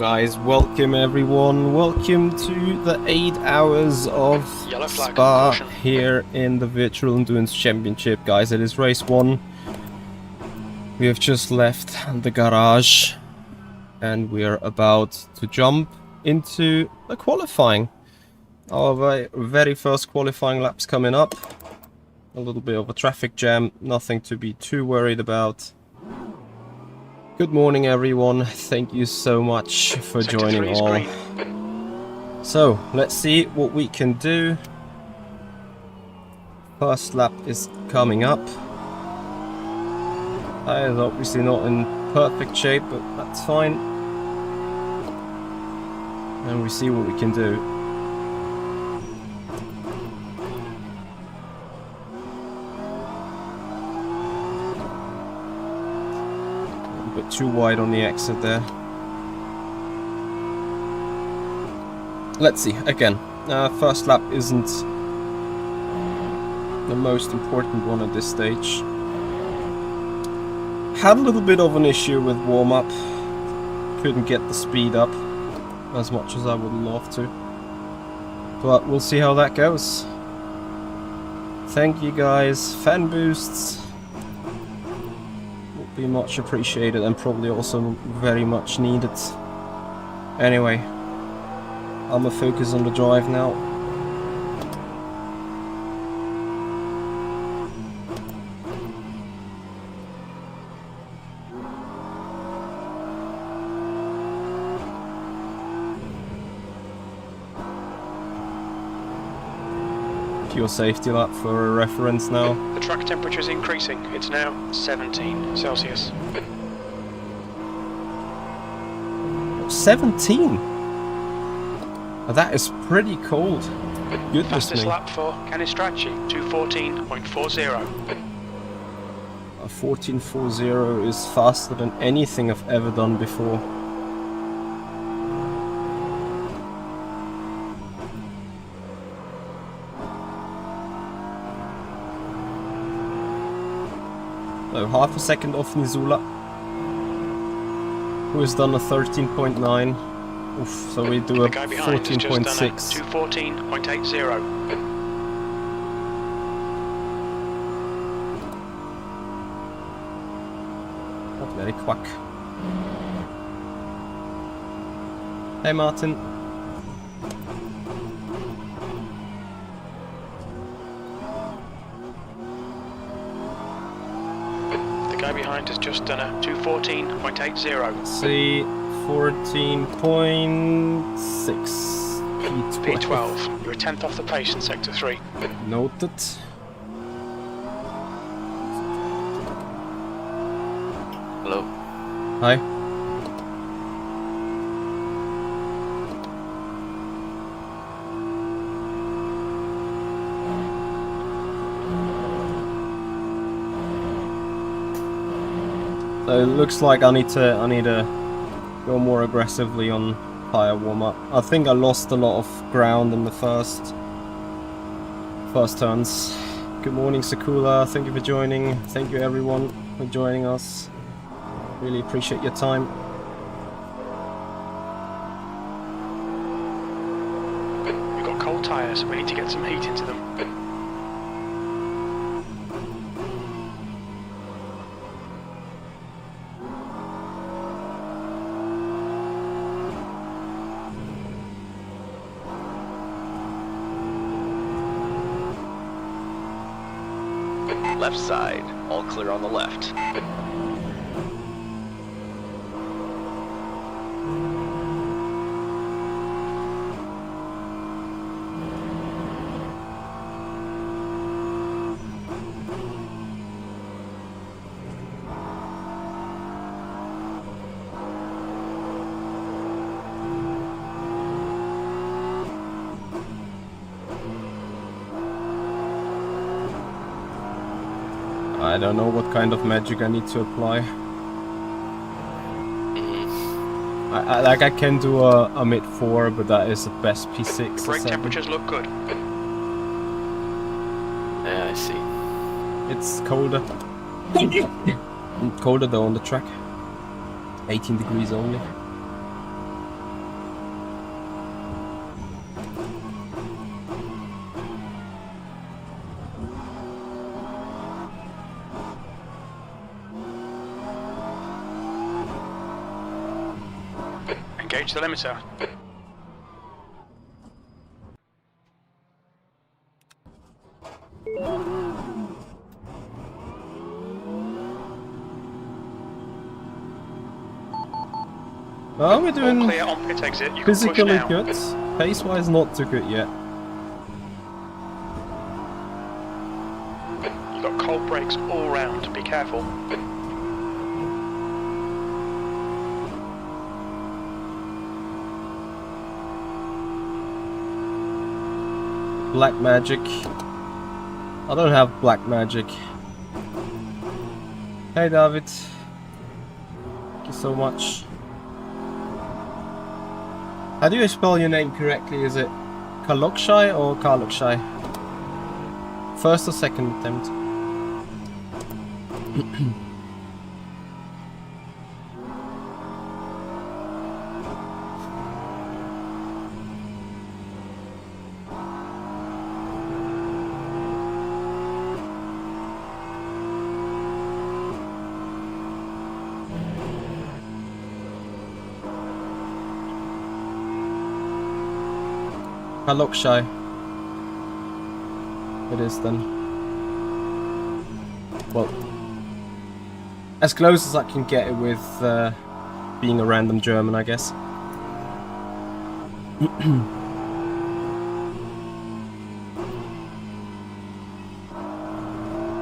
guys, welcome everyone, welcome to the 8 hours of Spa here in the Virtual Endurance Championship. Guys, it is race 1. We have just left the garage and we are about to jump into the qualifying. Our very first qualifying lap's coming up. A little bit of a traffic jam, nothing to be too worried about. Good morning everyone, thank you so much for joining all. So, let's see what we can do. First lap is coming up. Tire is obviously not in perfect shape, but that's fine. And we see what we can do. Bit too wide on the exit there. Let's see, again, first lap isn't the most important one at this stage. Had a little bit of an issue with warm-up. Couldn't get the speed up as much as I would love to. But we'll see how that goes. Thank you guys, fan boosts. Be much appreciated and probably also very much needed. Anyway, I'm gonna focus on the drive now. Pure safety lap for a reference now. The track temperature is increasing. It's now 17 Celsius. 17? That is pretty cold. Goodness Fastest me. lap for Canistracci, 2:14.40. A 14.40 is faster than anything I've ever done before. So half a second off Nizula, who has done a 13.9. Oof, so we do a 14.6. 2:14.80. Not very quick. Hey Martin. The guy behind has just done a 2:14.80. See, 14.6. P12. You're a tenth off the pace in sector 3. Noted. Hello. Hi. So it looks like I need to go more aggressively on tire warm-up. I think I lost a lot of ground in the first turns. Good morning Sakula, thank you for joining. Thank you everyone for joining us. Really appreciate your time. We've got cold tyres, so we need to get some heat into them. Left side, all clear on the left. I don't know what kind of magic I need to apply. I can do a mid 4, but that is at best P6. Brake temperatures look good. Yeah, I see. It's colder. Colder though on the track. 18 degrees only. Engage the limiter. Oh, we're All doing clear on pit exit. You can push physically now. good. Pace-wise, not too good yet. You've got cold brakes all round. Be careful. Black magic. I don't have black magic. Hey David. Thank you so much. How do you spell your name correctly? Is it Kalokshai or Kalokshai? First or second attempt? Kalokshai. It is then. Well, as close as I can get it with being a random German, I guess.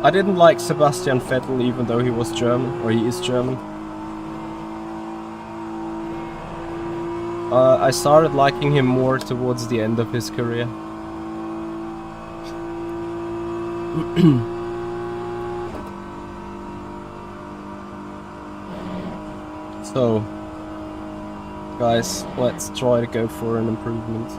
I didn't like Sebastian Vettel even though he was German, or he is German. I started liking him more towards the end of his career. So, guys, let's try to go for an improvement.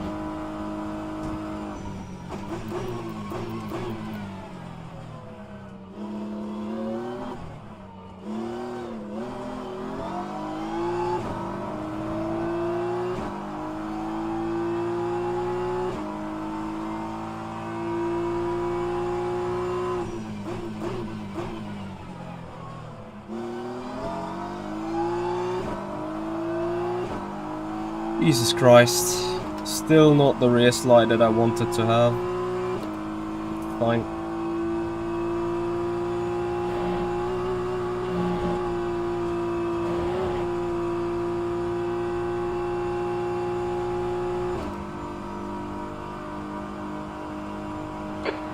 Jesus Christ, still not the rear slide that I wanted to have. Fine.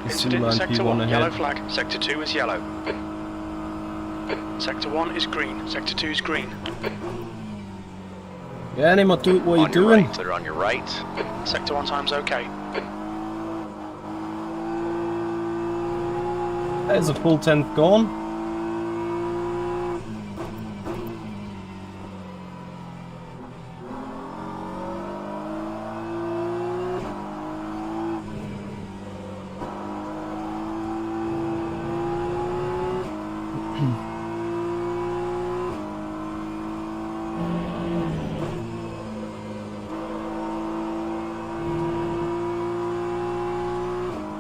Incident in Sector 1, yellow flag. Sector 2 is yellow. Sector 1 is green. Sector 2 is green. Yeah, Nemo, what are you doing? Right, clear on your right. Sector 1 time's okay. There's a full 10th gone.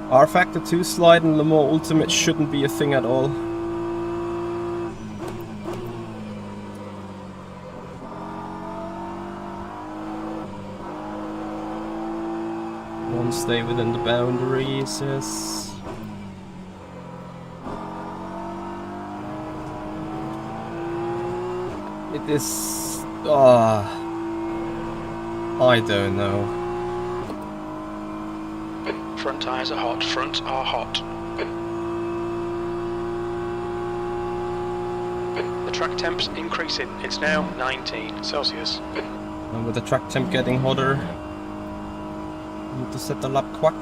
rFactor 2 slide in Le Mans Ultimate shouldn't be a thing at all. One stay within the boundaries, yes. It is... I don't know. Front tyres are hot, front are hot. The track temp's increasing, it's now 19 Celsius. And with the track temp getting hotter, I need to set the lap quack.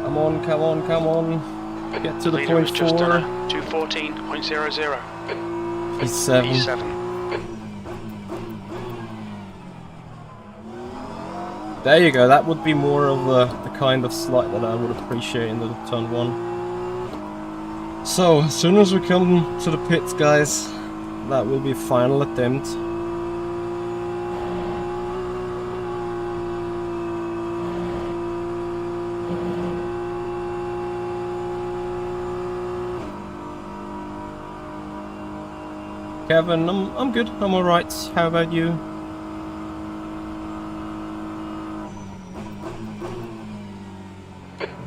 Come on, come on, come on. Get to the Leader point is just 4. done a 214.00. P7. P7. There you go, that would be more of the kind of slide that I would appreciate in the turn 1. So, as soon as we come to the pits, guys, that will be a final attempt. Kevin, I'm good. I'm alright. How about you?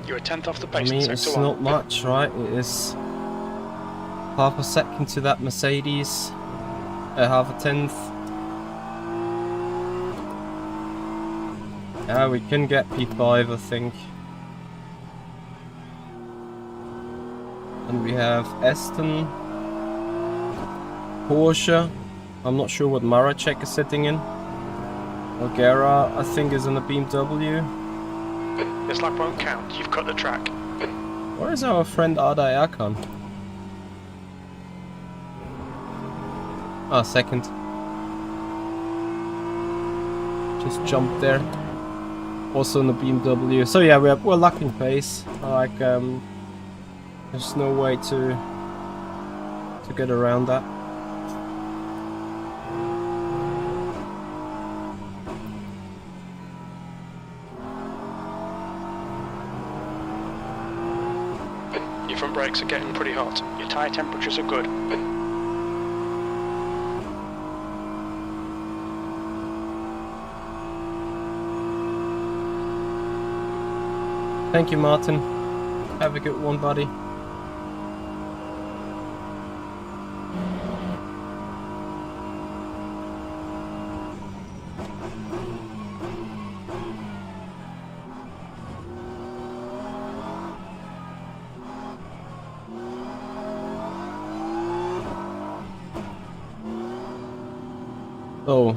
You're a tenth off the I pace in mean, sector it's 1. not much, right? It is half a second to that Mercedes. Half a tenth. Yeah, we can get P5, I think. And we have Aston, Porsche. I'm not sure what Maracek is sitting in. Algera, I think, is in a BMW. This lap won't count, you've cut the track. Where is our friend Ada Erkan? Ah, second. Just jumped there. Also in the BMW. So yeah, we're lacking pace. Like, there's no way to get around that. Your front brakes are getting pretty hot. Your tyre temperatures are good. Thank you, Martin. Have a good one, buddy. Oh.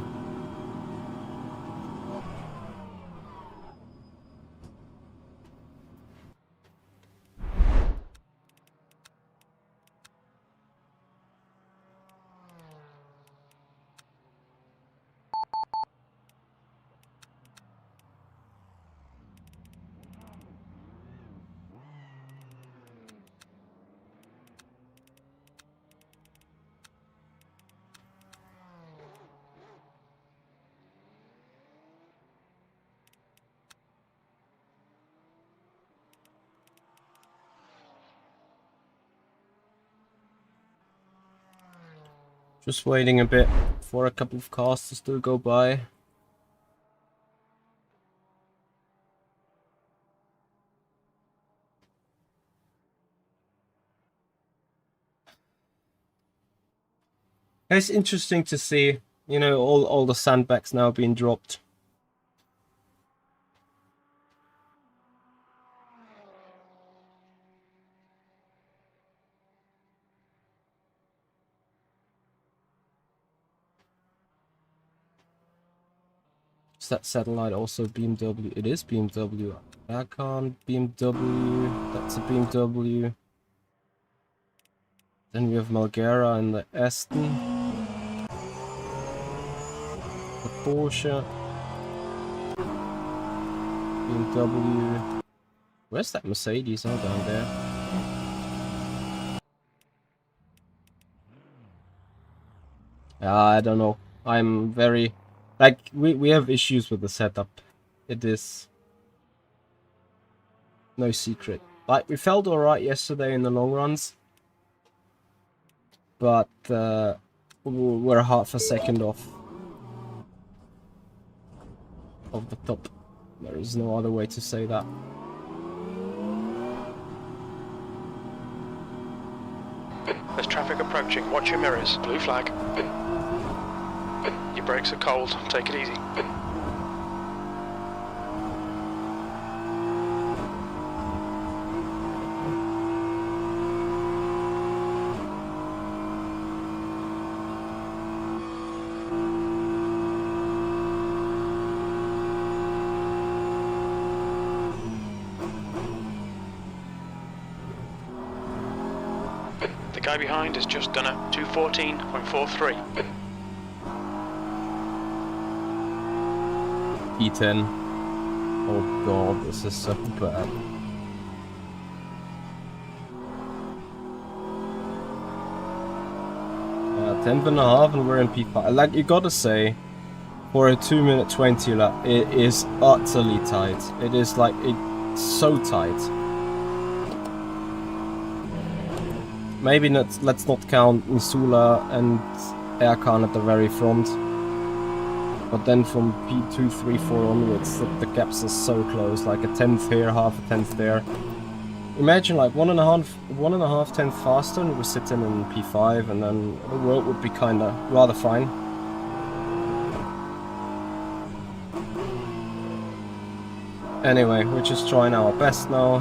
Just waiting a bit for a couple of cars to still go by. It's interesting to see, you know, all the sandbags now being dropped. Is that satellite also BMW? It is BMW. Erkan, BMW. That's a BMW. Then we have Malgera and the Aston. The Porsche. BMW. Where's that Mercedes? Oh, down there. I don't know. I'm very... Like, we have issues with the setup. It is no secret. Like, we felt alright yesterday in the long runs. But we're half a second off of the top. There is no other way to say that. There's traffic approaching. Watch your mirrors. Blue flag. Your brakes are cold. Take it easy. The guy behind has just done a 214.43. P10. Oh god, this is so bad. Yeah, 10.5 and we're in P5. Like, you gotta say, for a 2-minute 20 lap, it is utterly tight. It is like, it's so tight. Maybe let's not count Missoula and aircon at the very front. But then from P2, 3, 4 onwards, the gaps are so close, like a tenth here, half a tenth there. Imagine like one and a half tenth faster and we're sitting in P5 and then the world would be kinda rather fine. Anyway, we're just trying our best now.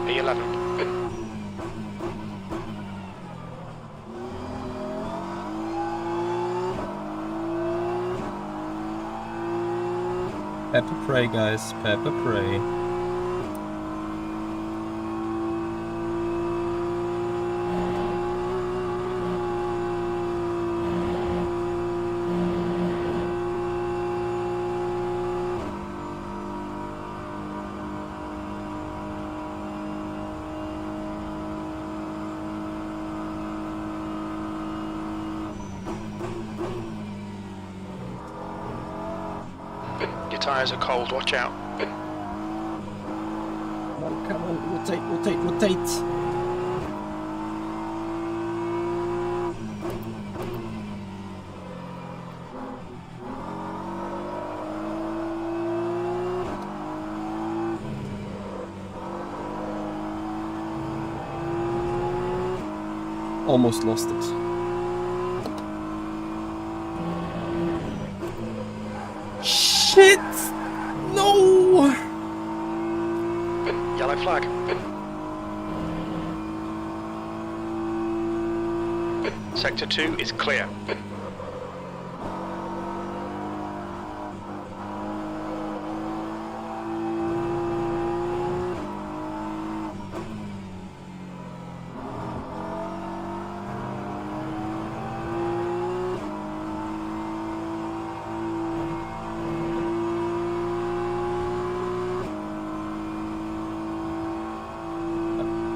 E11. Pepper pray, guys, pepper pray. Your tyres are cold, watch out. Come on, rotate, rotate, rotate. Almost lost it. Shit! No! Yellow flag. Sector 2 is clear.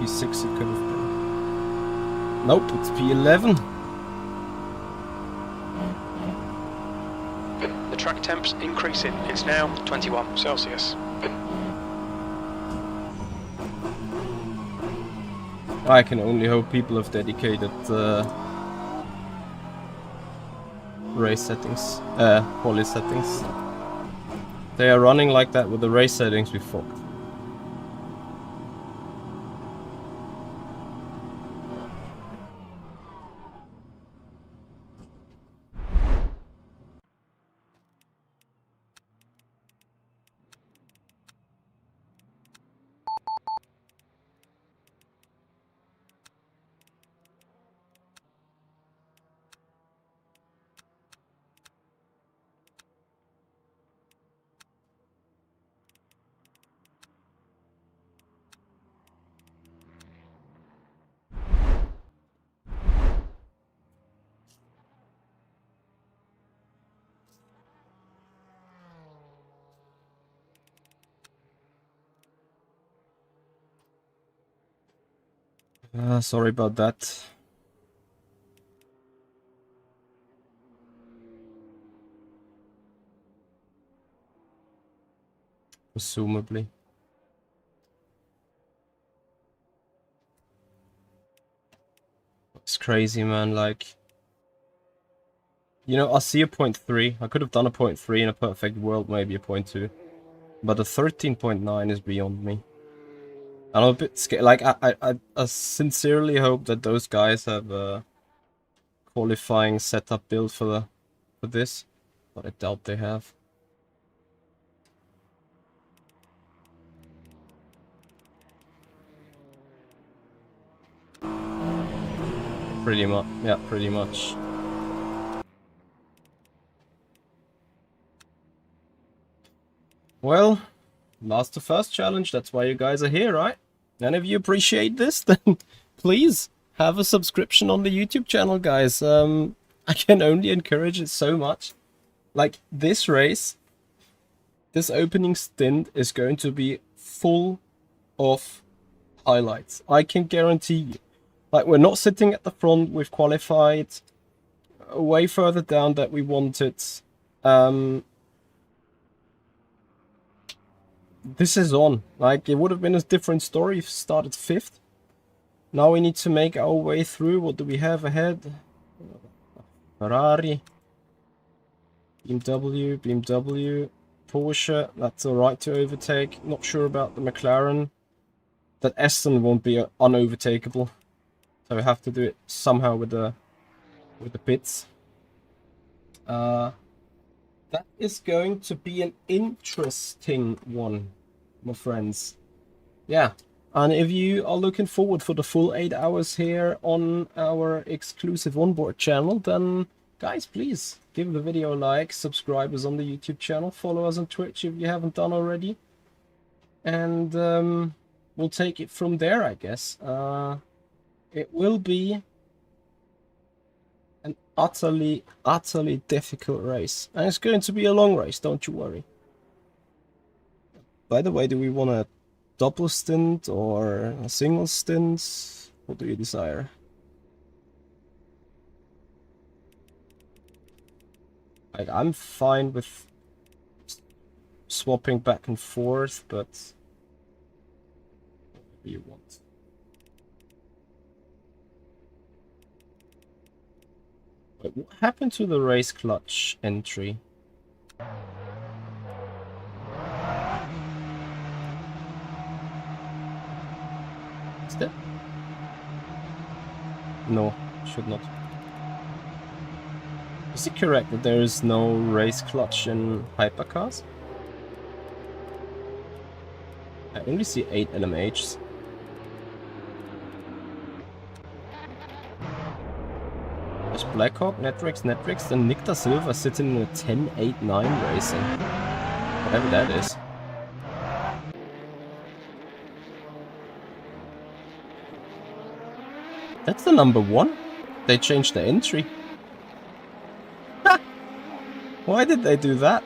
P6 it could have been. Nope, it's P11. The track temp's increasing. It's now 21 Celsius. I can only hope people have dedicated race settings, quali settings. They are running like that with the race settings we fucked. Sorry about that. Presumably. It's crazy, man, like... You know, I see a 0.3. I could have done a 0.3 in a perfect world, maybe a 0.2. But a 13.9 is beyond me. I'm a bit scared. Like, I sincerely hope that those guys have a qualifying setup build for this. But I doubt they have. Pretty much, yeah, pretty much. Well, last to first challenge, that's why you guys are here, right? And if you appreciate this, then please have a subscription on the YouTube channel, guys. I can only encourage it so much. Like, this race, this opening stint is going to be full of highlights. I can guarantee you. Like, we're not sitting at the front, we've qualified way further down that we wanted. This is on. Like, it would have been a different story if we started 5th. Now we need to make our way through. What do we have ahead? Ferrari, BMW, Porsche. That's alright to overtake. Not sure about the McLaren. That Aston won't be unovertakeable. So we have to do it somehow with the pits. That is going to be an interesting one, my friends. Yeah, and if you are looking forward for the full 8 hours here on our exclusive onboard channel, then guys, please give the video a like, subscribe us on the YouTube channel, follow us on Twitch if you haven't done already, and we'll take it from there, I guess. It will be an utterly difficult race. And it's going to be a long race, don't you worry. By the way, do we want a double stint or a single stint? What do you desire? Like, I'm fine with swapping back and forth, but whatever you want. Wait, what happened to the race clutch entry? Is that? No, should not. Is it correct that there is no race clutch in hypercars? I only see 8 LMHs. There's Blackhawk, Netrix, and Nick da Silva sitting in a 10.89 racing. Whatever that is. That's the number 1? They changed the entry. Why did they do that?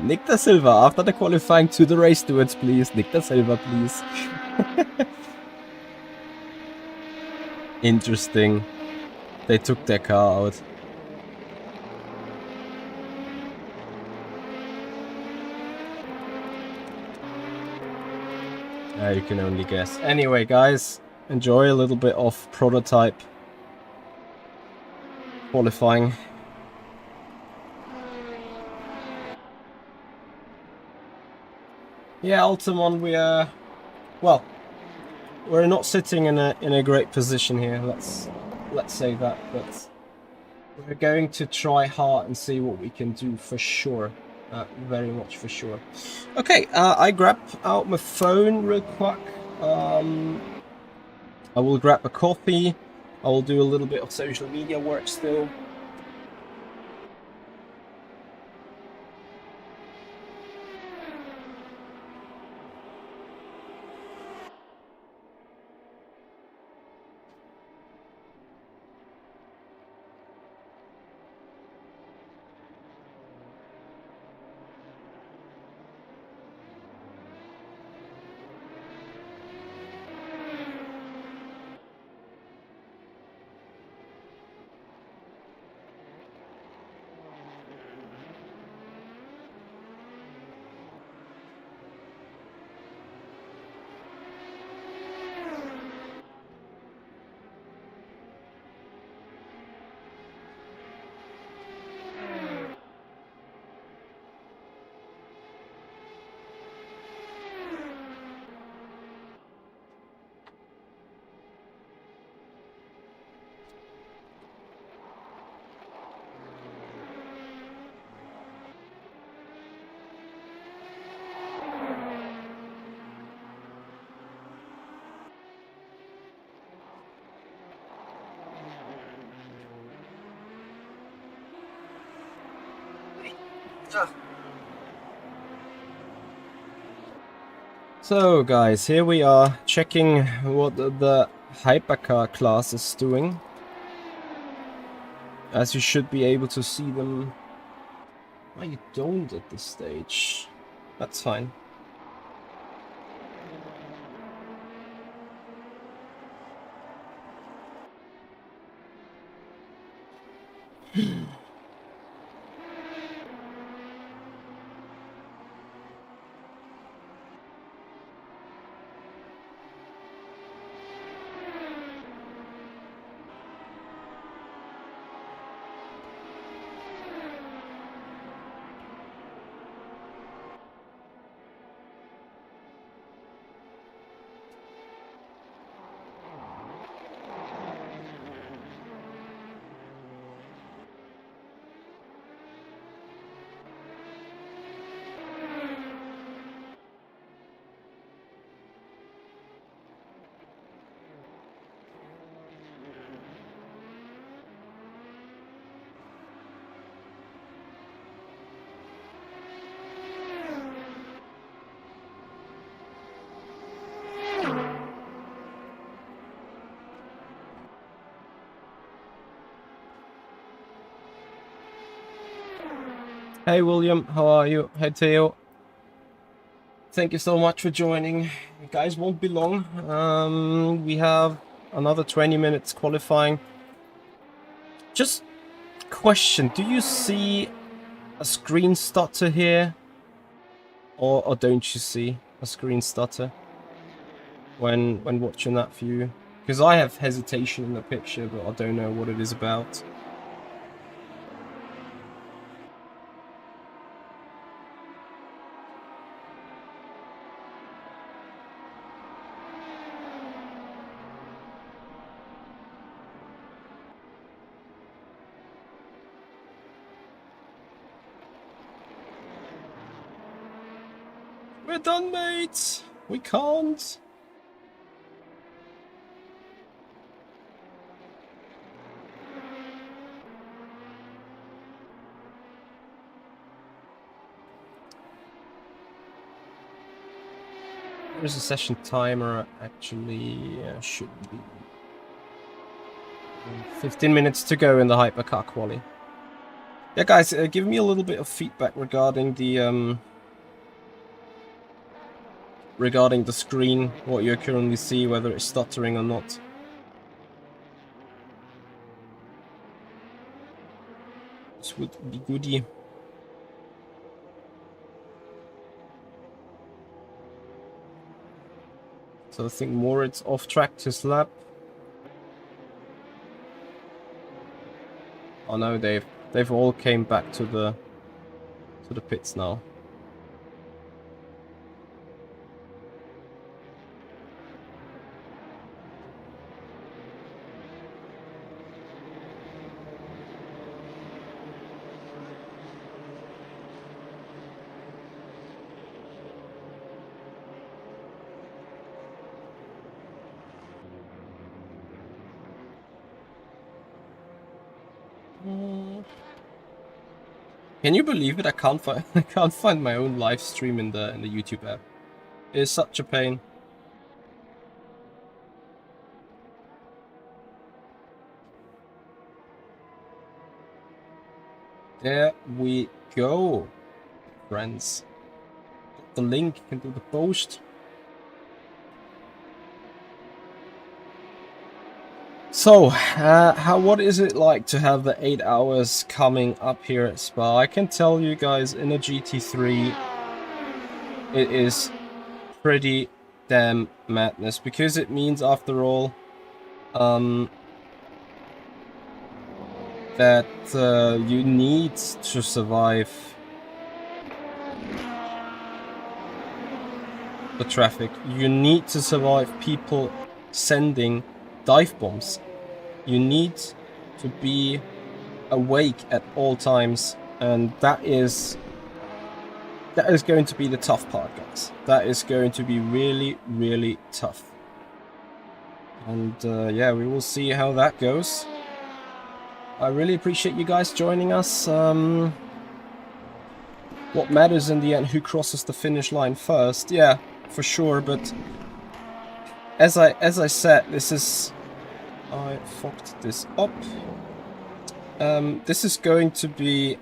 Nick da Silva, after the qualifying, to the race stewards, please. Nick da Silva, please. Interesting. They took their car out. You can only guess. Anyway, guys, enjoy a little bit of prototype qualifying. Yeah, Altamont, we are, well, we're not sitting in a great position here. Let's say that, but we're going to try hard and see what we can do for sure. Very much for sure. Okay, I grab out my phone real quick. I will grab a coffee. I will do a little bit of social media work still. So guys, here we are checking what the hypercar class is doing. As you should be able to see them. Why you don't at this stage? That's fine. Hey William, how are you? Hey Theo. Thank you so much for joining. You guys won't be long. We have another 20 minutes qualifying. Just question, do you see a screen stutter here? Or don't you see a screen stutter when watching that view? Because I have hesitation in the picture, but I don't know what it is about. We're done, mate! We can't! There's a session timer, actually, should be 15 minutes to go in the hypercar quali. Yeah, guys, give me a little bit of feedback regarding the screen, what you currently see, whether it's stuttering or not. This would be goody. So I think Moritz off track his lap. Oh no, they've all came back to the pits now. Can you believe it? I can't find my own live stream in the YouTube app. It is such a pain. There we go, friends. Got the link, you can do the post. So, what is it like to have the 8 hours coming up here at Spa? I can tell you guys, in a GT3, it is pretty damn madness, because it means, after all, that you need to survive the traffic. You need to survive people sending dive bombs. You need to be awake at all times, and that is going to be the tough part, guys. That is going to be really, really tough. And yeah, we will see how that goes. I really appreciate you guys joining us. what matters in the end, who crosses the finish line first. Yeah, for sure, but as I said, this is... I fucked this up. This is going to be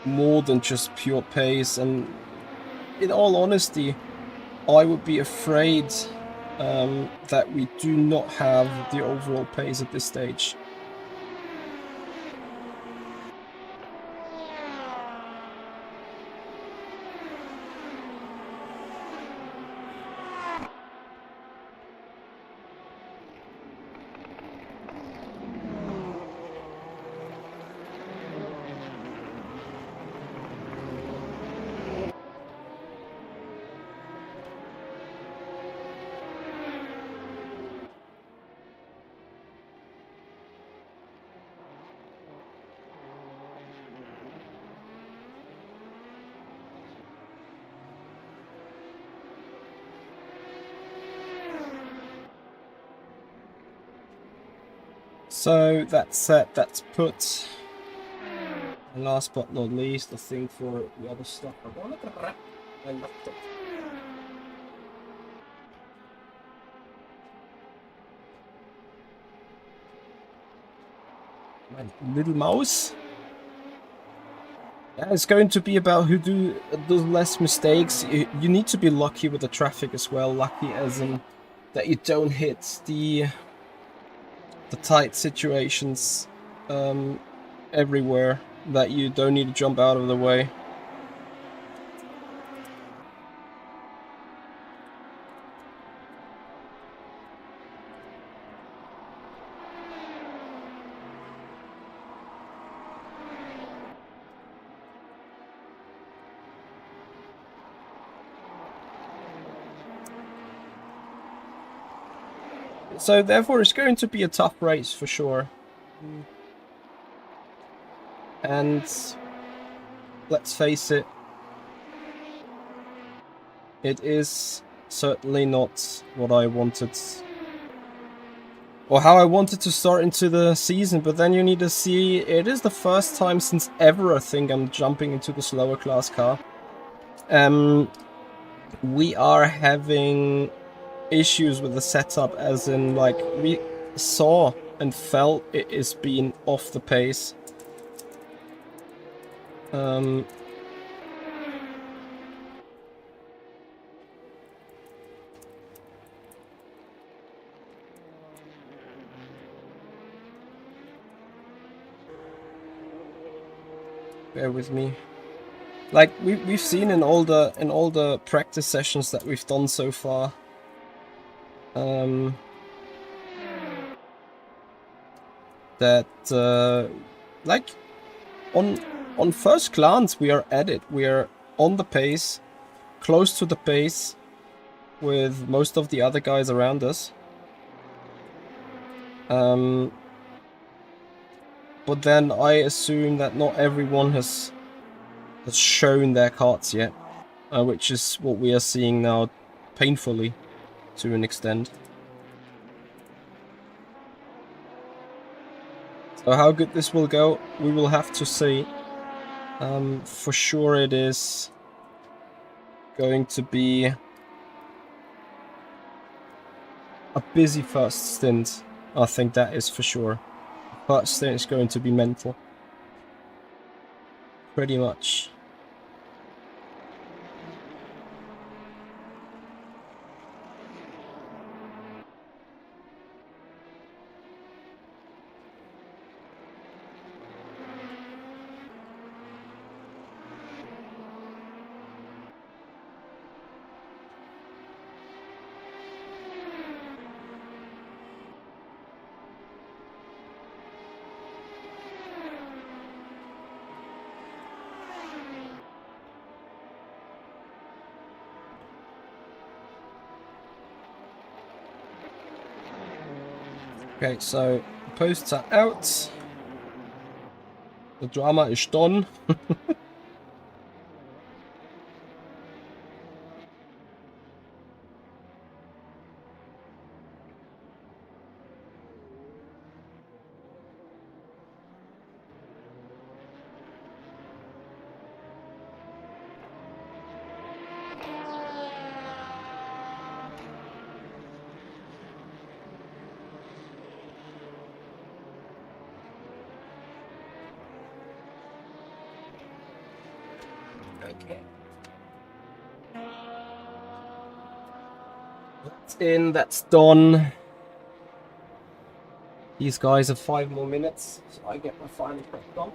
more than just pure pace, and in all honesty, I would be afraid that we do not have the overall pace at this stage. So that's set, that's put. And last but not least, I think for the other stuff, I want to grab my laptop. My little mouse. Yeah, it's going to be about who does less mistakes. You need to be lucky with the traffic as well. Lucky as in that you don't hit the tight situations everywhere, that you don't need to jump out of the way. So therefore it's going to be a tough race for sure. And let's face it, it is certainly not what I wanted, or how I wanted to start into the season, but then you need to see, it is the first time since ever I think I'm jumping into the slower class car. We are having issues with the setup, as in, like, we saw and felt it is being off the pace. Bear with me. Like we've seen in all the practice sessions that we've done so far, that like on first glance we are at it. We are on the pace, close to the pace with most of the other guys around us. But then I assume that not everyone has shown their cards yet, which is what we are seeing now, painfully, to an extent. So how good this will go, we will have to see. For sure it is going to be a busy first stint. I think that is for sure. First stint is going to be mental. Pretty much. Okay, so posts are out. The drama is done. Okay. That's in, that's done. These guys have 5 more minutes, so I get my final prep done.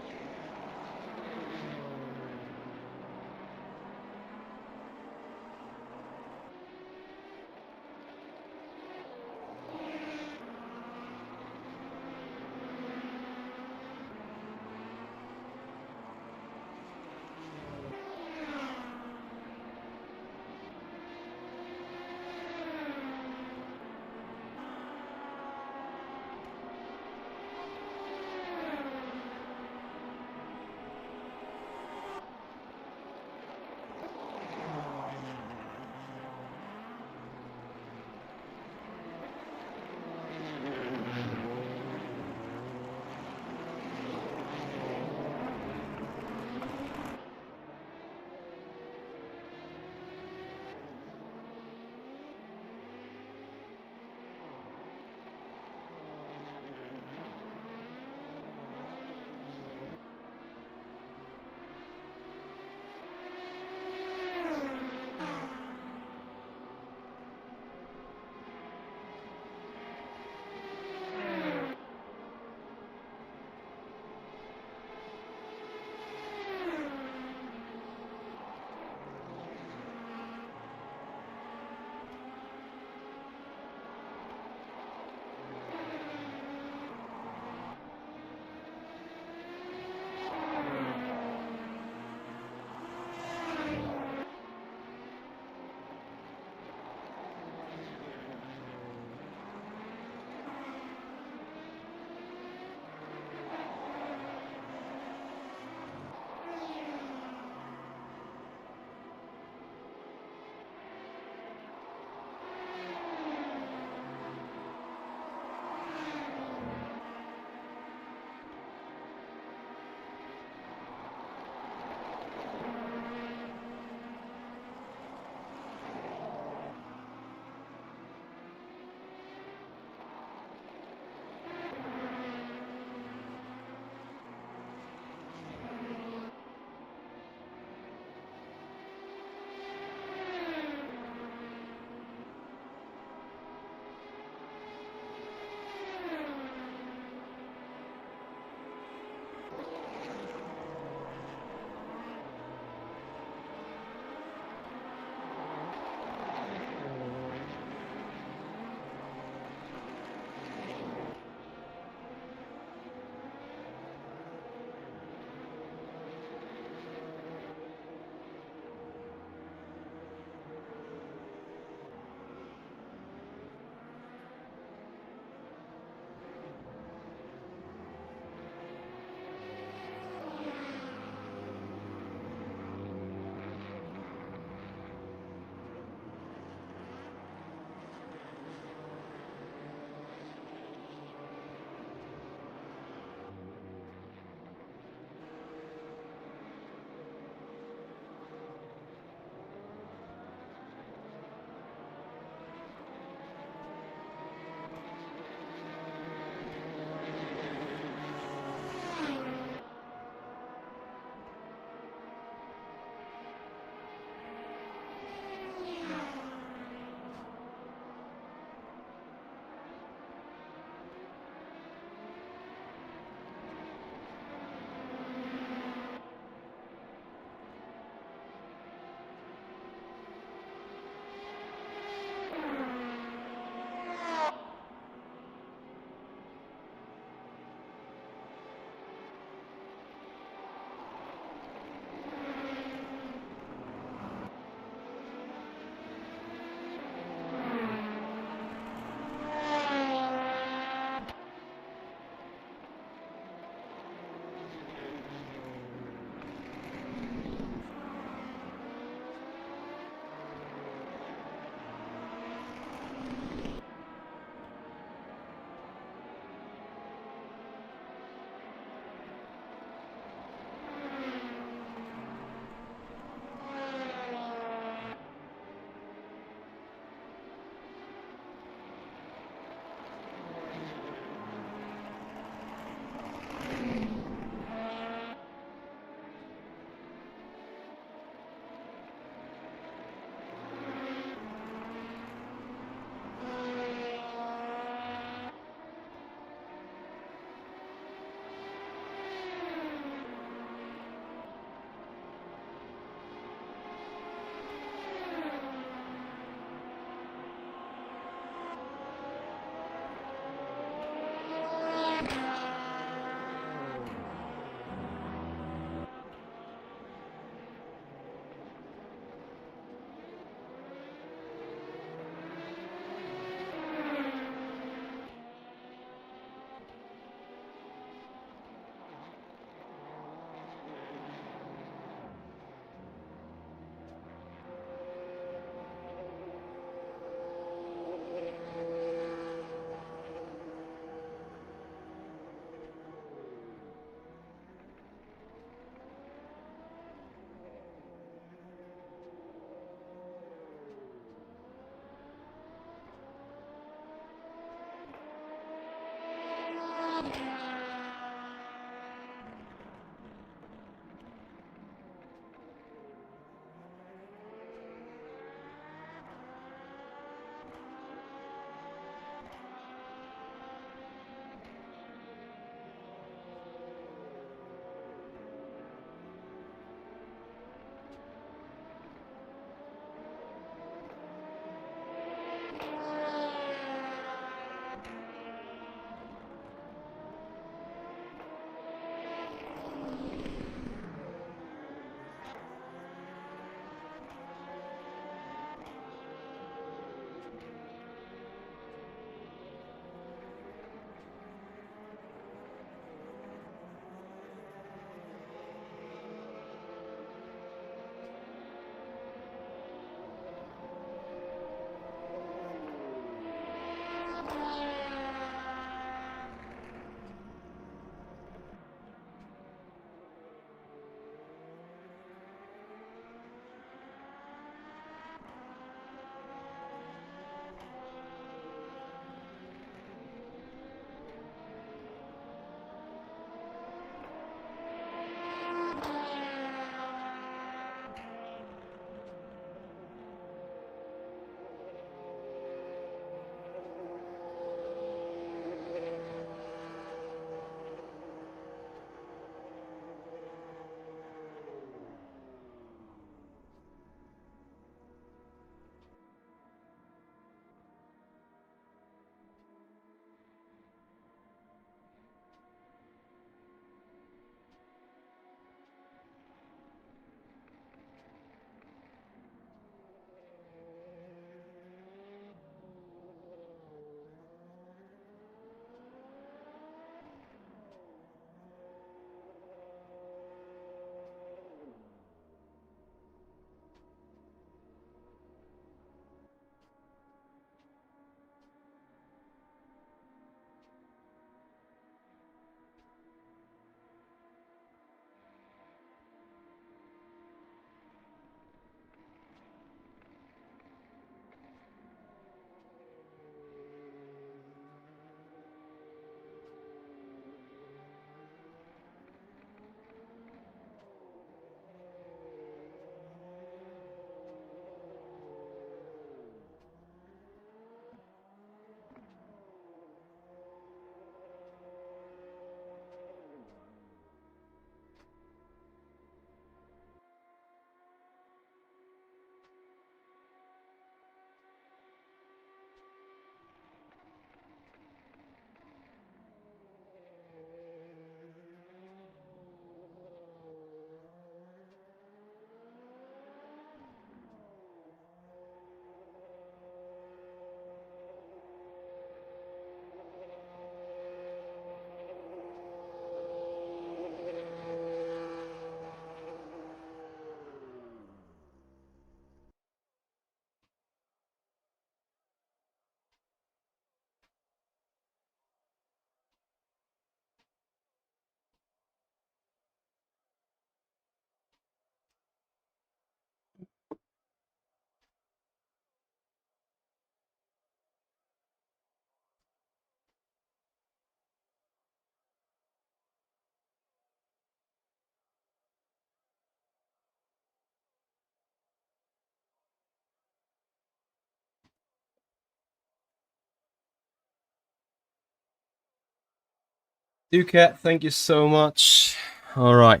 Ducat, thank you so much. All right.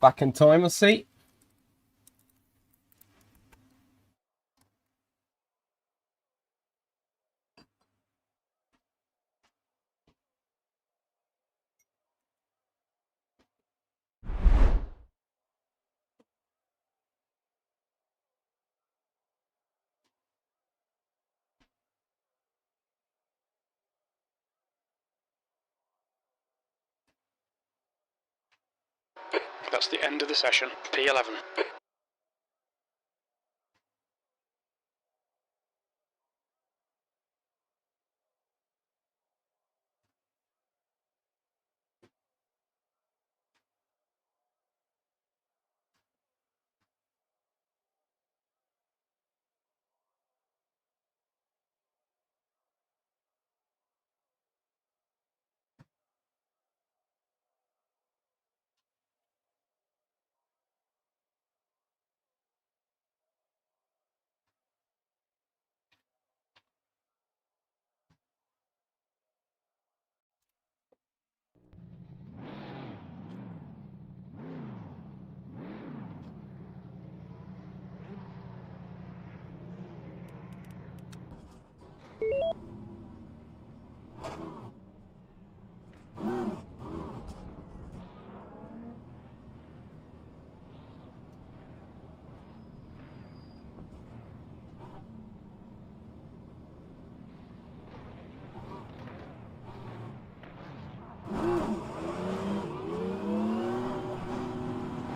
Back in time, I see. That's the end of the session. P11.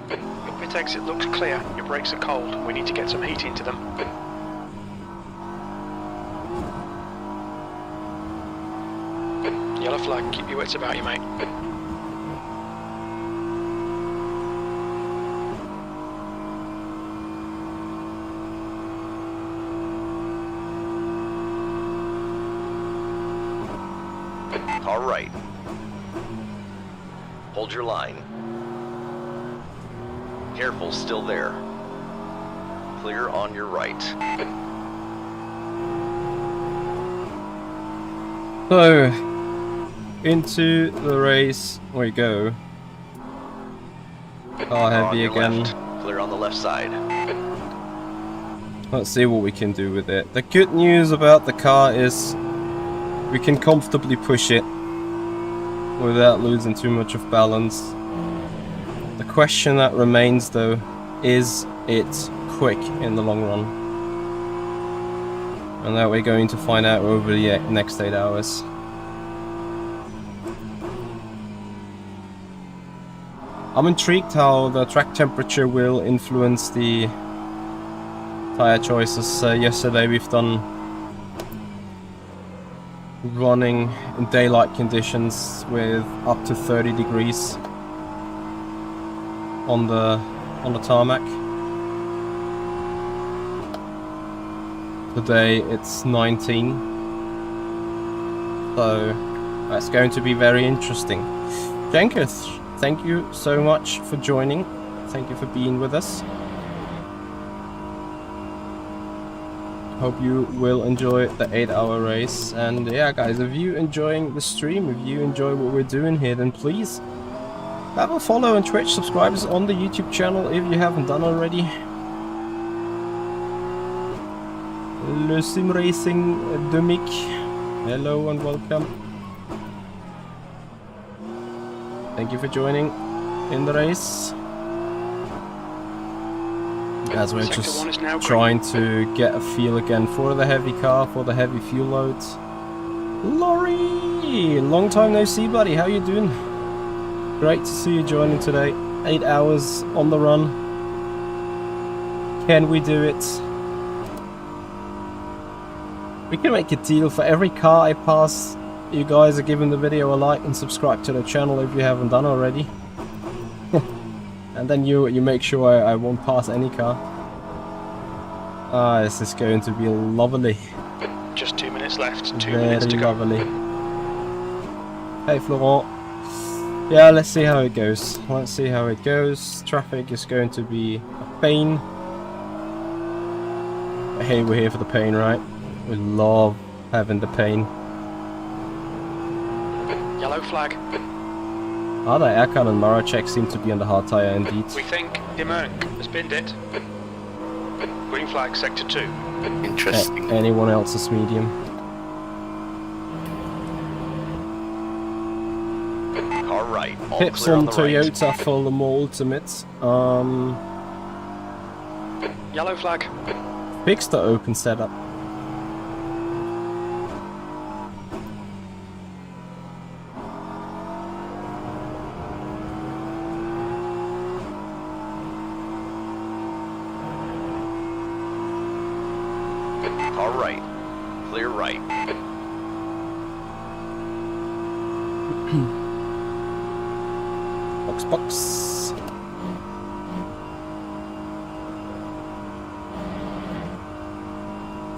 Your pit exit looks clear. Your brakes are cold. We need to get some heat into them. Yellow flag. Keep your wits about you, mate. All right. Hold your line. Careful, still there. Clear on your right. So, into the race we go. Car heavy again. Left. Clear on the left side. Let's see what we can do with it. The good news about the car is we can comfortably push it without losing too much of balance. The question that remains though, is it quick in the long run? And that we're going to find out over the next 8 hours. I'm intrigued how the track temperature will influence the tire choices. Yesterday we've done running in daylight conditions with up to 30 degrees on the tarmac. Today it's 19, so that's going to be very interesting. Jenkins, thank you so much for joining. Thank you for being with us. Hope you will enjoy the 8-hour race. And yeah, guys, if you enjoying the stream, if you enjoy what we're doing here, then please have a follow on Twitch, subscribe us on the YouTube channel if you haven't done already. Le Simracing Demic, hello and welcome. Thank you for joining in the race. As we're just trying to get a feel again for the heavy car, for the heavy fuel loads. Laurie, long time no see, buddy. How you doing? Great to see you joining today. 8 hours on the run. Can we do it? We can make a deal. For every car I pass, you guys are giving the video a like and subscribe to the channel if you haven't done already. And then you make sure I won't pass any car. Ah, this is going to be lovely. Just 2 minutes left. 2 minutes to go. Very lovely. Hey Florent. Yeah, let's see how it goes. Let's see how it goes. Traffic is going to be a pain. Hey, we're here for the pain, right? We love having the pain. Yellow flag. Either Erkan and Maracek seem to be on the hard tyre indeed. We think Demerck has binned it. Green flag, sector 2. Interesting. Anyone else is medium. Car right. All Pips clear on on the right. Toyota for the ultimate. Yellow flag. Fix the open setup. Car right. Clear right. Box.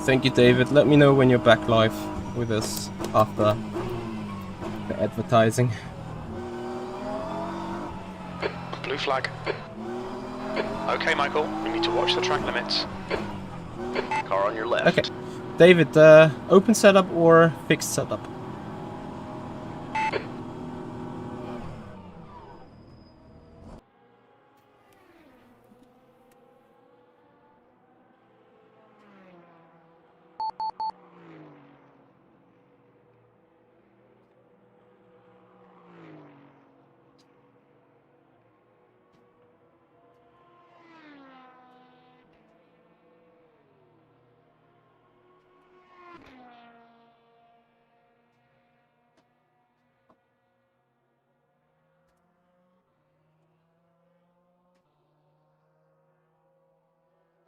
Thank you, David. Let me know when you're back live with us after the advertising. Blue flag. Okay, Michael, we need to watch the track limits. Car on your left. Okay. David, open setup or fixed setup?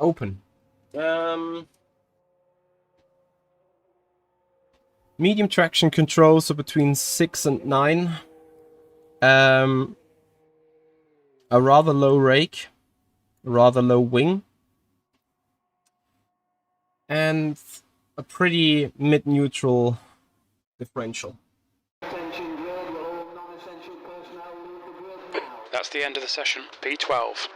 Open. Medium traction control, so between 6 and 9. A rather low rake, a rather low wing, and a pretty mid-neutral differential. That's the end of the session. P12.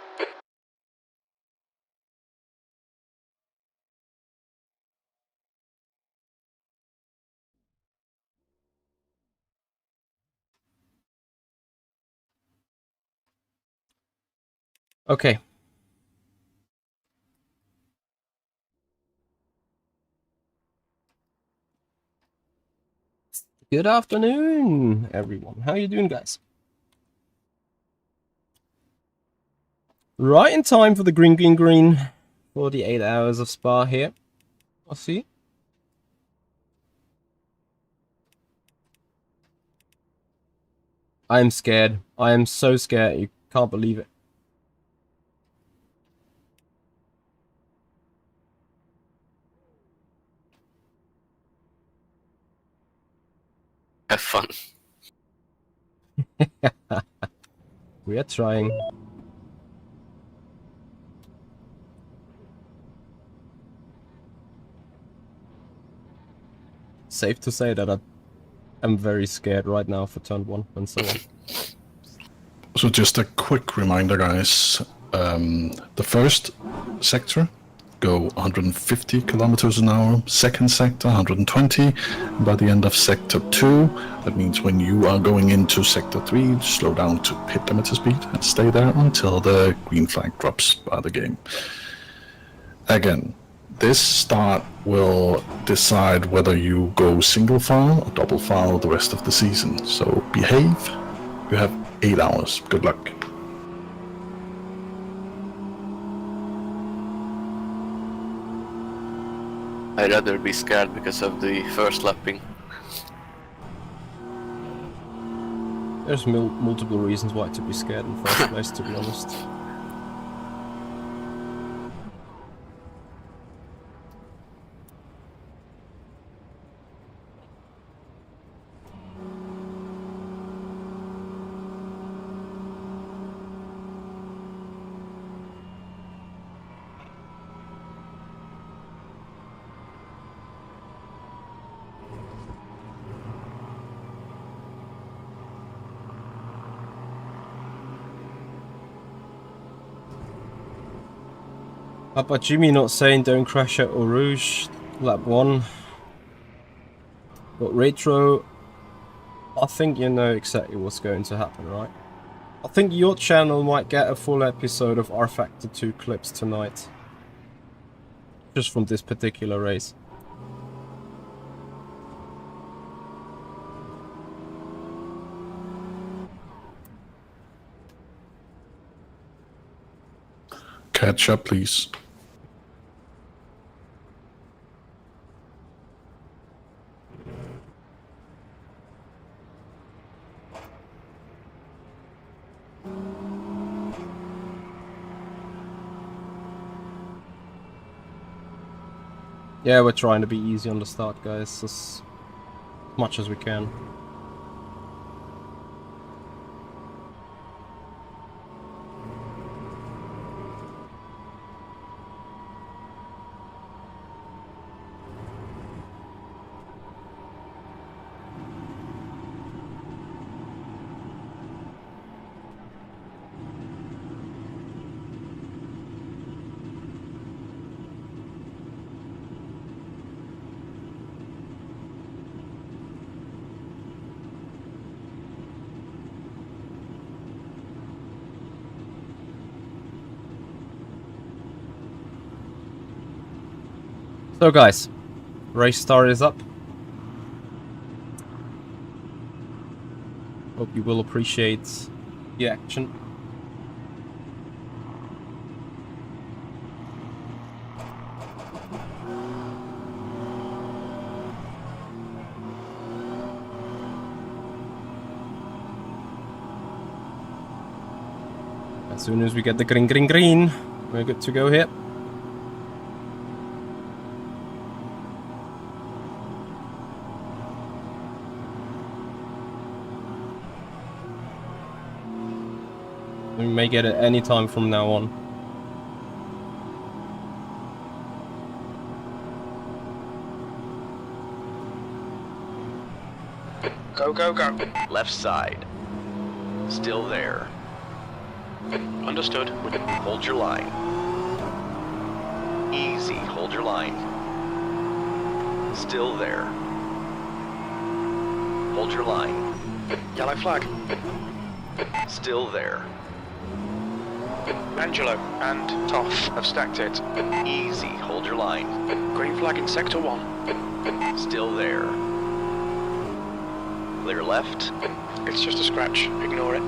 Okay. Good afternoon, everyone. How you doing, guys? Right in time for the green for the 8 hours of Spa here. I'll see. I am scared. I am so scared. You can't believe it. Have fun. We are trying. Safe to say that I'm very scared right now for turn 1 and so on. So just a quick reminder, guys. The first sector, go 150 kilometers an hour. Second sector, 120. By the end of sector 2, that means when you are going into sector 3, slow down to pit limiter speed and stay there until the green flag drops by the game. Again, this start will decide whether you go single file or double file the rest of the season. So behave. You have 8 hours. Good luck. I'd rather be scared because of the first lapping. There's multiple reasons why to be scared in the first place, to be honest. How about Jimmy not saying don't crash at Eau Rouge, lap 1. Got Retro I think you know exactly what's going to happen, right? I think your channel might get a full episode of rFactor 2 clips tonight. Just from this particular race. Catch up, please. Yeah, we're trying to be easy on the start, guys, as much as we can. So guys, race start is up. Hope you will appreciate the action. As soon as we get the green, we're good to go here. We may get it any time from now on. Go, go, go. Left side. Still there. Understood. Hold your line. Easy, hold your line. Still there. Hold your line. Yellow flag. Still there. Angelo and Toff have stacked it. Easy, hold your line. Green flag in sector 1. Still there. Clear left. It's just a scratch. Ignore it.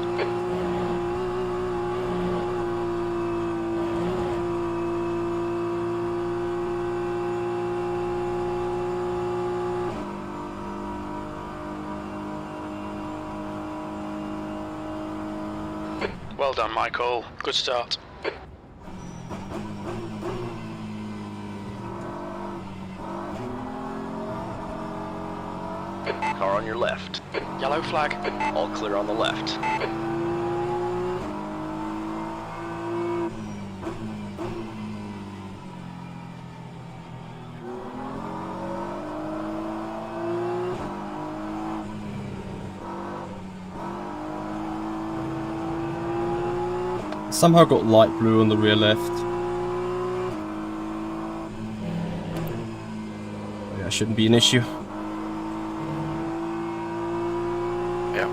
Well done, Michael. Good start. Car on your left. Yellow flag. All clear on the left. Somehow got light blue on the rear left. Yeah, shouldn't be an issue. Yeah.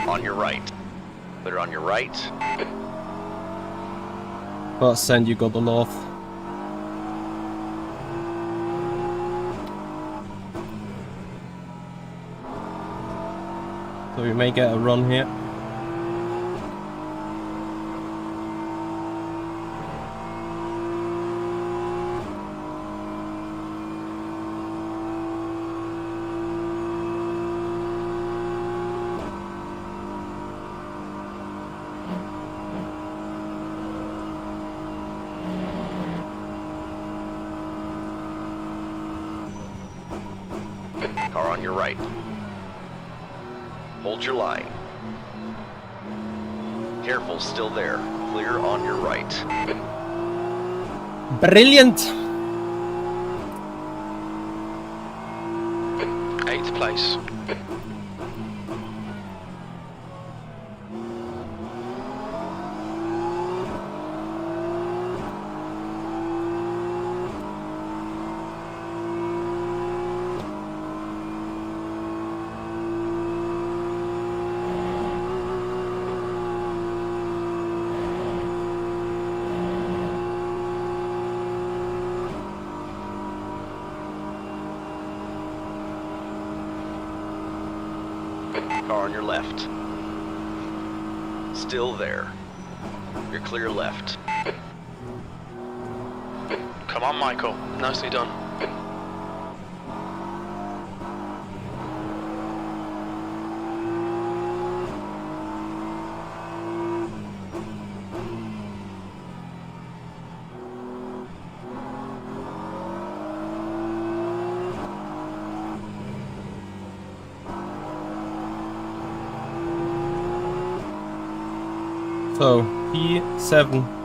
On your right. Clear on your right. But send you got the north. So we may get a run here. Car on your right. Hold your line. Careful, still there. Clear on your right. Brilliant! 8th place. car on your left. Still there. You're clear left. Come on, Michael. Nicely done. So, P7.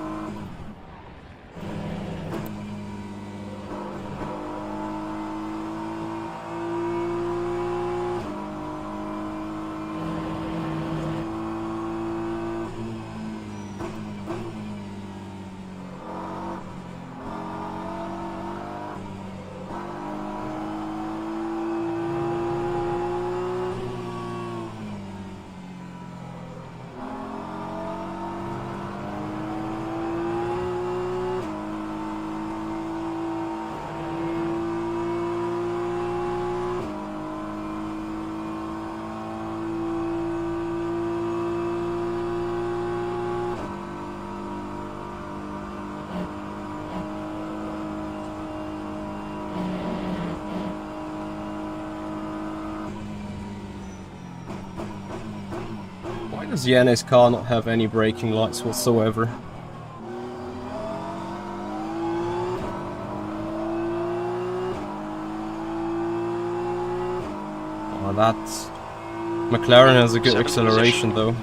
Why does Yanni's car not have any braking lights whatsoever? Oh, that's... McLaren has a good acceleration though.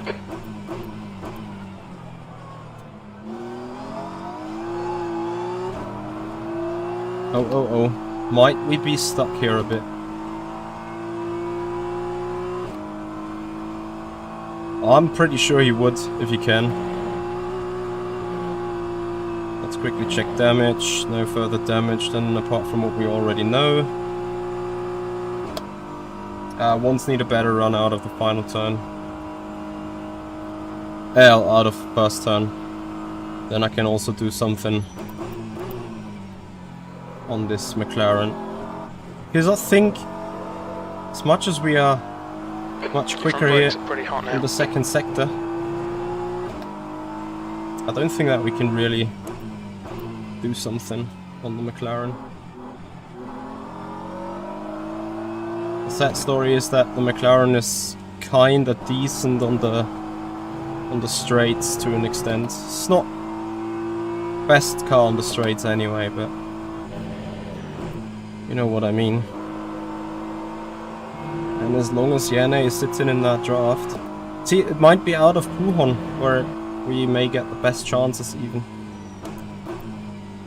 Oh. Might we be stuck here a bit? I'm pretty sure he would, if he can. Let's quickly check damage. No further damage than apart from what we already know. Once need a better run out of the final turn. Out of first turn. Then I can also do something on this McLaren. Because I think, as much as we are much quicker here in the second sector, I don't think that we can really do something on the McLaren. The sad story is that the McLaren is kinda decent on the straights to an extent. It's not best car on the straights anyway, but you know what I mean. And as long as Yanni is sitting in that draft... See, it might be out of Pujon where we may get the best chances even.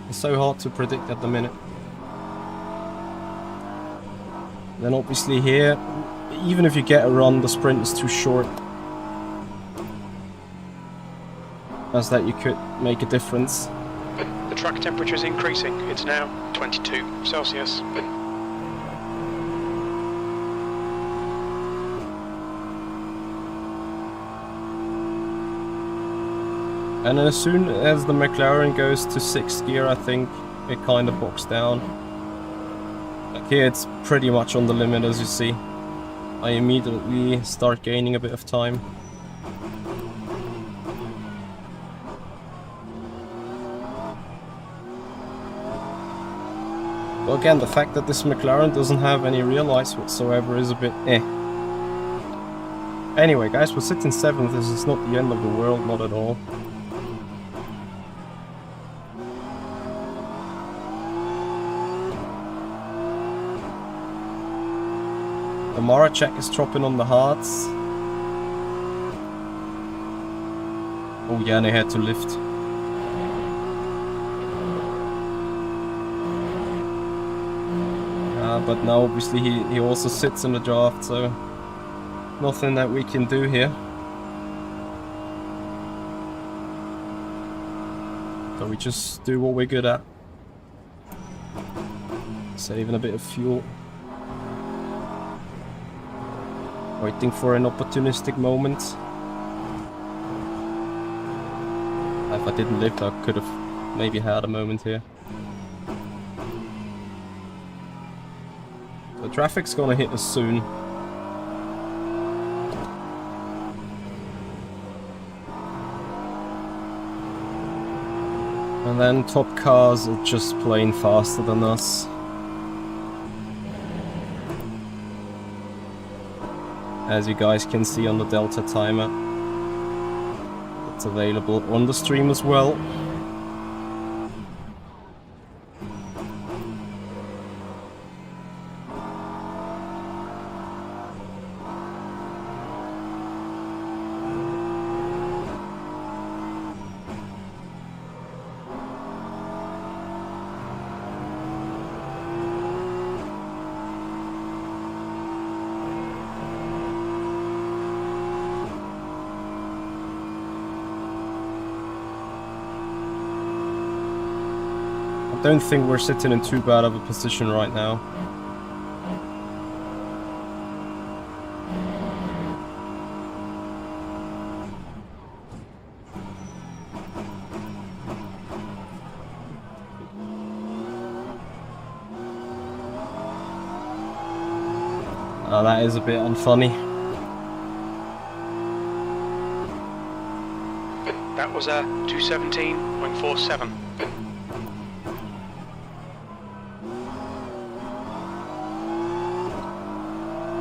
It's so hard to predict at the minute. Then obviously here, even if you get a run, the sprint is too short. As that you could make a difference. The track temperature is increasing. It's now 22 Celsius. And as soon as the McLaren goes to 6th gear, I think it kind of bogs down. Like here it's pretty much on the limit, as you see. I immediately start gaining a bit of time. Well, again, the fact that this McLaren doesn't have any rear lights whatsoever is a bit eh. Anyway, guys, we're sitting 7th. This is not the end of the world, not at all. The Maracek is dropping on the hards. Oh yeah, and they had to lift. But now obviously he also sits in the draft, so nothing that we can do here. So we just do what we're good at. Saving a bit of fuel. Waiting for an opportunistic moment. If I didn't lift, I could have maybe had a moment here. The traffic's gonna hit us soon. And then top cars are just plain faster than us. As you guys can see on the Delta timer. It's available on the stream as well. I don't think we're sitting in too bad of a position right now. Oh, that is a bit unfunny. That was a 217.47.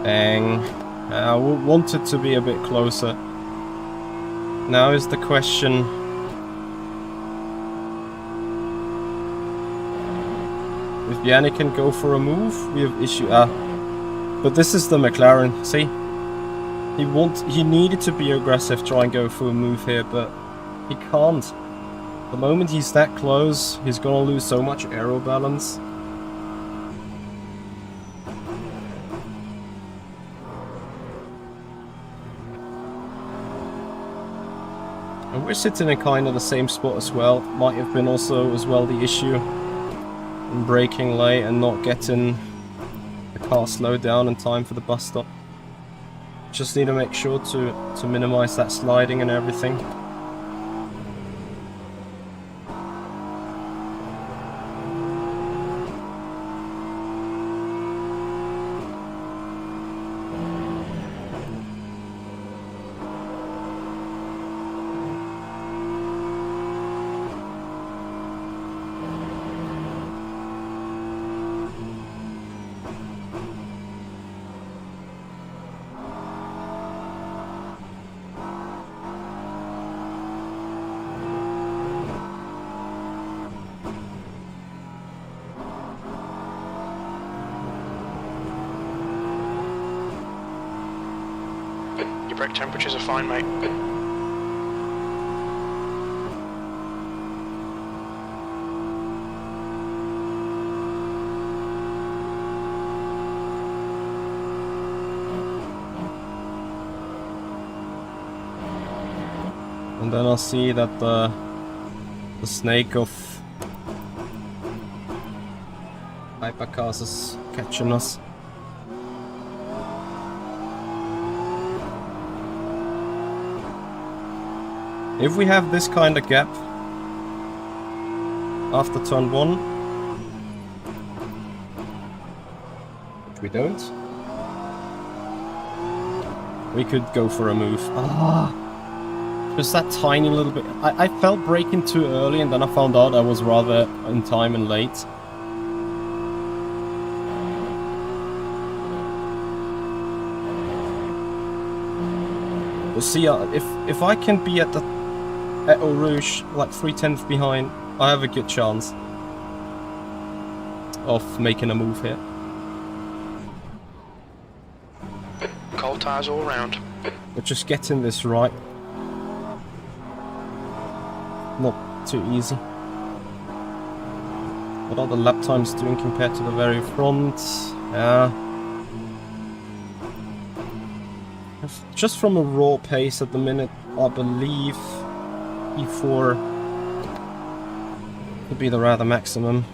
Dang. I wanted to be a bit closer. Now is the question. If Yannick can go for a move, we have issue. But this is the McLaren. See, he needed to be aggressive, try and go for a move here, but he can't. The moment he's that close, he's gonna lose so much aero balance. And we're sitting in kind of the same spot as well. Might have been also as well the issue in braking late and not getting the car slowed down in time for the bus stop. Just need to make sure to minimize that sliding and everything. Your brake temperatures are fine, mate. And then I'll see that the snake of hypercars is catching us. If we have this kind of gap after turn 1, which we don't, we could go for a move. Just that tiny little bit. I felt braking too early and then I found out I was rather in time and late. We'll see if I can be at Eau Rouge like 3/10 behind, I have a good chance of making a move here. Cold tires all round. But just getting this right. Not too easy. What are the lap times doing compared to the very front? Yeah. Just from a raw pace at the minute, I believe E4 would be the rather maximum.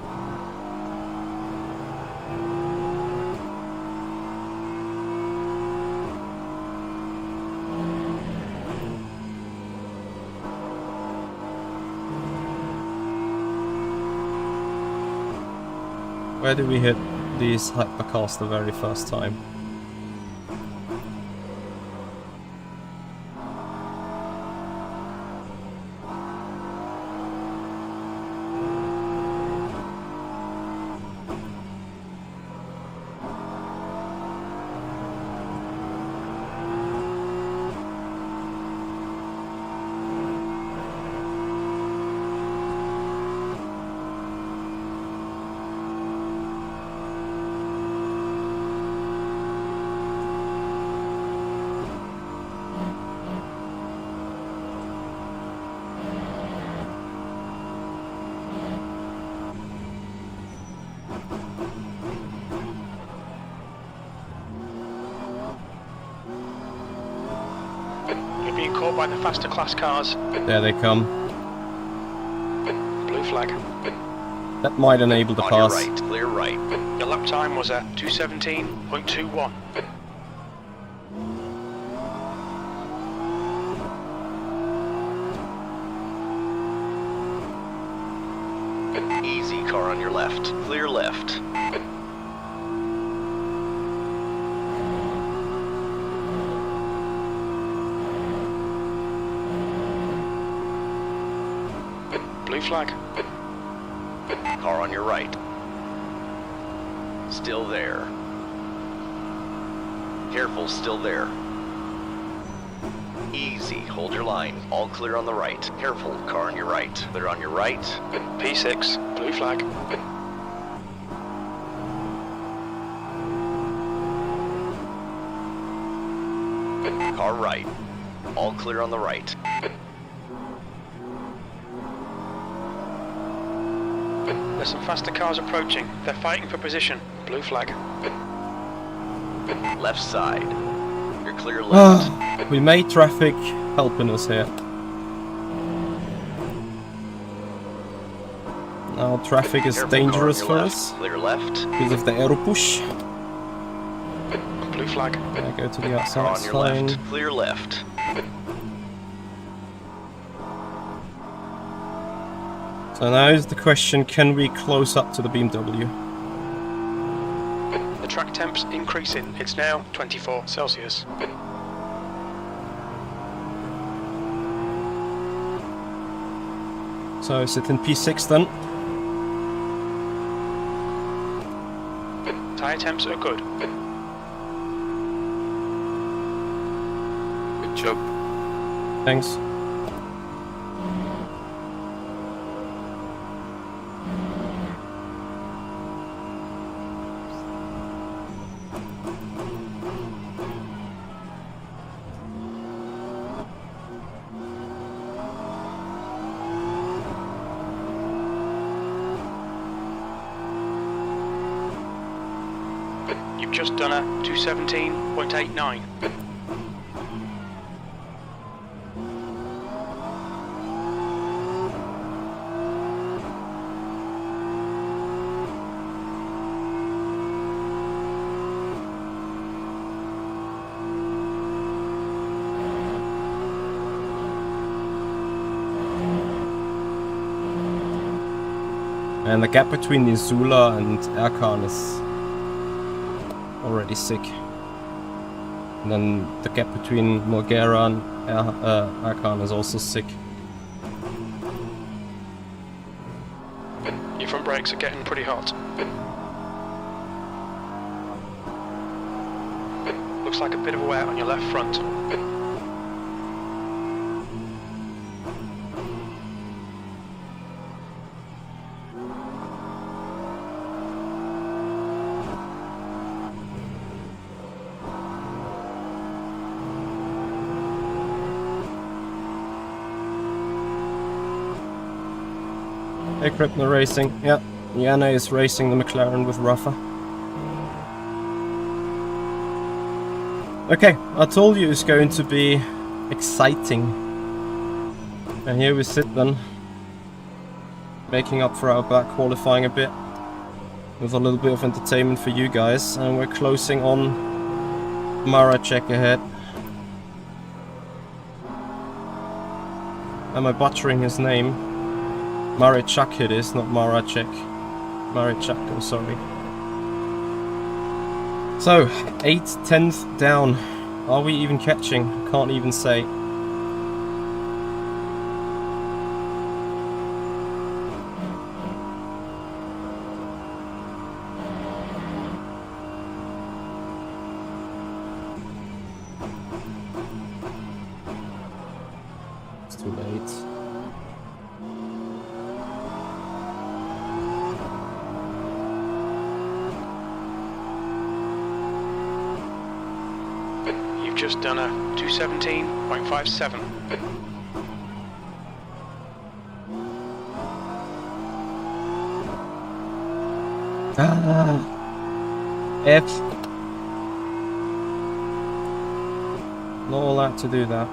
Where did we hit these hypercars the very first time? being caught by the faster class cars. There they come. Blue flag. That might enable the On pass. your right, clear right. Your lap time was at 2:17.21. Easy, car on your left, clear left. Blue flag. Car on your right. Still there. Careful, still there. Easy, hold your line. All clear on the right. Careful, car on your right. Clear on your right. P6. Blue flag. Car right. All clear on the right. There's some faster cars approaching. They're fighting for position. Blue flag. Left side. You're clear left. We made traffic helping us here. Now traffic is Careful, dangerous car for on your left. us Clear left. because of the aero push. Blue flag. I go to the Car outside, on it's your fine. left. Clear left. So now is the question, can we close up to the BMW? The track temp's increasing. It's now 24 Celsius. So is it in P6 then? Tyre temps are good. Good job. Thanks. You've just done a 2:17.89. And the gap between the Zula and Erkan is already sick. And then the gap between Morgera and Erkan is also sick. Your front brakes are getting pretty hot. Looks like a bit of a wear on your left front. Hey, Kripner Racing. Yeah, Yana is racing the McLaren with Rafa. Okay, I told you it's going to be exciting. And here we sit then, making up for our back qualifying a bit, with a little bit of entertainment for you guys, and we're closing on Maracek ahead. Am I butchering his name? Marichak it is, not Maracek. Marichak, I'm sorry. So, 8/10 down. Are we even catching? Can't even say. It's too late. You've just done a 2:17.57. F. Not allowed to do that.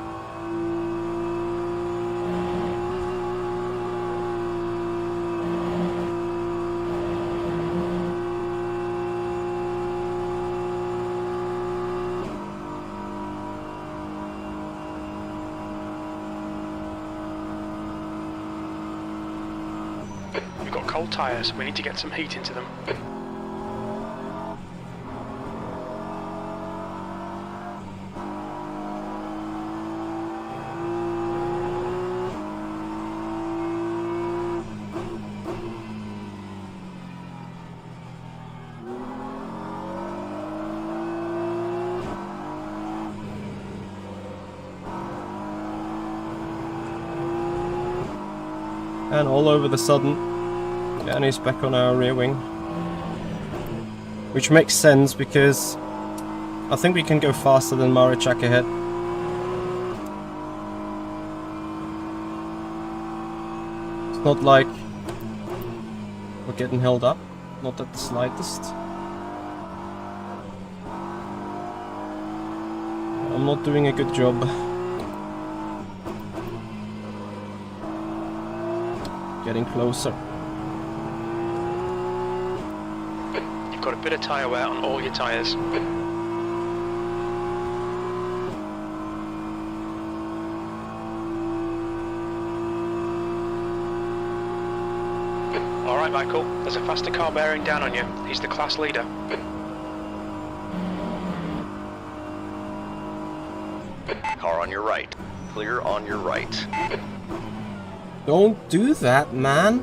cold tyres. We need to get some heat into them. And all over the sudden, Danny's back on our rear wing. Which makes sense because I think we can go faster than Marichak ahead. It's not like we're getting held up, not at the slightest. I'm not doing a good job. Getting closer. You've got a bit of tyre wear on all your tyres. Alright Michael, there's a faster car bearing down on you. He's the class leader. Car on your right. Clear on your right. Don't do that, man.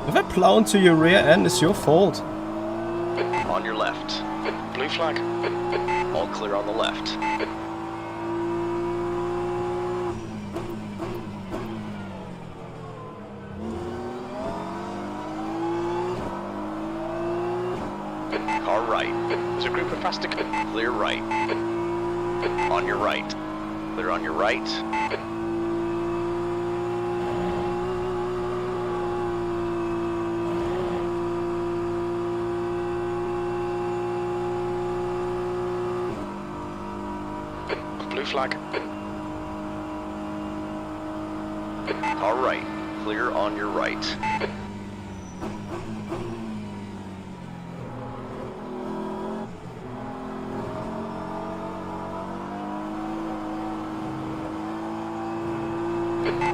If I plow into your rear end, it's your fault. On your left. Blue flag. All clear on the left. Car right. There's a group of faster cars. Clear right. On your right. Clear on your right. Blue flag. Car right. Clear on your right.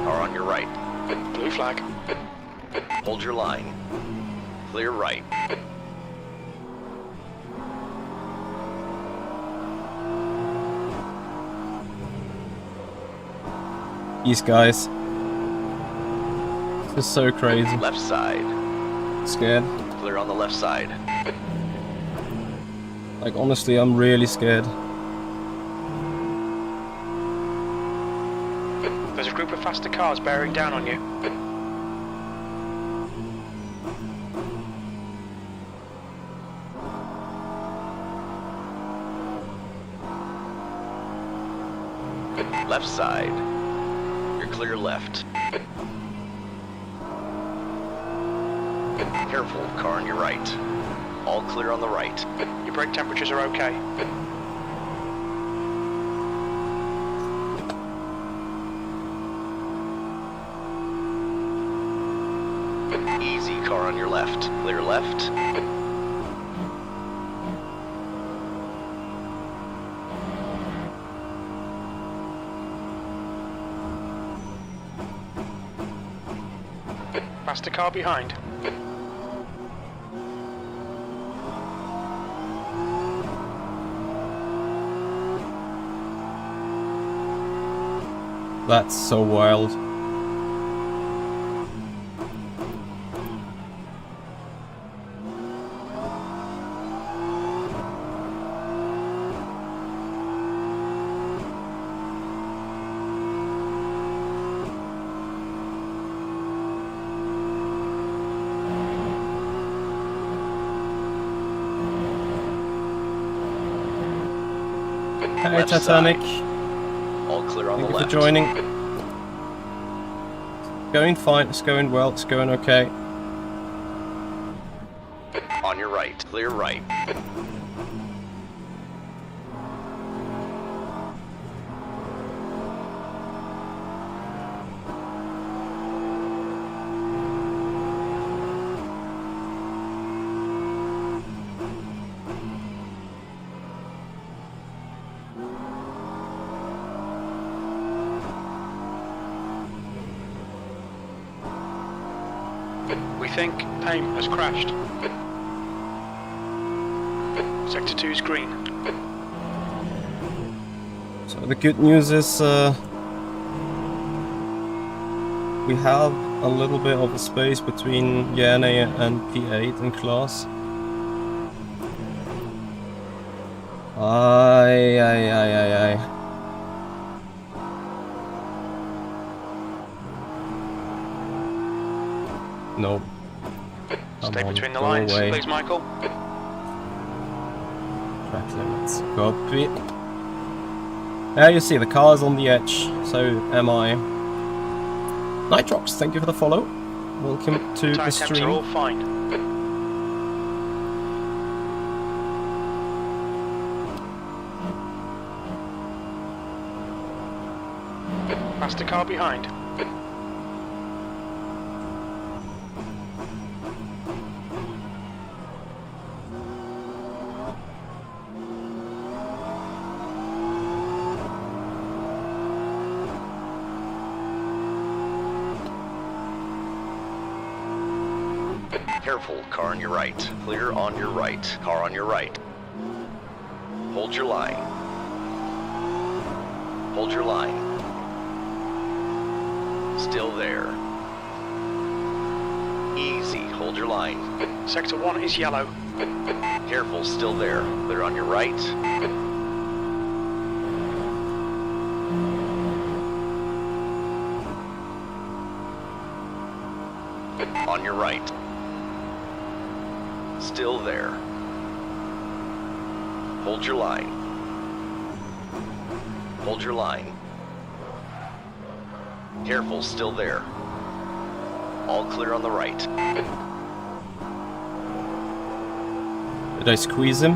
Car on your right. Blue flag. Hold your line. Clear right. These guys. This is so crazy. Left side. Scared. Clear on the left side. Like, honestly, I'm really scared. There's a group of faster cars bearing down on you. Left side. You're clear left. Careful, car on your right. All clear on the right. Your brake temperatures are okay. Easy, car on your left. Clear left. Faster car behind. That's so wild. Hey, Left Titanic. side. All clear on Thank the you left. for joining. Going fine, it's going well, it's going okay. On your right. Clear right. We think Payne has crashed. Sector 2's green. So the good news is we have a little bit of a space between Yane and P8 in class. Aye. Nope. Stay between the lines, please, Michael. Track limits. Copy. There you see, the car's on the edge, so am I. Nitrox, thank you for the follow. Welcome to the Tyre temps stream. are all fine. Faster car behind. Careful, car on your right. Clear on your right. Car on your right. Hold your line. Hold your line. Still there. Easy, hold your line. Sector 1 is yellow. Careful, still there. Clear on your right. On your right. Still there. Hold your line. Hold your line. Careful, still there. All clear on the right. Did I squeeze him?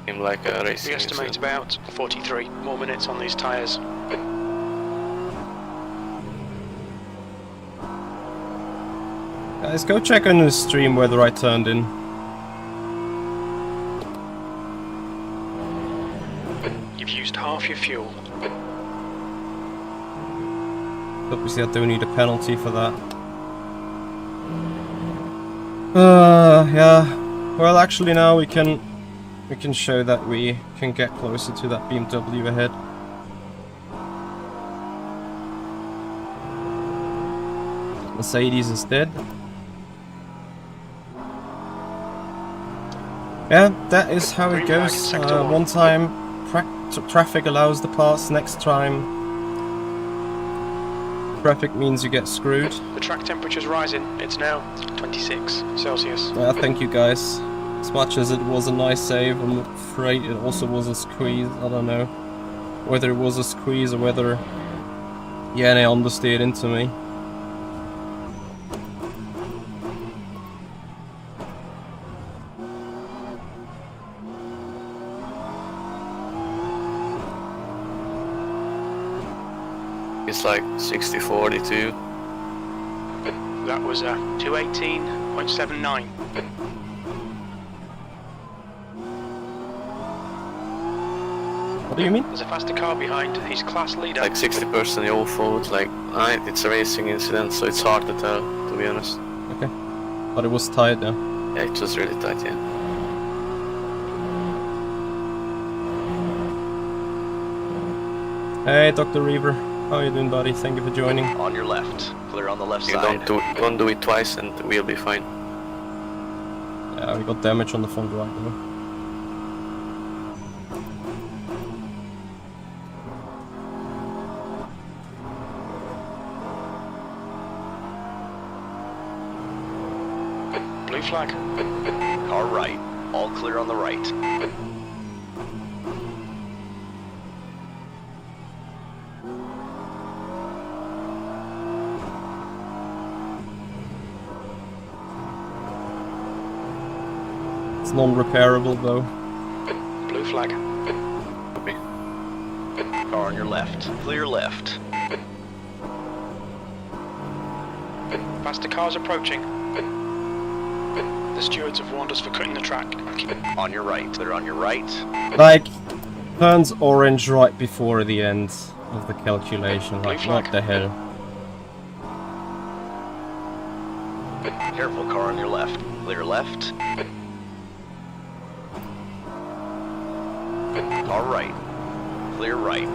Seemed like a racing We estimate incident. about 43 more minutes on these tyres. Guys, go check on the stream whether I turned in. You've used half your fuel. Obviously, I don't need a penalty for that. Yeah. Well, actually, now we can show that we can get closer to that BMW ahead. Mercedes is dead. Yeah, that is how it Green flag, goes. sector 1. One time traffic allows the pass, next time traffic means you get screwed. The track temperature's rising. It's now 26 Celsius. Yeah, thank you guys. As much as it was a nice save, I'm afraid it also was a squeeze. I don't know whether it was a squeeze or whether Yane understeered into me. It's like 60-42. That was 218.79. What do you mean? There's a faster car behind. He's class leader. Like 60% your fault. Like, it's a racing incident, so it's hard to tell, to be honest. Okay. But it was tight, yeah. Yeah, it was really tight, yeah. Hey, Dr. Reaver. How are you doing, buddy? Thank you for joining. On your left. Clear on the left You side. don't do it twice and we'll be fine. Yeah, we got damage on the front right though. Blue flag. Car right. All clear on the right. It's non-repairable though. Blue flag. Copy. Car on your left. Clear left. Faster cars approaching. The stewards have warned us for cutting the track. On your right. Clear on your right. Like, turns orange right before the end. of the calculation. Blue Like, flag. what the hell? Careful, car on your left. Clear left. All right. Clear right.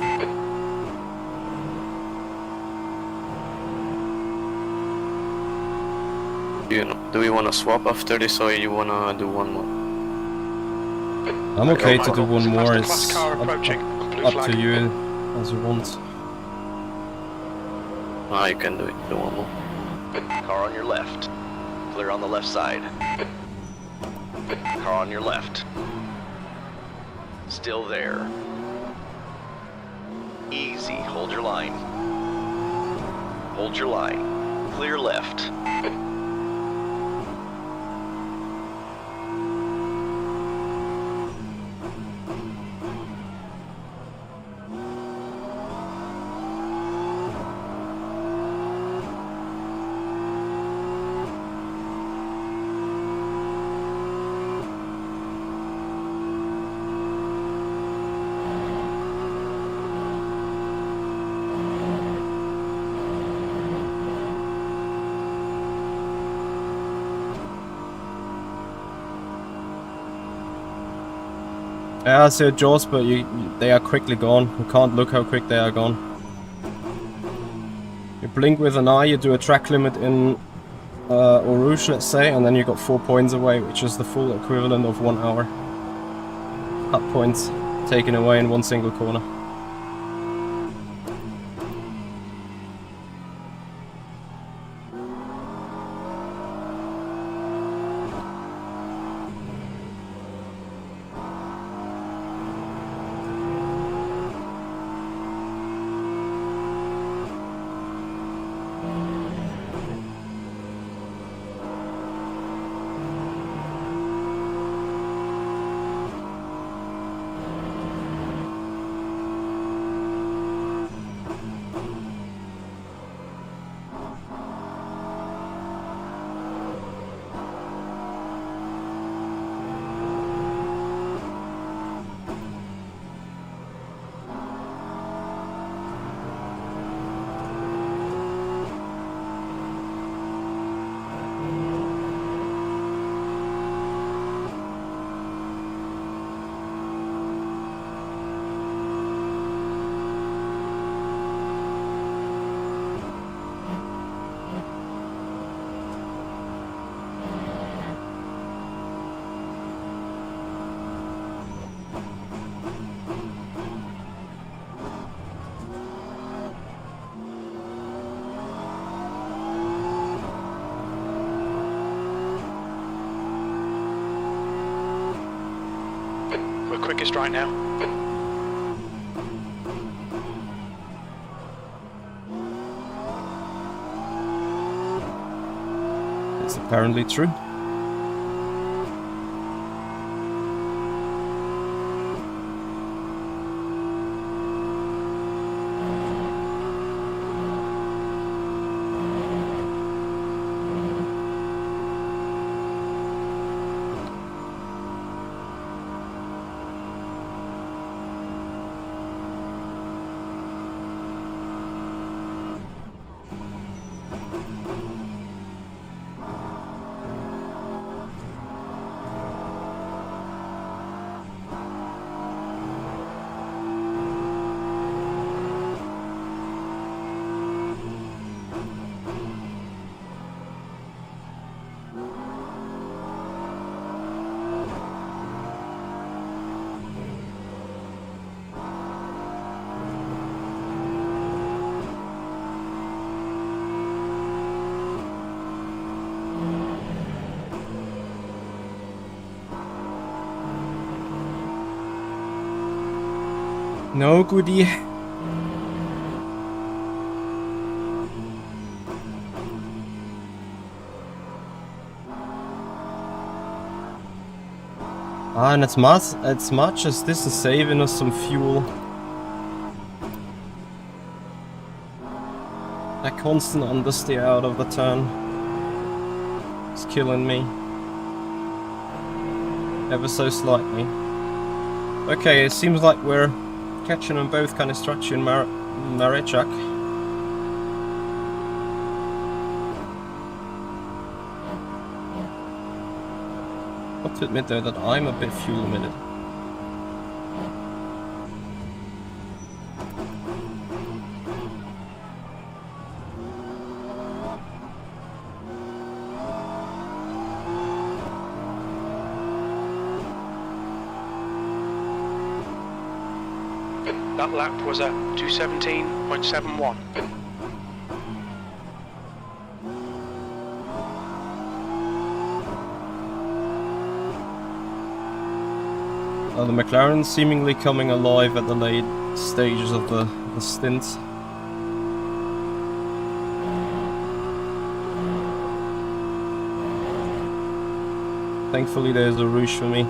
Do we want to swap after this, or you want to do one more? I'm okay to do There's one a more. faster It's class car up, approaching. Blue up flag. to you as you want. Ah, you can do it. Do one more. Car on your left. Clear on the left side. Car on your left. Still there. Easy. Hold your line. Hold your line. Clear left. Yeah, I see a jaws, but they are quickly gone. You can't look how quick they are gone. You blink with an eye, you do a track limit in Eau Rouge, let's say, and then you got 4 points away, which is the full equivalent of 1 hour. Cut points taken away in one single corner. We're quickest right now. It's apparently true. No goodie. Ah, and it's much as this is saving us some fuel. That constant understeer out of the turn is killing me. Ever so slightly. Okay, it seems like we're catching them both kind of structure in Alright, Chuck. Got to admit though that I'm a bit fuel limited. That lap was a 2:17.71. The McLaren seemingly coming alive at the late stages of the stint. Thankfully there's a rouge for me.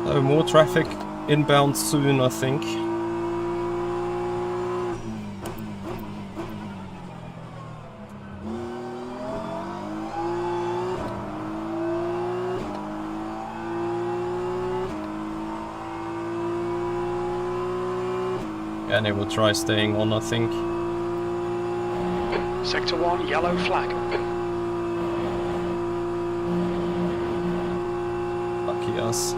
So more traffic inbound soon, I think. And it will try staying on, I think. Sector 1, yellow flag. Lucky us.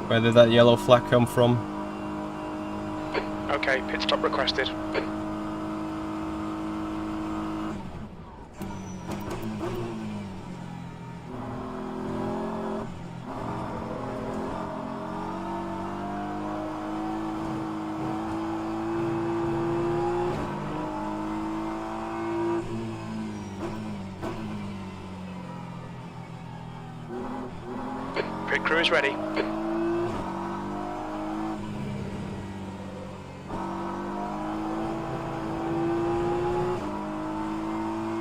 Where did that yellow flag come from? Okay, pit stop requested. Pit crew is ready.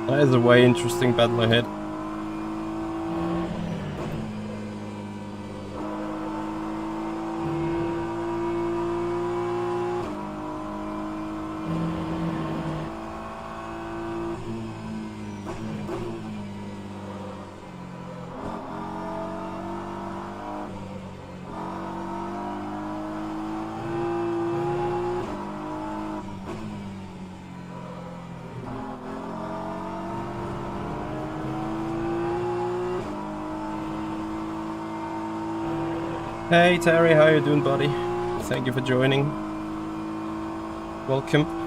That is a way interesting battle ahead. Hey Terry, how you doing, buddy? Thank you for joining. Welcome.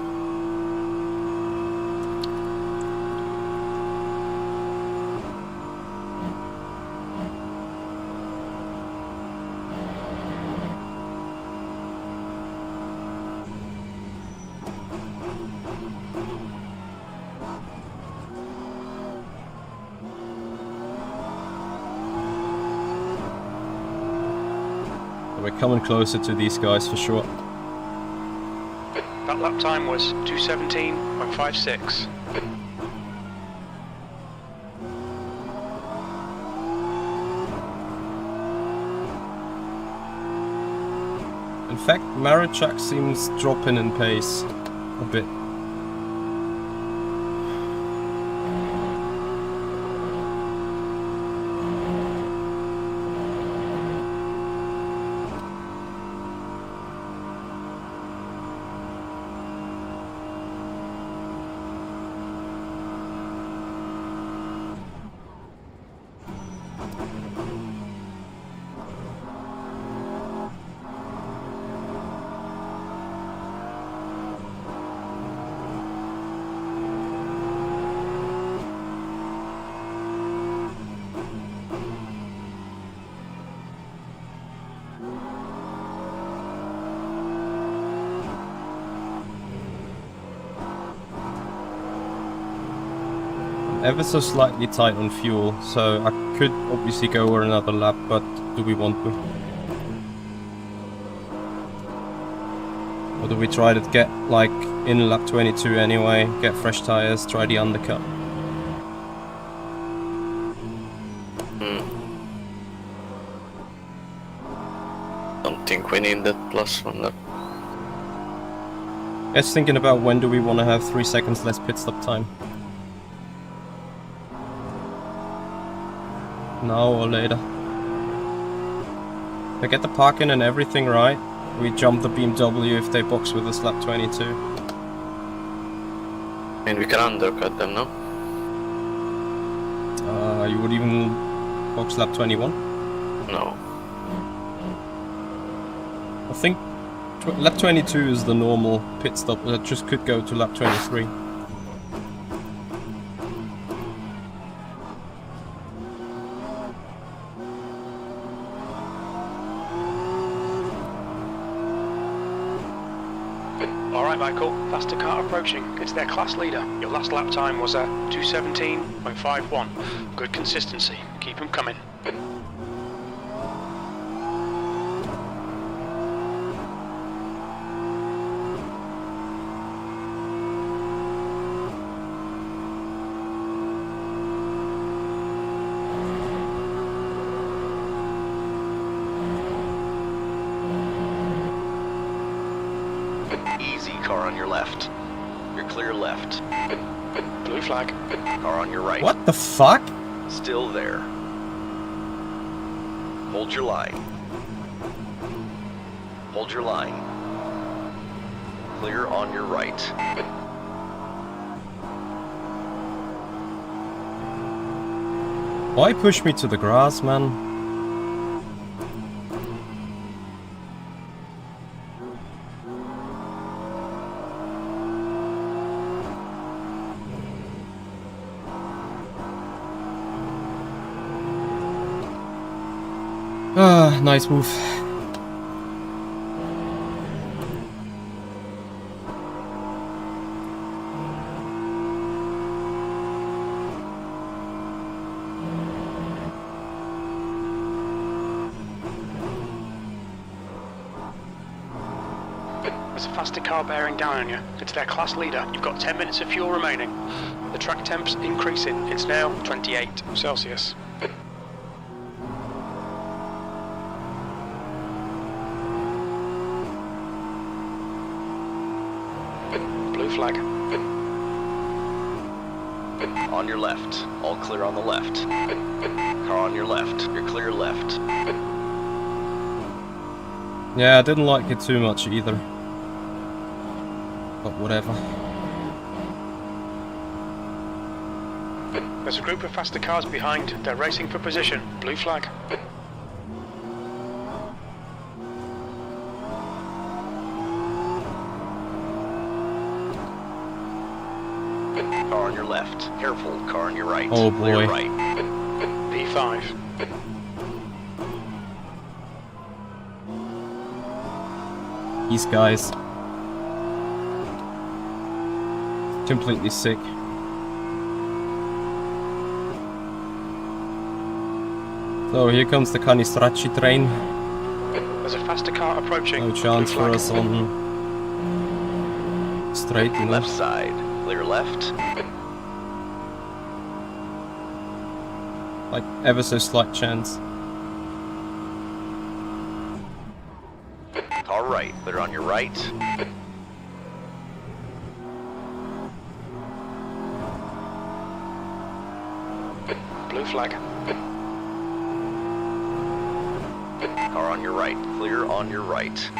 we're coming closer to these guys for sure. That lap time was 2:17.56. In fact, Marichak seems dropping in pace a bit. Ever so slightly tight on fuel, so I could obviously go over another lap, but do we want to? Or do we try to get like in lap 22 anyway, get fresh tires, try the undercut? Don't think we need that plus one lap. Just thinking about when do we want to have 3 seconds less pit stop time. Now or later. If I get the parking and everything right, we jump the BMW if they box with us lap 22. And we can undercut them, no? You would even box lap 21? No. I think lap 22 is the normal pit stop, that just could go to lap 23. Alright Michael, faster car approaching. It's their class leader. Your last lap time was a 2:17.51. Good consistency. Keep them coming. Easy, car on your left. You're clear left. Blue flag. Car on your right. What the fuck? Still there. Hold your line. Hold your line. Clear on your right. Why push me to the grass, man? Ah, nice move. There's a faster car bearing down on you. It's their class leader. You've got 10 minutes of fuel remaining. The track temp's increasing. It's now 28 Celsius. Blue flag. On your left. All clear on the left. Car on your left. You're clear left. Yeah, I didn't like it too much either. But whatever. There's a group of faster cars behind. They're racing for position. Blue flag. Car on your left. Careful, car on your right. Oh, Clear boy. right. P5. These guys. Completely sick. So here comes the Canistracci train. There's a faster car approaching. No chance Blue for flag. us on straight, you know. Left side, clear left. Like ever so slight chance. Car right, clear on your right. Blue flag. Car on your right, clear on your right.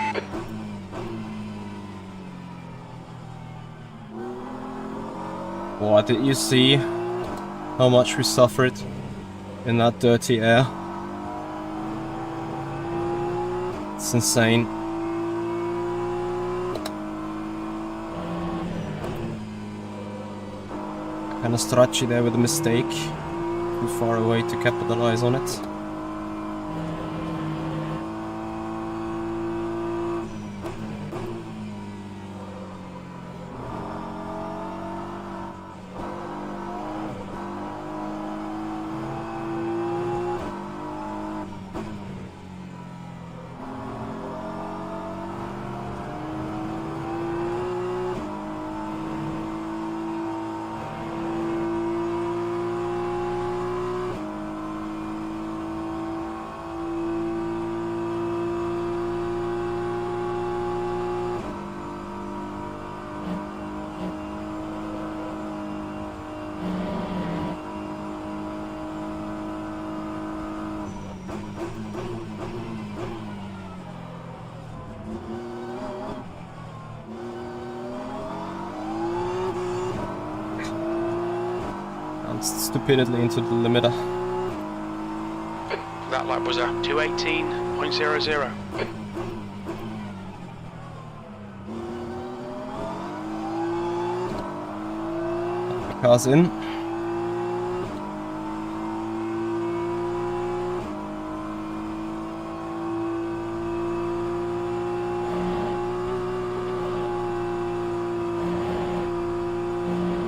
Boy, did you see how much we suffered in that dirty air? It's insane. Kinda stretchy there with a mistake. Too far away to capitalize on it. Stupidly into the limiter. That lap was a 2:18.00. Car's in.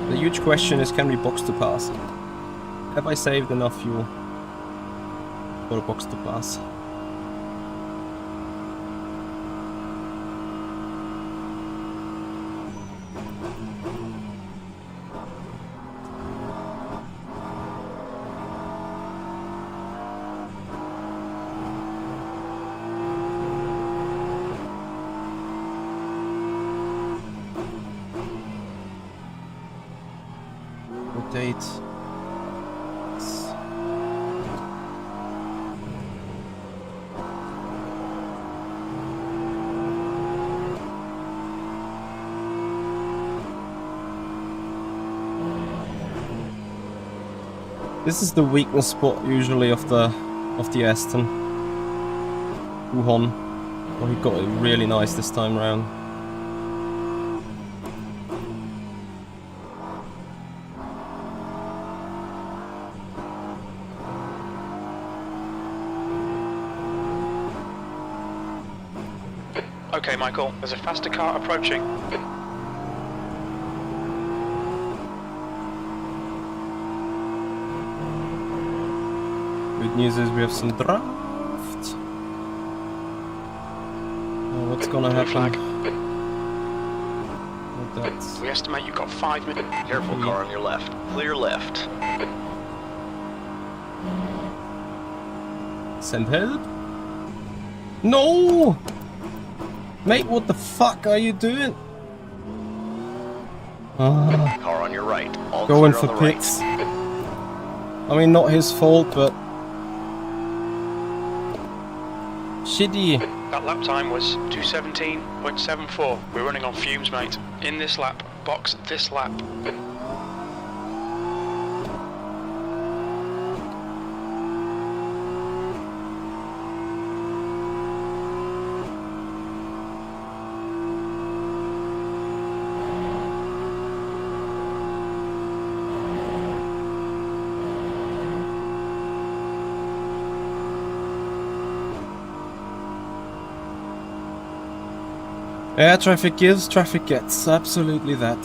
The huge question is, can we box to pass? Have I saved enough fuel for a box to pass? Rotate. This is the weakness spot usually of the Aston. Wuhan. Well, he got it really nice this time round. Okay, Michael, there's a faster car approaching. Good news is we have some draft. Oh, what's gonna happen? Flag. With that? We estimate you've got 5 minutes. Careful, car on your left. Clear left. Send help? No! Mate, what the fuck are you doing? Ah, Car on your right. All going clear for on the pits. I mean, not his fault, but shitty. That lap time was 2:17.74. We're running on fumes, mate. In this lap, box this lap. Yeah, traffic gives, traffic gets. Absolutely that.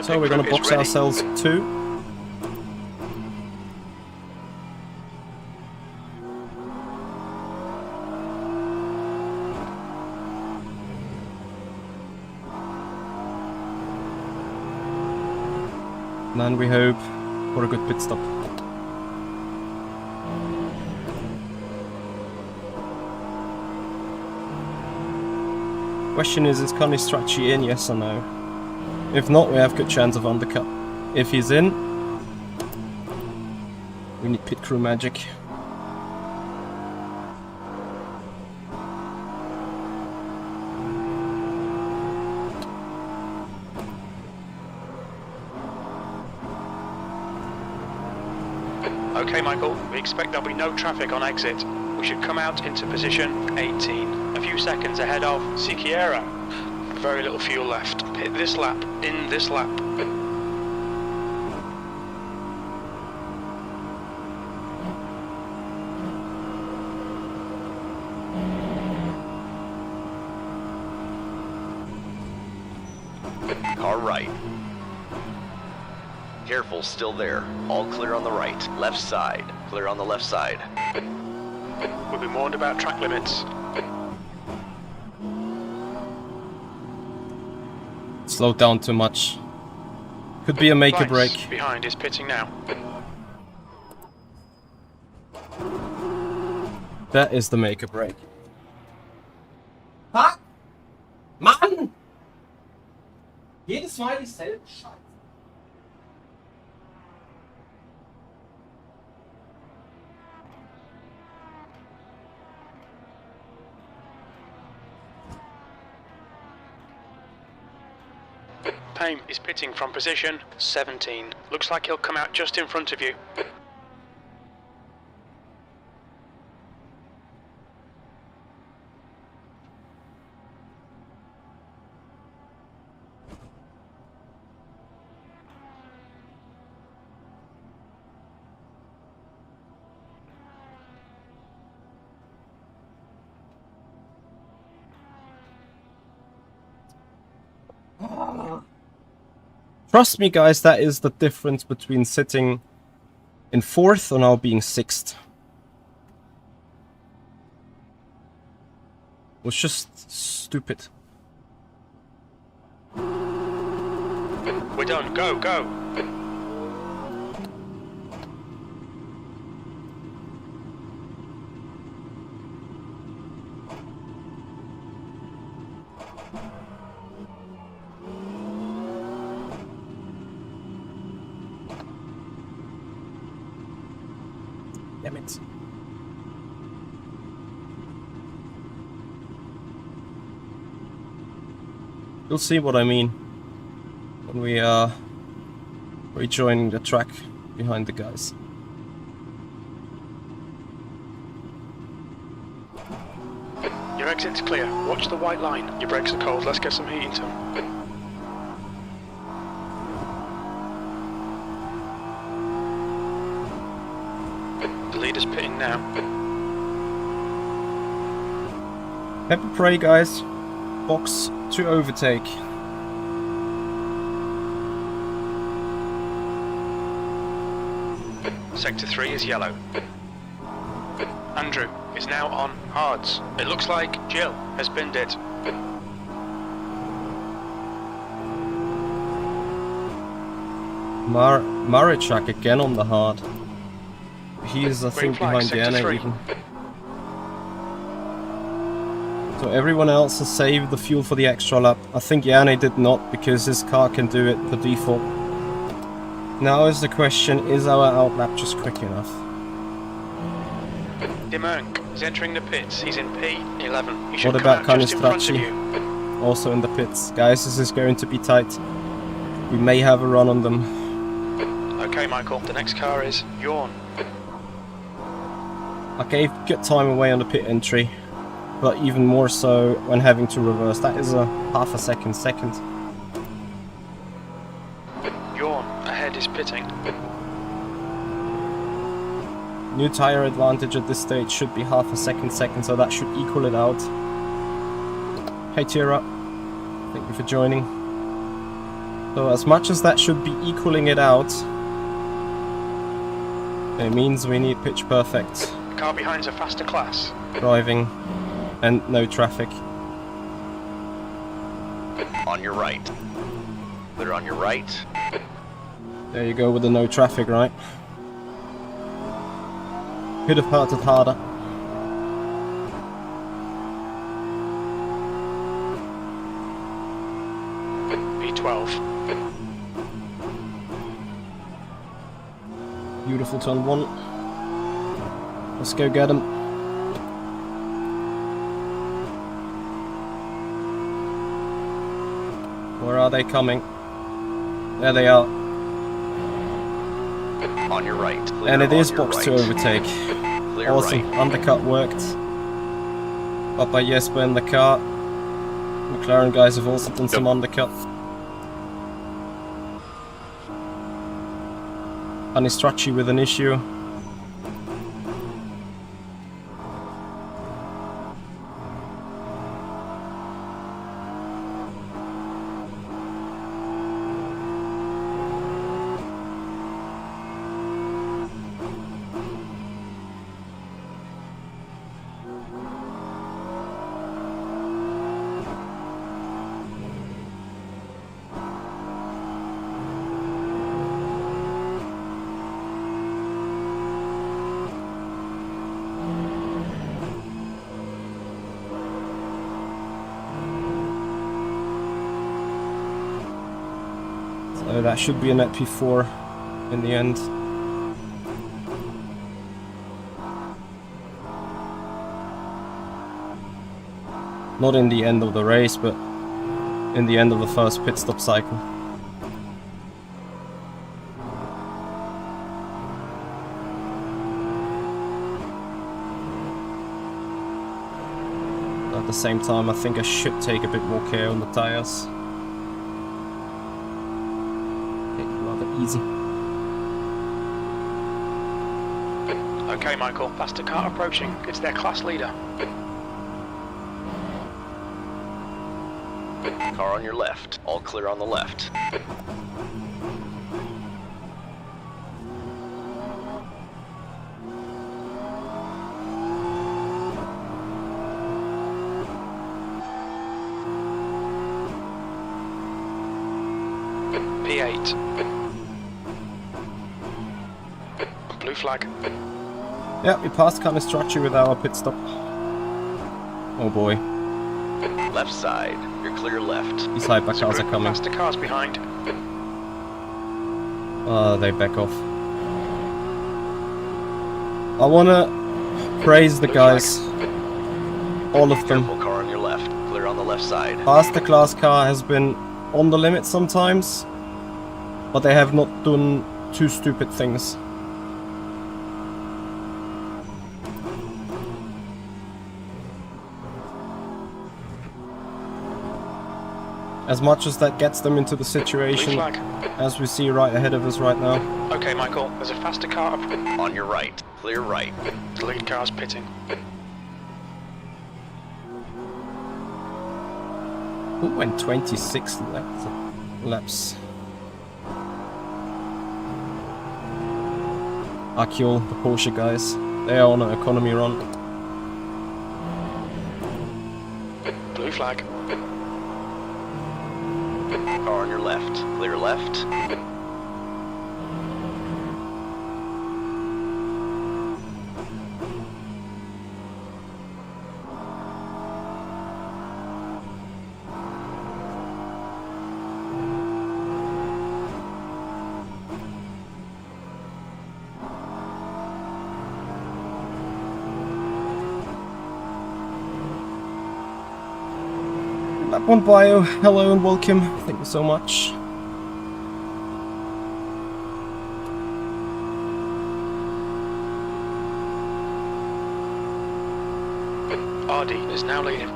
So we're gonna box ourselves 2. And then we hope for a good pit stop. Question is Connie Strachey in, yes or no? If not, we have good chance of undercut. If he's in, we need pit crew magic. Okay, Michael, we expect there'll be no traffic on exit. We should come out into position 18, a few seconds ahead of Siquiera. Very little fuel left. Pit this lap, in this lap. Car right. Careful, still there. All clear on the right. Left side. Clear on the left side. We've been warned about track limits. Slowed down too much. Could be a make or break. Behind is pitting now. That is the make or break. Fuck! Mann! Jedes Mal dieselbe Scheiße. Payne is pitting from position 17. Looks like he'll come out just in front of you. Trust me guys, that is the difference between sitting in 4th or now being 6th. It was just stupid. We're done, go, go! Damn it. You'll see what I mean when we are rejoining the track behind the guys. Your exit's clear. Watch the white line. Your brakes are cold. Let's get some heat into them. The leader's pitting now. Pepper Pray guys. Box to overtake. Sector 3 is yellow. Andrew is now on hards. It looks like Jill has binned it. Marichak again on the hard. He is, I think, behind Diana even. So everyone else has saved the fuel for the extra lap. I think Yanni did not, because his car can do it per default. Now is the question, is our outlap just quick enough? Demerck is entering the pits. He's in P11. He should What about come out just in front of you. Canistracci? Also in the pits. Guys, this is going to be tight. We may have a run on them. Okay, Michael, the next car is Yawn. I gave good time away on the pit entry, but even more so when having to reverse. That is a half a second. Yawn ahead is pitting. New tire advantage at this stage should be half a second, so that should equal it out. Hey Tira, thank you for joining. So as much as that should be equaling it out, it means we need pitch perfect The car behind's a faster class. driving and no traffic. On your right. Clear on your right. There you go with the no traffic, right? Could have hurt it harder. B12. Beautiful turn 1. Let's go get him. Where are they coming? There they are. On your right. Clear And it on is your box right. to overtake. Clear Awesome. right. Undercut worked. Up by Jesper in the car. McLaren guys have also done some undercut. Anistraci with an issue. So that should be a net P4 in the end. Not in the end of the race, but in the end of the first pit stop cycle. At the same time, I think I should take a bit more care on the tires. Easy. Okay, Michael, faster car approaching. It's their class leader. Car on your left. All clear on the left. P8. Blue flag. Yeah, we passed Anistraci with our pit stop. Oh boy, Left side. You're clear left. these hypercars are coming. Faster cars behind. They back off. I wanna praise the guys. All of them. Careful, car on your left. Clear on the left side. Faster class car has been on the limit sometimes, but they have not done too stupid things. As much as that gets them into the Blue situation, flag. as we see right ahead of us right now. Okay, Michael, there's a faster car up. On your right. Clear right. The lead car's pitting. Who went 26 laps? Akil, the Porsche guys. They are on an economy run. Blue flag. Car on your left. Clear left. Lap 1 bio, hello and welcome. Thank you so much. RD is now leading.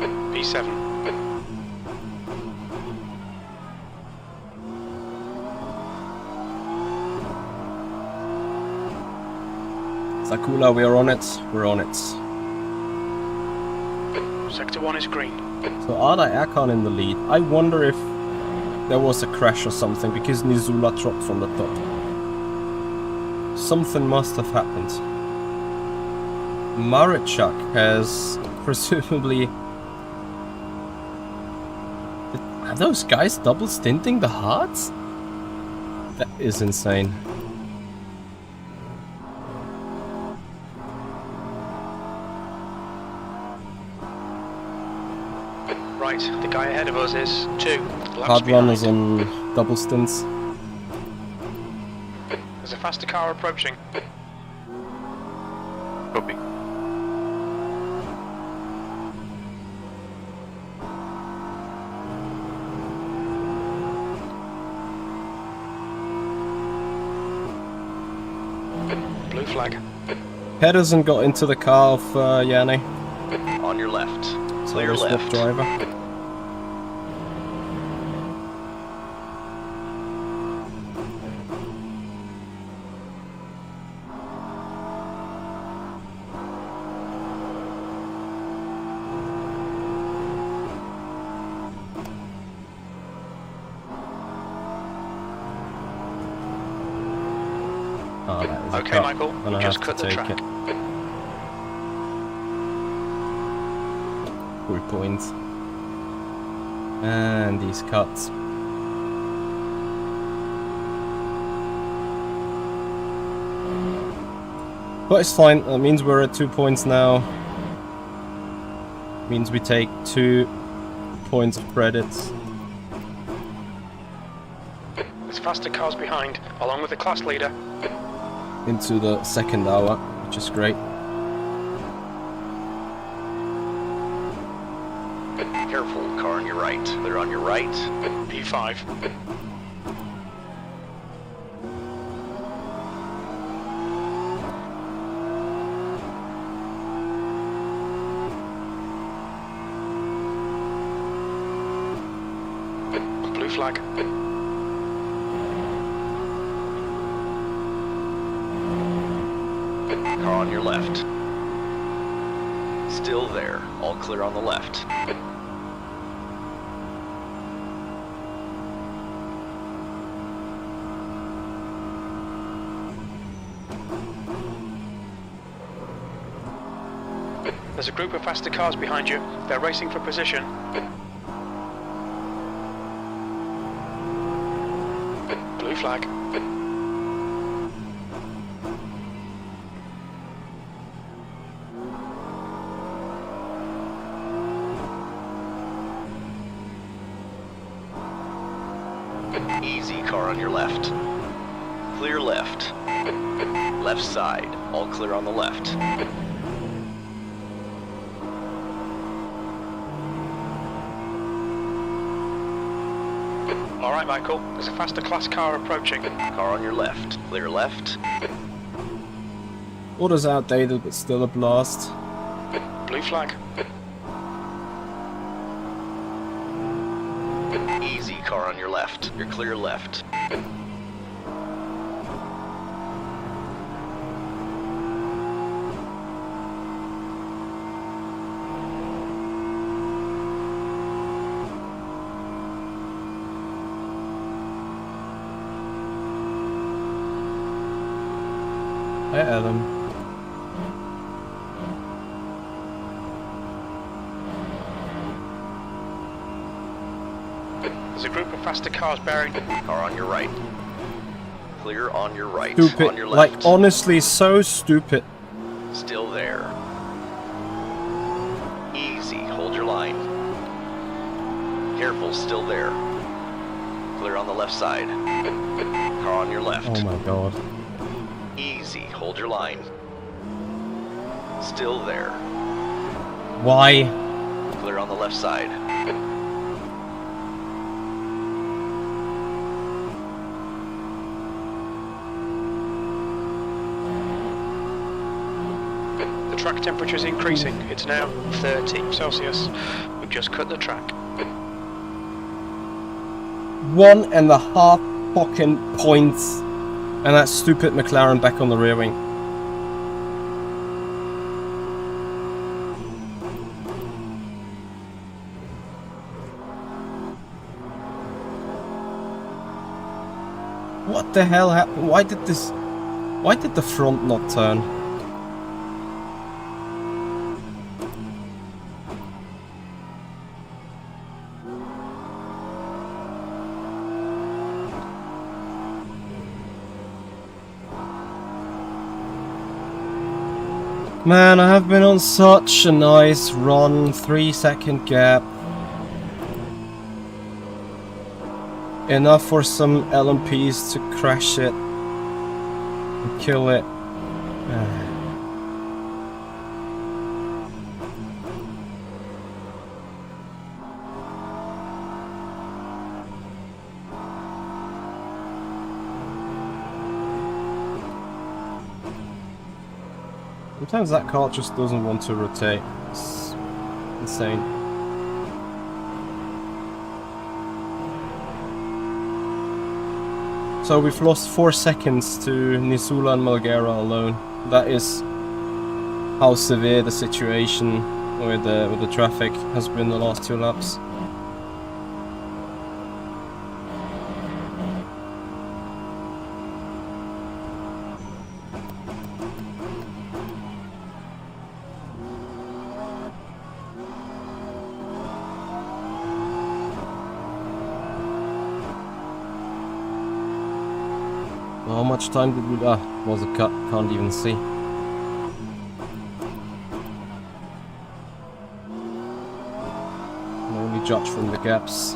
P7. Sakula, we're on it. We're on it. Sector 1 is green. So Arda Erkan in the lead. I wonder if there was a crash or something because Nizula dropped from the top. Something must have happened. Marichuk has presumably... Are those guys double stinting the hearts? That is insane. Right, the guy ahead of us is 2 laps Hard behind. runners on double stints. There's a faster car approaching. Copy. Blue flag. Pedersen got into the car of Yanni. On your left. So Clear we swapped left. driver. Oh, that is a Okay, cut. Michael, And you I just have cut to the take track. it. 3 points. And these cuts. But it's fine, that means we're at 2 points now. Means we take 2 points of credits. There's faster cars behind, along with the class leader. Into the second hour, which is great. Careful, car on your right. Clear on your right. P5. Blue flag. Car on your left. Still there. All clear on the left. There's a group of faster cars behind you. They're racing for position. Blue flag. Easy, car on your left. Clear left. Left side. All clear on the left. All right, Michael. There's a faster class car approaching. Car on your left. Clear left. Order's outdated, but still a blast. Blue flag. Easy, car on your left. You're clear left. Hi, Adam. There's a group of faster cars bearing. Car on your right. Clear on your right. Stupid. On your left. Like, honestly, so stupid. Still there. Easy, hold your line. Careful, still there. Clear on the left side. Car on your left. Oh my god. Easy, hold your line. Still there. Why? Clear on the left side. The track temperature is increasing. It's now 30 Celsius. We've just cut the track. 1.5 fucking points. And that stupid McLaren back on the rear wing. What the hell happened? Why did the front not turn? Man, I have been on such a nice run, 3-second gap. Enough for some LMPs to crash it and kill it. Sometimes that car just doesn't want to rotate. It's insane. So we've lost 4 seconds to Nisula and Malgera alone. That is how severe the situation with the traffic has been the last 2 laps. How much time did we... was a cut, can't even see. Can only judge from the gaps.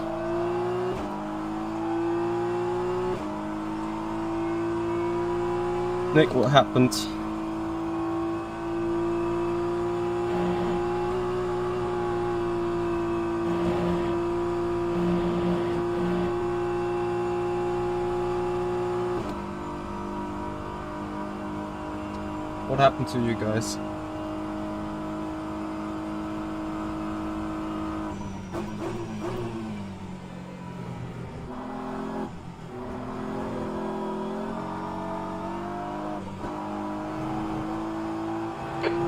Nick, what happened? What happened to you guys?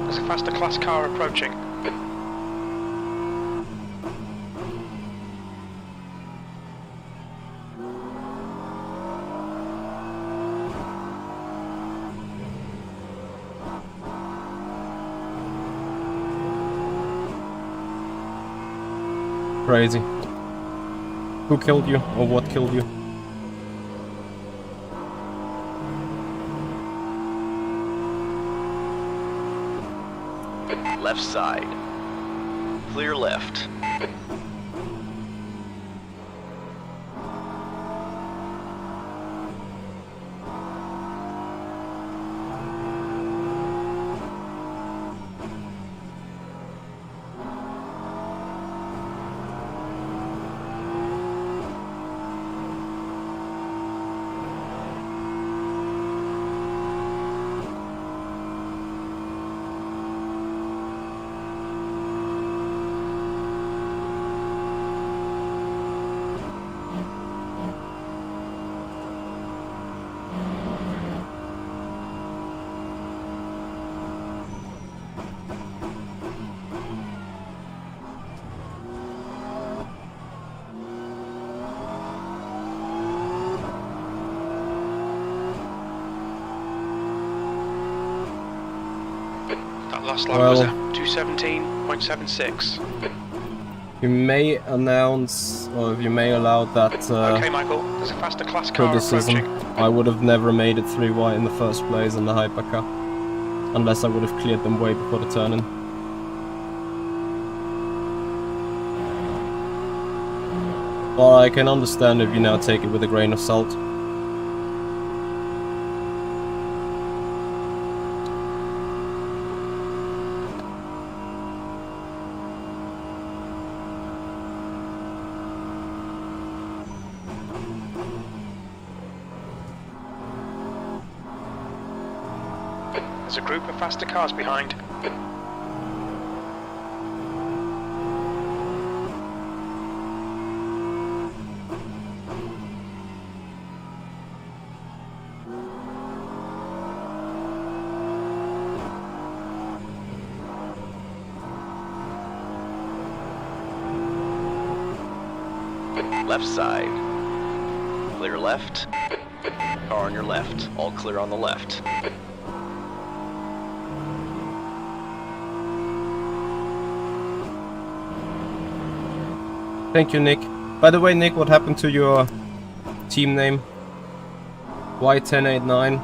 There's a faster class car approaching. Crazy. Who killed you, or what killed you? Left side. Clear left. Last lap was a 2:17.76. You may announce, or you may allow that Okay, Michael, there's a faster class car criticism. approaching. I would have never made it 3 wide in the first place in the hypercar, unless I would have cleared them way before the turn-in. Well, I can understand if you now take it with a grain of salt. There's a group of faster cars behind. Left side. Clear left. Car on your left. All clear on the left. Thank you, Nick. By the way, Nick, what happened to your team name? Y1089.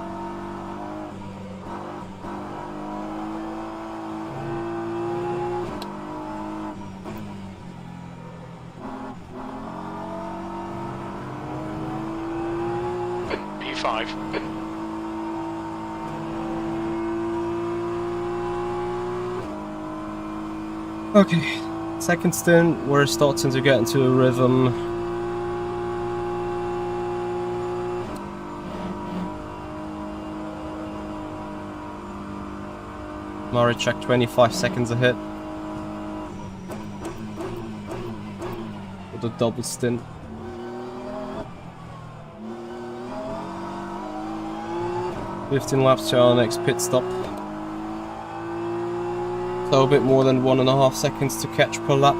P5. Okay, second stint, we're starting to get into a rhythm. Maricek 25 seconds ahead. With a double stint. "15 laps to our next pit stop. So a bit more than 1.5 seconds to catch per lap.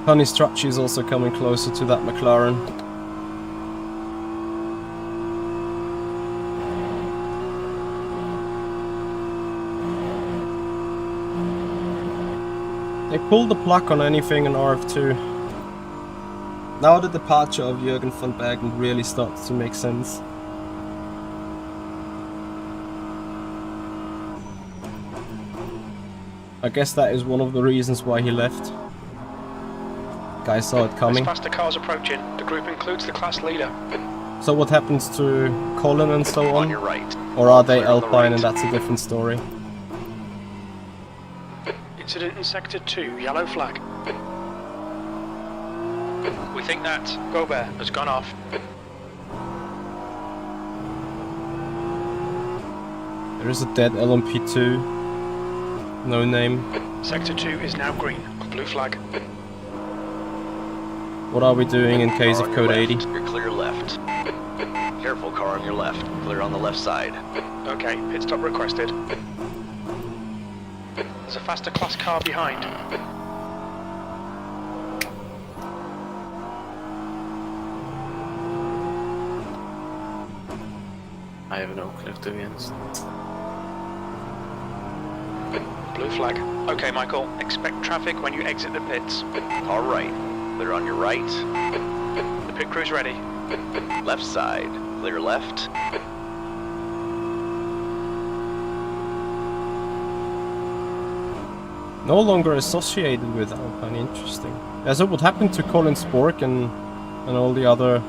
Honey Strachey is also coming closer to that McLaren. They pulled the plug on anything in RF2. Now the departure of Jürgen van Bergen really starts to make sense. I guess that is one of the reasons why he left. Guys saw it coming. As faster cars approaching, the group includes the class leader. So what happens to Colin and so On on? your right. Or are they Clear on the Alpine right. and that's a different story? Incident in Sector 2, yellow flag. We think that Gobert has gone off. There is a dead LMP2. No name. Sector 2 is now green, blue flag. What are we doing in case Car of on your code 80? left. You're clear left. Careful, car on your left. Clear on the left side. Okay, pit stop requested. There's a faster class car behind. I have no clue, to be honest. Blue flag. Okay, Michael, expect traffic when you exit the pits. Car right. Clear on your right. The pit crew's ready. Left side. Clear left. No longer associated with Alpine, interesting. Yeah, so what happened to Colin Spork and all the other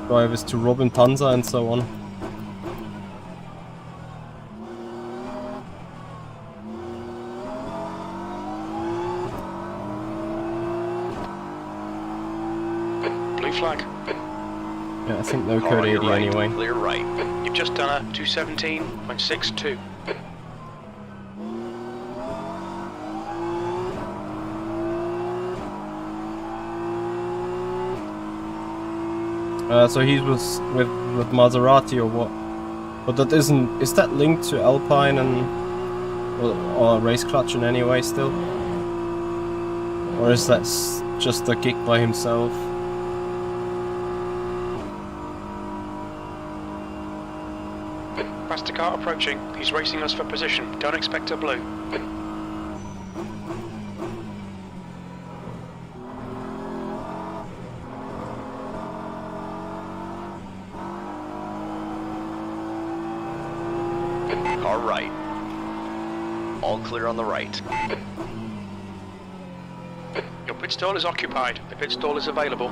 drivers, to Robin Panza and so on? Blue flag. Yeah, I think no Car code on 80 your right. anyway. Clear right. You've just done a 217.62. So he was with Maserati or what? But that isn't... Is that linked to Alpine and... or Race Clutch in any way still? Or is that just a gig by himself? Faster car approaching. He's racing us for position. Don't expect a blue. Car right. All clear on the right. Your pit stall is occupied. The pit stall is available.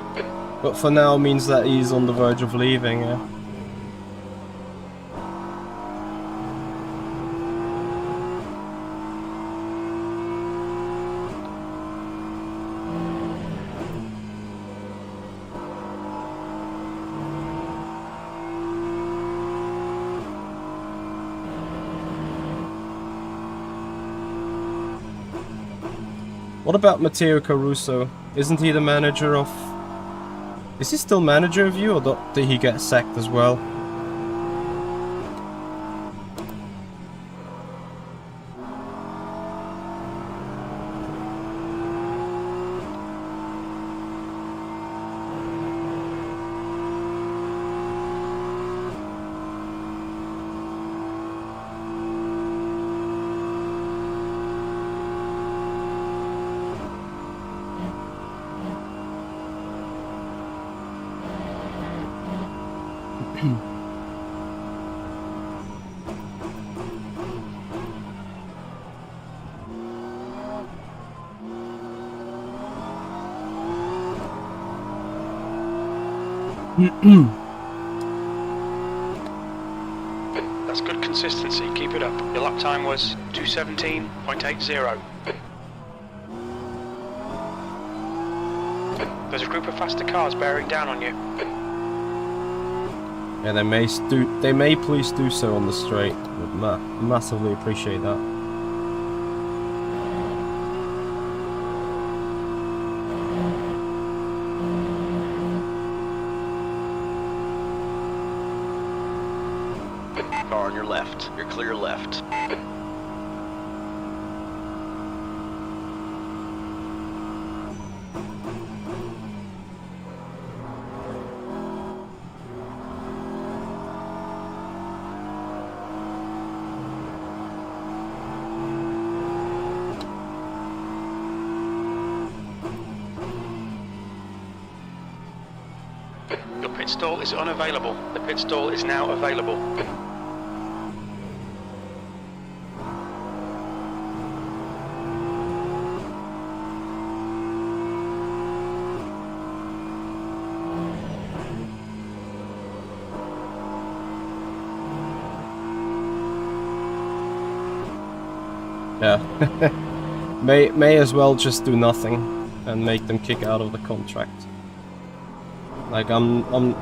But for now means that he's on the verge of leaving, yeah. What about Matteo Caruso? Isn't he the manager of... Is he still manager of you, or did he get sacked as well? That's good consistency, keep it up. Your lap time was 2:17.80. There's a group of faster cars bearing down on you. Yeah, they may please do so on the straight. Would massively appreciate that. Car on your left. You're clear left. Your pit stall is unavailable. The pit stall is now available. Yeah. may as well just do nothing and make them kick out of the contract. Like I'm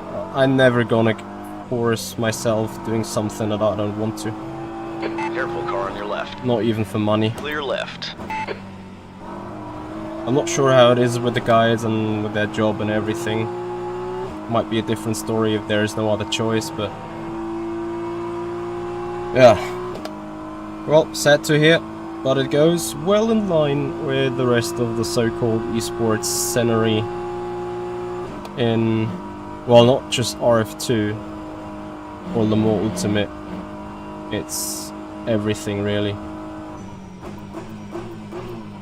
never gonna force myself doing something that I don't want to. Careful, car on your left. Not even for money. Clear left. I'm not sure how it is with the guys and with their job and everything. Might be a different story if there is no other choice, but yeah. Well, sad to hear, but it goes well in line with the rest of the so-called esports scenery in, well, not just RF2 or Le Mans Ultimate, it's everything really.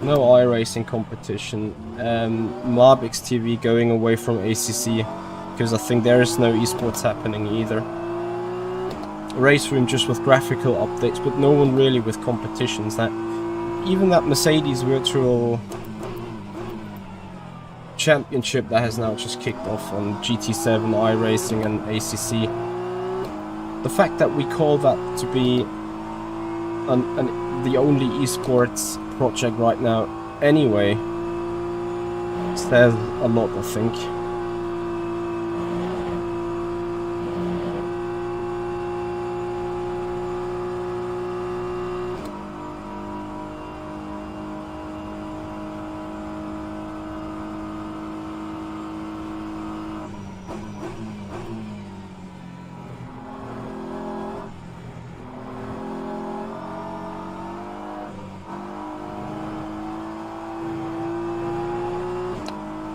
No iRacing competition, Marbix TV going away from ACC because I think there is no esports happening either. Race room just with graphical updates, but no one really with competitions. That even that Mercedes virtual championship that has now just kicked off on GT7, iRacing and ACC. The fact that we call that to be the only esports project right now anyway says a lot, I think.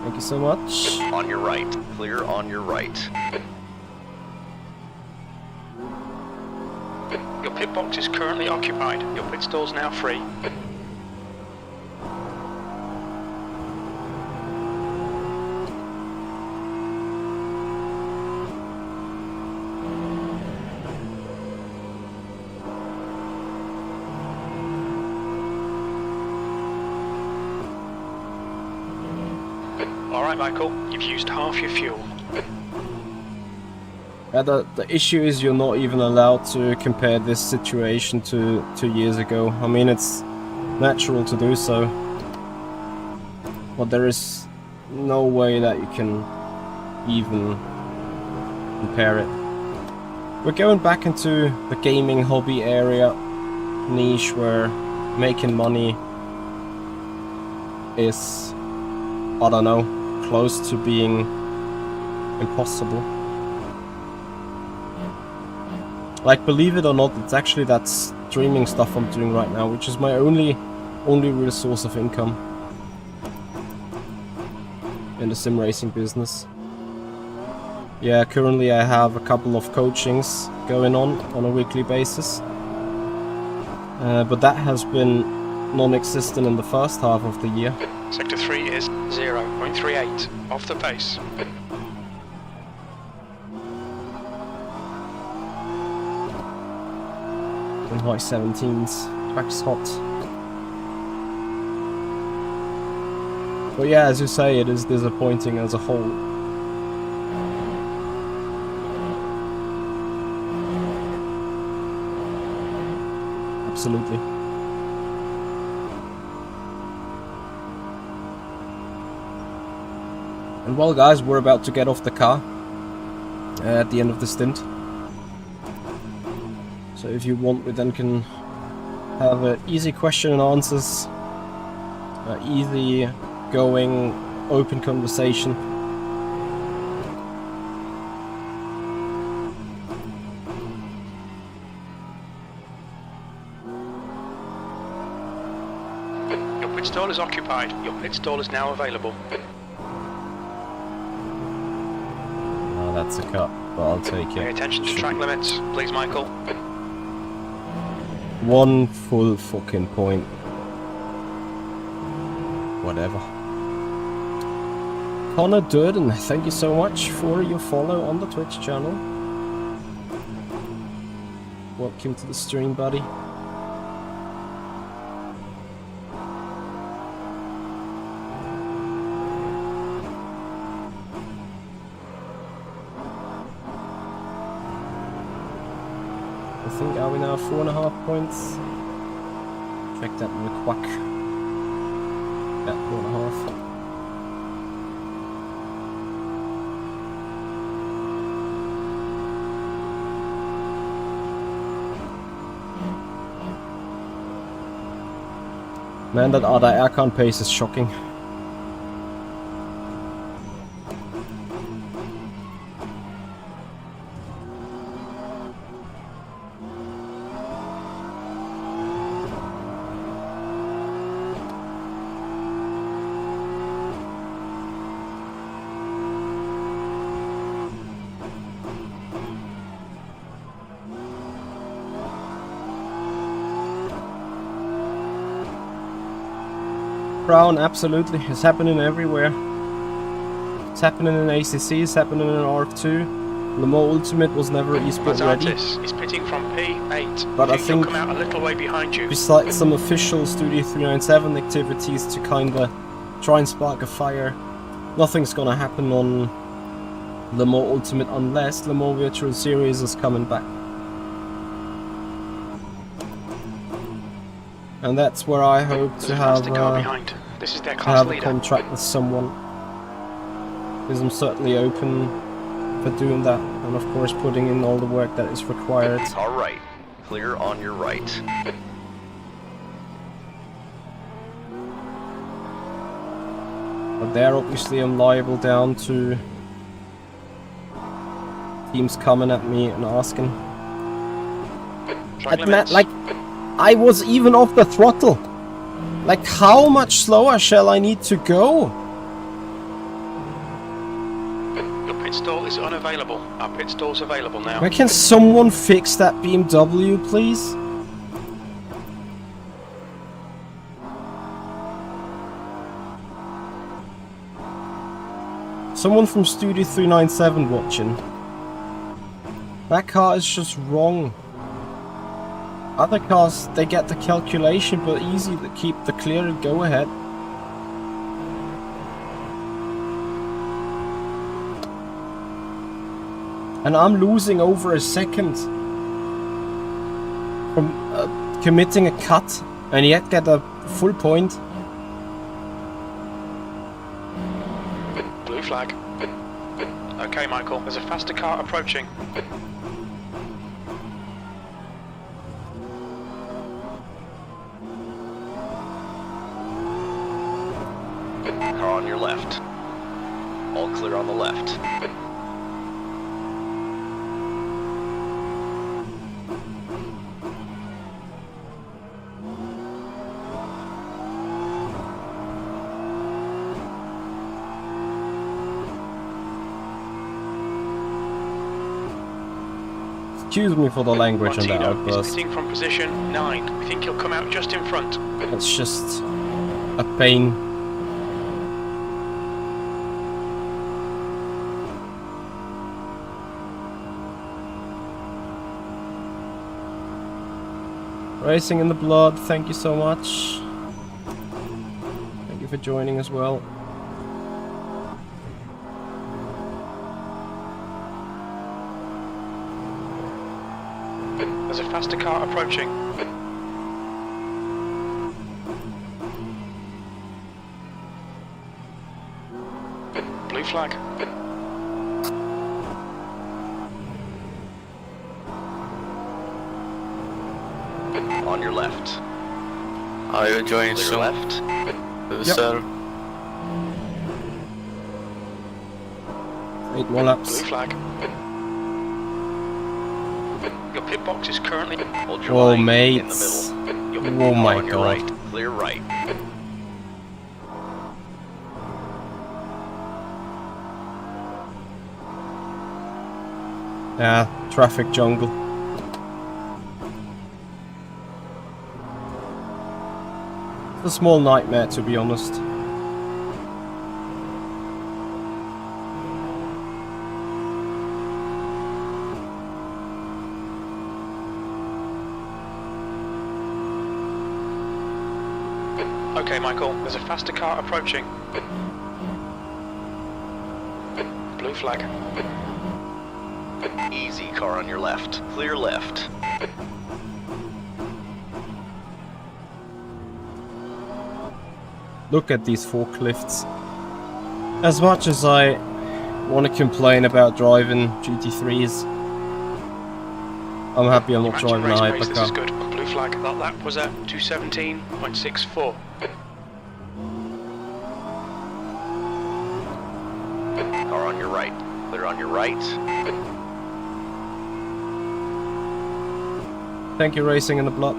Thank you so much. On your right. Clear on your right. Your pit box is currently occupied. Your pit stall's now free. Alright, Michael, you've used half your fuel. Yeah, the issue is you're not even allowed to compare this situation to 2 years ago. I mean, it's natural to do so, but there is no way that you can even compare it. We're going back into the gaming hobby area niche where making money is, I don't know, close to being impossible. Like, believe it or not, it's actually that streaming stuff I'm doing right now, which is my only real source of income in the sim racing business. Yeah, currently I have a couple of coachings going on a weekly basis, but that has been non-existent in the first half of the year. Sector 3 is 0.38 off the pace. In high 17s. Track's hot. But yeah, as you say, it is disappointing as a whole. Absolutely. And well guys, we're about to get off the car at the end of the stint. So if you want, we then can have an easy question and answers, easy going, open conversation. Your pit stall is occupied. Your pit stall is now available. Oh, that's a cut, but I'll take it. Pay attention to track limits, please, Michael. One full fucking point. Whatever. Connor Durden, thank you so much for your follow on the Twitch channel. Welcome to the stream, buddy. I think, are we now 4.5 points? Check that in the quack. Yeah, 4.5. Man, that other aircon pace is shocking. Brown, absolutely. It's happening everywhere. It's happening in ACC, it's happening in RF2. Le Mans Ultimate was never eSport ready. He's pitting from P8. But I think come out a little way behind you. Besides some official Studio 397 activities to kinda try and spark a fire, nothing's gonna happen on Le Mans Ultimate unless Le Mans Virtual Series is coming back. And that's where I hope to have This is their class a contract with someone. Because I'm certainly open for doing that, and of course putting in all the work that is required. All right, clear on your right. But there obviously I'm liable down to teams coming at me and asking. Like, I was even off the throttle. Like, how much slower shall I need to go? Your pit stall is unavailable. Our pit stall's available now. Where can someone fix that BMW, please? Someone from Studio 397 watching. That car is just wrong. Other cars, they get the calculation, but easy to keep the clear and go ahead. And I'm losing over a second from committing a cut and yet get a full point. Blue flag. Okay, Michael, there's a faster car approaching. Car on your left. All clear on the left. Excuse me for the language on that Martino outburst. is pitting from position 9. We think he'll come out just in front. It's just a pain. Racing in the blood, thank you so much. Thank you for joining as well. There's a faster car approaching. Blue flag. On your left. Are you joining Clear soon? left. Sir? 8 more laps. Blue flag. Your pit box is currently... Hold your Whoa, line in the mates. middle. Your Oh car my on your god. right. Clear right. Yeah, traffic jungle. It's a small nightmare, to be honest. Okay, Michael, there's a faster car approaching. Blue flag. Easy, car on your left. Clear left. Look at these forklifts. As much as I want to complain about driving GT3s, I'm happy I'm not Matching driving a race pace, this is hypercar. good. Blue flag. That lap was at 2:17.64. Car on your right. Clear on your right. Thank you, Racing in the Blood.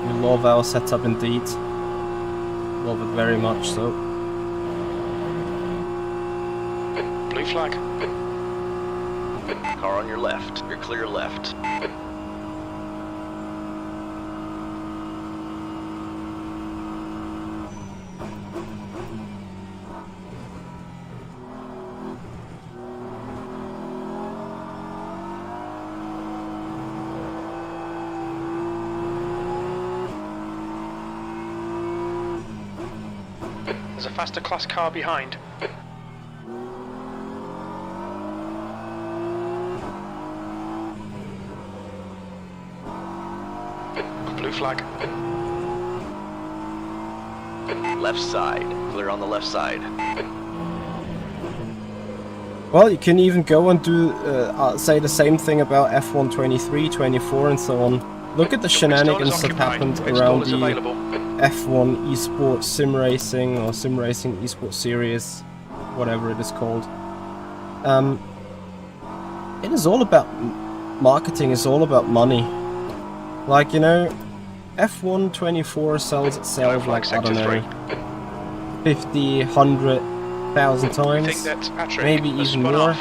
We love our setup indeed. Love it very much so. Blue flag. Car on your left. You're clear left. There's a faster class car behind. Blue flag. Left side. Clear on the left side. Well, you can even go and do say the same thing about F1 23, 24 and so on. Look at the shenanigans that happened around the F1 esports Simracing or Simracing esports series, whatever it is called. It is all about marketing, is all about money. Like, you know, F1 24 sells itself like, I don't know, 50, 100,000 times, maybe even more.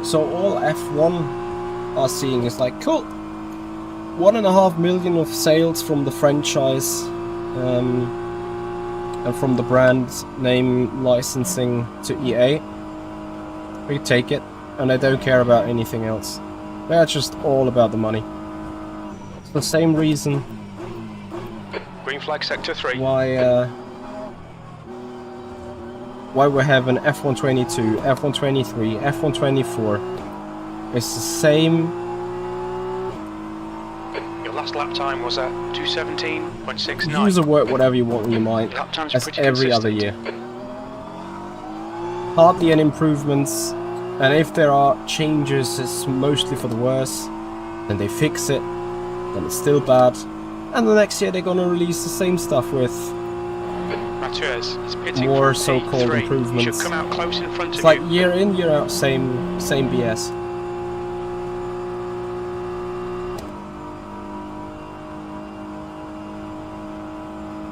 So all F1 are seeing is like, cool, 1.5 million of sales from the franchise and from the brand name licensing to EA. We take it, and they don't care about anything else. They're just all about the money. It's the same reason Green flag sector 3. why we have an F1 22, F1 23, F1 24. It's the same. Your last lap time was at 2:17.69. Use the word whatever you want in your mind, Lap times are as pretty every other consistent. year. Hardly any improvements, and if there are changes, it's mostly for the worse. Then they fix it, then it's still bad, and the next year they're gonna release the same stuff with Mathieu is pitting more from so-called P3. improvements. Should come out close in front It's of like you. year in, year out, same BS.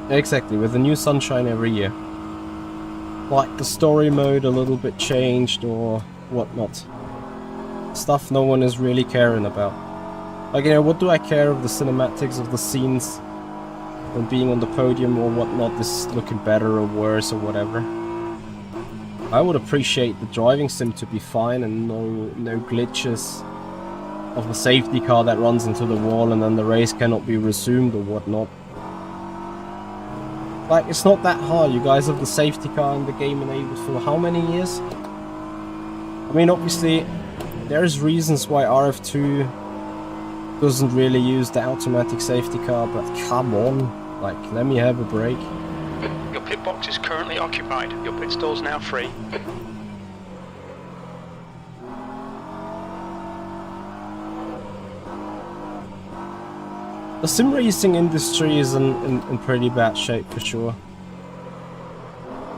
Exactly, with the new sunshine every year. Like the story mode a little bit changed or whatnot. Stuff no one is really caring about. Like, you know, what do I care of the cinematics of the scenes and being on the podium or whatnot, this looking better or worse or whatever. I would appreciate the driving sim to be fine and no glitches of a safety car that runs into the wall and then the race cannot be resumed or whatnot. Like, it's not that hard. You guys have the safety car in the game enabled for how many years? I mean, obviously, there's reasons why RF2 doesn't really use the automatic safety car, but come on, like, let me have a break. Your pit box is currently occupied. Your pit stall's now free. The sim racing industry is in pretty bad shape for sure.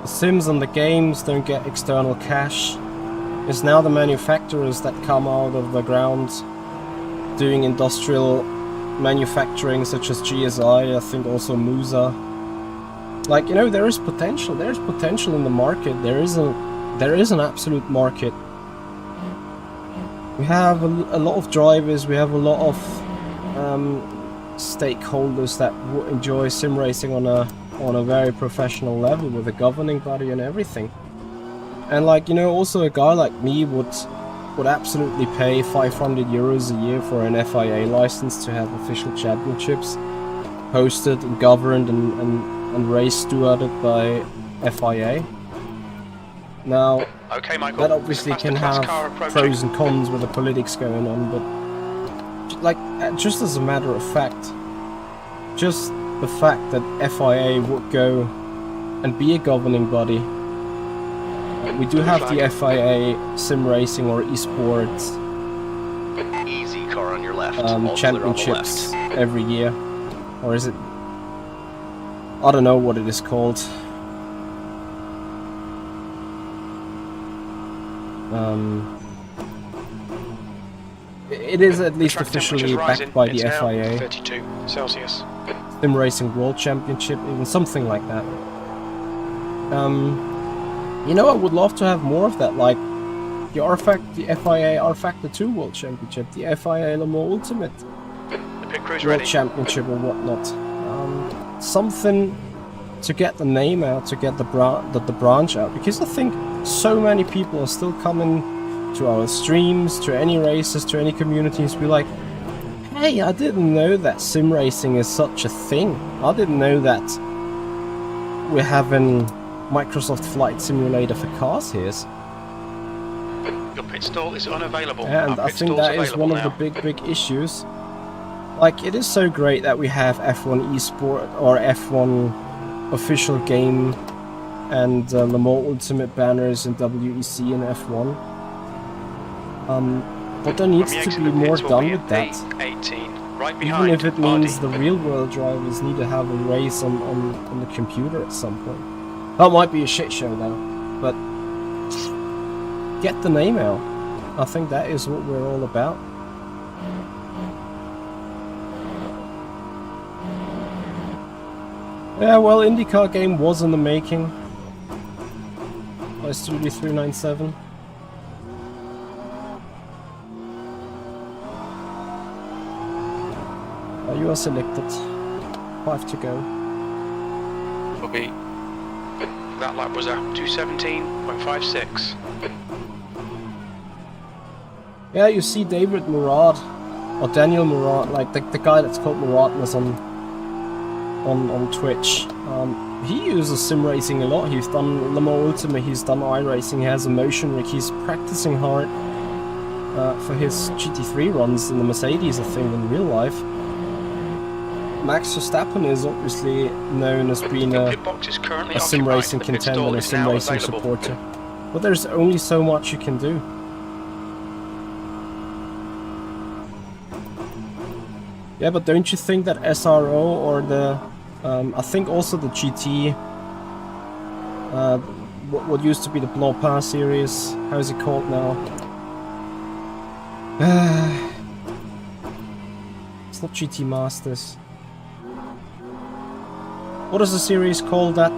The sims and the games don't get external cash. It's now the manufacturers that come out of the ground doing industrial manufacturing, such as GSI, I think also Musa. Like, you know, there is potential. There's potential in the market. There is an absolute market. We have a lot of drivers. We have a lot of stakeholders that enjoy sim racing on a very professional level with a governing body and everything. And, like, you know, also a guy like me would absolutely pay 500 euros a year for an FIA license to have official championships hosted and governed and race stewarded by FIA. Now, okay, Michael, that obviously can have pros and cons with the politics going on, but like, just as a matter of fact, just the fact that FIA would go and be a governing body. We do have the FIA sim racing or esports Easy, car on your left. championships every year, or is it? I don't know what it is called. It is at least officially backed by the FIA. 32 Celsius. Sim Racing World Championship, even something like that. You know, I would love to have more of that, like the FIA rFactor 2 World Championship, the FIA Le Mans Ultimate The pit crew's World ready. Championship or whatnot. Something to get the name out, to get the branch out, because I think so many people are still coming to our streams, to any races, to any communities, be like, hey, I didn't know that sim racing is such a thing. I didn't know that we're having Microsoft Flight Simulator for cars here. Your pit stall is unavailable. And Our I pit think stall's that is available one of now. the big issues. Like, it is so great that we have F1 eSport or F1 official game and Le Mans Ultimate banners in WEC and F1. But there needs From the to exit, be the more pits will done be with at that. P18, right Even behind if it means RD. the real world drivers need to have a race on the computer at some point. That might be a shit show though, but get the name out. I think that is what we're all about. Yeah, well, IndyCar game was in the making by Studio 397. You are selected. 5 to go. Okay. That lap was a 2:17.56. Yeah, you see David Murad, or Daniel Murad, like the guy that's called Muradness on Twitch. He uses sim racing a lot. He's done Le Mans Ultimate, he's done iRacing, he has a motion rig, he's practicing hard for his GT3 runs in the Mercedes, I think, in real life. Max Verstappen is obviously known as being Your a pit box is currently sim occupied. racing The pit contender stall and a is sim now racing available. supporter. But there's only so much you can do. Yeah, but don't you think that SRO or the, I think also the GT, what used to be the Blancpain series, how is it called now? It's not GT Masters. What is the series called that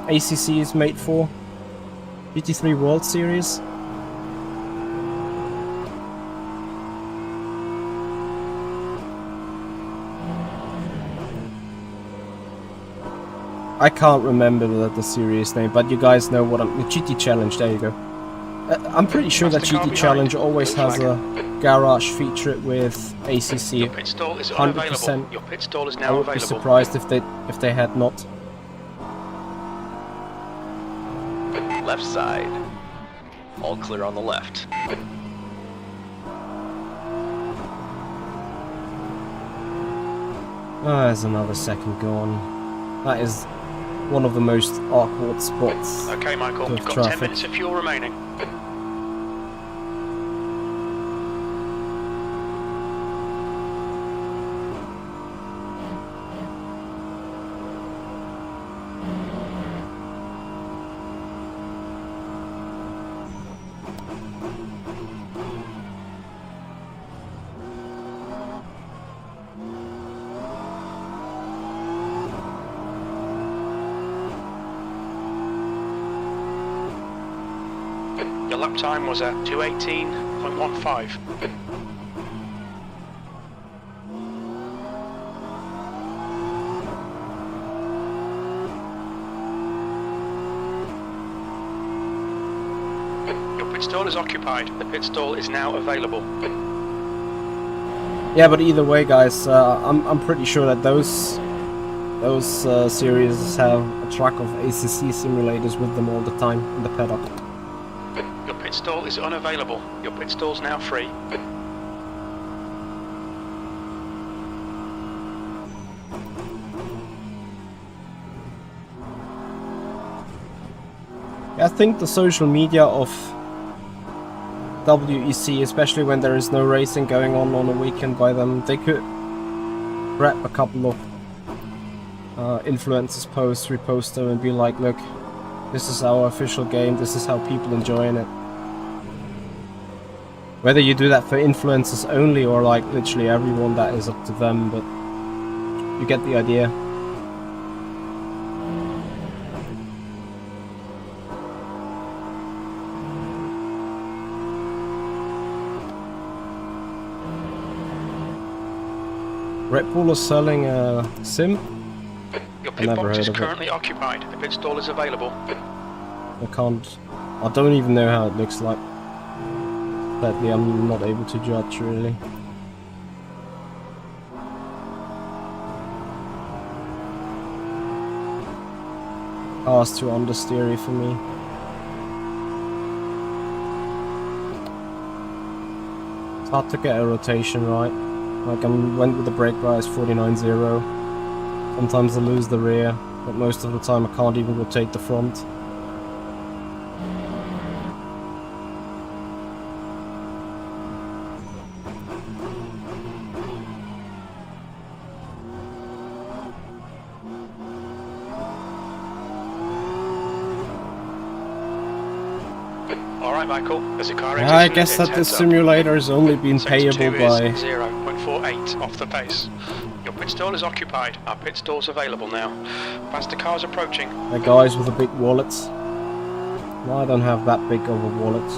ACC is made for? GT3 World Series? I can't remember the series name, but you guys know what I'm... The GT Challenge, there you go. I'm pretty sure that That's the car GT behind. Challenge always Blue has flag. a garage feature with ACC. Your pit stall is 100%. unavailable. Your pit stall is I now would be available. surprised if they had not. Left side. All clear on the left. Ah, there's another second gone. That is one of the most awkward spots. Okay, Michael, With you've got 10 traffic. minutes of fuel remaining. Your lap time was at 2:18.15. Your pit stall is occupied. The pit stall is now available. Yeah, but either way, guys, I'm pretty sure that those series have a truck of ACC simulators with them all the time in the paddock. Your pit stall is unavailable. Your pit stall's now free. I think the social media of WEC, especially when there is no racing going on a weekend by them, they could grab a couple of influencers posts, repost them and be like, look, this is our official game, this is how people enjoying it. Whether you do that for influencers only or like literally everyone, that is up to them, but you get the idea. Red Bull is selling a sim. Your pit Never box heard is of it. currently occupied. The pit stall is available. I don't even know how it looks like. Sadly, I'm not able to judge really. Car's too understeery for me. It's hard to get a rotation right. Like I went with the brake bias 49.0. Sometimes I lose the rear, but most of the time I can't even rotate the front. Alright, Michael, there's a car I exiting guess the that pit, this heads up. simulator has only been Sector payable 2 is by... 0.48 off the pace. Your pit stall is occupied. Our pit stall's available now. Faster cars approaching. The guys with the big wallets. No, I don't have that big of a wallet.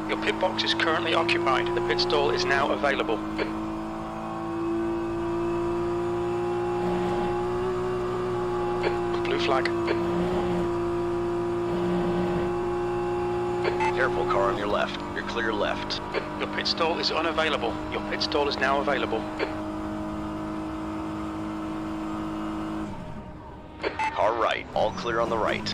Your pit box is currently occupied. The pit stall is now available. Blue flag. Careful, car on your left. You're clear left. Your pit stall is unavailable. Your pit stall is now available. Car right. All clear on the right.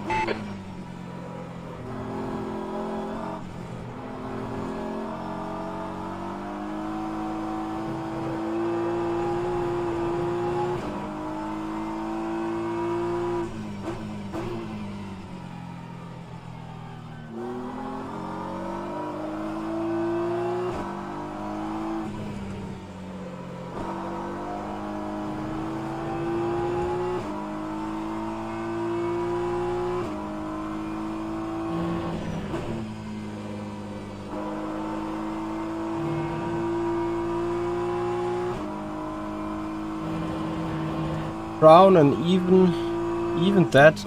Brown and even that,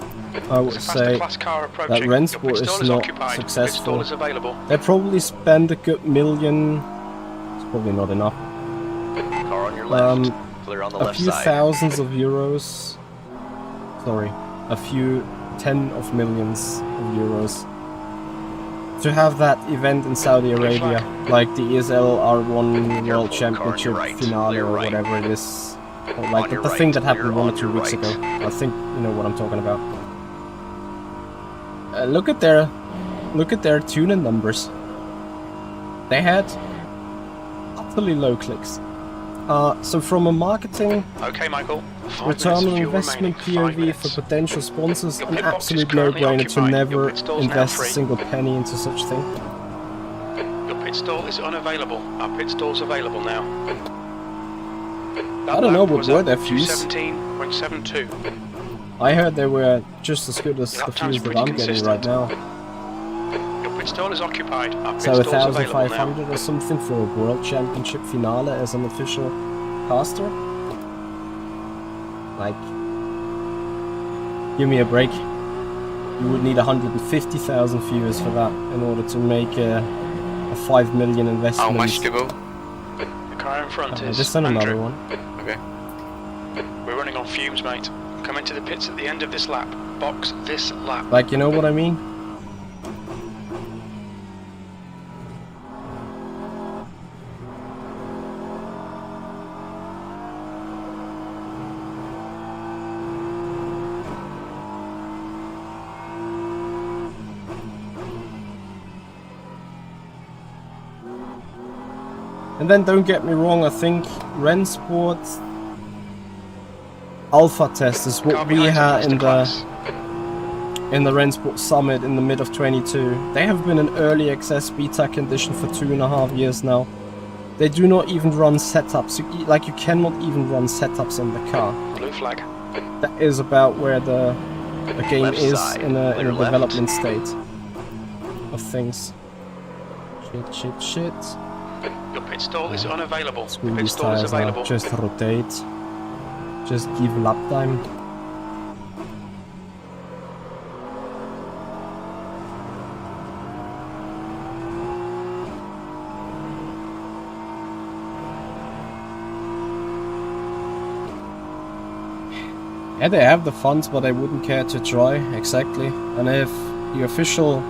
I would There's a faster say class car that approaching. Rensport Your pit is stall is not occupied. Pit successful. stall is available. They probably spend a good million. It's probably not enough. Car on your left. Clear on the A left few side. thousands of euros. Sorry, a few 10 of millions of euros to have that event in Saudi Arabia, like the ESL R1 World Championship finale or whatever it is. Or like the thing that happened 1 or 2 weeks ago. I think you know what I'm talking about. Look at their tuning numbers. They had utterly low clicks. So from a marketing Okay, Michael. return on investment POV for potential sponsors, an absolute no-brainer to never invest a single penny into such thing. Your pit stall is unavailable. Our pit stall's available now. I don't know what were their views. 217.72. I heard they were just as good as the views that I'm getting right now. Your pit stall is occupied. Our pit So stall's available 1,500 or something for a World Championship finale as an official caster? Like, give me a break. You would need 150,000 viewers for that in order to make a 5 million investment. How much to go? The car in front is just send another Andrew. one. Okay. We're running on fumes, mate. Come into the pits at the end of this lap. Box this lap. Like, you know what I mean? And then don't get me wrong, I think Rennsport Alpha test is what we had in the Rennsport Summit in the mid of 22. They have been in early access beta condition for 2.5 years now. They do not even run setups. You cannot even run setups on the car. Blue flag. That is about where the game Left is side, in a clear left. development state of things. Shit. Your pit stall is unavailable. Screw Your pit these stall is tires now. available. Just rotate. Just give lap time. Yeah, they have the funds, but I wouldn't care to try, exactly. And if the official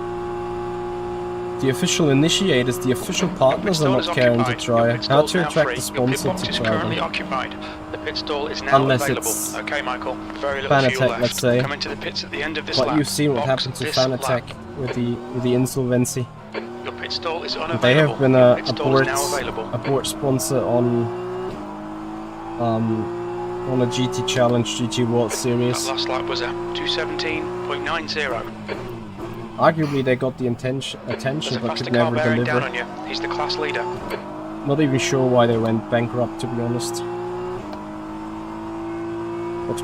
initiators, the official partners are not caring to try, how to attract the sponsor to try them? Occupied. The pit stall is now Unless available. it's Okay, Michael. Very little Fanatec, fuel left. let's say. Come into the pits at the end of this But lap. you've seen what Box happened to this Fanatec lap. with the insolvency. Your pit stall is unavailable. They have been Your a pit stall is now available. board sponsor on a GT Challenge, GT World Series. That last lap was at 217.90. Arguably they got the attention, There's a but faster could car never bearing down deliver. on you. He's the class leader. Not even sure why they went bankrupt, to be honest.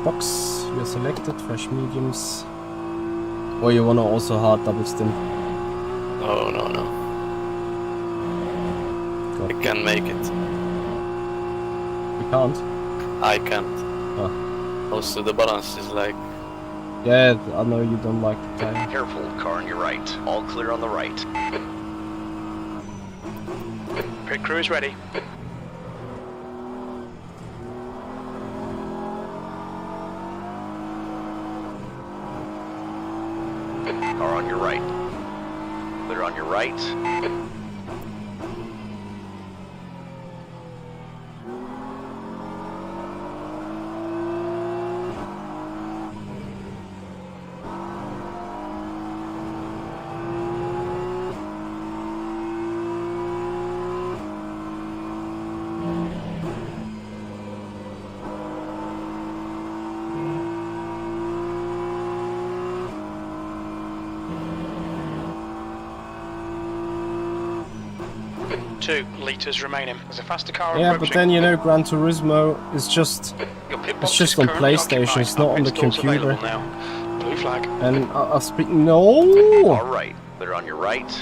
Box, you're selected, fresh mediums. Or you wanna also hard double stim. No. I can make it. You can't? I can't. Oh. Also, the balance is like... Yeah, I know you don't like the time. Careful, car on your right. All clear on the right. Pit crew is ready. Car on your right. Clear on your right. Two litres remaining. There's a faster car Yeah, approaching. but then you know Gran Turismo is just... Your pit it's box just is on currently PlayStation, occupied. it's not Our on pit the stall's computer. available now. Blue flag. And I'm speaking... No! All right. Clear on your right.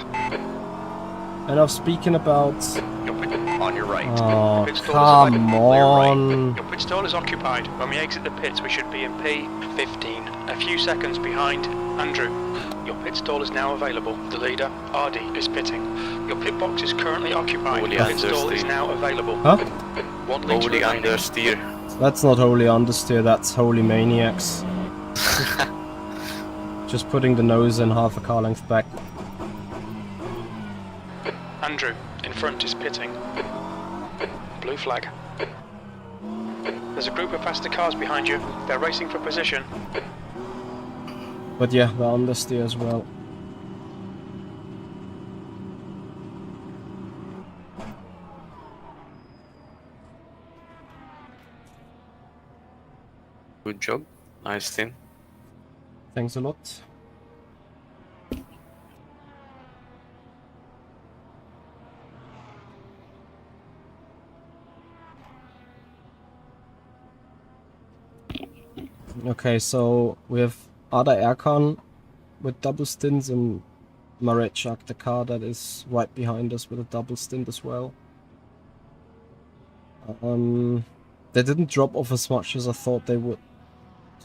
And I'm speaking about... Your pit on your right. Oh, Pit stall is come available. Clear right. on! Your pit stall is occupied. When we exit the pits, we should be in P15. A few seconds behind Andrew. Your pit stall is now available. The leader, RD, is pitting. Your pit box is currently occupied. Holy Your pit stall is understeer. now available. Huh? 1 litre Holy remaining. understeer. That's not holy understeer, that's holy maniacs. Just putting the nose in half a car length back. Andrew, in front is pitting. Blue flag. There's a group of faster cars behind you. They're racing for position. But yeah, they're understeer as well. Good job. Nice team. Thanks a lot. Okay, so we have Ada Erkan with double stints and Marechak, the car that is right behind us with a double stint as well. They didn't drop off as much as I thought they would.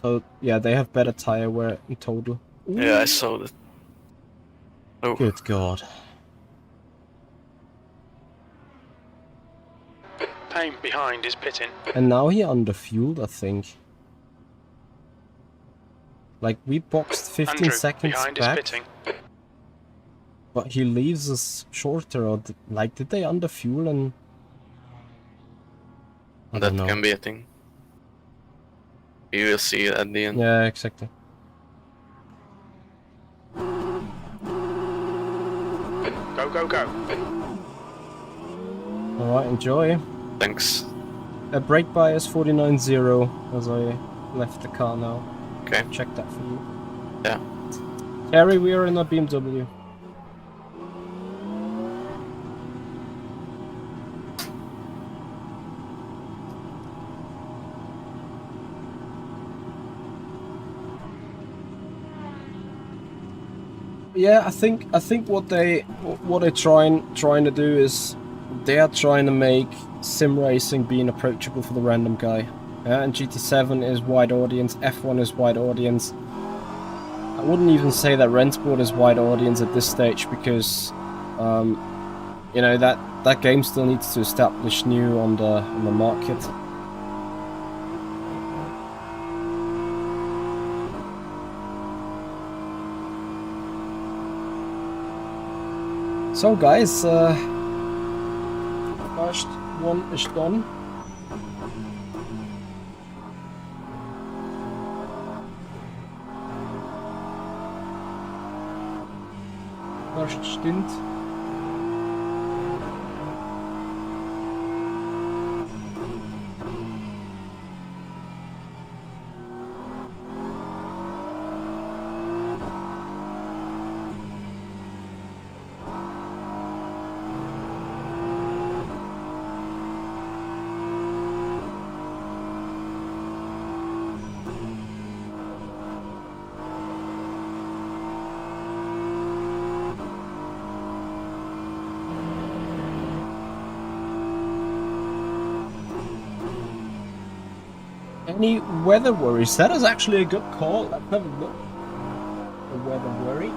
So yeah, they have better tire wear in total. Ooh. Yeah, I saw that. Oh. Good God. Payne behind is pitting. And now he underfueled, I think. Like, we boxed 15 Andrew, seconds behind back, is pitting. but he leaves us shorter, or like, did they underfuel and... I That don't know. can be a thing. You will see it at the end. Yeah, exactly. Go, go, go. Alright, enjoy. Thanks. A brake bias 49.0 as I left the car now. Okay. Check that for you. Yeah. Harry, we are in a BMW. Yeah, I think what they're trying to do is they are trying to make sim racing being approachable for the random guy. Yeah, and GT7 is wide audience, F1 is wide audience. I wouldn't even say that Rennsport is wide audience at this stage because, you know, that game still needs to establish new on the market. So guys, first one is done. First stint. Any weather worries? That is actually a good call. Let's have a look. The weather worry.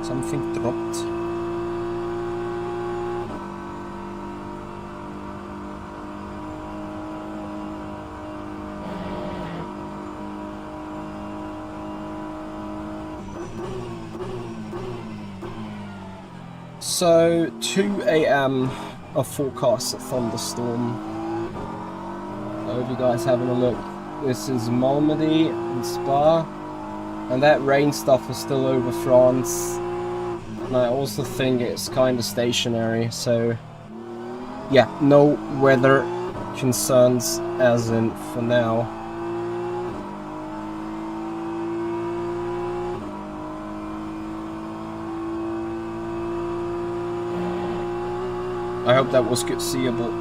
Something dropped. So 2 AM a forecast a thunderstorm. I hope you guys having a look. This is Malmedy and Spa, and that rain stuff is still over France. And I also think it's kind of stationary, so yeah, no weather concerns as in for now. I hope that was good seeable.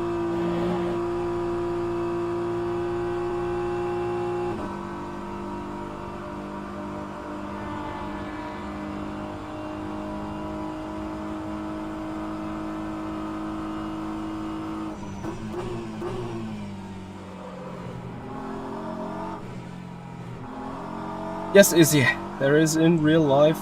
Yes, Izzy, there is in real life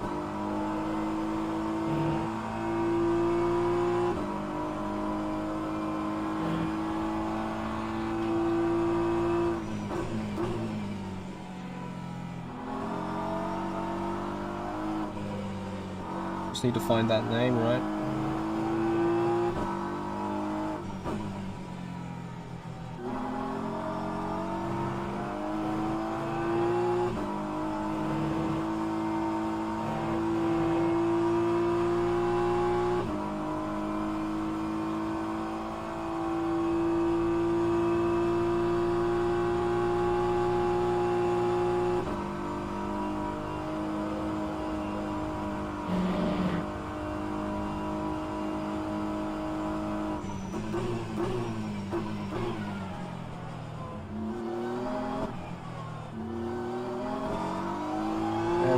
Just need to find that name, right?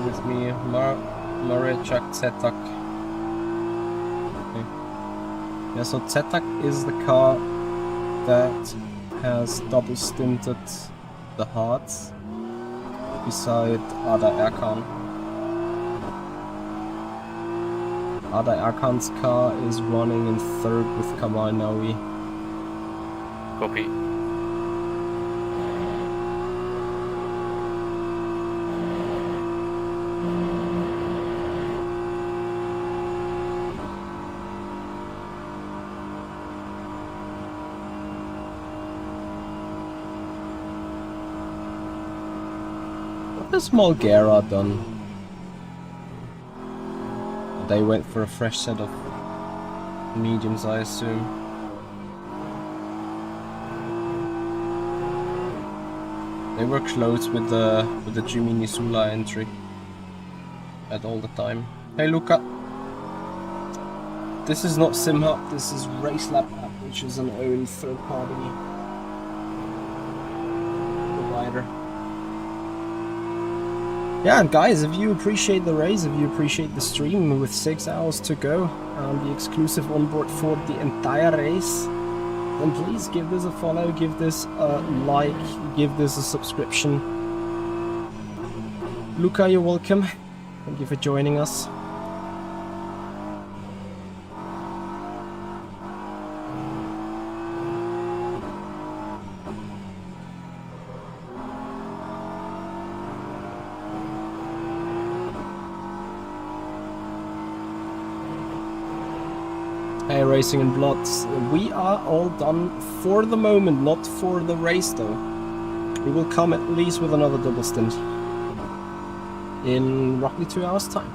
With me, Marechak Zetak. Okay. Yeah, so Zetak is the car that has double stinted the hearts beside Ada Erkan. Ada Erkan's car is running in third with Kamal Nawi. Copy. What has Mulgera done? They went for a fresh set of mediums, I assume. They were close with the Jimmy Nisula entry at all the time. Hey Luca, this is not SimHub, this is RaceLab app, which is an own third-party provider. Yeah, and guys, if you appreciate the race, if you appreciate the stream with 6 hours to go and the exclusive onboard for the entire race, then please give this a follow, give this a like, give this a subscription. Luca, you're welcome. Thank you for joining us. Hey, Racing and Bloods, we are all done for the moment, not for the race though. We will come at least with another double stint in roughly 2 hours time.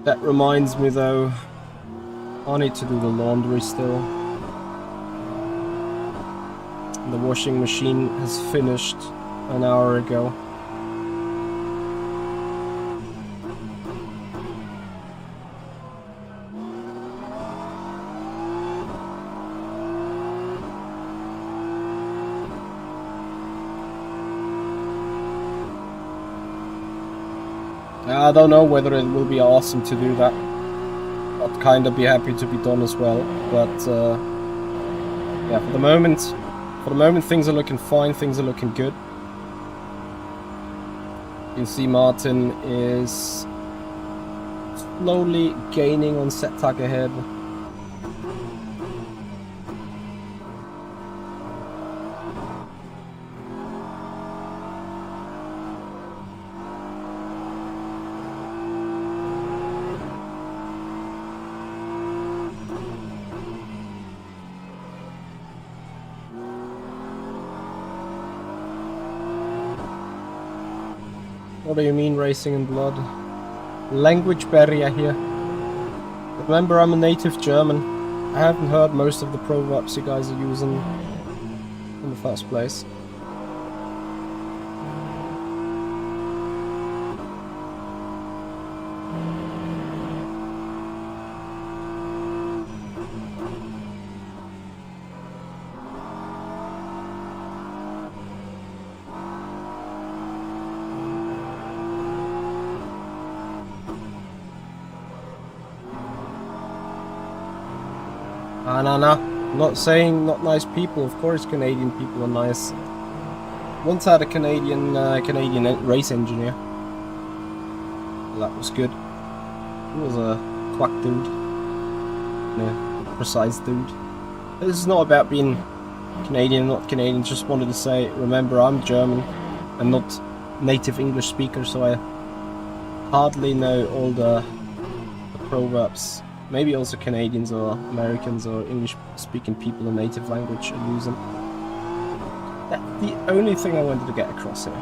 That reminds me though, I need to do the laundry still. The washing machine has finished an hour ago. I don't know whether it will be awesome to do that. I'd kind of be happy to be done as well, but yeah, for the moment things are looking fine, things are looking good. You can see Martin is slowly gaining on Zetak ahead. What do you mean, Racing in Blood? Language barrier here. Remember, I'm a native German. I haven't heard most of the proverbs you guys are using in the first place. No. I'm not saying not nice people. Of course, Canadian people are nice. Once had a Canadian race engineer. That was good. He was a quack dude. No, precise dude. This is not about being Canadian, not Canadian. Just wanted to say, remember, I'm German and not native English speaker, so I hardly know all the proverbs. Maybe also Canadians or Americans or English-speaking people in native language use them. That's the only thing I wanted to get across here.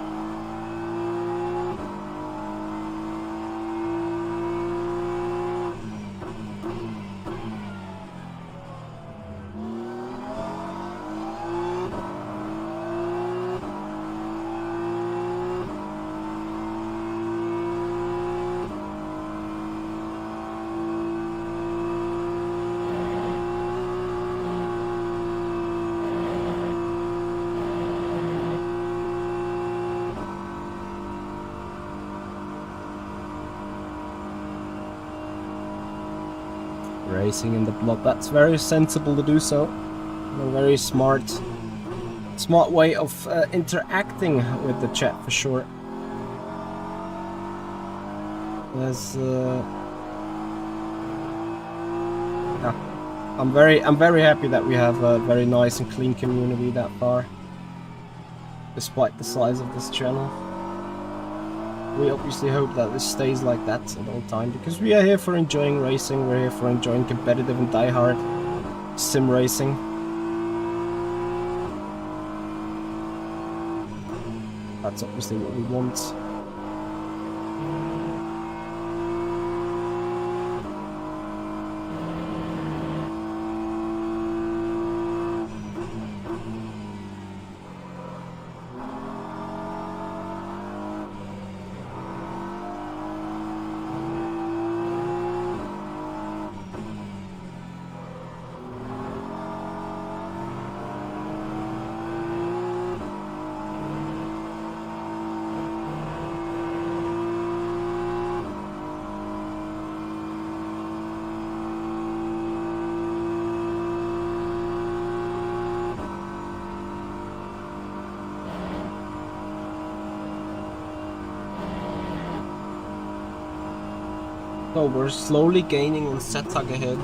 Racing in the blood. That's very sensible to do so. A very smart way of interacting with the chat for sure. There's yeah, I'm very happy that we have a very nice and clean community that far, despite the size of this channel. We obviously hope that this stays like that at all time, because we are here for enjoying racing, we're here for enjoying competitive and die-hard sim racing. That's obviously what we want. So we're slowly gaining on Setag ahead.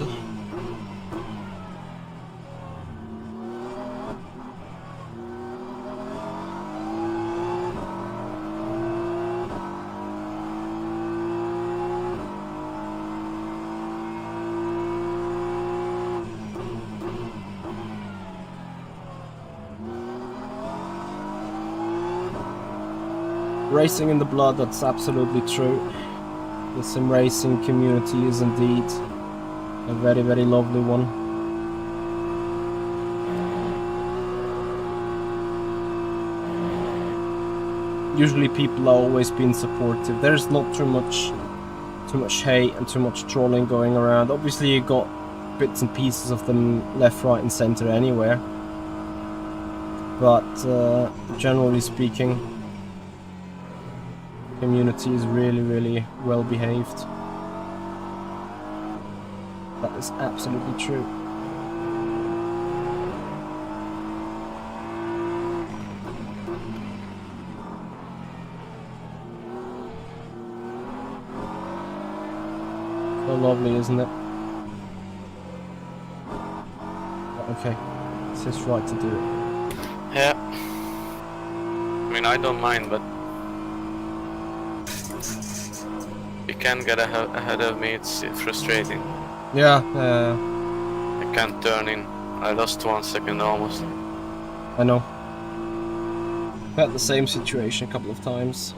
Racing in the blood, that's absolutely true. The Simracing community is indeed a very, very lovely one. Usually people are always being supportive. There's not too much hate and too much trolling going around. Obviously you got bits and pieces of them left, right and center anywhere. But generally speaking, community is really, really well behaved. That is absolutely true. So lovely, isn't it? Okay, it's his right to do it. Yeah. I mean, I don't mind, but you can't get ahead of me, it's frustrating. Yeah, I can't turn in. I lost 1 second almost. I know. Had the same situation a couple of times.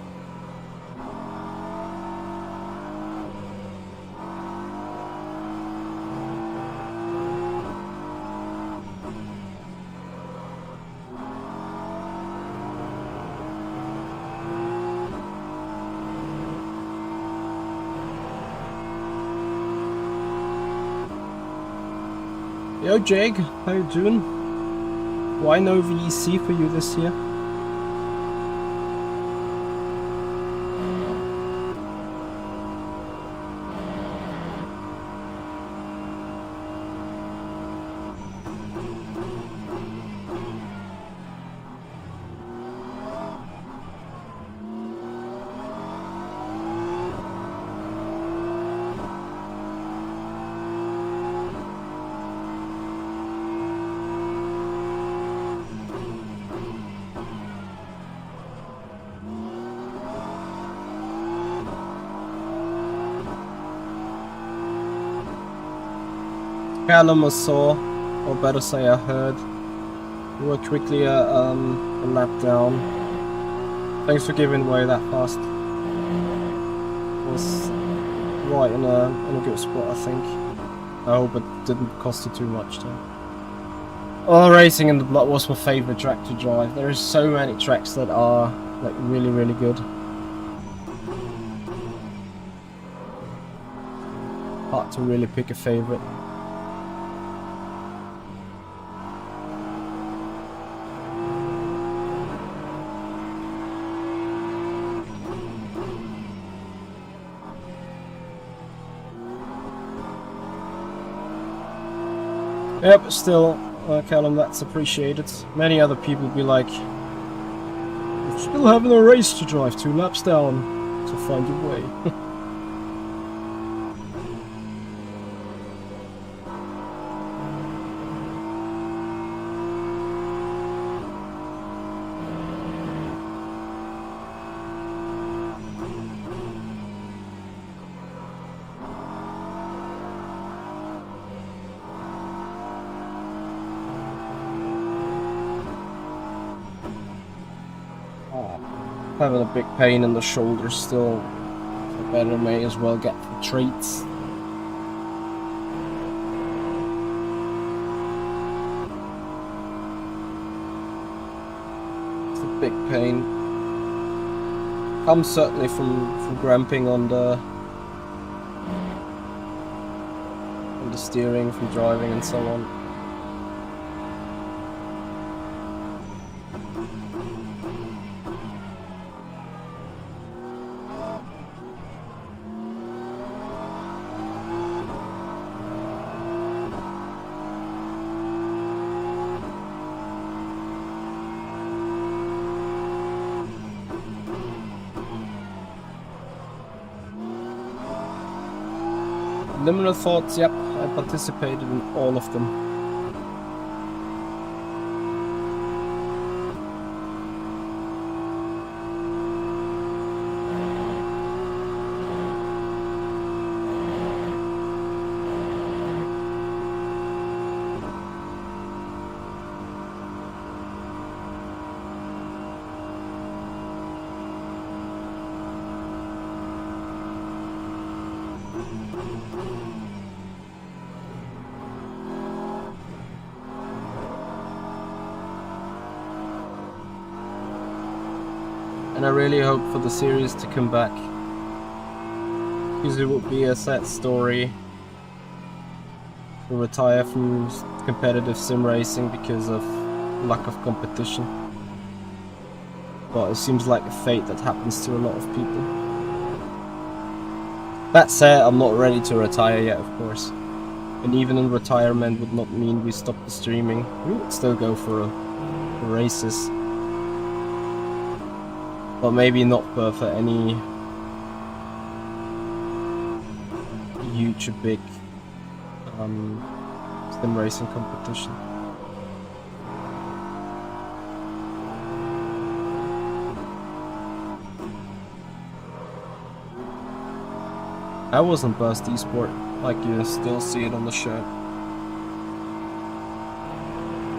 Yo Jag, how you doing? Why no VEC for you this year? Callum I saw, or better say I heard. We were quickly a lap down. Thanks for giving way that fast. Was right in a good spot, I think. I hope it didn't cost you too much though. Oh, racing in the block was my favorite track to drive. There are so many tracks that are like really, really good. Hard to really pick a favorite. Yep, still, Callum, that's appreciated. Many other people be like, you're still having a race to drive 2 laps down to find your way. Having a big pain in the shoulder still, so better may as well get the treats. It's a big pain. Comes certainly from gramping on the steering, from driving and so on. Liminal thoughts, yep, I participated in all of them. And I really hope for the series to come back, because it would be a sad story to retire from competitive sim racing because of lack of competition. But it seems like a fate that happens to a lot of people. That said, I'm not ready to retire yet, of course. And even in retirement would not mean we stop the streaming. We would still go for races. But maybe not for any huge, big sim racing competition. I wasn't Burst Esport, like you still see it on the shirt.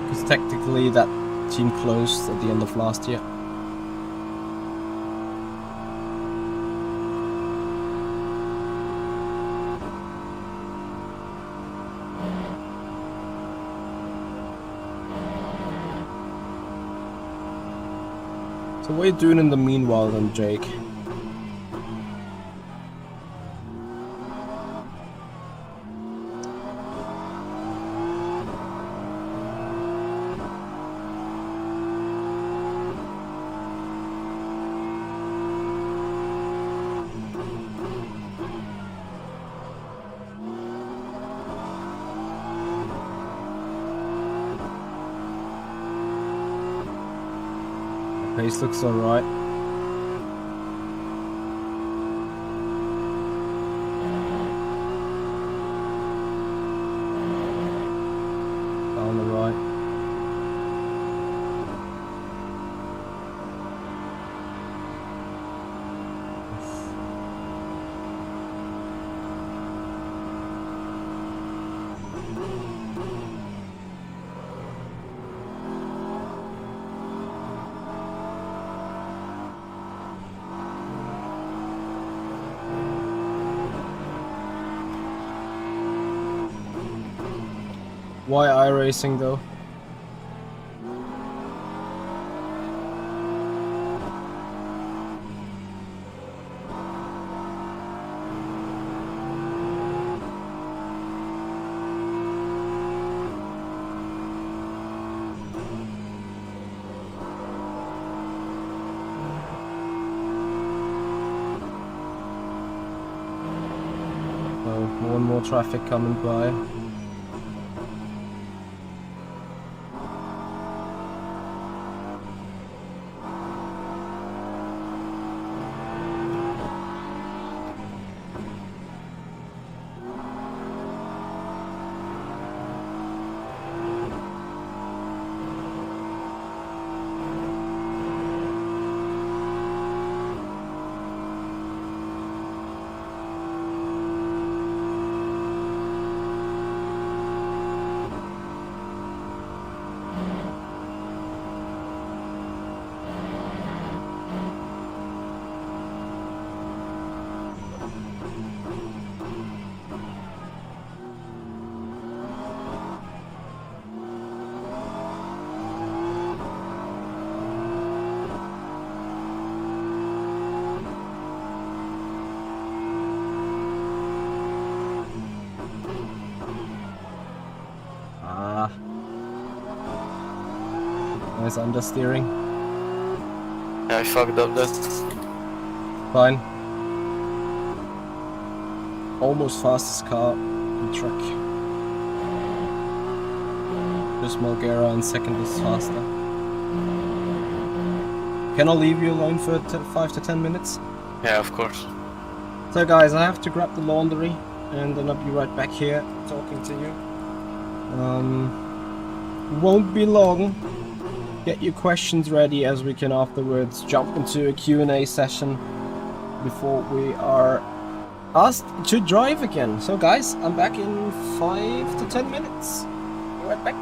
Because technically that team closed at the end of last year. So what are you doing in the meanwhile then, Jake? Pace looks alright. Down the right. Why iRacing though? Oh, more and more traffic coming by. Nice understeering. Yeah, I fucked up that. Fine. Almost fastest car in the track. Just Mulgera and second is faster. Can I leave you alone for 5 to 10 minutes? Yeah, of course. So guys, I have to grab the laundry and then I'll be right back here talking to you. Won't be long. Get your questions ready as we can afterwards jump into a Q&A session before we are asked to drive again. So guys, I'm back in 5 to 10 minutes. Be right back.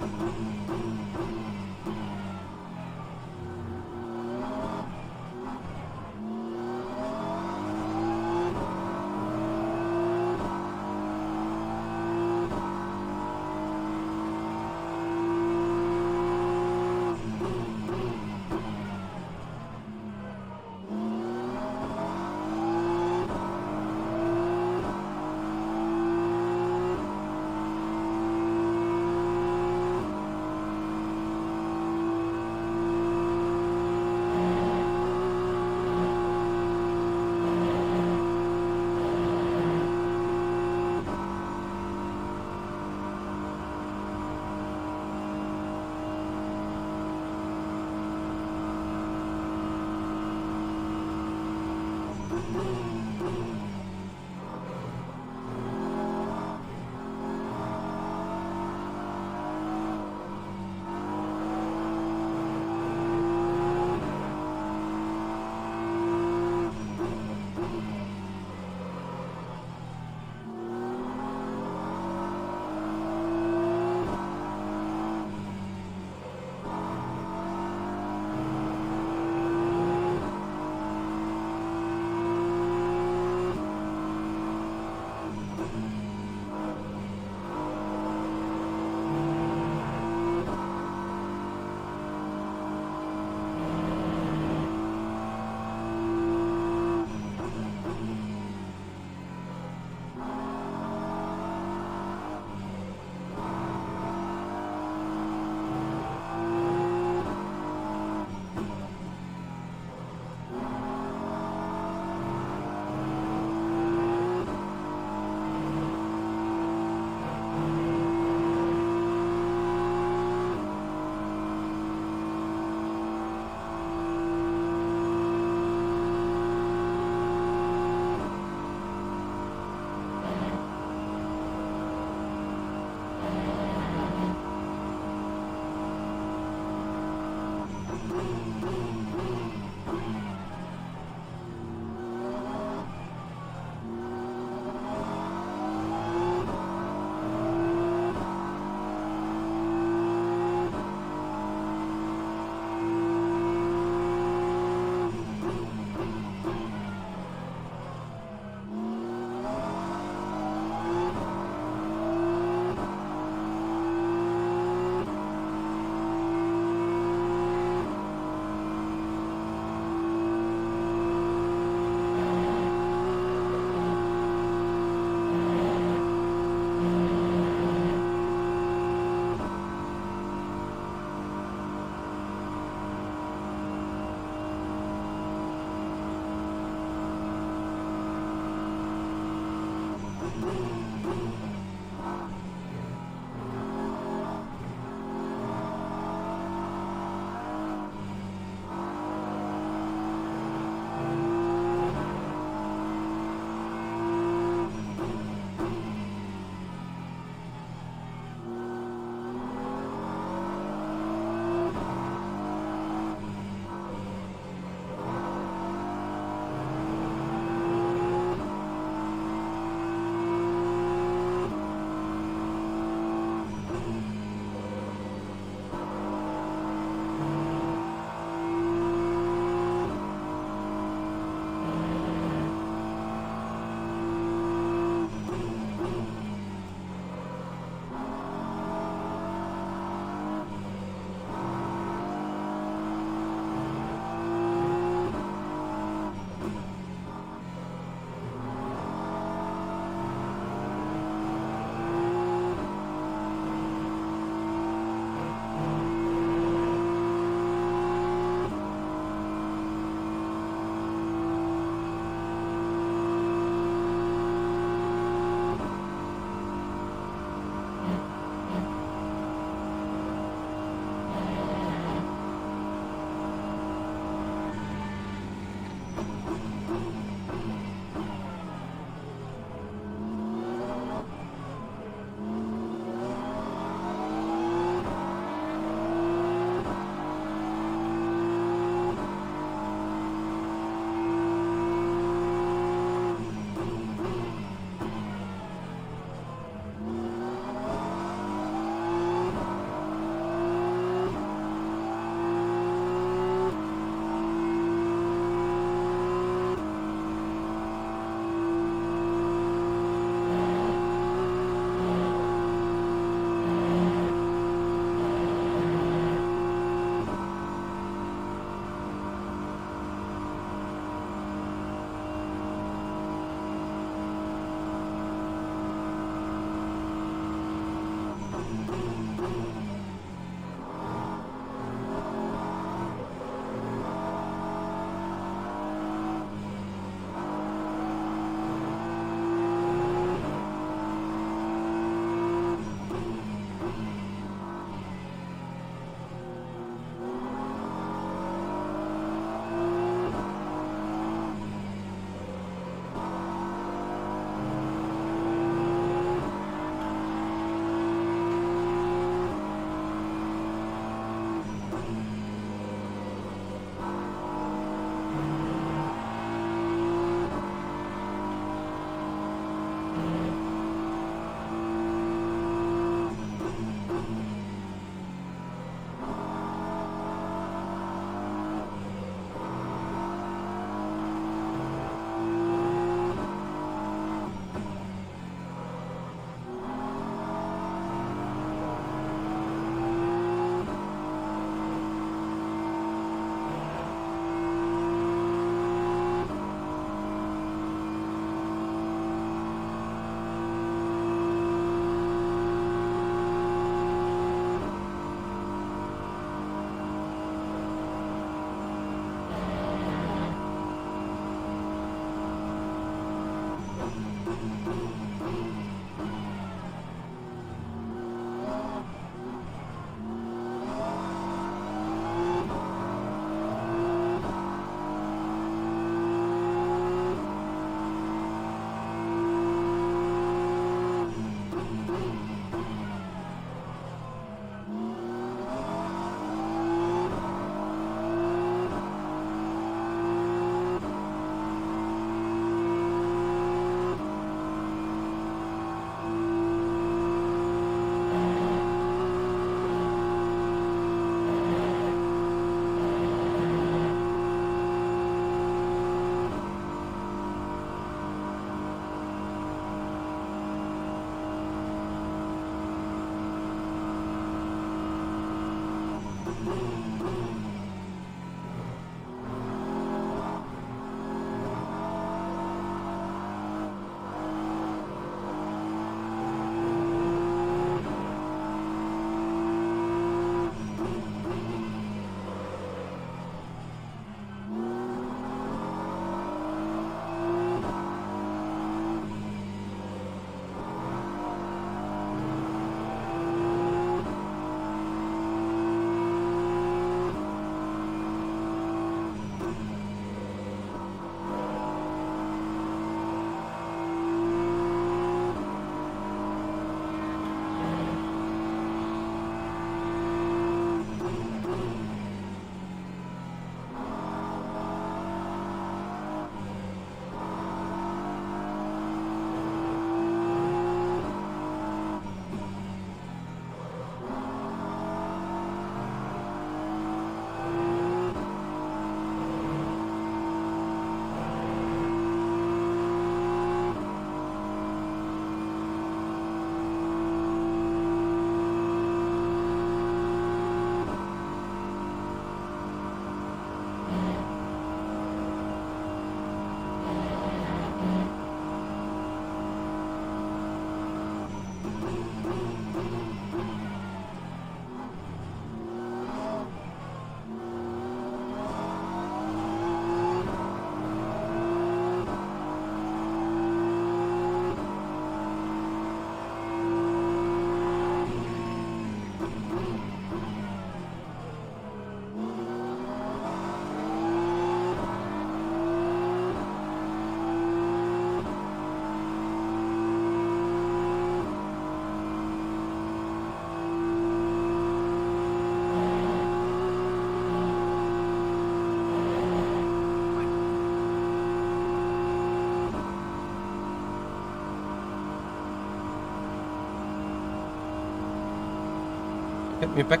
Get me back.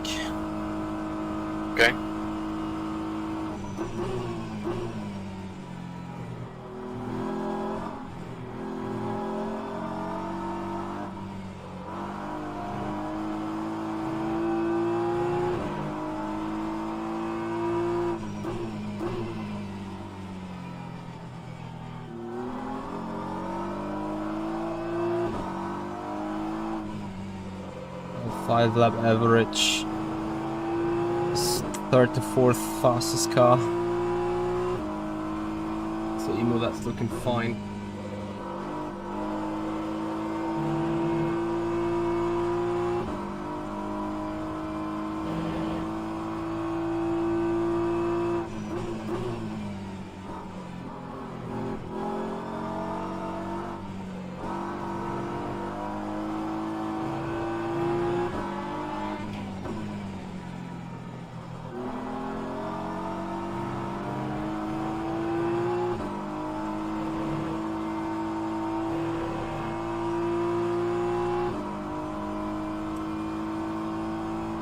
Okay. Five lap average. 34th fastest car. So Emo, that's looking fine.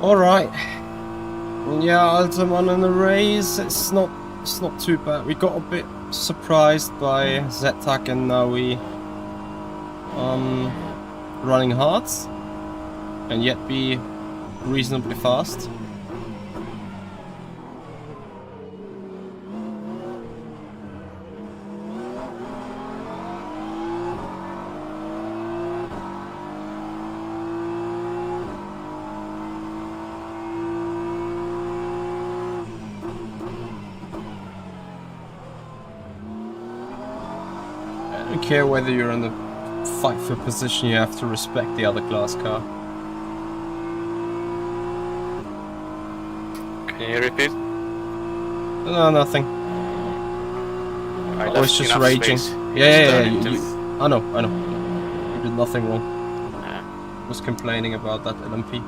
Alright. Yeah, Altamont in the race, it's not too bad. We got a bit surprised by ZTAC and now we running hard and yet be reasonably fast. I don't care whether you're in the fight for position, you have to respect the other class car. Can you repeat? No, nothing. I was just raging. Yeah. I know. You did nothing wrong. Yeah. I was complaining about that LMP.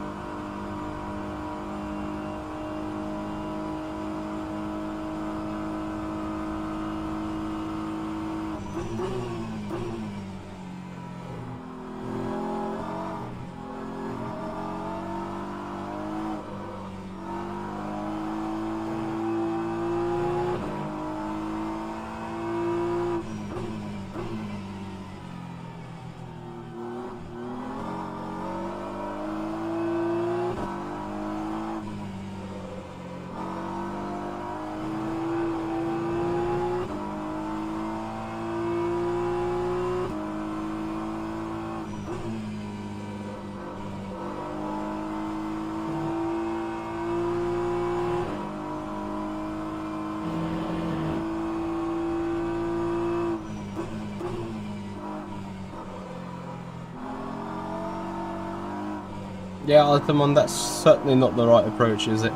Yeah, Altamont, that's certainly not the right approach, is it?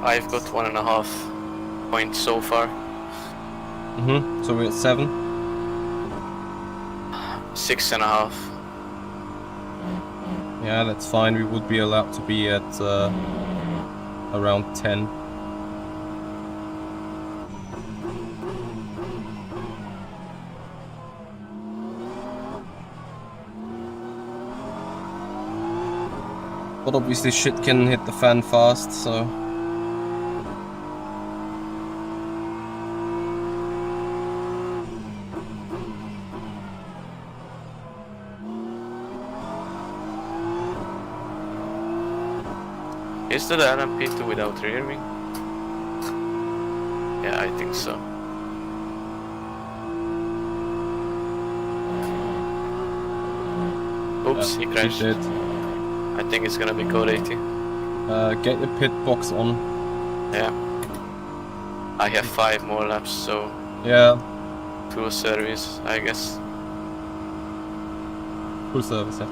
I've got 1.5 points so far. So we're at 7? 6.5. Yeah, that's fine. We would be allowed to be at around 10. But obviously shit can hit the fan fast, so... Is that LMP2 without rear wing? Yeah, I think so. Oops, he crashed. Did. I think it's gonna be code 80. Get your pit box on. Yeah. I have 5 more laps, so Yeah, full service, I guess. full service, yeah.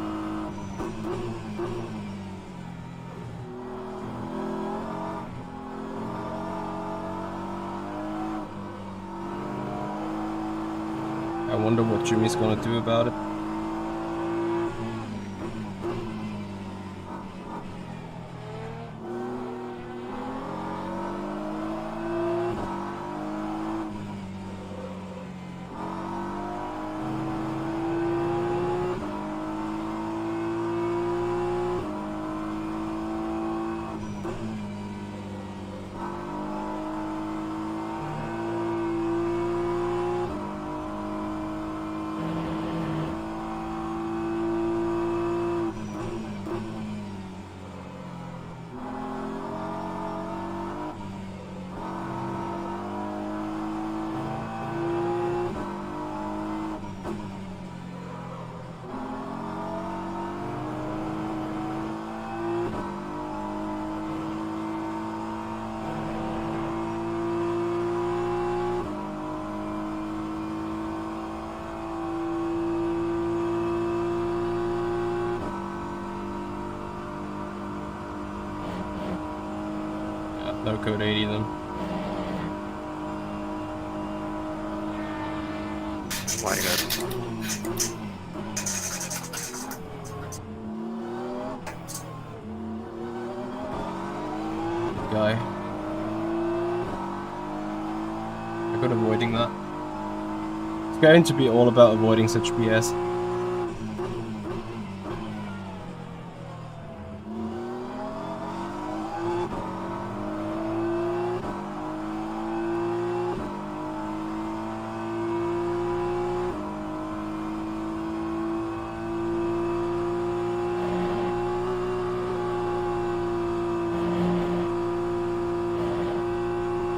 I wonder what Jimmy's gonna do about it. No code 80 then. Oh my god. Guy. Good avoiding that. It's going to be all about avoiding such BS.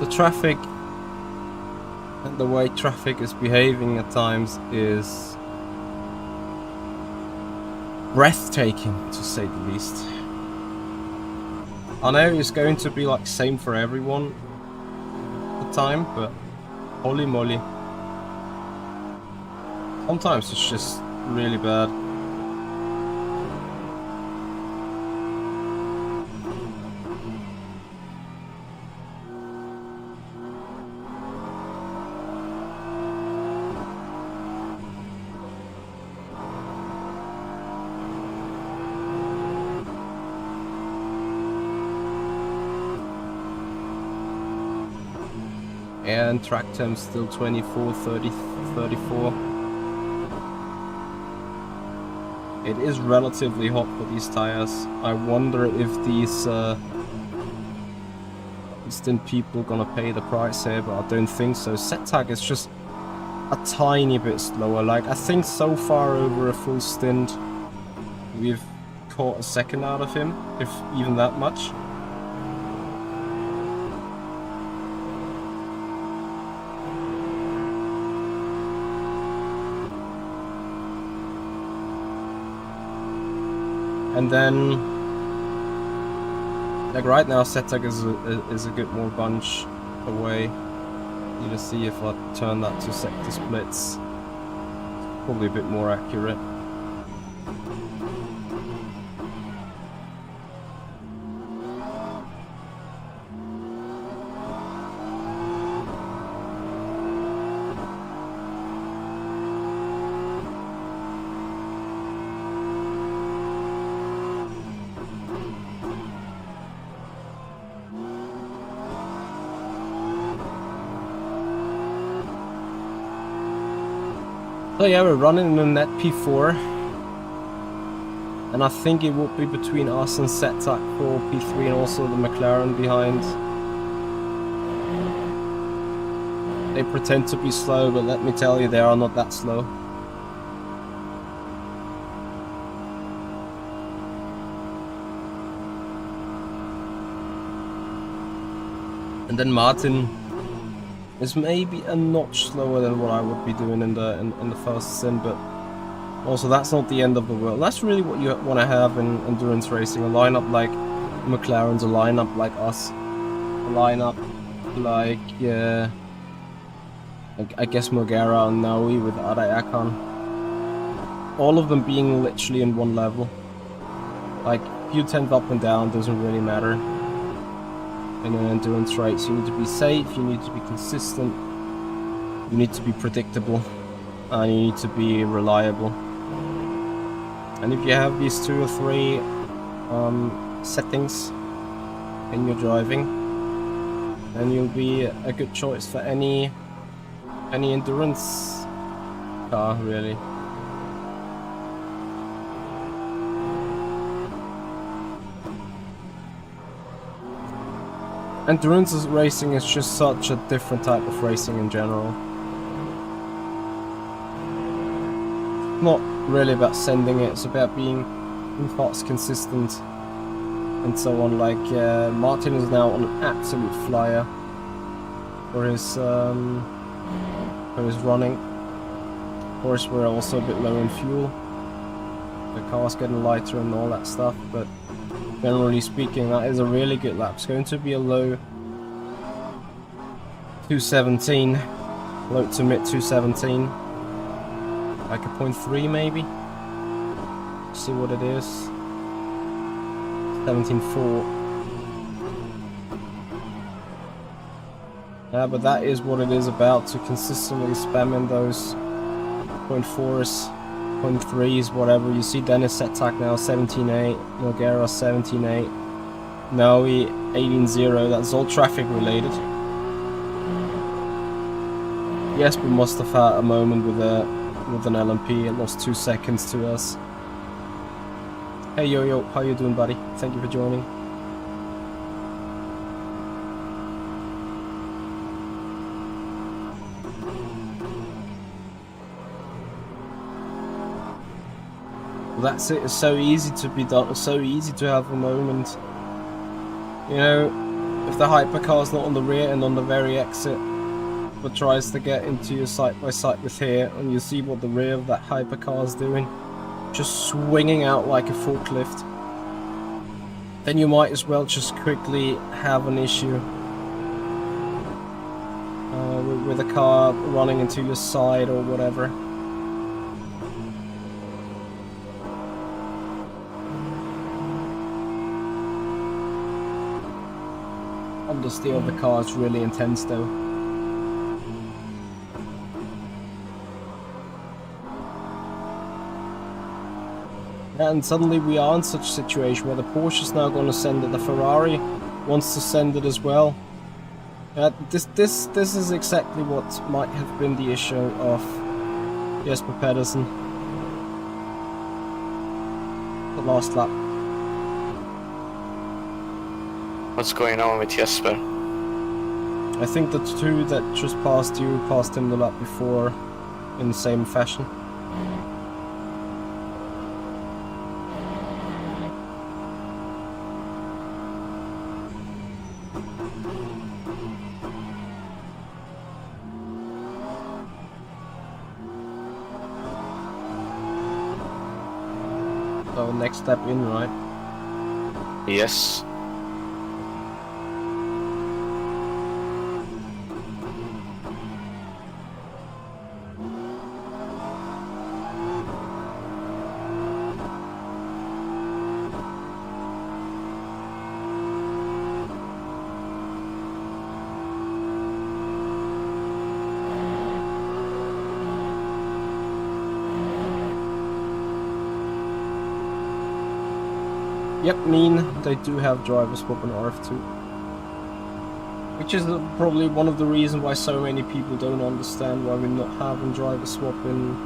The traffic and the way traffic is behaving at times is breathtaking, to say the least. I know it's going to be like same for everyone at the time, but holy moly. Sometimes it's just really bad. And track time still 24, 30, 34. It is relatively hot for these tires. I wonder if these stint people gonna pay the price here, but I don't think so. Set tag is just a tiny bit slower. Like, I think so far over a full stint, we've caught a second out of him, if even that much. And then, like right now, Setag is a bit more bunch away. You just see if I turn that to sector splits, probably a bit more accurate. So yeah, we're running the net P4, and I think it will be between us and Setag for P3 and also the McLaren behind. They pretend to be slow, but let me tell you, they are not that slow. And then Martin is maybe a notch slower than what I would be doing in the first sim, but also that's not the end of the world. That's really what you want to have in endurance racing: a lineup like McLaren's, a lineup like us, a lineup like I guess Mogera and Naui with Ada Akan. All of them being literally in one level. Like, few tenths up and down doesn't really matter. In an endurance race, you need to be safe, you need to be consistent, you need to be predictable, and you need to be reliable. And if you have these 2 or 3 settings in your driving, then you'll be a good choice for any endurance car, really. Endurance racing is just such a different type of racing in general. It's not really about sending it, it's about being fast, consistent, and so on. Like, Martin is now on an absolute flyer for his running. Of course, we're also a bit low in fuel. The car's getting lighter and all that stuff, but generally speaking, that is a really good lap. It's going to be a low 217, low to mid 217, like a 0.3 maybe. See what it is. 17.4. Yeah, but that is what it is about, to consistently spamming those 0.4s, 0.3s, whatever. You see Dennis Setak now 17.8, Noguera 17.8, Noe 18.0. That's all traffic related. Yes, we must have had a moment with an LMP. It lost 2 seconds to us. Hey Yo-Yo, how you doing, buddy? Thank you for joining. That's it. It's so easy to be done. It's so easy to have a moment. You know, if the hypercar's not on the rear and on the very exit, but tries to get into your side by side with here, and you see what the rear of that hypercar is doing, just swinging out like a forklift, then you might as well just quickly have an issue with a car running into your side or whatever. Understeer of the car is really intense though. And suddenly we are in such a situation where the Porsche is now going to send it, the Ferrari wants to send it as well. This is exactly what might have been the issue of Jesper Pedersen the last lap. What's going on with Jesper? I think the two that just passed you passed him the lap before in the same fashion. So next step in, right? Yes. Yep, they do have driver swap on RF2. Which is probably one of the reasons why so many people don't understand why we're not having driver swap in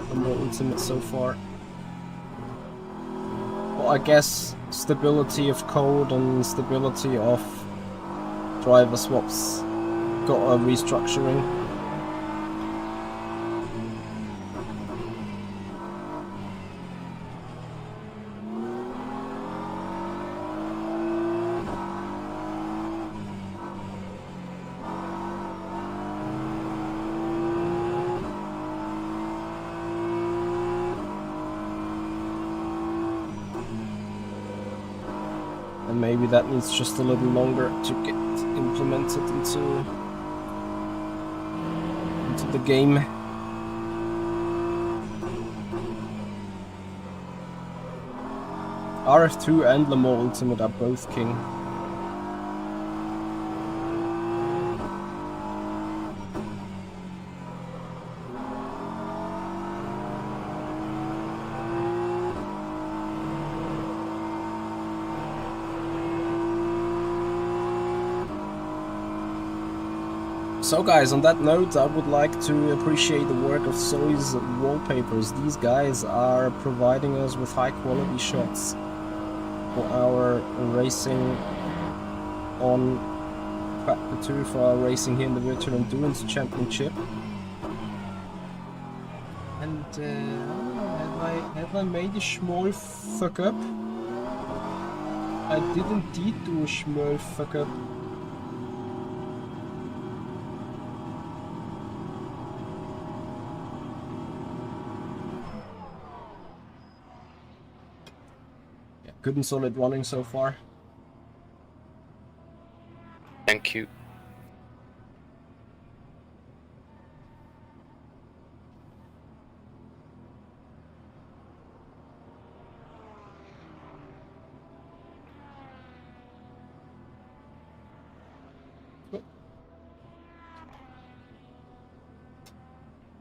the more Ultimate so far. Well, I guess stability of code and stability of driver swaps got a restructuring. And maybe that needs just a little longer to get implemented into the game. RF2 and Le Mans Ultimate are both king. So guys, on that note, I would like to appreciate the work of Zoe's Wallpapers. These guys are providing us with high quality shots for our racing on Factor 2, for our racing here in the Virtual Endurance Championship. And have I made a small fuck up? I did indeed do a small fuck up. Good and solid running so far. Thank you.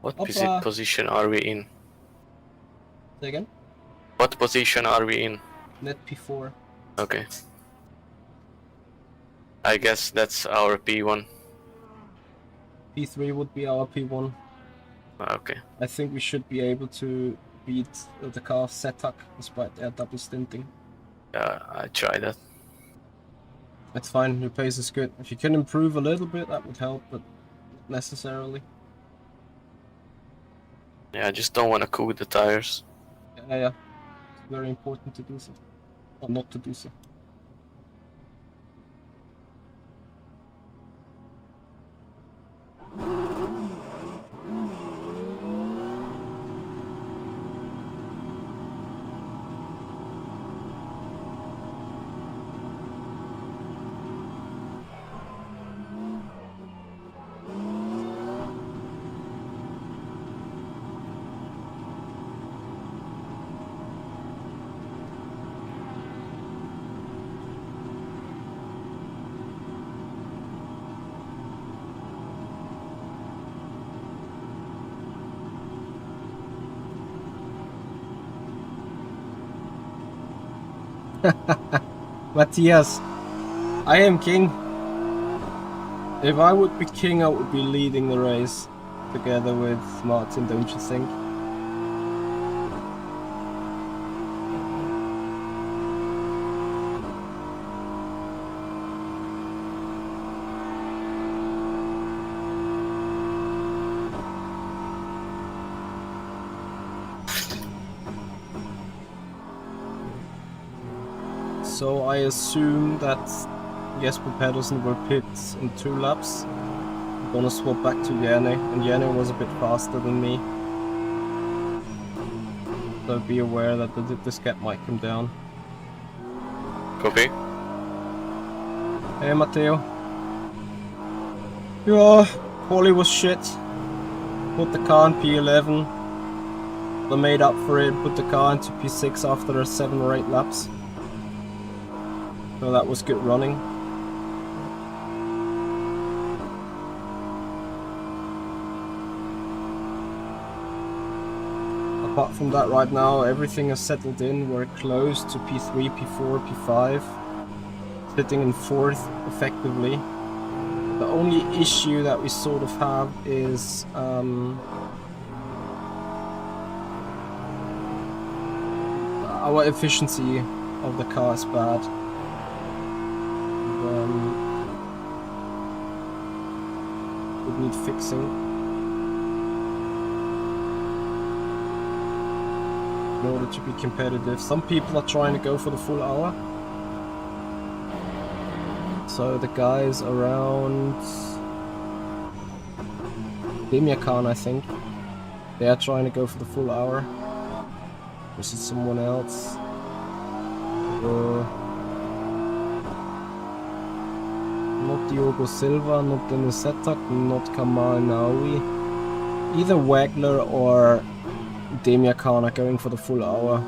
What Hoppa. position are we in? Say again? What position are we in? Net P4. Okay. I guess that's our P1. P3 would be our P1. Okay. I think we should be able to beat the car Setak despite their double stinting. I try that. That's fine, your pace is good. If you can improve a little bit, that would help, but not necessarily. Yeah, I just don't want to cool the tires. Yeah. It's very important to do so. Or not to do so. Matthias, I am king. If I would be king, I would be leading the race together with Martin, don't you think? So I assume that Jesper Pedersen will pit in 2 laps. I'm gonna swap back to Janne, and Janne was a bit faster than me. So be aware that this gap might come down. Copy. Hey Matteo. Yeah, quali was shit. Put the car in P11. I made up for it, put the car into P6 after 7 or 8 laps. So that was good running. Apart from that, right now everything is settled in. We're close to P3, P4, P5. Sitting in 4th effectively. The only issue that we sort of have is our efficiency of the car is bad. Would need fixing in order to be competitive. Some people are trying to go for the full hour. So the guys around Demiakan, I think, they are trying to go for the full hour. This is someone else. Not Diogo Silva, not Dennis Setak, not Kamal Naoui. Either Wagner or Demiakan are going for the full hour.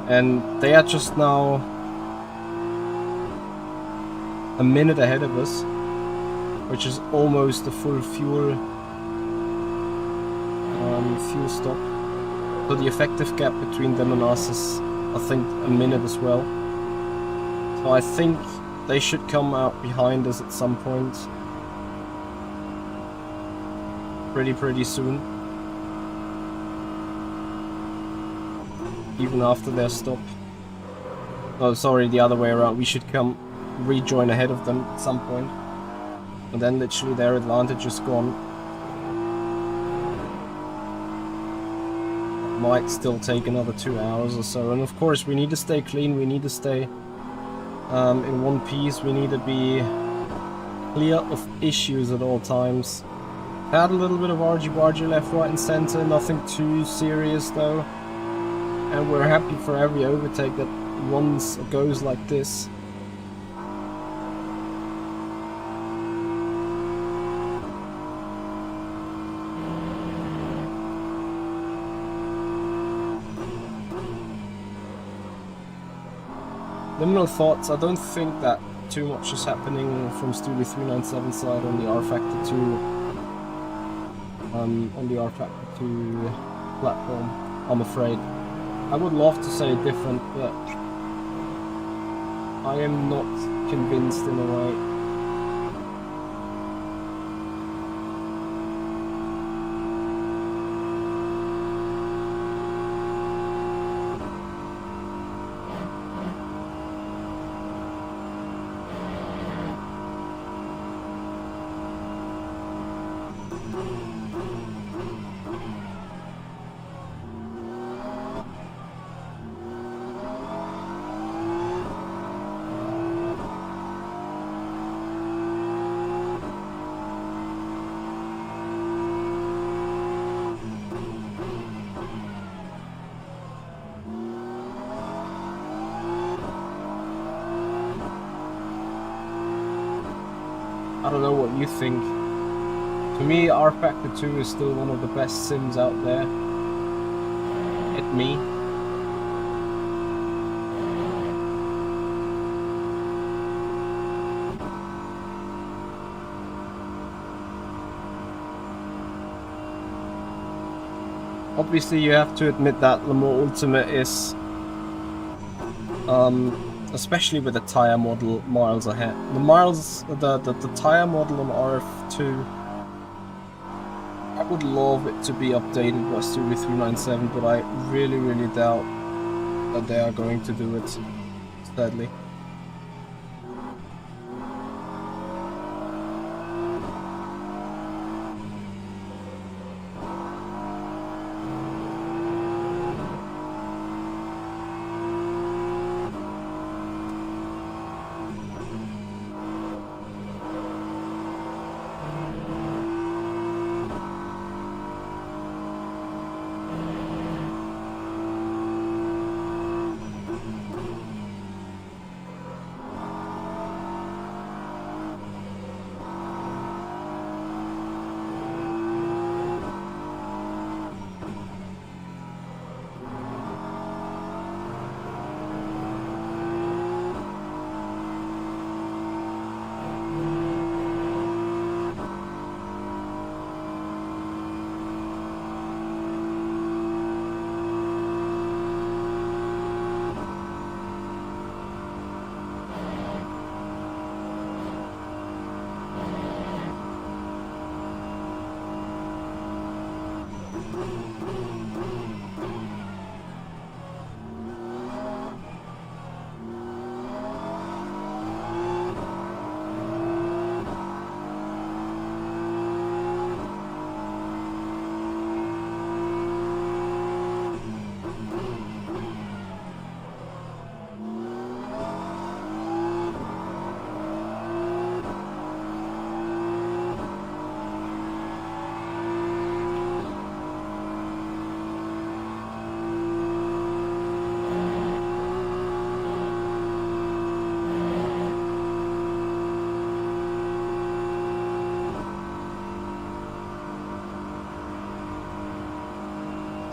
And they are just now a minute ahead of us, which is almost a full fuel stop. So the effective gap between them and us is, I think, a minute as well. So I think they should come out behind us at some point. Pretty soon. Even after their stop. Oh, sorry, the other way around. We should come rejoin ahead of them at some point. And then literally their advantage is gone. Might still take another 2 hours or so. And of course we need to stay clean, we need to stay in one piece, we need to be clear of issues at all times. Had a little bit of argy-bargy left, right and center, nothing too serious though. And we're happy for every overtake that once goes like this. Liminal thoughts, I don't think that too much is happening from Studio 397 side on the rFactor 2 on the rFactor 2 platform, I'm afraid. I would love to say different, but I am not convinced in a way. I don't know what you think. To me, rFactor 2 is still one of the best sims out there. Hit me. Obviously, you have to admit that Le Mans Ultimate is, especially with the tire model, miles ahead. The tire model on RF2, I would love it to be updated by Studio 397, but I really doubt that they are going to do it, sadly.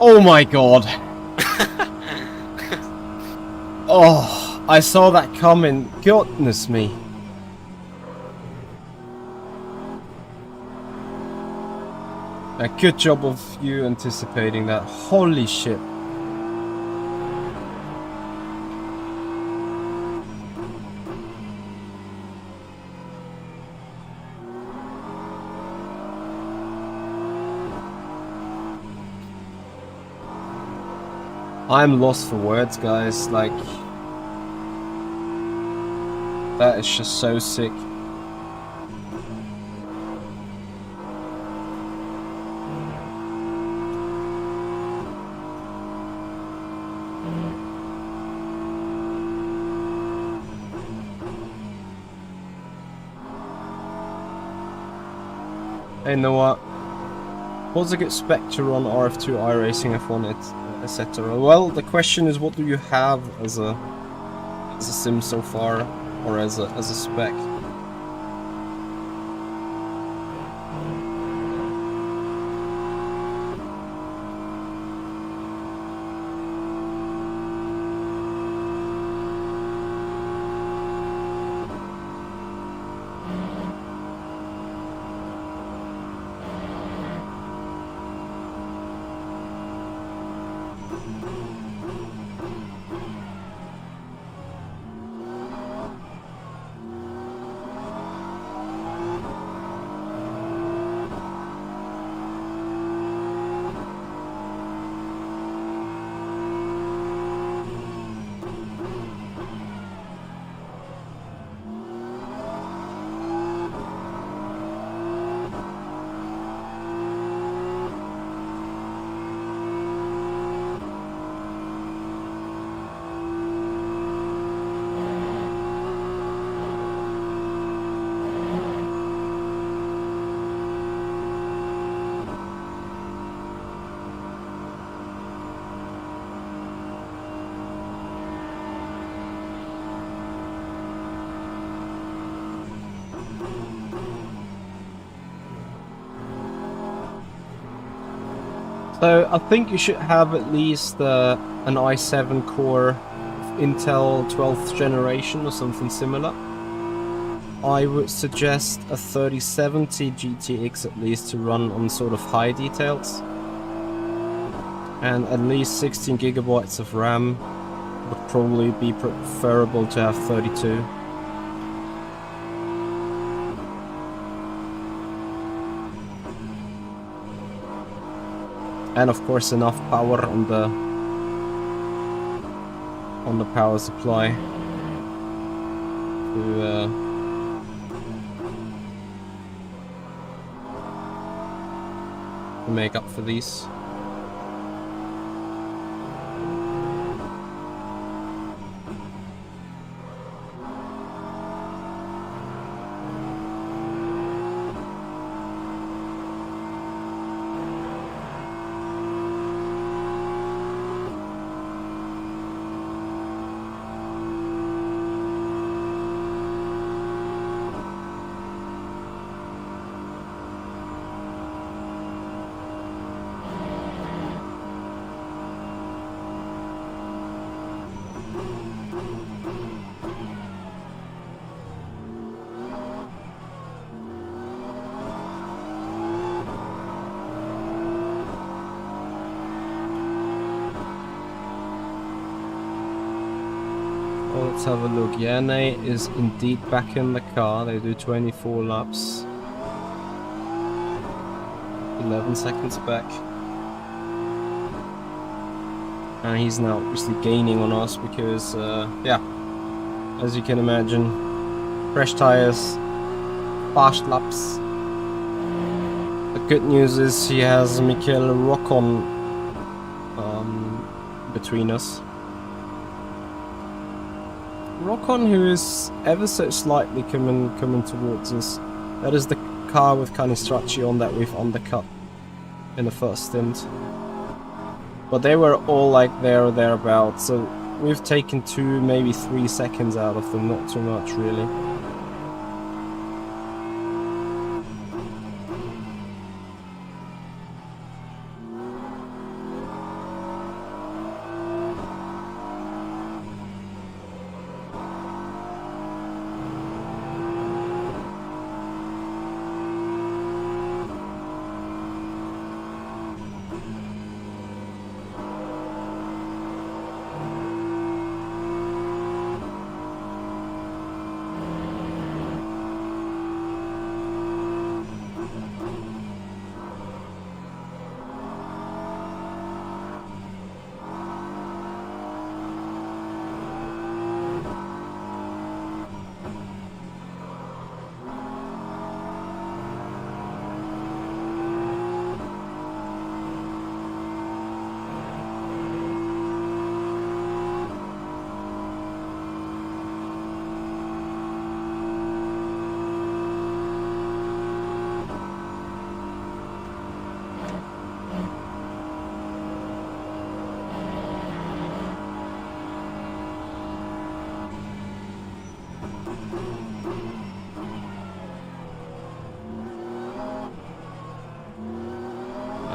Oh my god. Oh, I saw that coming. Goodness me. A good job of you anticipating that. Holy shit. I'm lost for words, guys. Like, that is just so sick. Hey Noah, what's a good spectre on RF2 iRacing F1 etc.? Well, the question is, what do you have as a sim so far, or as a spec? So I think you should have at least an i7 core Intel 12th generation or something similar. I would suggest a 3070 GTX at least to run on sort of high details. And at least 16 gigabytes of RAM would probably be preferable to have 32. And of course enough power on the power supply to make up for these. Well, let's have a look. Yane is indeed back in the car. They do 24 laps. 11 seconds back. And he's now obviously gaining on us because, yeah, as you can imagine, fresh tires, fast laps. The good news is he has Mikel Rocon between us. Rocon, who is ever so slightly coming towards us. That is the car with Canistracci on that we've undercut in the first stint. But they were all like there or thereabouts, so we've taken 2, maybe 3 seconds out of them, not too much really.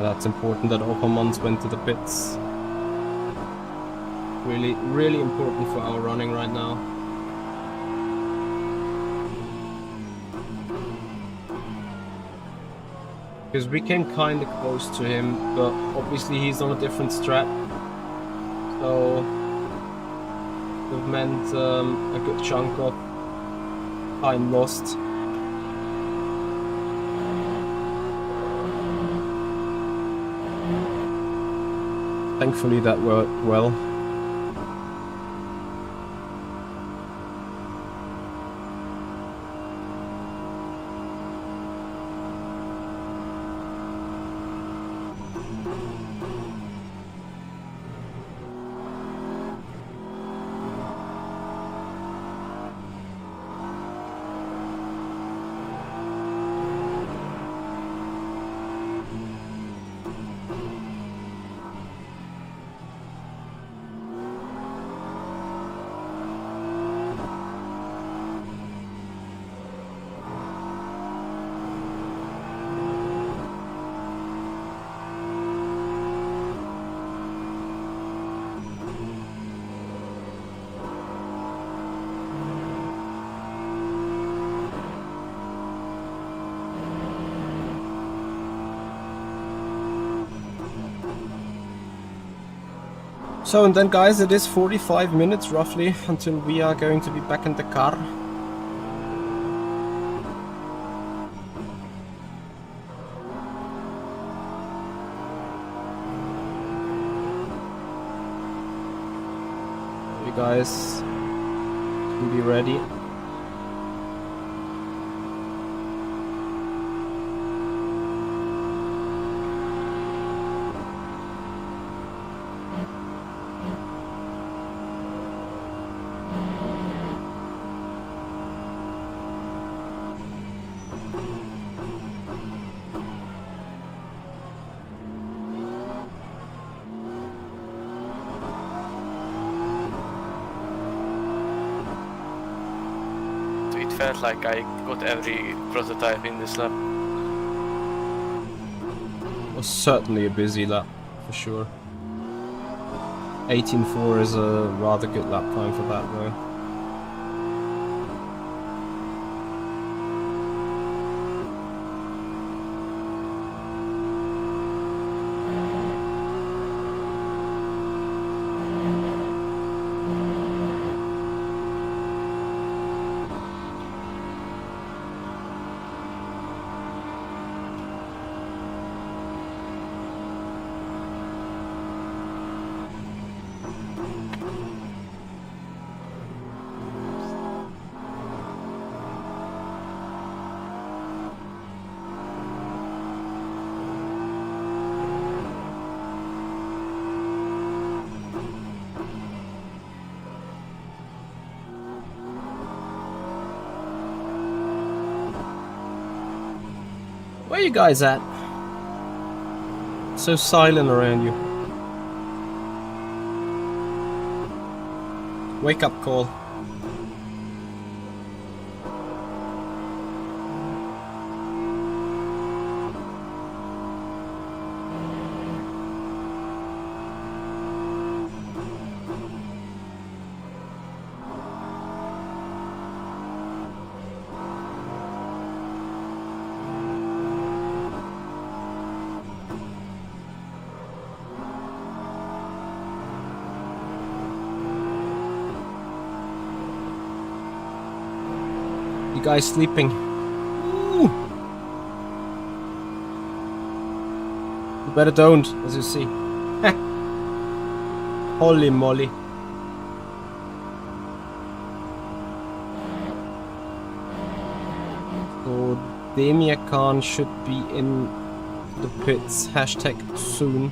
That's important that Oppermans went to the pits. Really, really important for our running right now. Because we came kind of close to him, but obviously he's on a different strat. So it meant a good chunk of time lost. Thankfully that worked well. So, and then guys, it is 45 minutes roughly until we are going to be back in the car. You guys can be ready. It felt like I got every prototype in this lap. It was certainly a busy lap, for sure. 18.4 is a rather good lap time for that though. Where you guys at? So silent around you. Wake up call. You guys sleeping? Ooh. You better don't, as you see. Holy moly. So Demir Khan should be in the pits, hashtag soon.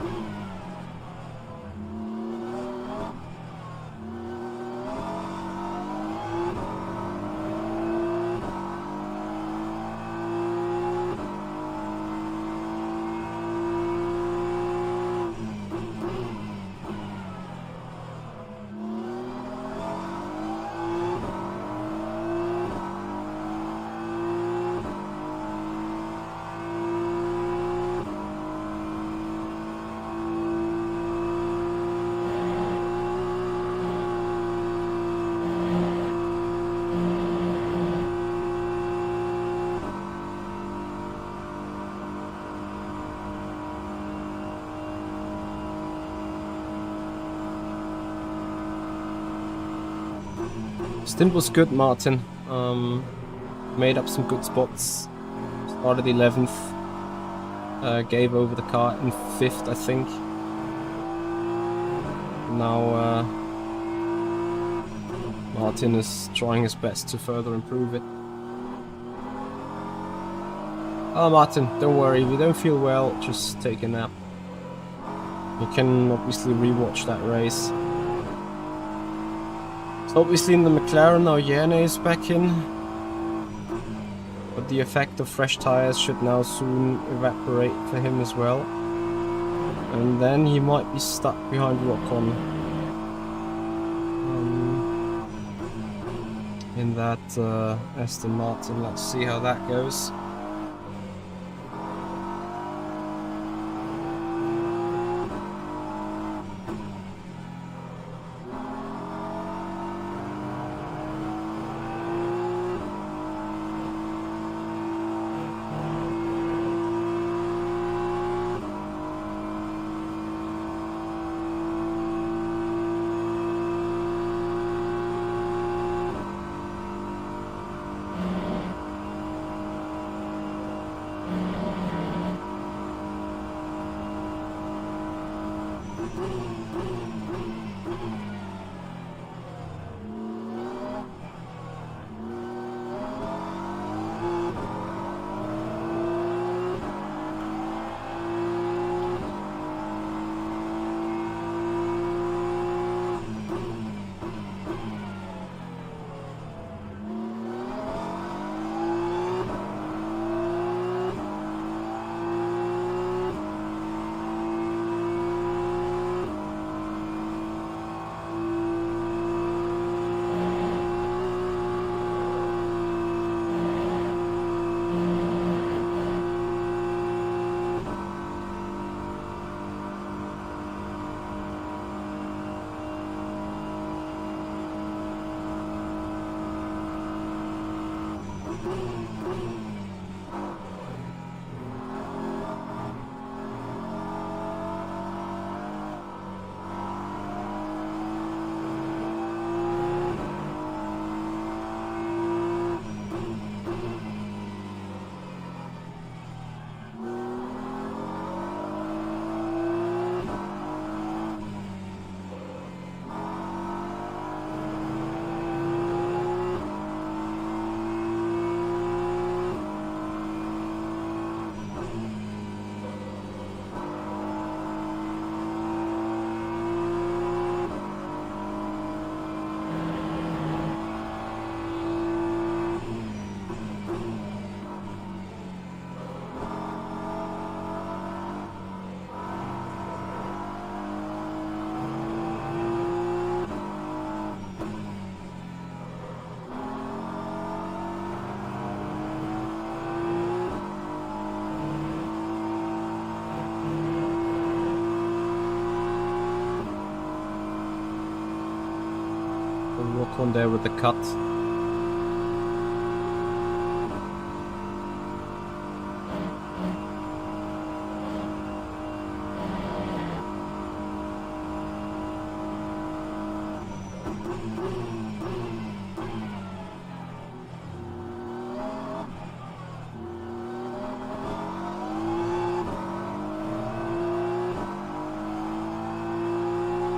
Stint was good, Martin. Made up some good spots. Started 11th. Gave over the car in 5th, I think. Now Martin is trying his best to further improve it. Oh, Martin, don't worry. If you don't feel well, just take a nap. You can obviously rewatch that race. So obviously in the McLaren now Jerne is back in, but the effect of fresh tires should now soon evaporate for him as well, and then he might be stuck behind Rocon in that Aston Martin. Let's see how that goes. We'll walk on there with the cut.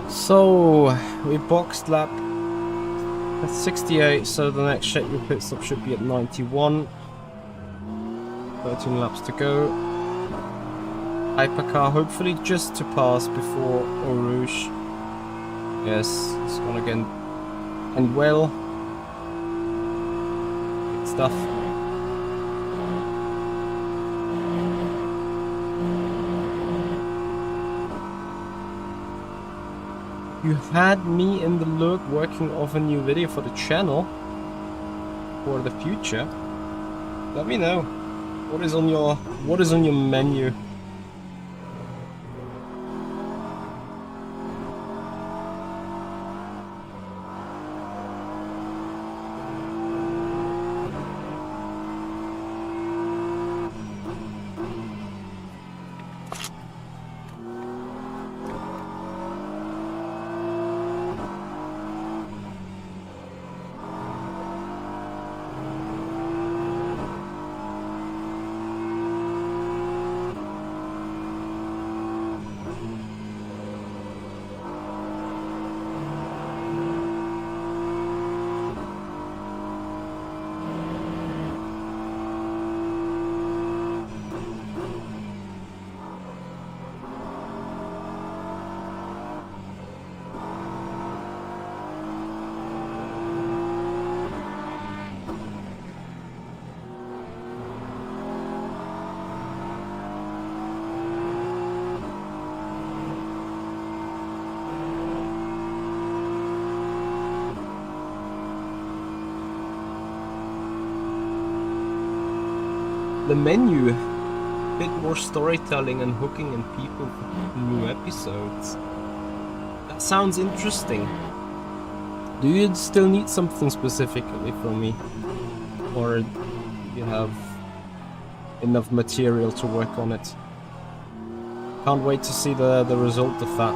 So we boxed lap at 68, so the next scheduled pit stop should be at 91. 13 laps to go. Hypercar hopefully just to pass before Eau Rouge. Yes, it's gonna again end well. Good stuff. You had me in the look working off a new video for the channel for the future. Let me know what is on your menu. The menu, a bit more storytelling and hooking in people for new episodes. That sounds interesting. Do you still need something specifically from me? Or do you have enough material to work on it? Can't wait to see the result of that.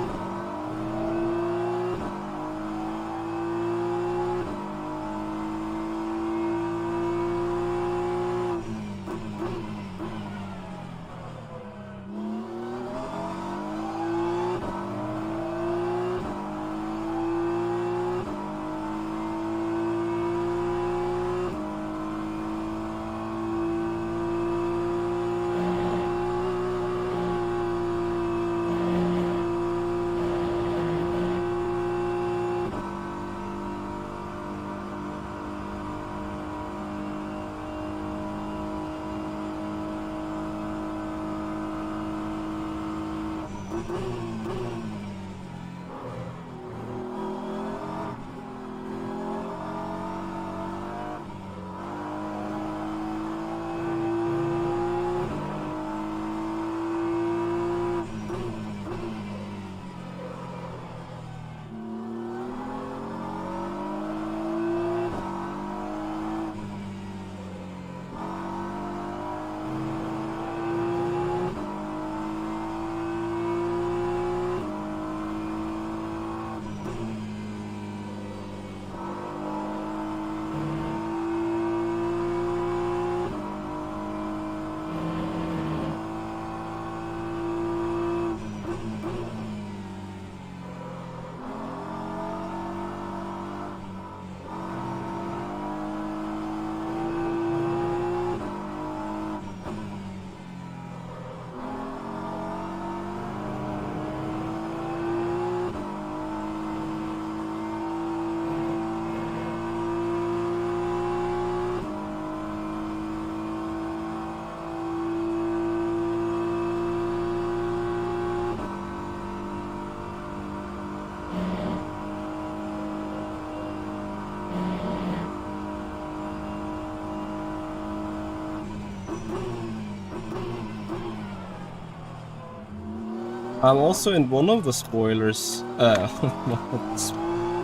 I'm also in one of the spoilers.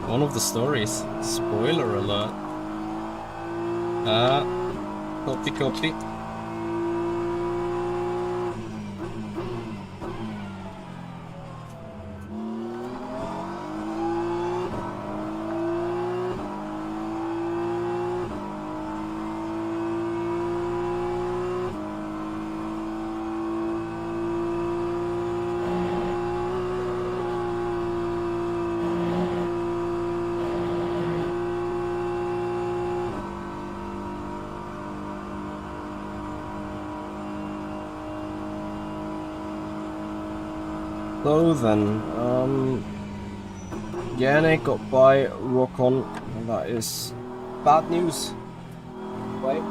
One of the stories. Spoiler alert. Copy, copy. So then, Yannick got by Rokon, and that is bad news. Right?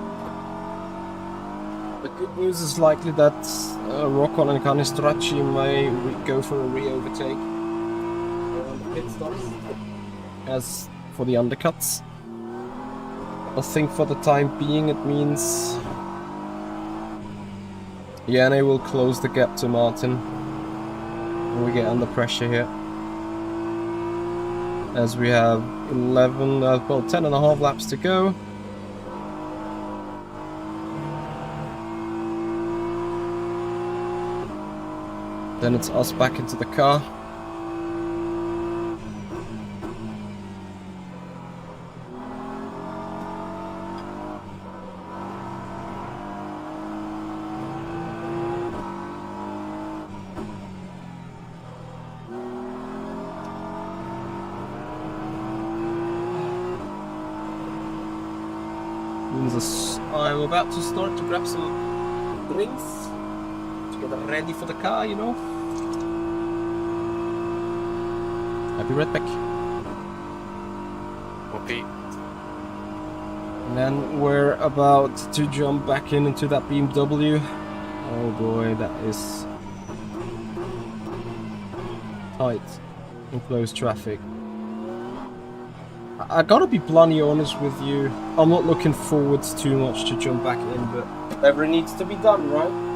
The good news is likely that Rokon and Canistracci may go for a re-overtake on the pit stops. As for the undercuts, I think for the time being it means Yannick will close the gap to Martin. We get under pressure here, as we have 11, well, 10 and a half laps to go. Then it's us back into the car. I'm about to start to grab some drinks to get ready for the car, you know. I'll be right back. Okay. And then we're about to jump back into that BMW. Oh boy, that is tight in close traffic. I gotta be bloody honest with you. I'm not looking forward too much to jump back in, but whatever needs to be done, right?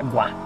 Agua.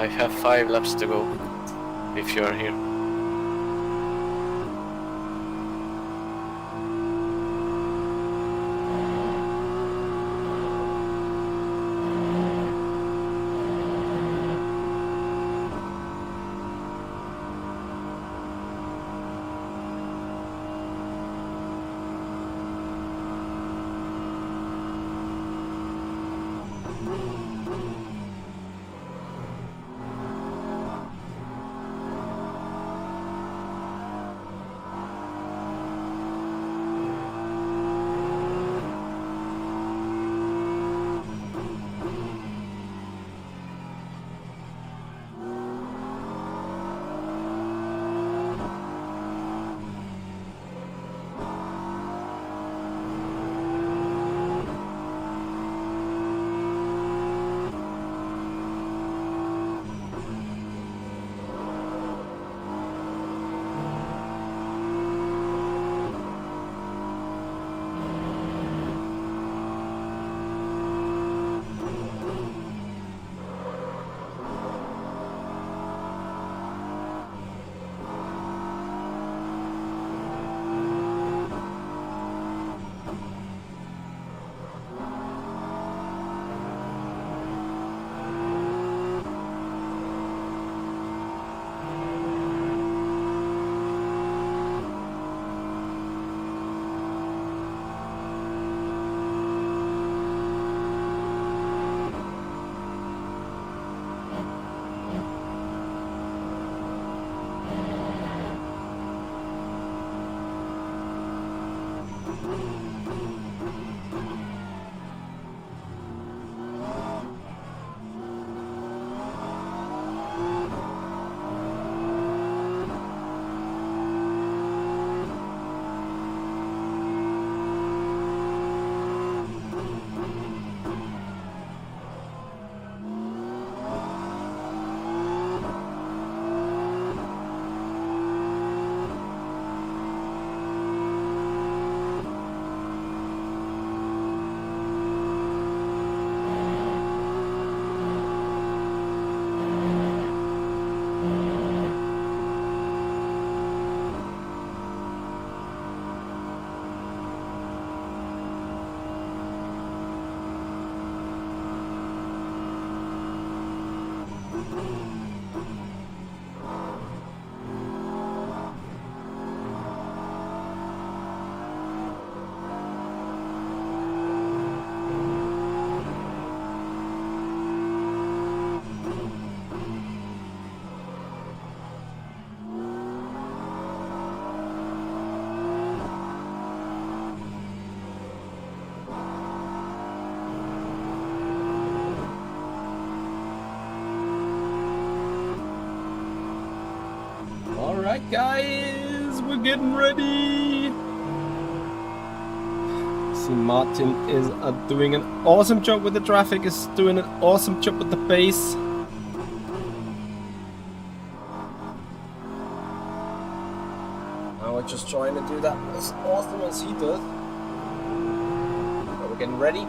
I have 5 laps to go, if you are here. Alright guys, we're getting ready. See, Martin is doing an awesome job with the traffic, is doing an awesome job with the pace. Now we're just trying to do that as awesome as he does. But we're getting ready.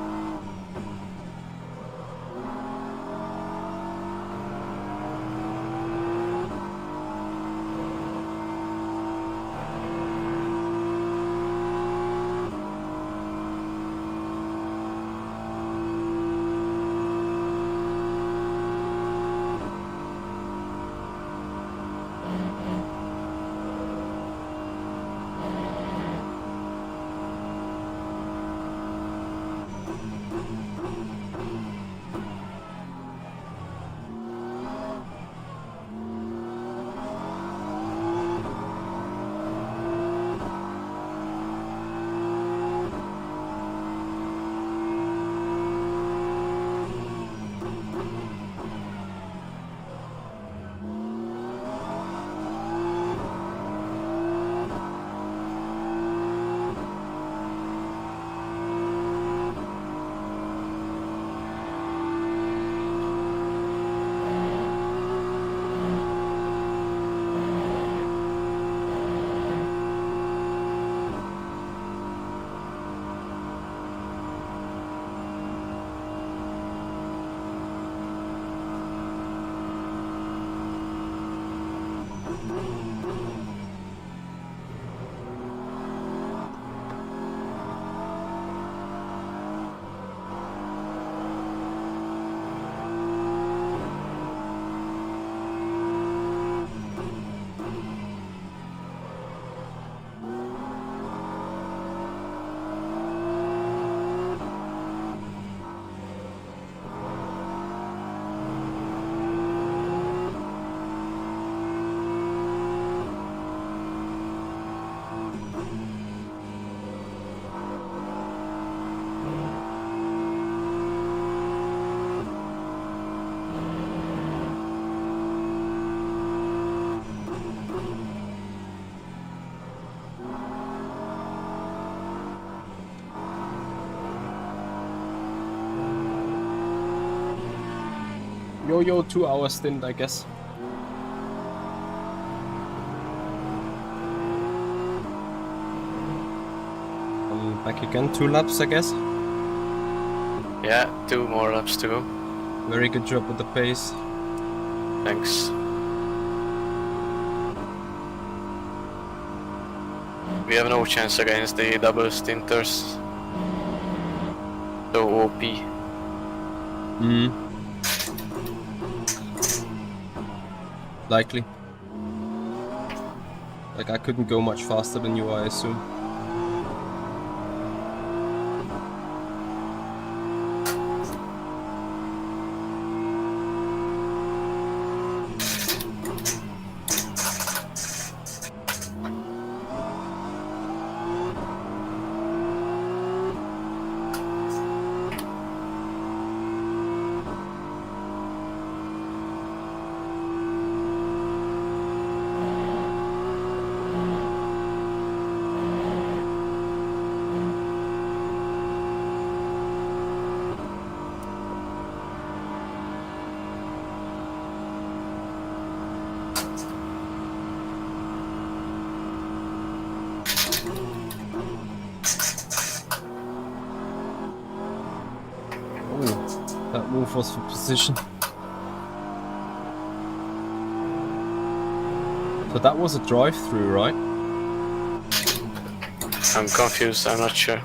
Yo-yo 2-hour stint, I guess. I'm back again, 2 laps, I guess. Yeah, 2 more laps to go. Very good job with the pace. Thanks. We have no chance against the double stinters. So OP. Likely. Like, I couldn't go much faster than you, I assume. That move was for position. So that was a drive-through, right? I'm confused, I'm not sure.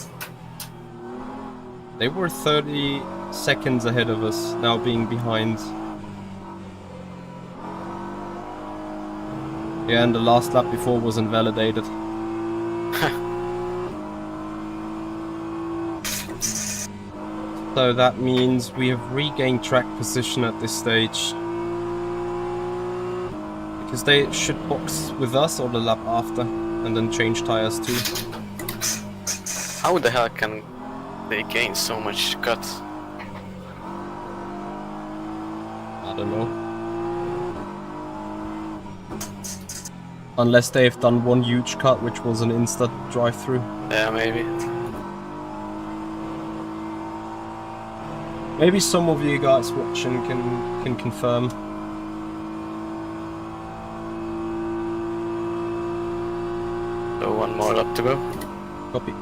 They were 30 seconds ahead of us, now being behind. Yeah, and the last lap before was invalidated. So that means we have regained track position at this stage. Because they should box with us or the lap after, and then change tires too. How the hell can they gain so much cut? I don't know. Unless they've done one huge cut, which was an instant drive-through. Yeah, maybe. Maybe some of you guys watching can confirm. So one more lap to go. Copy.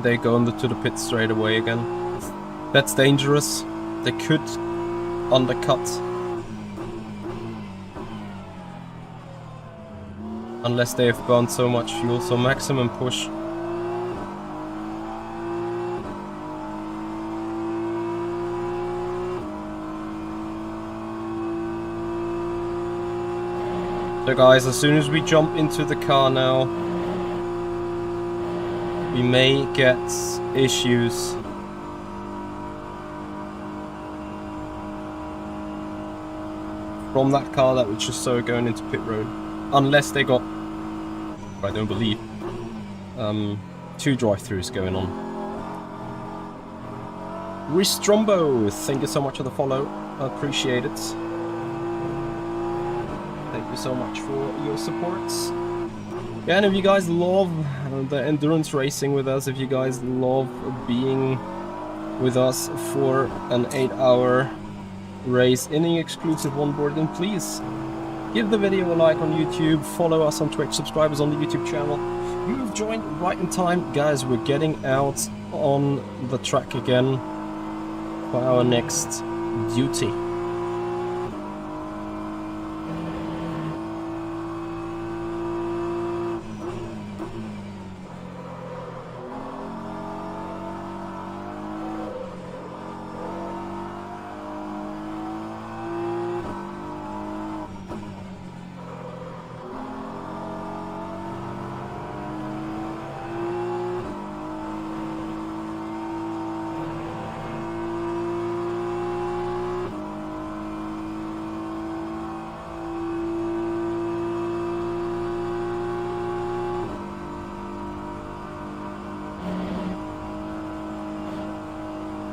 They go to the pit straight away again. That's dangerous. They could undercut. Unless they have burned so much fuel, so maximum push. So guys, as soon as we jump into the car now, we may get issues. From that car that was just so going into pit road. Unless they got, I don't believe, 2 drive-thrus going on. Ristrombo, thank you so much for the follow. I appreciate it. Thank you so much for your support. Yeah, and if you guys love the endurance racing with us, if you guys love being with us for an 8-hour race, any exclusive onboard, then please give the video a like on YouTube, follow us on Twitch, subscribe us on the YouTube channel. You've joined right in time. Guys, we're getting out on the track again for our next duty.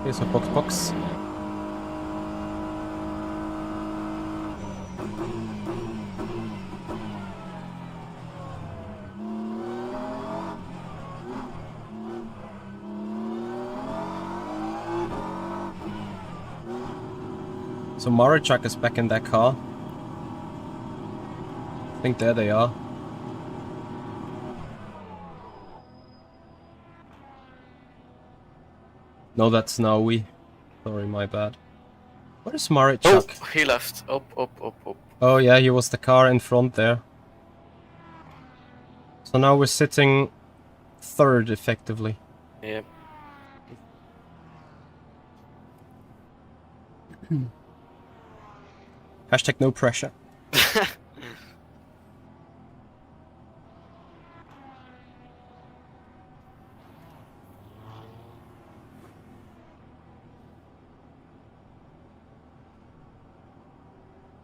Okay, so box. So Marichak is back in that car. I think there they are. No, that's Naui. Sorry, my bad. Where is Marichak? Oh, he left. Up. Oh yeah, he was the car in front there. So now we're sitting third, effectively. Yep. Hashtag no pressure.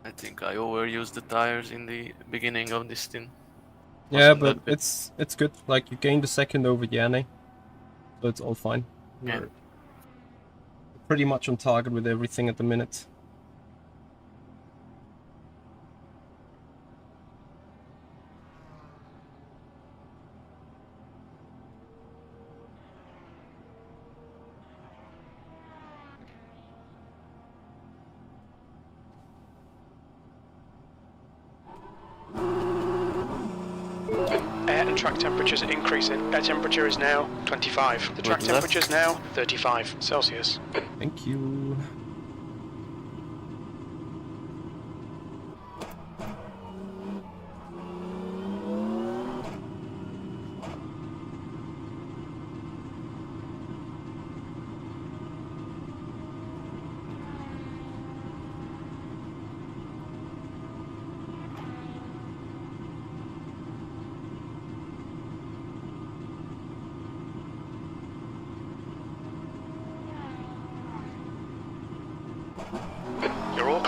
I think I overused the tires in the beginning of this thing. Yeah, Wasn't but that bit- it's good. Like, you gained a second over Yanni, so it's all fine. Yeah. We're pretty much on target with everything at the minute. Air and track temperatures are increasing. Air temperature is now 25. The track What's that? temperature is now 35 Celsius. Thank you.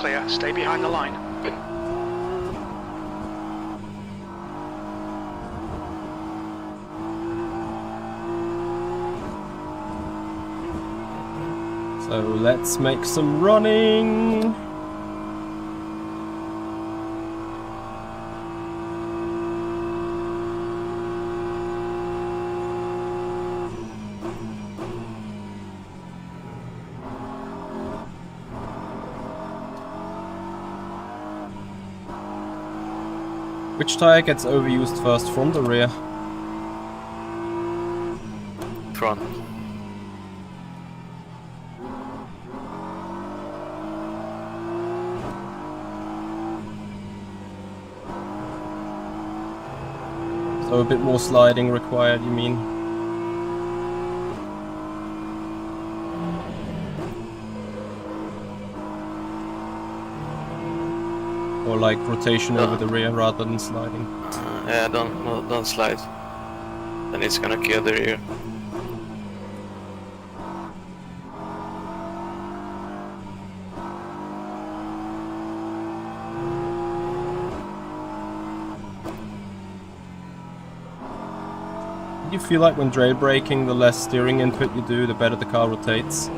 clear. Stay behind the line. So let's make some running. Which tire gets overused first, front or rear? Front. So a bit more sliding required, you mean? Or like rotation over the rear rather than sliding? Yeah, don't slide. Then it's gonna kill the rear. Do you feel like when dray braking, the less steering input you do, the better the car rotates?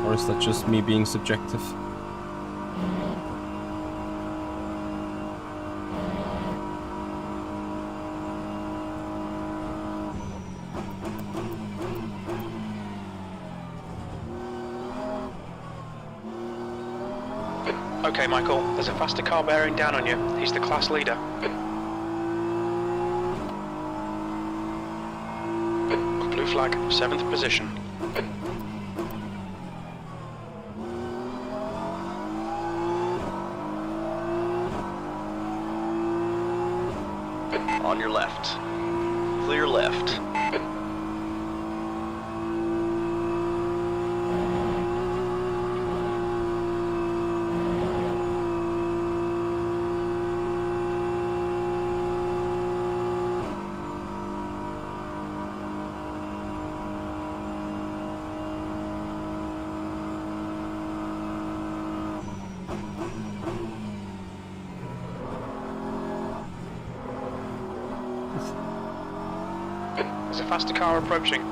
Or is that just me being subjective? Okay, Michael, there's a faster car bearing down on you. He's the class leader. Blue flag, 7th position. On your left. Clear left. There's a faster car approaching.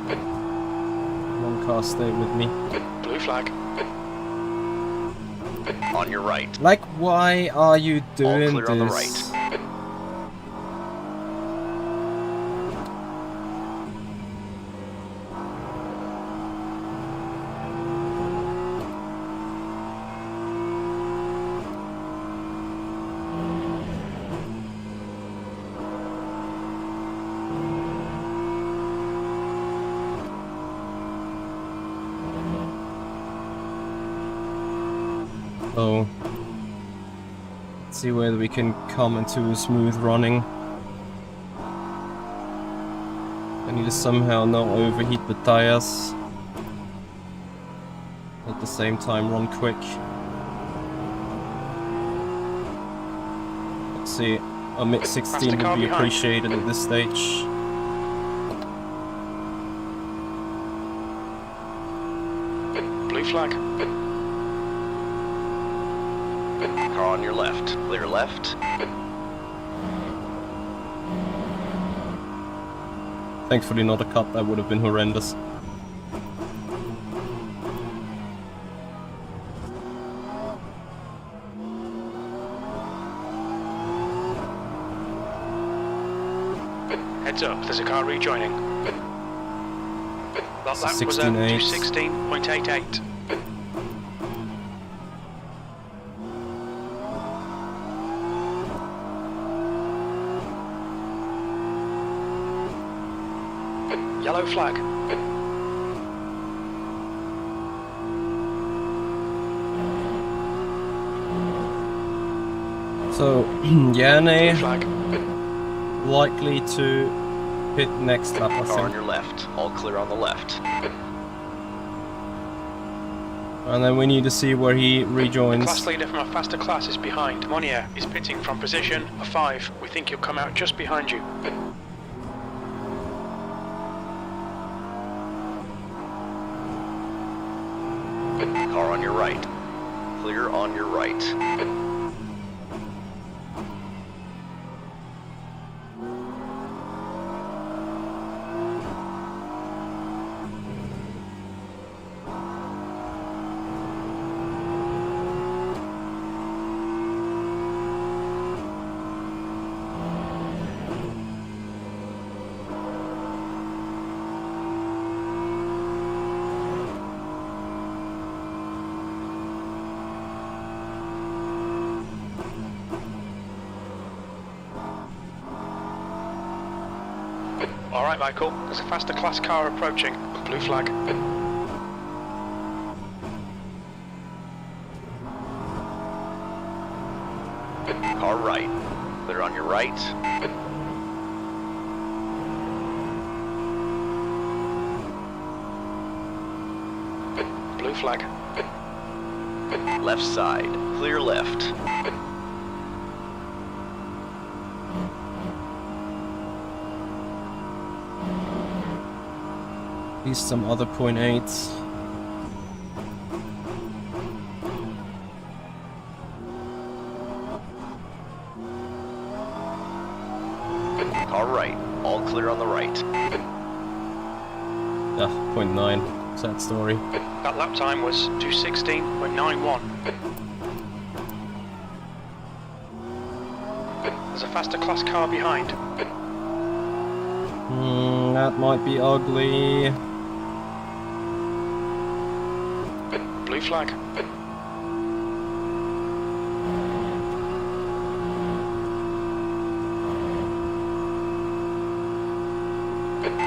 One car stay with me. Blue flag. On your right. Like, why are you All doing clear this? on the right. So, let's see whether we can come into a smooth running. I need to somehow not overheat the tires. At the same time run quick. Let's see, a mid 16 would be appreciated at this stage. Blue flag. Car on your left. Clear left. Thankfully not a cut, that would have been horrendous. Heads up, there's a car rejoining. That lap was a 16.8. 216.88. Yellow flag. So, Blue Yanni flag. likely to pit next lap, I Car on think. your left. All clear on the left. And then we need to see where he rejoins. Class leader from a faster class is behind. Monier is pitting from position 5. We think he'll come out just behind you. Car on your right. Clear on your right. Alright, Michael, there's a faster class car approaching. Blue flag. Car right. Clear on your right. Blue flag. Left side. Clear left. At least some other .8s. Car right. All clear on the right. Ah, .9. Sad story. That lap time was 2:16.91. There's a faster class car behind. That might be ugly. Blue flag.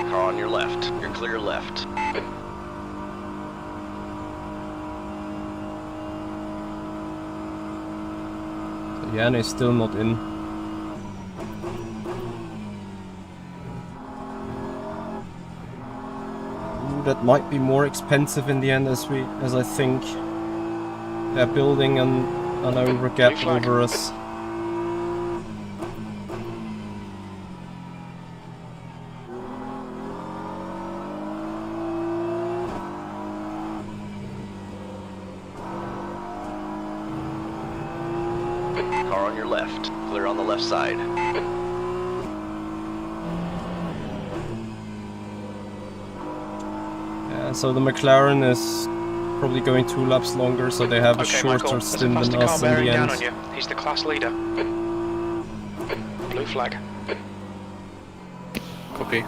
Car on your left. You're clear left. So Jan is still not in. That might be more expensive in the end, as I think they're building an over gap over us. Car on your left. Clear on the left side. So the McLaren is probably going 2 laps longer, so they have a Okay, shorter Michael, stint there's a than faster car us in bearing the down on end. you. He's the class leader. Blue flag. Copy.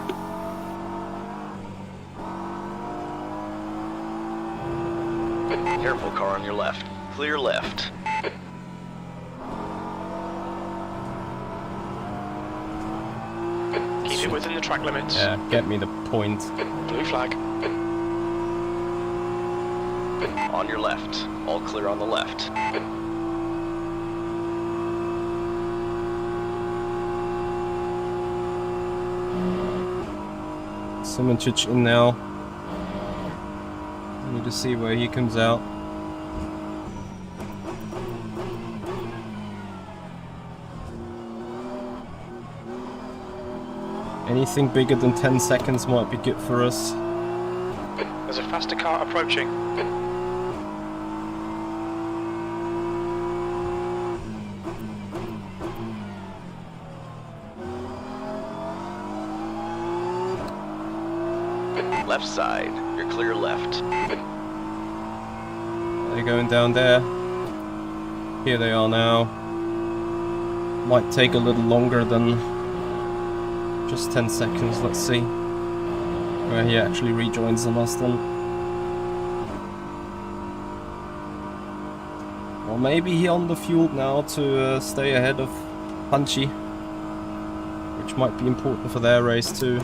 Careful, car on your left. Clear left. Keep it within the track limits. Yeah, get me the point. Blue flag. On your left. All clear on the left. Simracing in now. Need to see where he comes out. Anything bigger than 10 seconds might be good for us. There's a faster car approaching. Left side. You're clear left. They're going down there. Here they are now. Might take a little longer than just 10 seconds. Let's see where he actually rejoins the last one. Or maybe he underfueled now to stay ahead of Punchy, which might be important for their race too.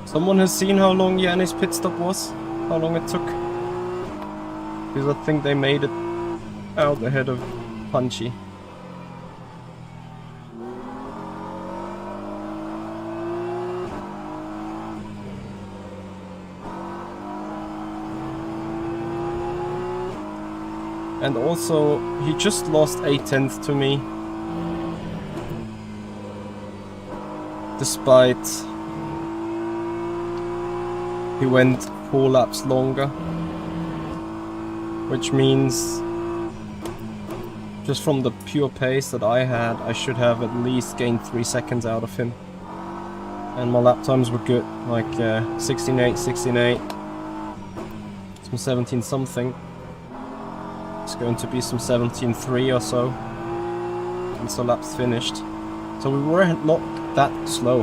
Someone has seen how long Yanni's pit stop was? How long it took? Because I think they made it out ahead of Punchy. And also, he just lost 8/10 to me. Despite he went 4 laps longer. Which means, just from the pure pace that I had, I should have at least gained 3 seconds out of him. And my lap times were good, like 16.8, 16.8, some 17 something. It's going to be some 17.3 or so, once the lap's finished. So we were not that slow.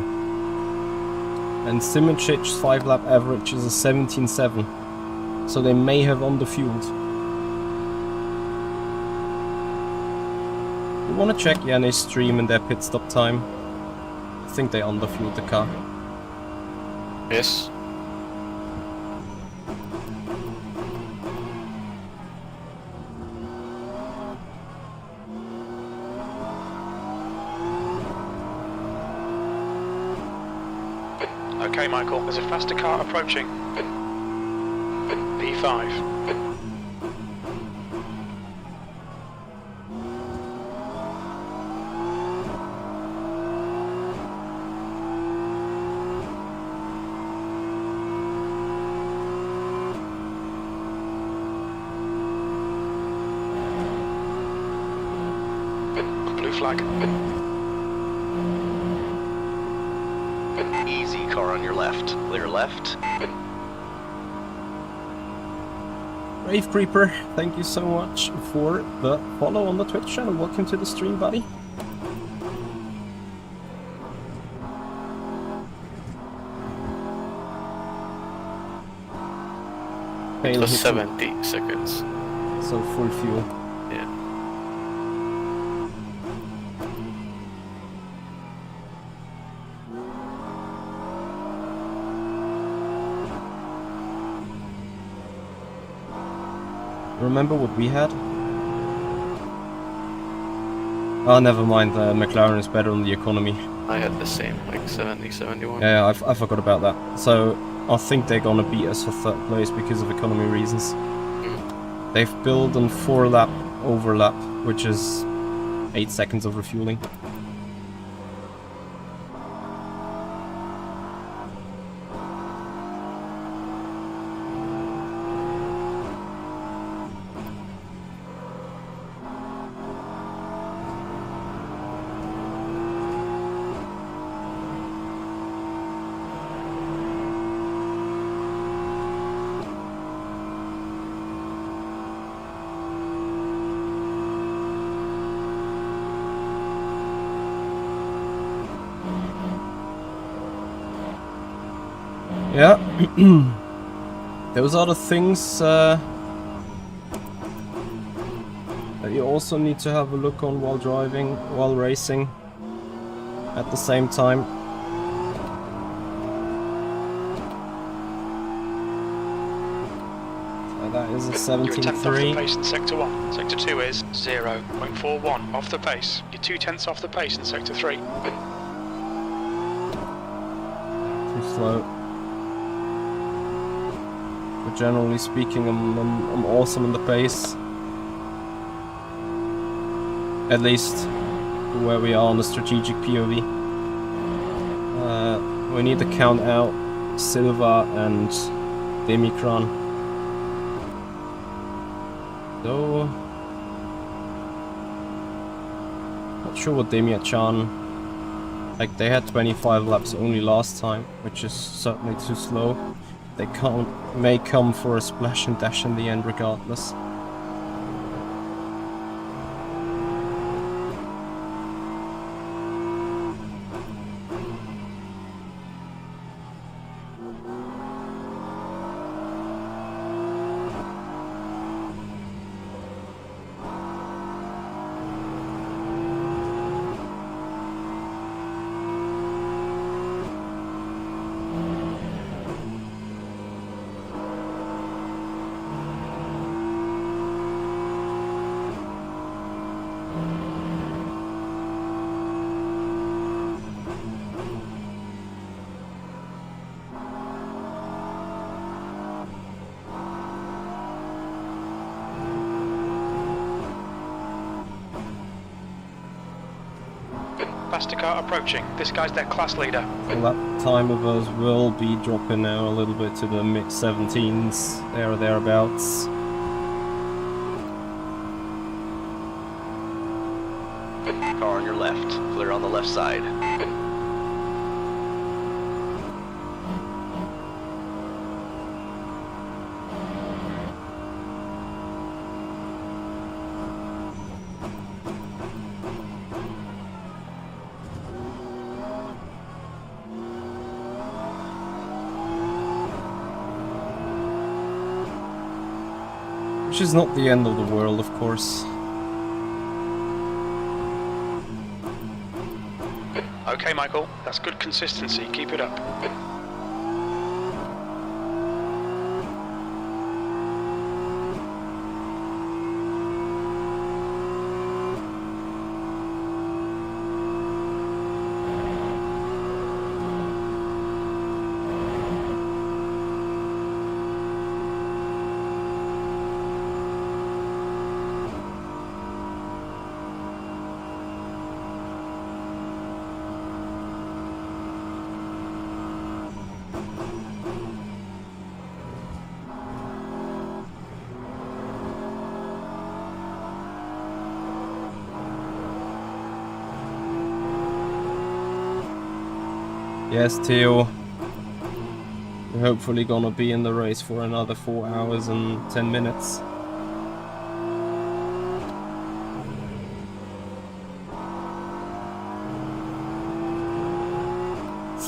And Simracing's 5 lap average is a 17.7, so they may have underfueled. You want to check Yanni's stream and their pit stop time. I think they underfueled the car. Yes. Okay, Michael, there's a faster car approaching. P5. Blue flag. Easy, car on your left. Clear left. Rave Creeper, thank you so much for the follow on the Twitch channel. Welcome to the stream, buddy. It was 70 seconds. So full fuel. Yeah. Remember what we had? Oh, never mind. McLaren is better on the economy. I had the same, like 70, 71. Yeah, I forgot about that. So I think they're gonna beat us for 3rd place because of economy reasons. They've built a 4 lap overlap, which is 8 seconds of refueling. Yeah, those are the things that you also need to have a look on while driving, while racing at the same time. So that is a You're 10th off the 17.3. pace in Sector 1. Sector 2 is 0.41 off the pace. You're 2/10 off the pace in Sector 3. Too slow. But generally speaking, I'm awesome in the pace. At least where we are on the strategic POV. We need to count out Silva and Demikran. So not sure what Demiachan. Like, they had 25 laps only last time, which is certainly too slow. They may come for a splash and dash in the end regardless. Faster car approaching. This guy's their class leader. Well, that time of us will be dropping now a little bit to the mid-17s, there or thereabouts. Car on your left. Clear on the left side. Which is not the end of the world, of course. Okay, Michael, that's good consistency. Keep it up. Yes, Theo. We're hopefully gonna be in the race for another 4 hours and 10 minutes.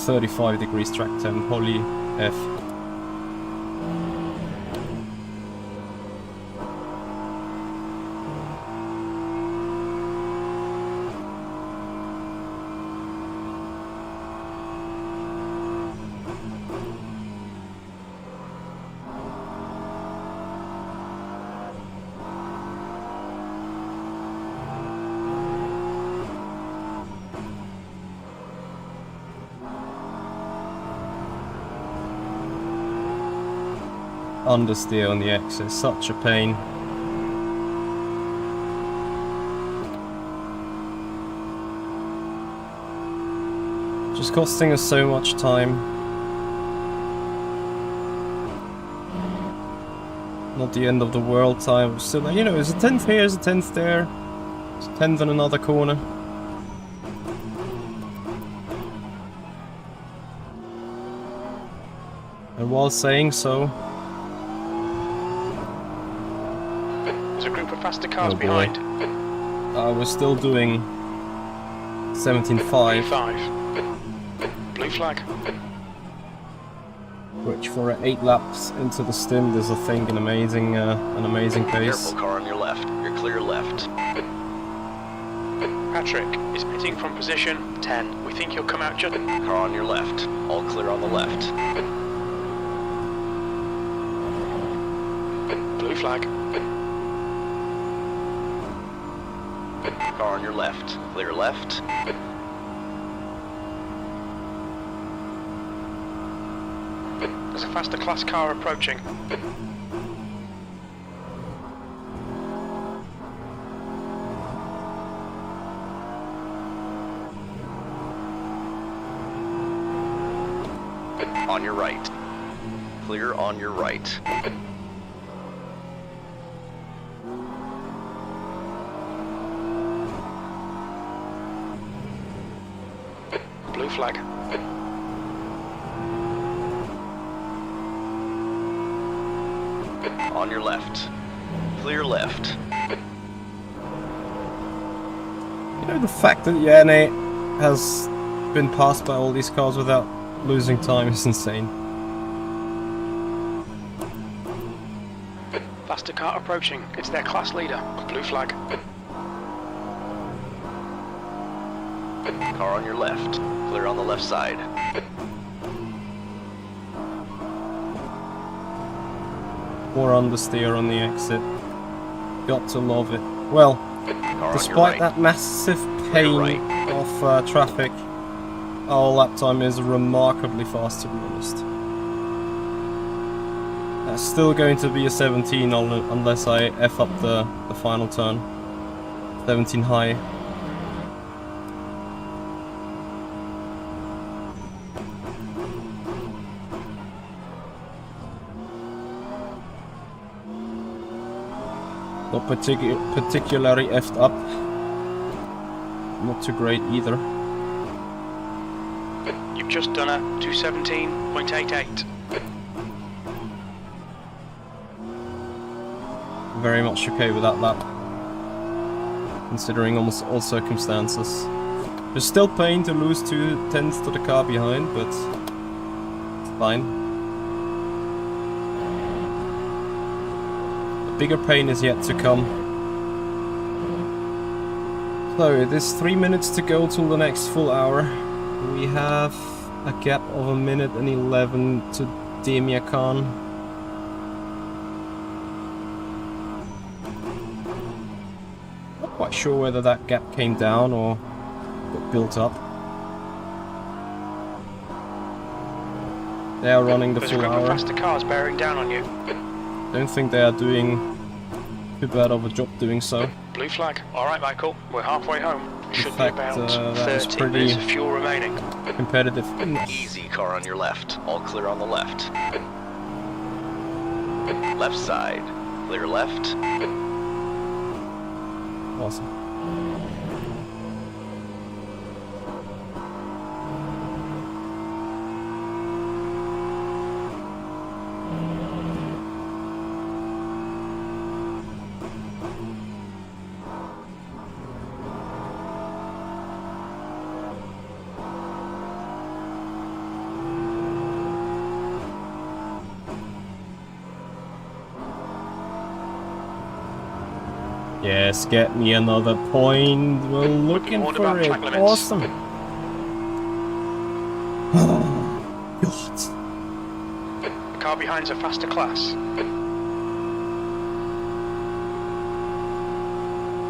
.35° track temp, Holly F. Understeer on the exit, such a pain. Just costing us so much time. Not the end of the world time. Still, you know, there's a 10th here, there's a 10th there. There's a 10th in another corner. And while saying so, There's a group of faster cars Oh boy. behind. we're still doing 17.5, B5. Blue flag. which for 8 laps into the stint is, I think, an amazing pace. Careful, car on your left. You're clear left. Patrick is pitting from position 10. We think he'll come out just... Car on your left. All clear on the left. Blue flag. Car on your left. Clear left. There's a faster class car approaching. On your right. Clear on your right. Blue flag. On your left. Clear left. You know, the fact that Yanni has been passed by all these cars without losing time is insane. Faster car approaching. It's their class leader. Blue flag. Car on your left. Clear on the left side. More understeer on the exit. Got to love it. Well, Car despite on your right. that massive pain right. of traffic, our lap time is remarkably fast, to be honest. That's still going to be a 17 unless I F up the final turn. 17 high. Not particularly effed up. Not too great either. You've just done a 217.88. Very much okay with that lap, considering almost all circumstances. There's still pain to lose 2/10 to the car behind, but it's fine. The bigger pain is yet to come. So it is 3 minutes to go till the next full hour. We have a gap of 1 minute and 11 to Demia Khan. Quite sure whether that gap came down or got built up. They are running the full hour. There's a couple of faster cars bearing down on you. Don't think they are doing too bad of a job doing so. Blue flag. Alright, Michael, we're halfway home. Should fact, be about that is 30 pretty- minutes of fuel remaining. Competitive. Easy, car on your left. All clear on the left. Left side. Clear left. Awesome. Yes, get me another point. We're looking warned for about it. track limits. Awesome. Oh, God. The car behind's a faster class.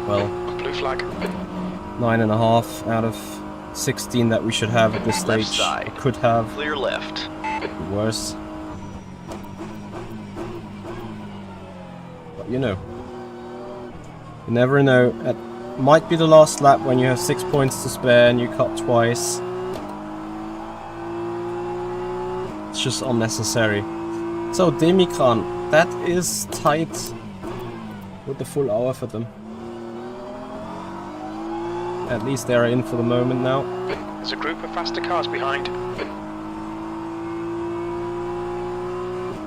Well, Blue flag. 9.5 out of 16 that we should have at this Left stage. side. We could have Clear left. worse. But you know. You never know. It might be the last lap when you have 6 points to spare and you cut twice. It's just unnecessary. So Demikran, that is tight with the full hour for them. At least they're in for the moment now. There's a group of faster cars behind.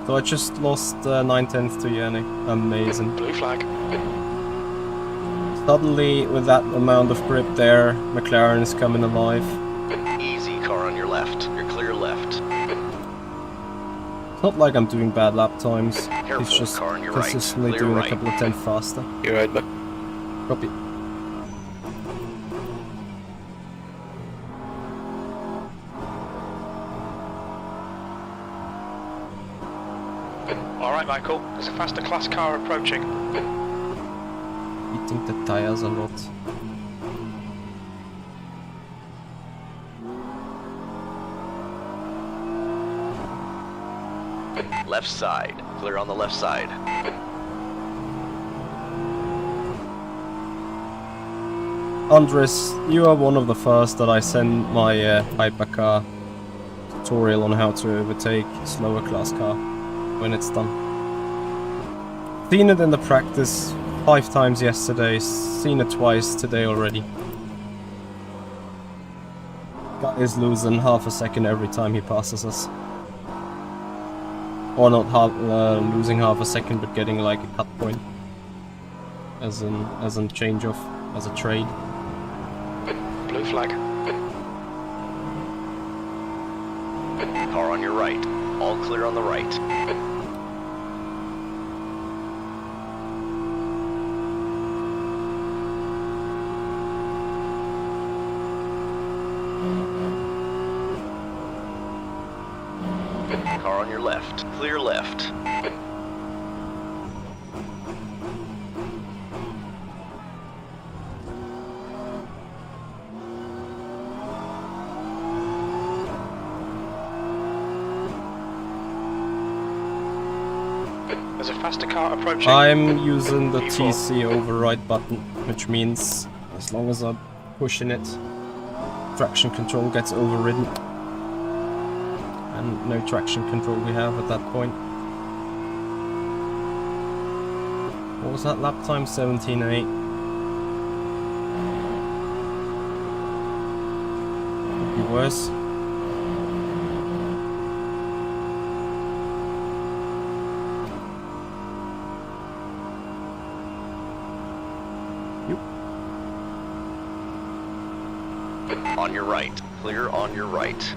So I just lost 9/10 to Yannick. Amazing. Blue flag. Suddenly, with that amount of grip there, McLaren is coming alive. Easy, car on your left. You're clear left. It's not like I'm doing bad lap times. Careful, He's just car on your right. consistently Clear doing right. a couple of 10 faster. You're right, but Copy. Alright, Michael, there's a faster class car approaching. Eating the tires a lot. Left side. Clear on the left side. Andres, you are one of the first that I send my hypercar tutorial on how to overtake slower class car when it's done. Seen it in the practice 5 times yesterday, seen it twice today already. Guy is losing half a second every time he passes us. Or not losing half a second, but getting like a cut point. As in change off, as a trade. Blue flag. Car on your right. All clear on the right. Car on your left. Clear left. There's a faster car approaching. I'm using the P4. TC override button, which means as long as I'm pushing it, traction control gets overridden. And no traction control we have at that point. What was that lap time? 17.8. Could be worse. On your right. Clear on your right.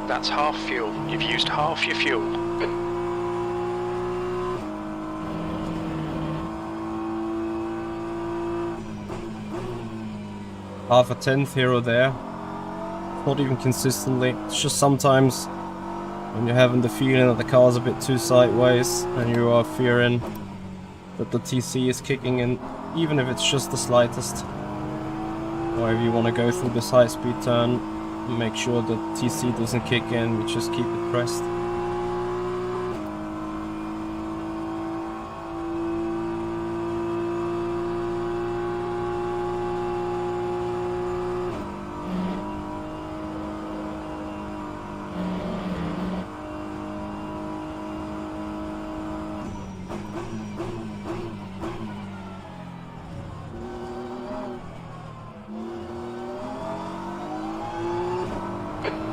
That's half fuel. You've used half your fuel. Half a tenth here or there. Not even consistently. It's just sometimes when you're having the feeling that the car's a bit too sideways and you are fearing that the TC is kicking in, even if it's just the slightest. Or if you want to go through this high speed turn, make sure that TC doesn't kick in, we just keep it pressed.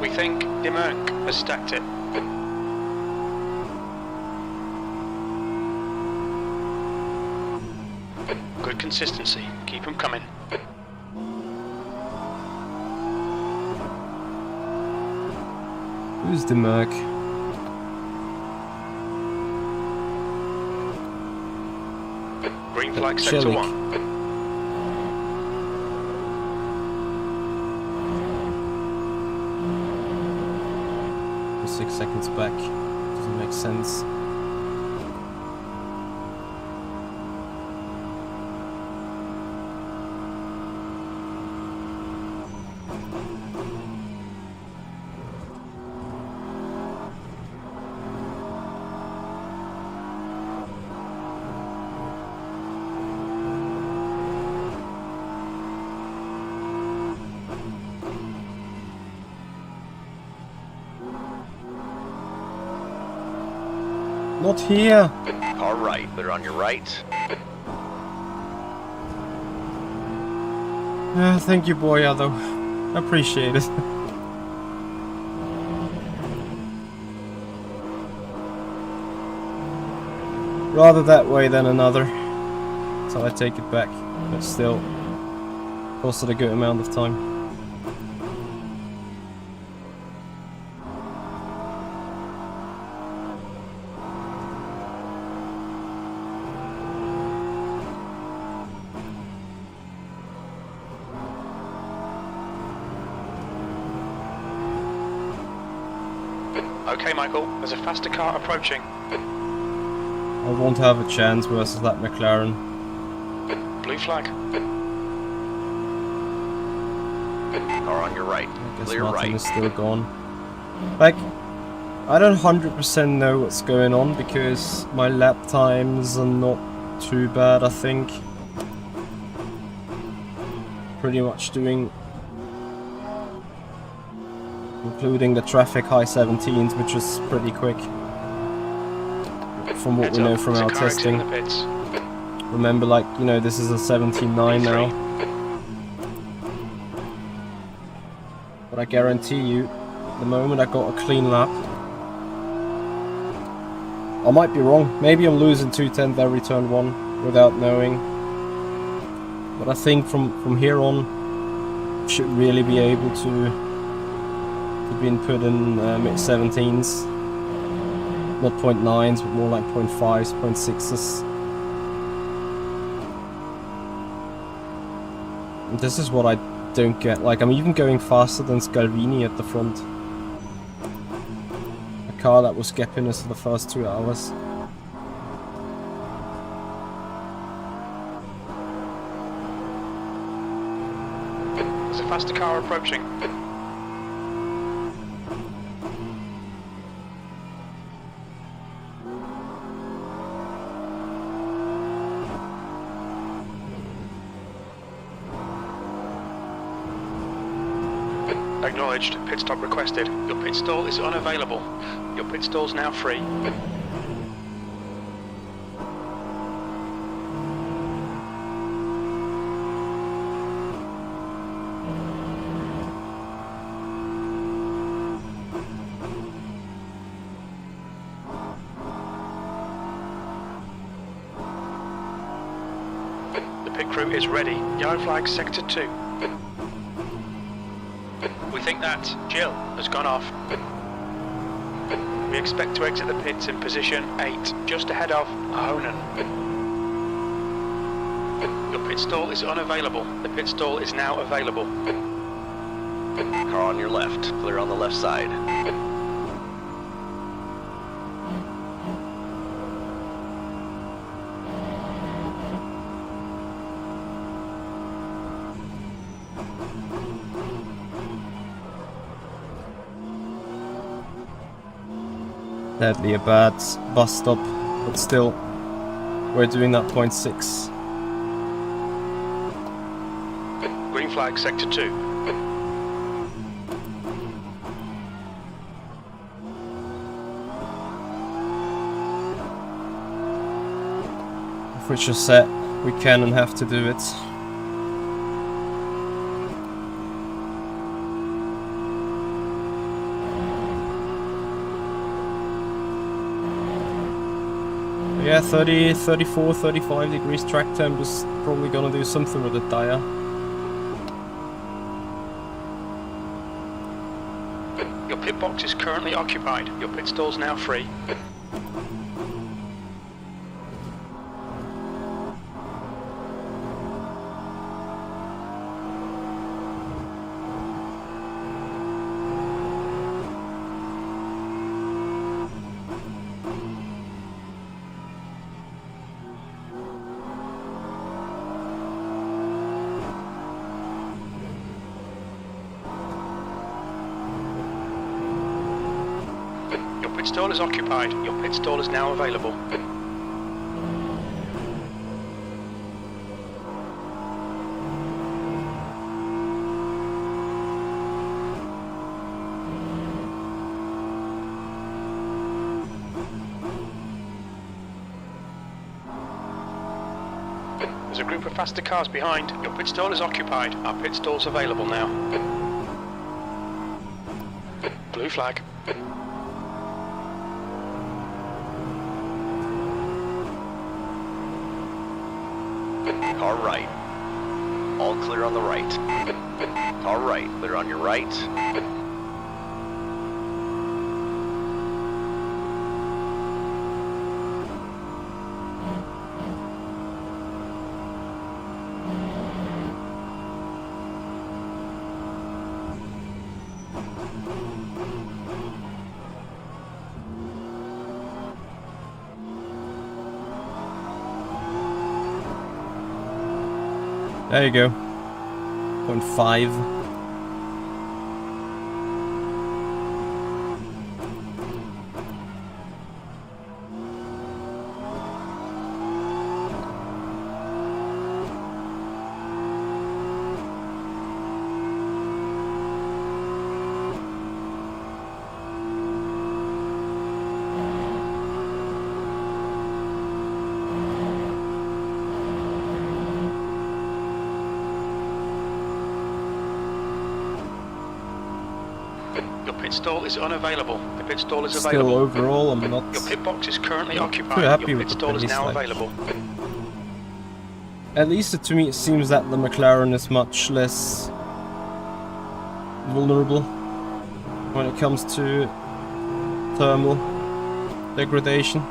We think Demerck has stacked it. Good consistency. Keep them coming. Who's Demerck? Green flag sector Chilling. 1. 6 seconds back. Doesn't make sense. Not here! Car right. Clear on your right. Thank you, Boyado. Appreciate it. Rather that way than another. So I take it back. But still, costed a good amount of time. Okay, Michael, there's a faster car approaching. I won't have a chance versus that McLaren. Blue flag. Car on your right. I guess Clear Martin right. is still gone. Like, I don't 100% know what's going on because my lap times are not too bad, I think. Pretty much doing, including the traffic high 17s, which is pretty quick. From what Heads we know up, from there's our a car exiting testing. the pits. Remember, like, you know, this is a 17.9 now. But I guarantee you, the moment I got a clean lap, I might be wrong. Maybe I'm losing 2/10 every turn 1 without knowing. But I think from here on, should really be able to be put in mid-17s. Not 0.9s, but more like 0.5s, 0.6s. And this is what I don't get. Like, I'm even going faster than Scalvini at the front. I car that was gapping us for the first 2 hours. There's a faster car approaching. Acknowledged. Pit stop requested. Your pit stall is unavailable. Your pit stall's now free. The pit crew is ready. Yellow flag sector 2. We think that Jill has gone off. We expect to exit the pits in position 8, just ahead of Honan. Your pit stall is unavailable. The pit stall is now available. Car on your left. Clear on the left side. Sadly a bad bus stop, but still, we're doing that 0.6. Green flag sector 2. If we're just set, we can and have to do it. Yeah, 30, 34, 35 degrees track temp is probably gonna do something with the tire. Your pit box is currently occupied. Your pit stall's now free. Your pit stall is occupied. Your pit stall is now available. There's a group of faster cars behind. Your pit stall is occupied. Our pit stall's available now. Blue flag. Car right. All clear on the right. Car right. Clear on your right. There you go. 0.5. Your pit stall is unavailable. The pit stall is Still available. overall, I'm not Your pit box is currently occupied. too happy Your with pit the stall is pace, now like- available. At least to me it seems that the McLaren is much less vulnerable when it comes to thermal degradation.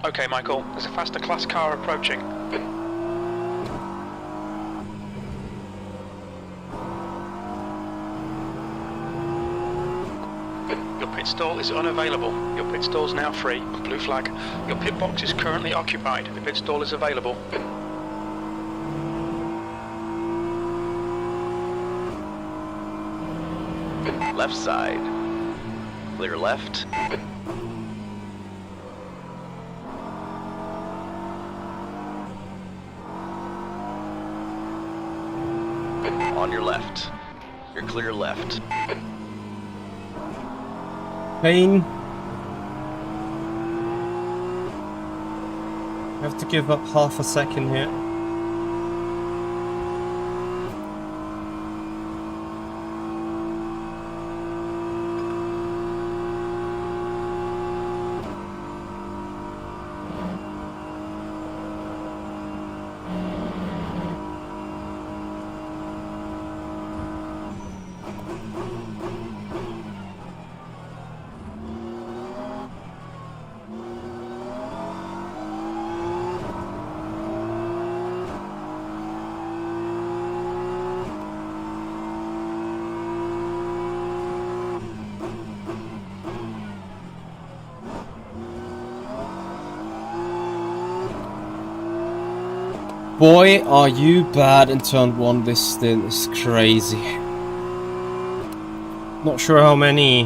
Okay, Michael, there's a faster class car approaching. Your pit stall is unavailable. Your pit stall is now free. Blue flag. Your pit box is currently occupied. The pit stall is available. Left side. Clear left. On your left. You're clear left. Pain. I have to give up half a second here. Boy, are you bad in turn 1, this stint is crazy. Not sure how many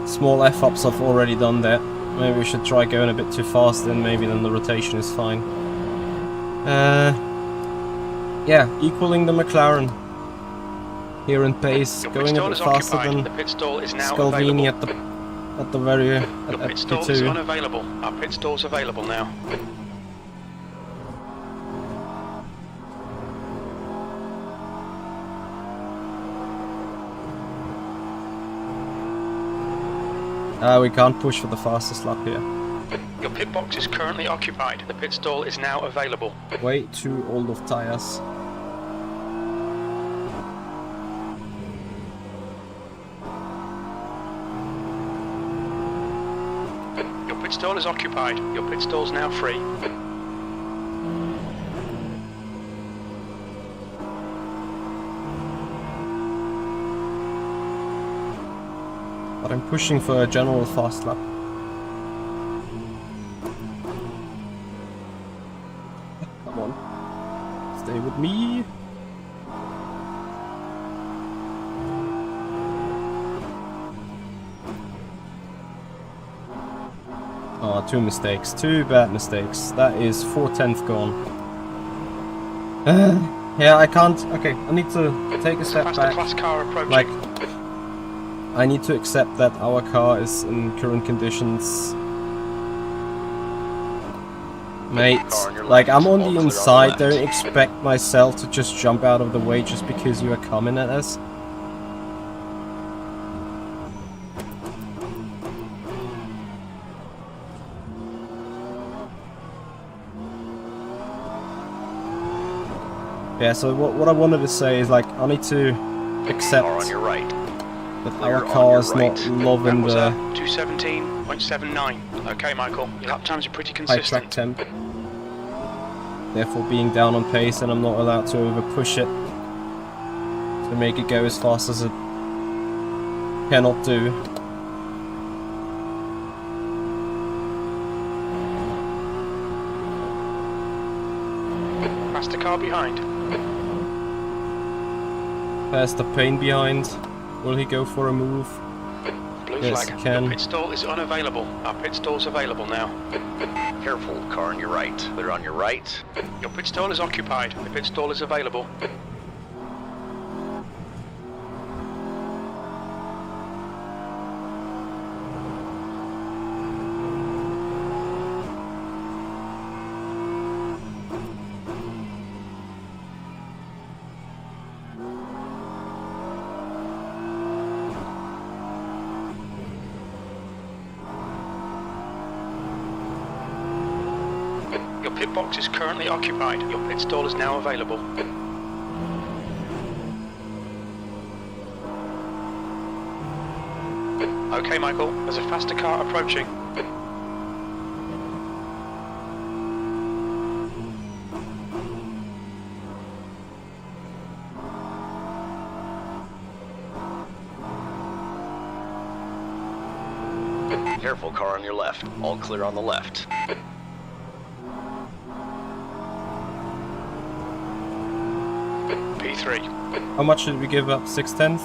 small F-ups I've already done there. Maybe we should try going a bit too fast, then maybe then the rotation is fine. Yeah, equaling the McLaren here in pace, going a bit faster than Scalvini at the very at pit stall is P2. unavailable. Our pit stall's available now. We can't push for the fastest lap here. Your pit box is currently occupied. The pit stall is now available. Way too old of tires. Your pit stall is occupied. Your pit stall's now free. But I'm pushing for a general fast lap. Come on. Stay with me. Oh, 2 mistakes. 2 bad mistakes. That is 4/10 gone. Yeah, I can't. Okay, I need to take a step back. Class car approaching. Like, I need to accept that our car is in current conditions. Mate, like, I'm on the inside, don't expect myself to just jump out of the way just because you are coming at us. Yeah, so what I wanted to say is, like, I need to accept On your right. that our car is not loving the 217.79. Okay, Michael, your lap times are pretty high track consistent. temp. Therefore being down on pace, and I'm not allowed to over push it to make it go as fast as it cannot do. Past the car behind. There's the pain behind. Will he go for a move? Blue Yes, flag. he can. Your pit stall is unavailable. Our pit stall's available now. Careful, car on your right. Clear on your right. Your pit stall is occupied. The pit stall is available. Your pit box is currently occupied. Your pit stall is now available. Okay, Michael, there's a faster car approaching. Careful, car on your left. All clear on the left. P3. How much did we give up? 6/10?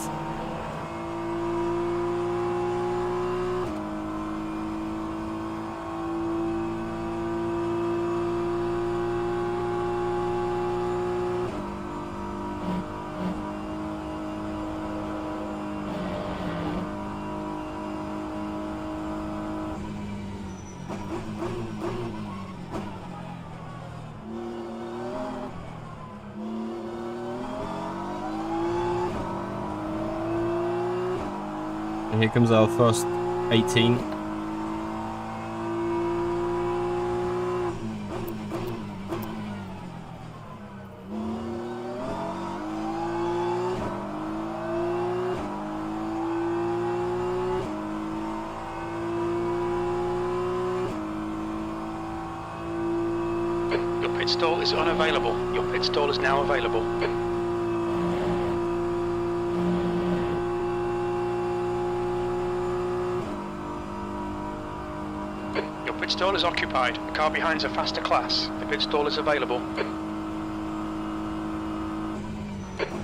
And here comes our first 18. Your pit stall is unavailable. Your pit stall is now available. Your pit stall is occupied. The car behind's a faster class. The pit stall is available.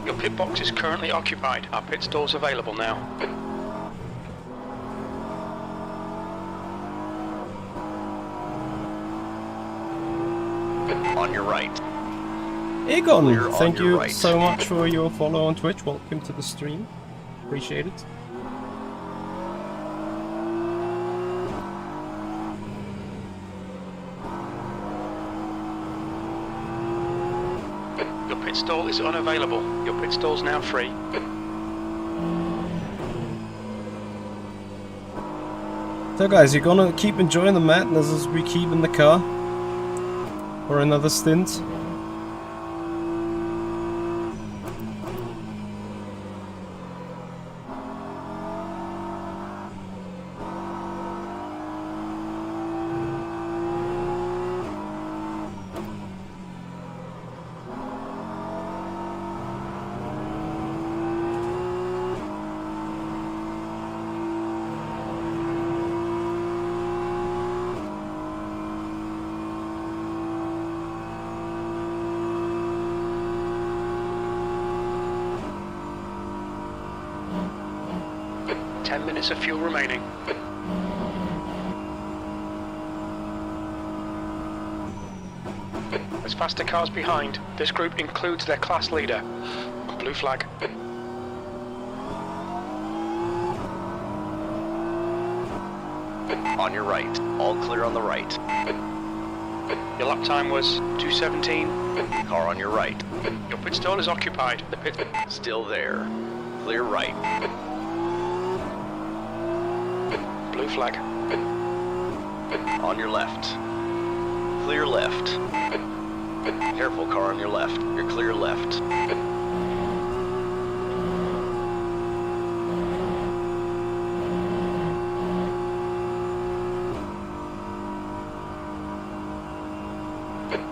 Your pit box is currently occupied. Our pit stall's available now. On your right. Egon, Clear on thank your you right. so much for your follow on Twitch. Welcome to the stream. Appreciate it. Your pit stall is unavailable. Your pit stall's now free. So guys, you're gonna keep enjoying the madness as we keep in the car for another stint. Minutes of fuel remaining. There's faster cars behind. This group includes their class leader. Blue flag. On your right. All clear on the right. Your lap time was 2:17. Car on your right. Your pit stall is occupied. The pit... Still there. Clear right. Blue flag. On your left. Clear left. Careful, car on your left. You're clear left.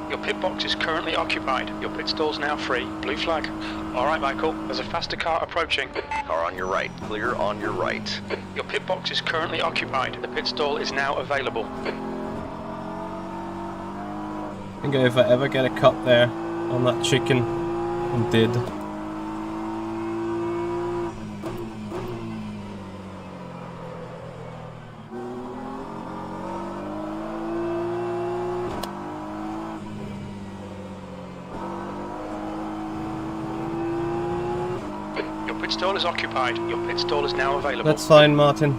Your pit box is currently occupied. Your pit stall's now free. Blue flag. Alright, Michael. There's a faster car approaching. Car on your right. Clear on your right. Your pit box is currently occupied. The pit stall is now available. I think if I ever get a cut there on that chicken, I did. Your pit stall is occupied. Your pit stall is now available. That's fine, Martin.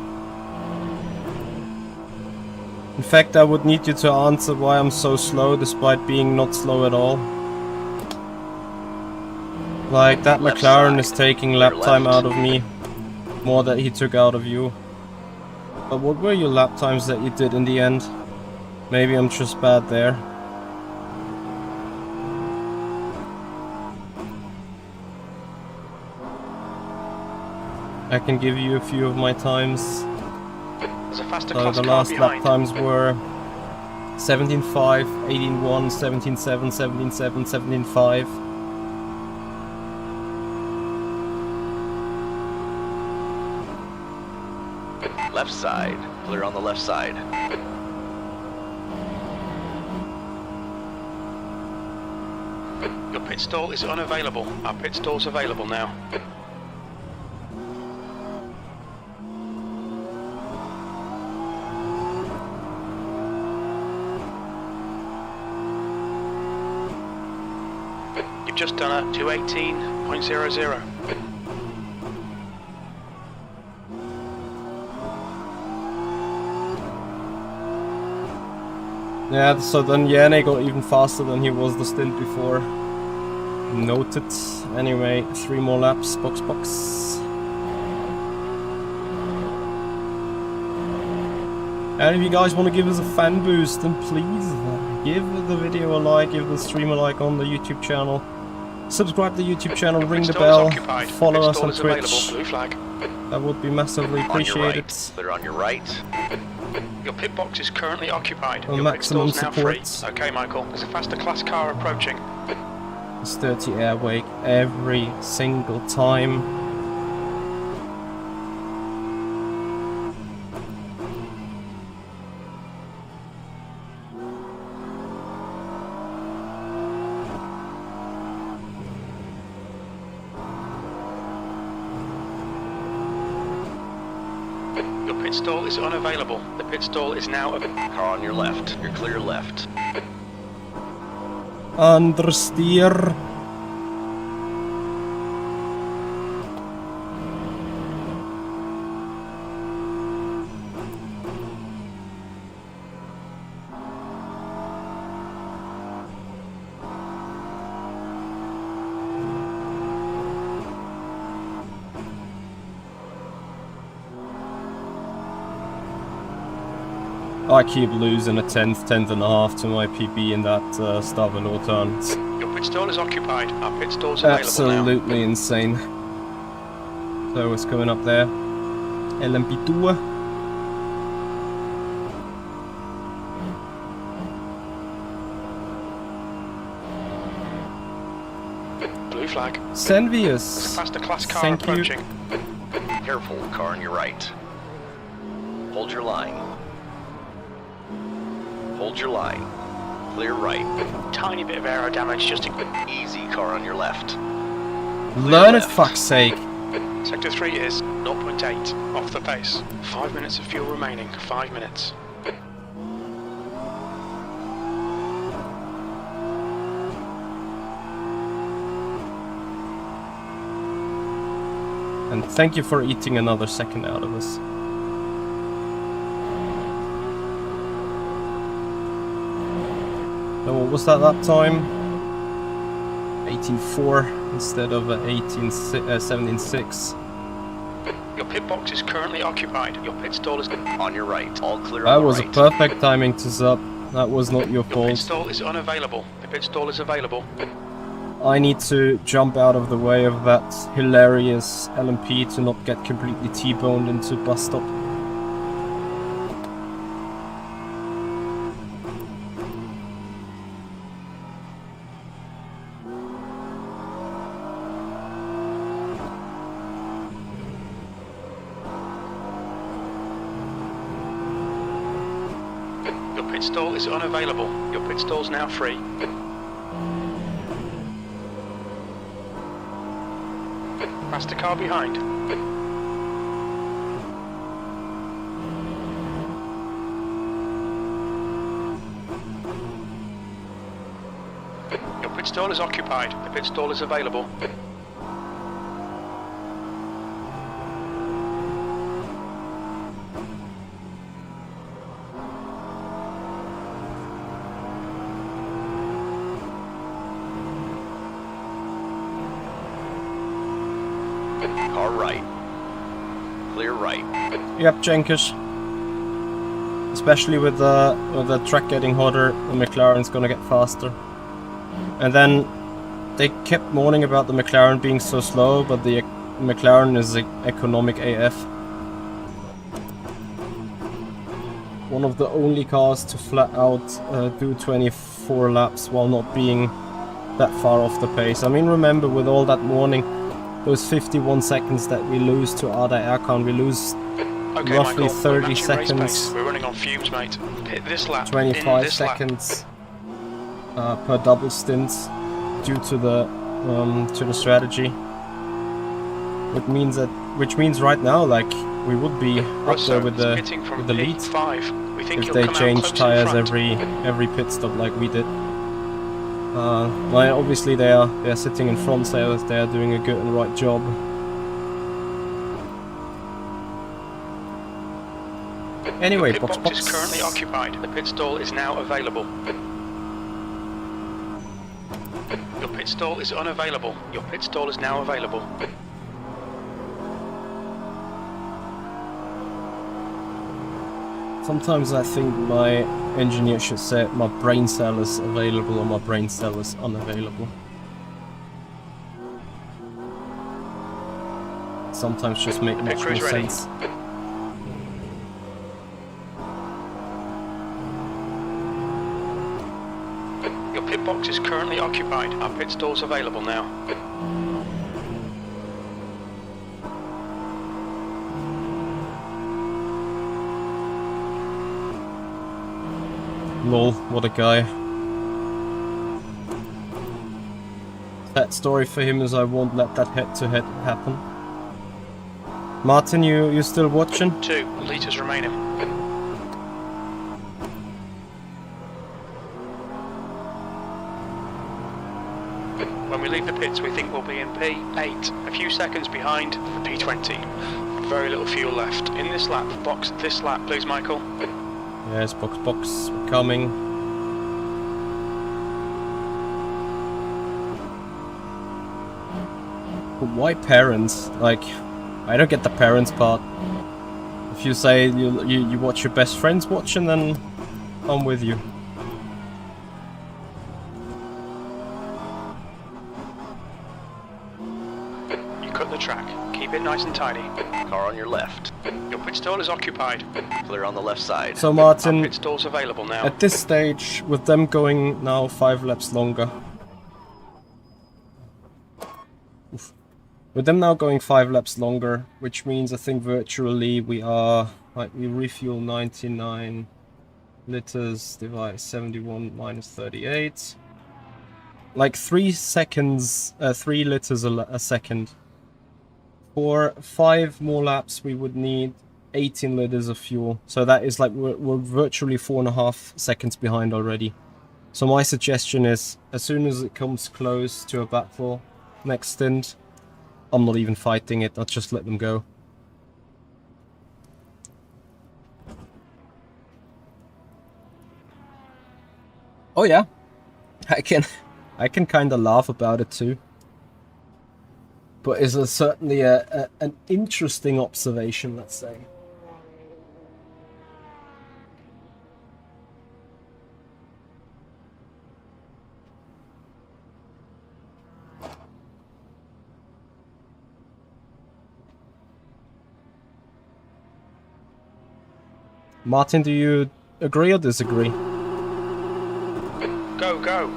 In fact, I would need you to answer why I'm so slow despite being not slow at all. Like, that Left McLaren side. is taking lap Clear time left. out of me. More that he took out of you. But what were your lap times that you did in the end? Maybe I'm just bad there. I can give you a few of my times. There's a faster So class the car last lap behind. times were 17.5, 18.1, 17.7, 17.7, 17.5. Left side. Clear on the left side. Your pit stall is unavailable. Our pit stall's available now. You've just done a 218.00. Yeah, so then Yane got even faster than he was the stint before. Noted. Anyway, 3 more laps, box. And if you guys want to give us a fan boost, then please give the video a like, give the stream a like on the YouTube channel. Subscribe to the YouTube channel, ring the bell, follow us on Twitch. Blue flag. That would be massively On your appreciated. right. Clear on your right. Your pit box is currently occupied. Well, Your maximum pit stall's now free. support. Okay, Michael. There's a faster class car approaching. It's 30 airwake every single time. Your pit stall is unavailable. The pit stall is now available. Car on your left. You're clear left. Understeer. I keep losing a tenth and a half to my PB in that Stavelo turn. It's Your pit stall is occupied. Our pit stall's available absolutely insane. So what's coming up there? LMP2. now. Blue flag. Senvius. Faster class car Thank you. approaching. Careful, car on your right. Hold your line. Hold your line. Clear right. Tiny bit of aero damage just to... Easy, car on your left. Learn it, left. fuck's sake. Sector 3 is 0.8 off the pace. 5 minutes of fuel remaining. 5 minutes. And thank you for eating another second out of us. So what was that time? 18.4 instead of 17.6. Your pit box is currently occupied. Your pit stall is... On your right. All clear That on the was a right. perfect timing to sub. That was not your Your pit fault. stall is unavailable. The pit stall is available. I need to jump out of the way of that hilarious LMP to not get completely T-boned into bus stop. Your pit stall is unavailable. Your pit stall's now free. Faster car behind. Your pit stall is occupied. The pit stall is available. Car right. Clear right. Yep, Jenkins. Especially with the track getting hotter, the McLaren's gonna get faster. And then they kept moaning about the McLaren being so slow, but the McLaren is economic AF. One of the only cars to flat out do 24 laps while not being that far off the pace. I mean, remember with all that warning, those 51 seconds that we lose to Ada Erkan, we lose Okay, roughly Michael, 30 we're matching race seconds. pace. We're running on fumes, mate. Hit this lap. 25 this lap. seconds per double stints due to the strategy. Which means right now, like, we would be up there with the lead We think if they change tires every pit stop like we did. Well, obviously they are sitting in front, so they are doing a good and right job. Anyway, the pit box. is currently occupied. The pit stall is now available. Your pit stall is unavailable. Your pit stall is now available. Sometimes I think my engineer should say my brain cell is available or my brain cell is unavailable. Sometimes just make much more sense. Your pit box is currently occupied. Our pit stall's available now. Lol, what a guy. That story for him is I won't let that head-to-head happen. Martin, you still watching? 2 litres remaining. When we leave the pits, we think we'll be in P8, a few seconds behind the P20. Very little fuel left. In this lap, box this lap, please, Michael. Yes, box, we're coming. But why parents? Like, I don't get the parents part. If you say you watch your best friends watching, then I'm with you. You cut the track. Keep it nice and tidy. Car on your left. Your pit stall is occupied. Clear on the left side. So Martin, Our pit stall's available now. at this stage, with them going now 5 laps longer. Oof. With them now going 5 laps longer, which means I think virtually we are, like, we refuel 99 liters divided 71 minus 38. Like 3 seconds, 3 liters a second. For 5 more laps, we would need 18 liters of fuel. So that is like, we're virtually 4.5 seconds behind already. So my suggestion is, as soon as it comes close to a battle next stint, I'm not even fighting it, I'll just let them go. Oh yeah, I can kind of laugh about it too. But it's certainly an interesting observation, let's say. Martin, do you agree or disagree? Go, go.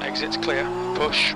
Exit's clear. Push.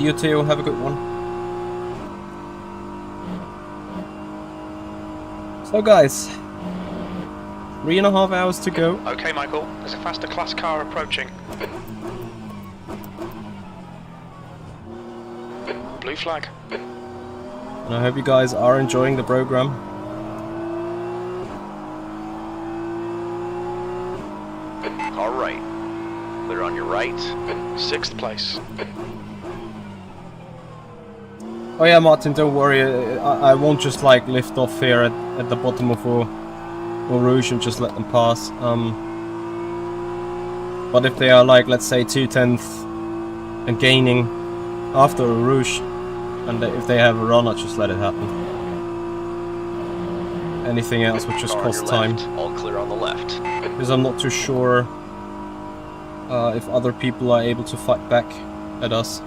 See you, Theo. Have a good one. So, guys, 3.5 hours to go. Okay, Michael, there's a faster class car approaching. Blue flag. And I hope you guys are enjoying the program. Car right. Clear on your right. 6th place. Oh yeah, Martin, don't worry. I won't just like lift off here at the bottom of Eau Rouge and just let them pass. But if they are like, let's say 2/10 and gaining after Eau Rouge, and if they have a run, I'll just let it happen. Anything else would just Car on cost your time. left. All clear on the left. Because I'm not too sure if other people are able to fight back at us.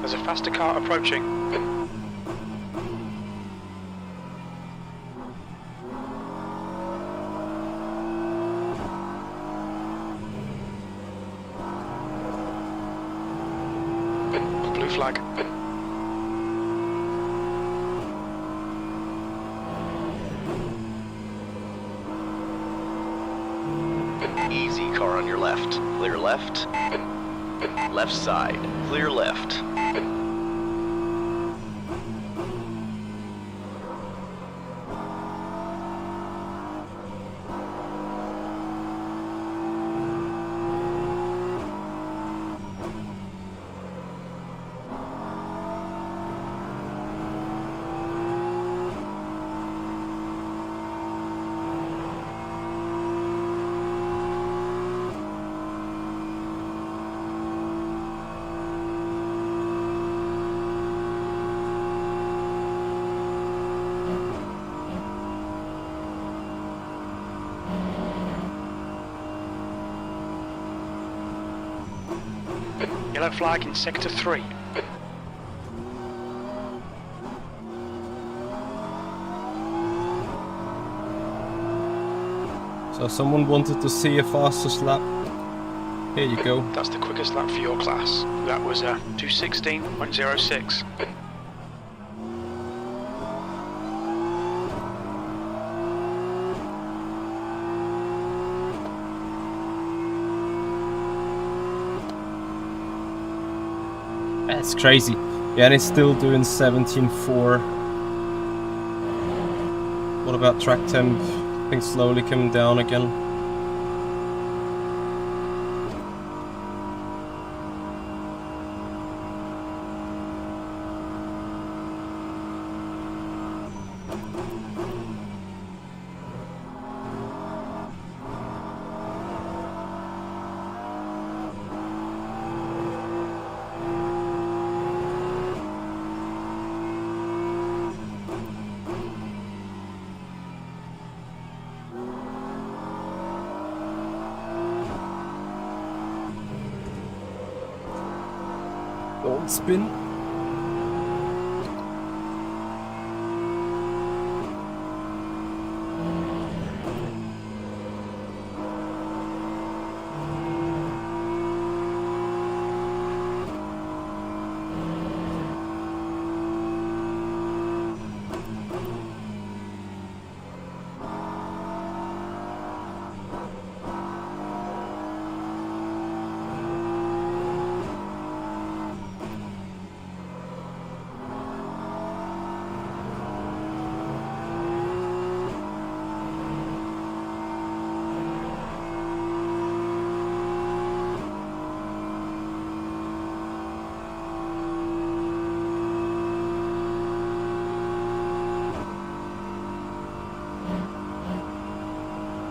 There's a faster car approaching. Blue flag. Easy, car on your left. Clear left. Left side. Clear left. Yellow flag in sector 3. So someone wanted to see a fastest lap. Here you go. That's the quickest lap for your class. That was 2:16.06. That's crazy. Yeah, and it's still doing 17.4. What about track temp? I think slowly coming down again. Don't spin.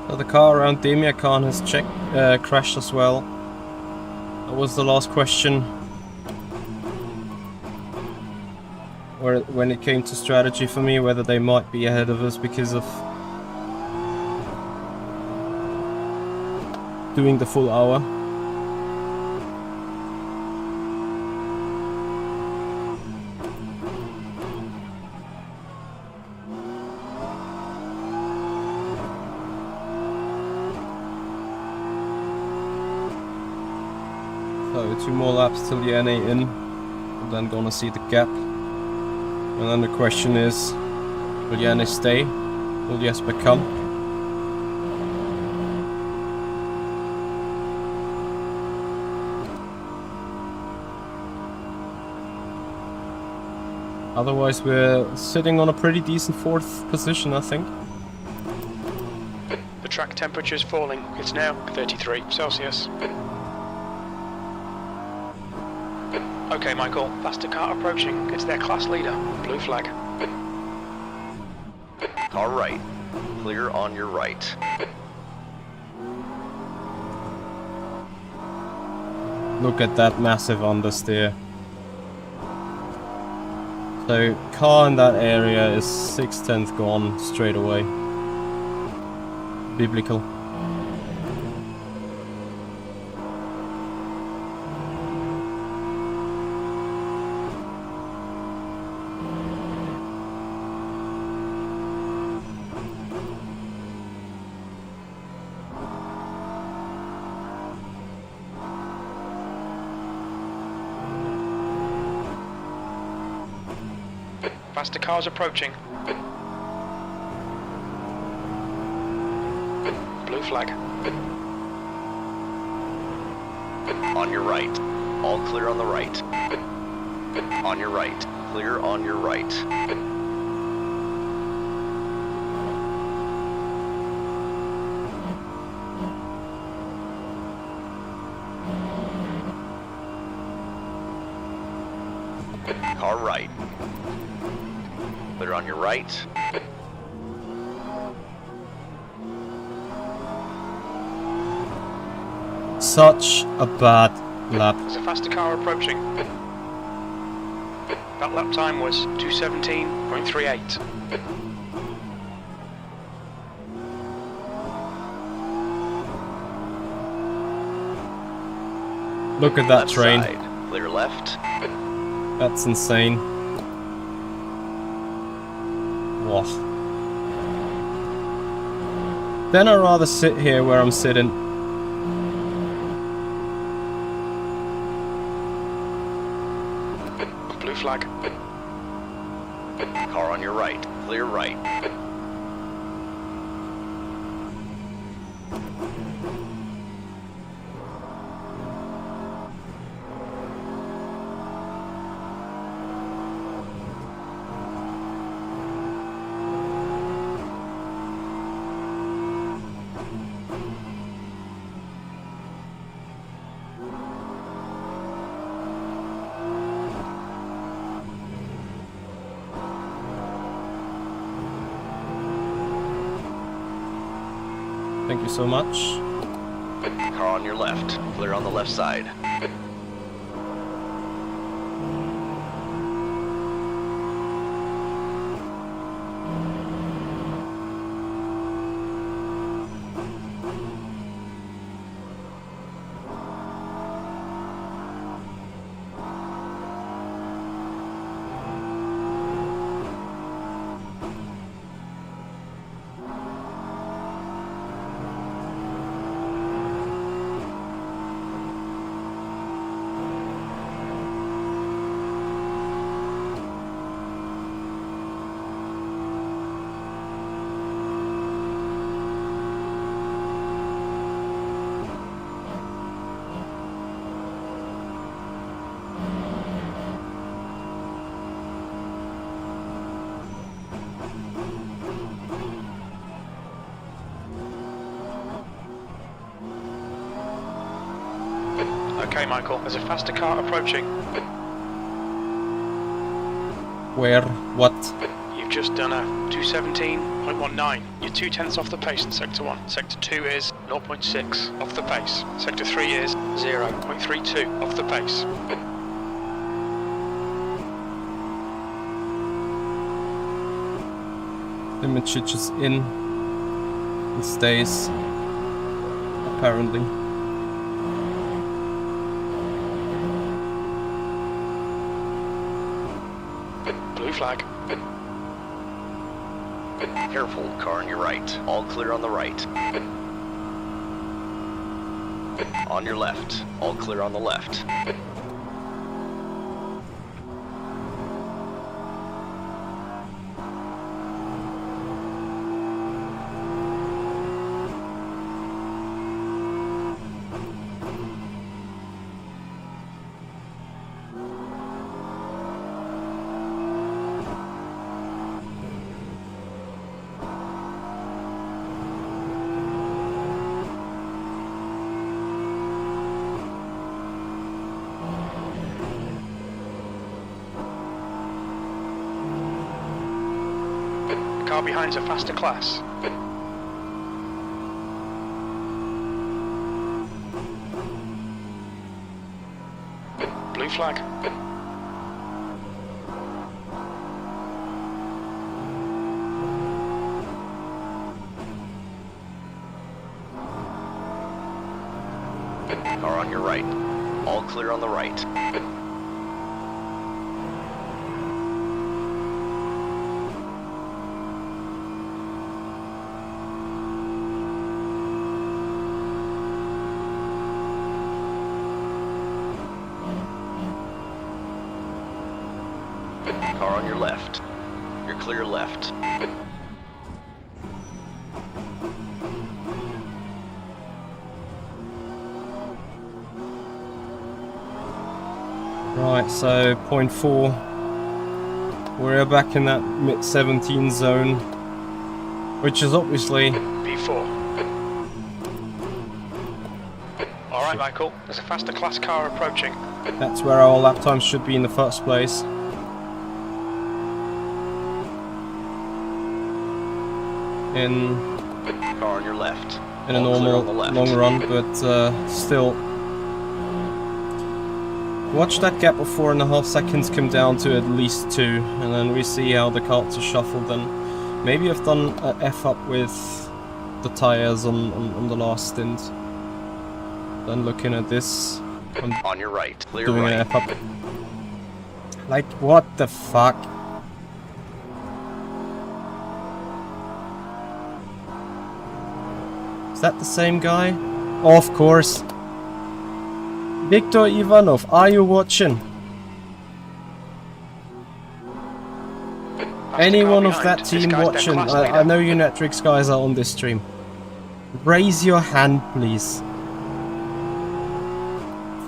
So the car around Demiakan has crashed as well. That was the last question. When it came to strategy for me, whether they might be ahead of us because of doing the full hour. So 2 more laps till the NA in. And then gonna see the gap. And then the question is, will the NA stay? Will Jesper come? Otherwise we're sitting on a pretty decent 4th position, I think. The track temperature is falling. It's now 33 Celsius. Okay, Michael, faster car approaching. It's their class leader. Blue flag. Car right. Clear on your right. Look at that massive understeer. So, car in that area is 6/10 gone straight away. Biblical. Faster cars approaching. Blue flag. On your right. All clear on the right. On your right. Clear on your right. Car right. Clear on your right. Such a bad lap. There's a faster car approaching. That lap time was 2:17.38. Look at that Left train. side. Clear left. That's insane. Whoa. Then I'd rather sit here where I'm sitting. Blue flag. Car on your right. Clear right. Thank you so much. Car on your left. Clear on the left side. Okay, Michael, there's a faster car approaching. Where? What? You've just done a 2:17.19. You're 2/10 off the pace in Sector 1. Sector 2 is 0.6 off the pace. Sector 3 is 0.32 off the pace. Dimicic is in. He stays. Apparently. Blue flag. Careful, car on your right. All clear on the right. On your left. All clear on the left. Car behind's a faster class. Blue flag. Car on your right. All clear on the right. Car on your left. You're clear left. Right, so 0.4. We're back in that mid-17 zone, which is obviously... B4. Alright, Michael, there's a faster class car approaching. That's where our lap times should be in the first place. In Car on your left. a All clear normal on the left. long run, but still. Watch that gap of 4.5 seconds come down to at least 2, and then we see how the carts are shuffled. Then maybe I've done a F up with the tires on the last stint. Then looking at this, I'm On your right. Clear doing right. an F up. Like, what the fuck? Is that the same guy? Of course. Viktor Ivanov, are you watching? Faster Anyone car of that behind. This team guy's their watching? class I leader. know you Netrix guys are on this stream. Raise your hand, please.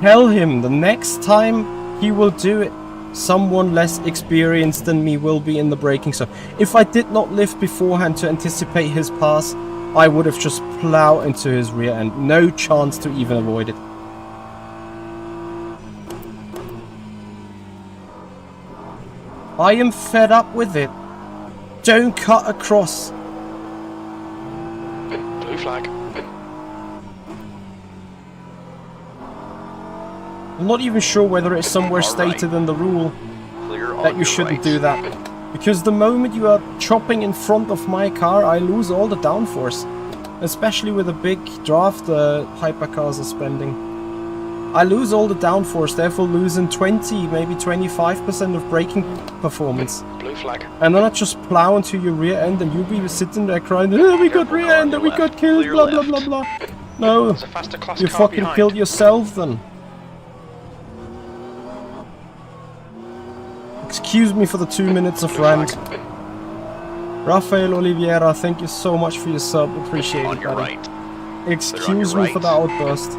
Tell him the next time he will do it, someone less experienced than me will be in the braking zone. If I did not lift beforehand to anticipate his pass, I would have just plowed into his rear end. No chance to even avoid it. I am fed up with it. Don't cut across. Blue flag. I'm not even sure whether it's somewhere All right. stated in the rule Clear on that you your shouldn't right. do that. Because the moment you are chopping in front of my car, I lose all the downforce. Especially with a big draft hypercars are spending. I lose all the downforce, therefore losing 20, maybe 25% of braking performance. Blue flag. And then I just plow into your rear end and you'll be sitting there crying, oh, we got Careful, rear car on end and your we got left. killed, Clear blah blah left. blah blah. No, There's a faster class you car fucking behind. killed yourself then. Excuse me for the 2 minutes of Blue rant. flag. Rafael Oliveira, thank you so much for your sub, appreciate On it, your buddy. right. Excuse your me for right. the outburst.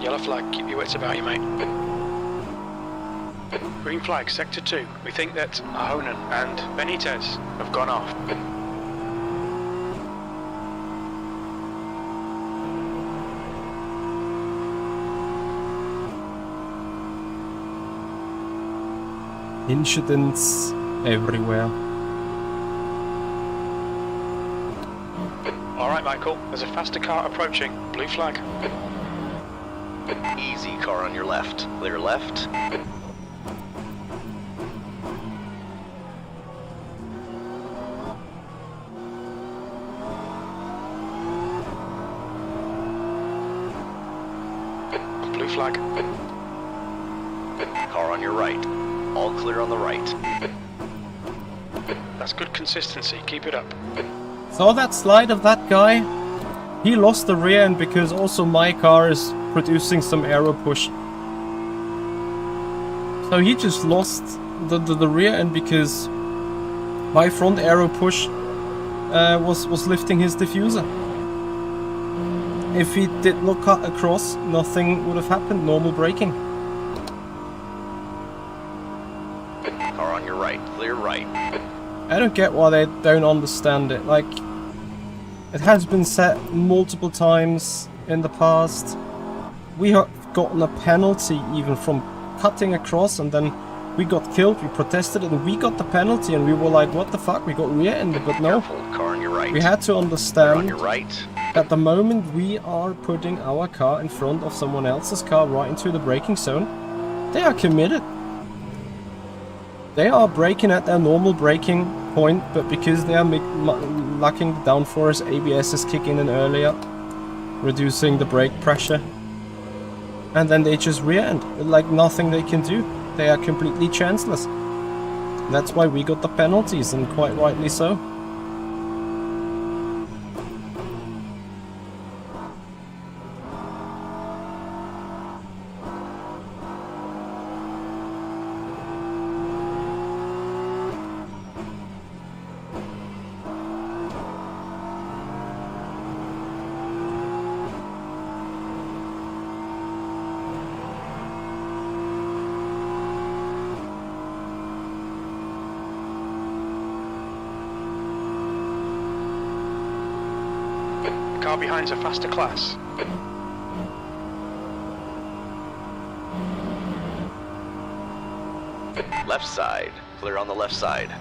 Yellow flag, keep your wits about you, mate. Green flag, sector 2. We think that Ahonen and Benitez have gone off. Incidents everywhere. Alright, Michael, there's a faster car approaching. Blue flag. Easy, car on your left. Clear left. Blue flag. Car on your right. All clear on the right. That's good consistency, keep it up. Saw that slide of that guy? He lost the rear end because also my car is producing some aero push. So he just lost the rear end because my front aero push was lifting his diffuser. If he did not cut across, nothing would have happened, normal braking. Car on your right. Clear right. I don't get why they don't understand it. Like, it has been said multiple times in the past. We have gotten a penalty even from cutting across, and then we got killed, we protested it, and we got the penalty, and we were like, what the fuck, we got rear-ended, but no. Careful, car on your right. We had to Clear on understand your right. that the moment we are putting our car in front of someone else's car right into the braking zone, they are committed. They are braking at their normal braking point, but because they are lacking the downforce, ABS is kicking in earlier, reducing the brake pressure. And then they just rear-end, like nothing they can do. They are completely chanceless. That's why we got the penalties, and quite rightly so. Car behind's a faster class. Left side. Clear on the left side.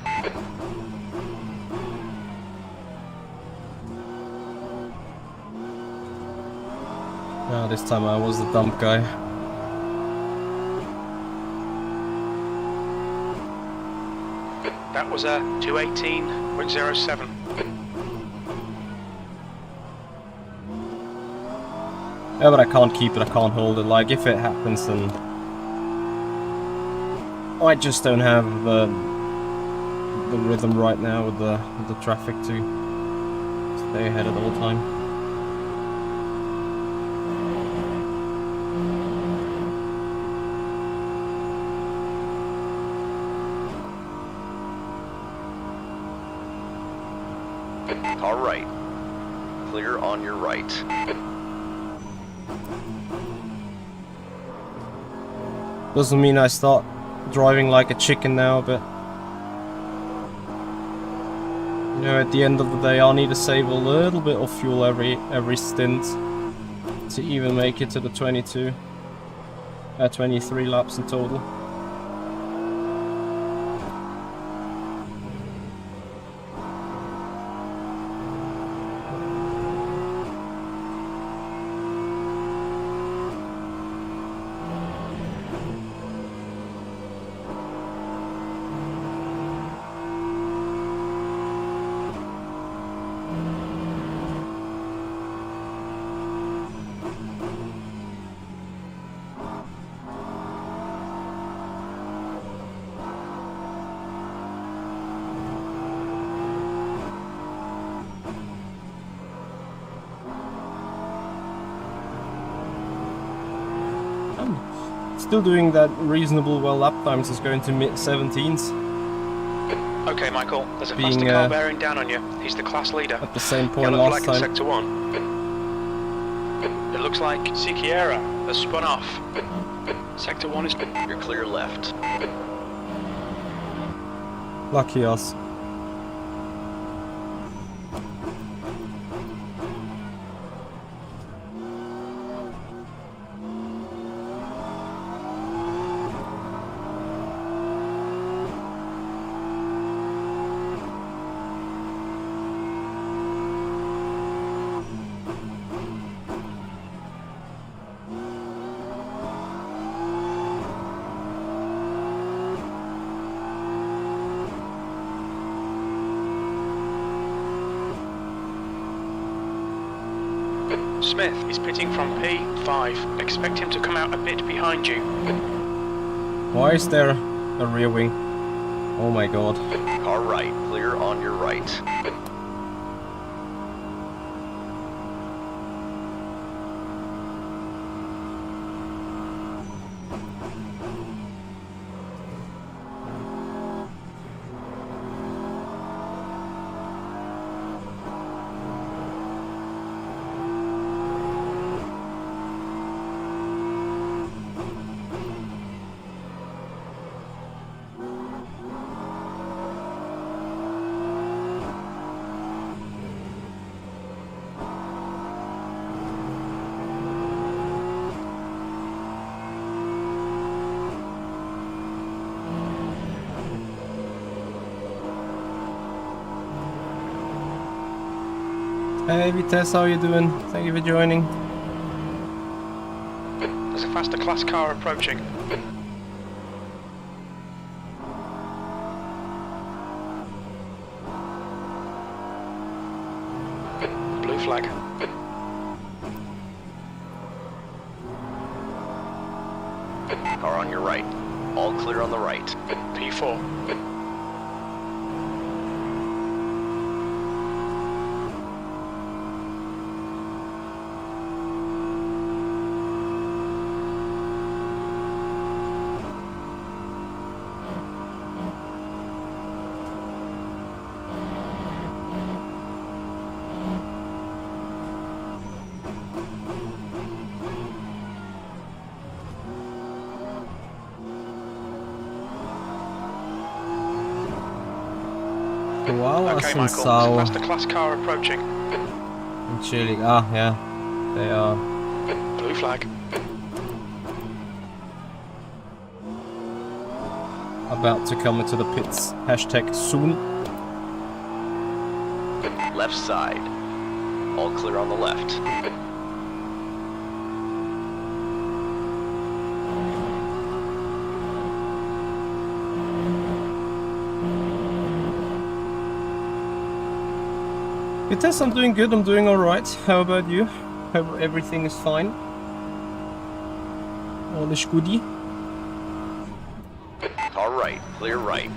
Ah, this time I was the dump guy. That was a 218.07. Yeah, but I can't keep it, I can't hold it. Like, if it happens, then I just don't have the rhythm right now with the traffic to stay ahead at all time. Car right. Clear on your right. Doesn't mean I start driving like a chicken now, but you know, at the end of the day, I'll need to save a little bit of fuel every stint to even make it to the 23 laps in total. Still doing that reasonable well lap times, is going to mid-17s. Okay, Michael, there's a Being, faster car bearing down on you. He's the class leader. At the same point Yellow last flag in time. sector 1. It looks like Sikiera driver spun off. Sector 1 is... You're clear left. Lucky us. Smith is pitting from P5. Expect him to come out a bit behind you. Why is there a rear wing? Oh my god. Car right, clear on your right. Hey Vitesse, how you doing? Thank you for joining. There's a faster class car approaching. Blue flag. Car on your right. All clear on the right. P4. Wow, Okay, Michael. Sau Faster class car approaching. and Chile. Ah, yeah. They are Blue flag. about to come into the pits. Hashtag soon. Left side. All clear on the left. Vitesse, I'm doing good. I'm doing alright. How about you? Hope everything is fine. All is goodie. Car right, clear right.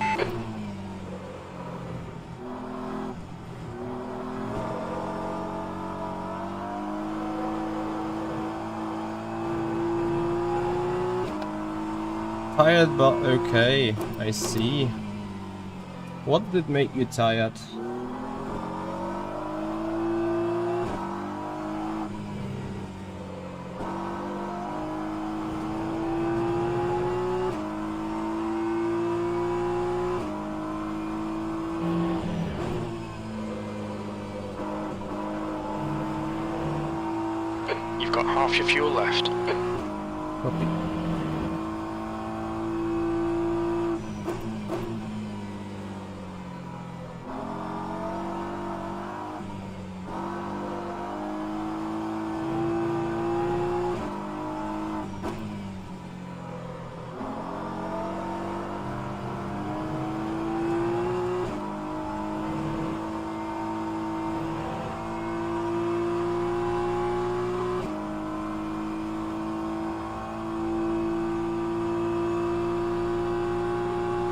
Tired, but okay. I see. What did make you tired? You've got half your fuel left. Copy.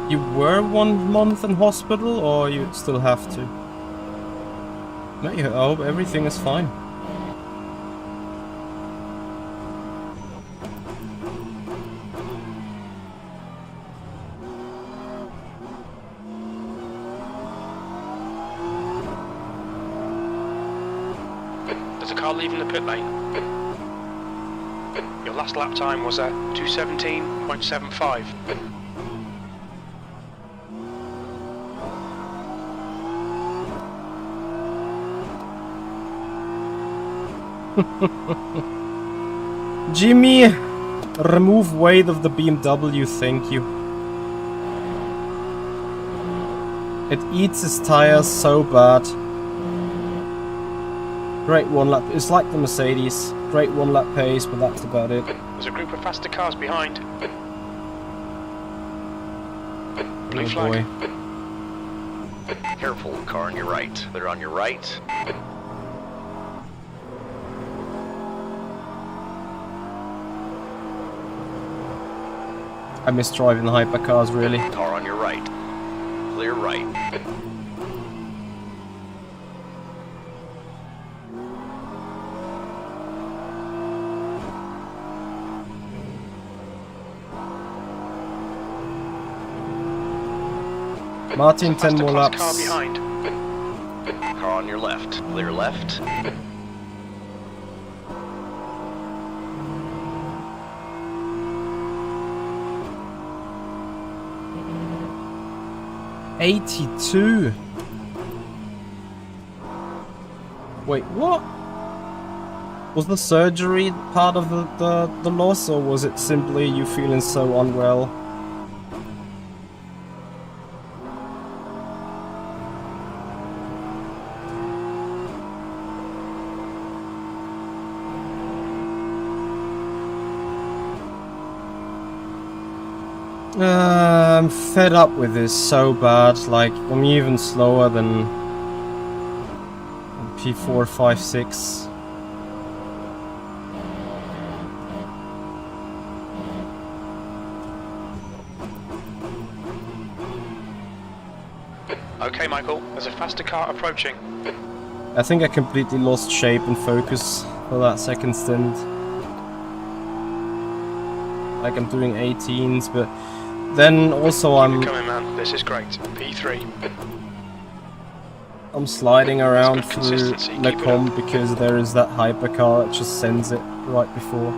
You were 1 month in hospital, or you still have to? No, I hope everything is fine. There's a car leaving the pit lane. Your last lap time was a 2:17.75. Jimmy, remove weight of the BMW, thank you. It eats his tires so bad. Great one lap. It's like the Mercedes. Great one lap pace, but that's about it. There's a group of faster cars behind. Blue Oh flag. boy. Careful, car on your right. Clear on your right. I miss driving the hypercars, really. Car on your right. Clear right. Martin, 10 more Car laps. behind. Car on your left. Clear left. '82. Wait, what? Was the surgery part of the loss, or was it simply you feeling so unwell? I'm fed up with this so bad. Like, I'm even slower than P4, 5, 6. Okay, Michael, there's a faster car approaching. I think I completely lost shape and focus for that second stint. Like, I'm doing 18s, but then also Keep it coming, man. This is great. P3. I'm sliding around good through consistency, Le keep it Combe because there is that hypercar that just sends it right before.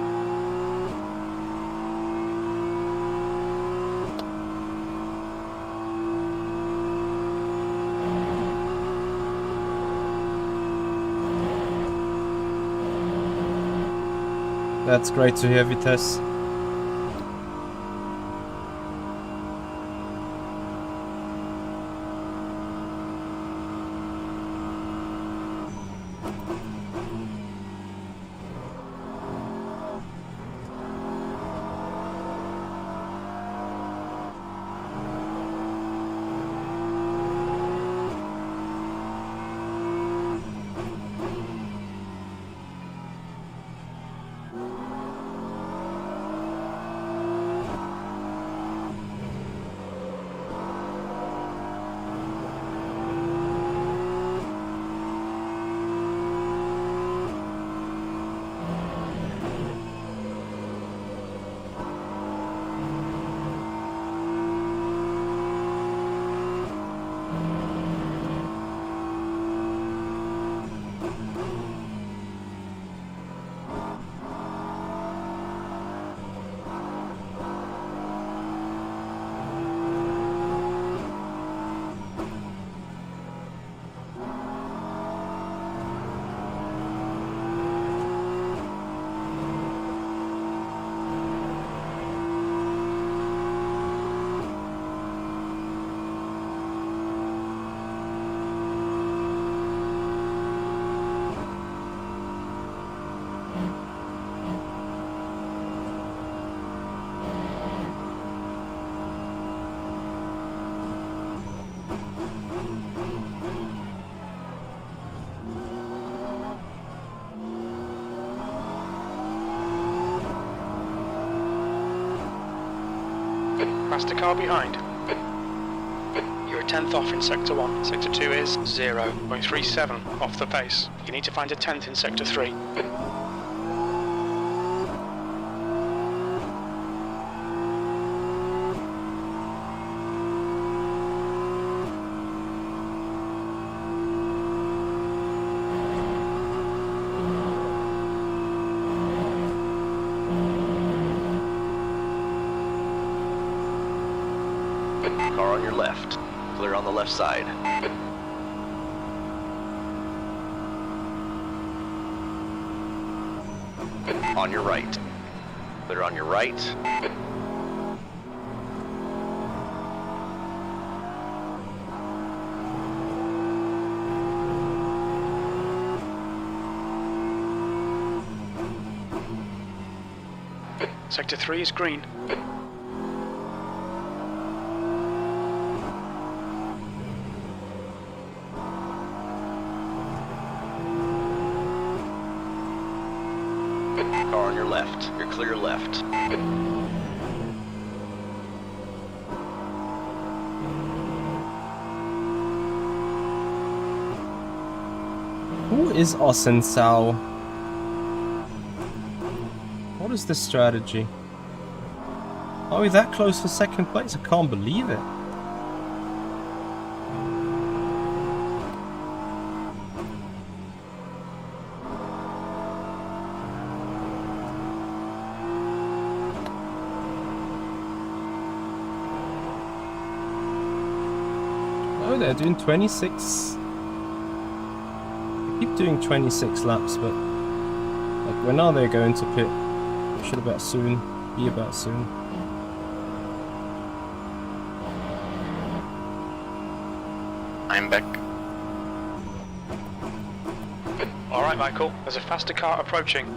That's great to hear, Vitesse. Faster car behind. You're a 10th off in Sector 1. Sector 2 is 0.37 off the pace. You need to find a 10th in Sector 3. Car on your left. Clear on the left side. On your right. Clear on your right. Sector 3 is green. Car on your left. You're clear left. Who is Osensao? What is this strategy? Are we that close for second place? I can't believe it. Oh, they're doing 26. They keep doing 26 laps, but like when are they going to pit? Should about soon. Be about soon. I'm back. Alright, Michael, there's a faster car approaching.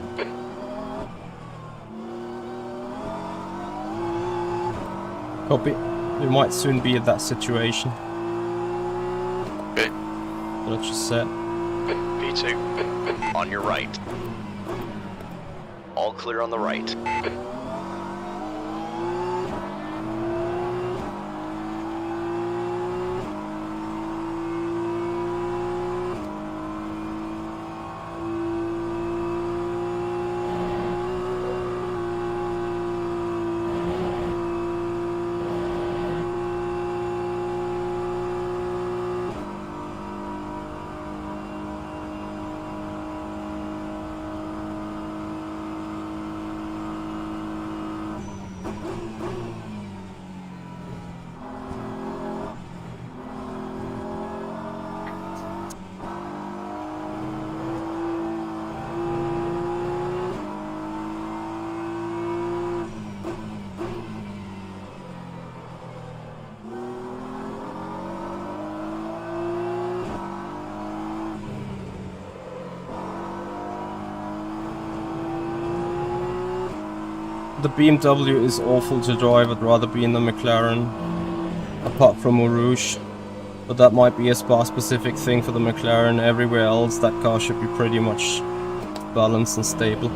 Copy. We might soon be at that situation. Okay. Let's just set. V2. On your right. All clear on the right. The BMW is awful to drive. I'd rather be in the McLaren, apart from Rouge. But that might be a Spa-specific thing for the McLaren. Everywhere else, that car should be pretty much balanced and stable.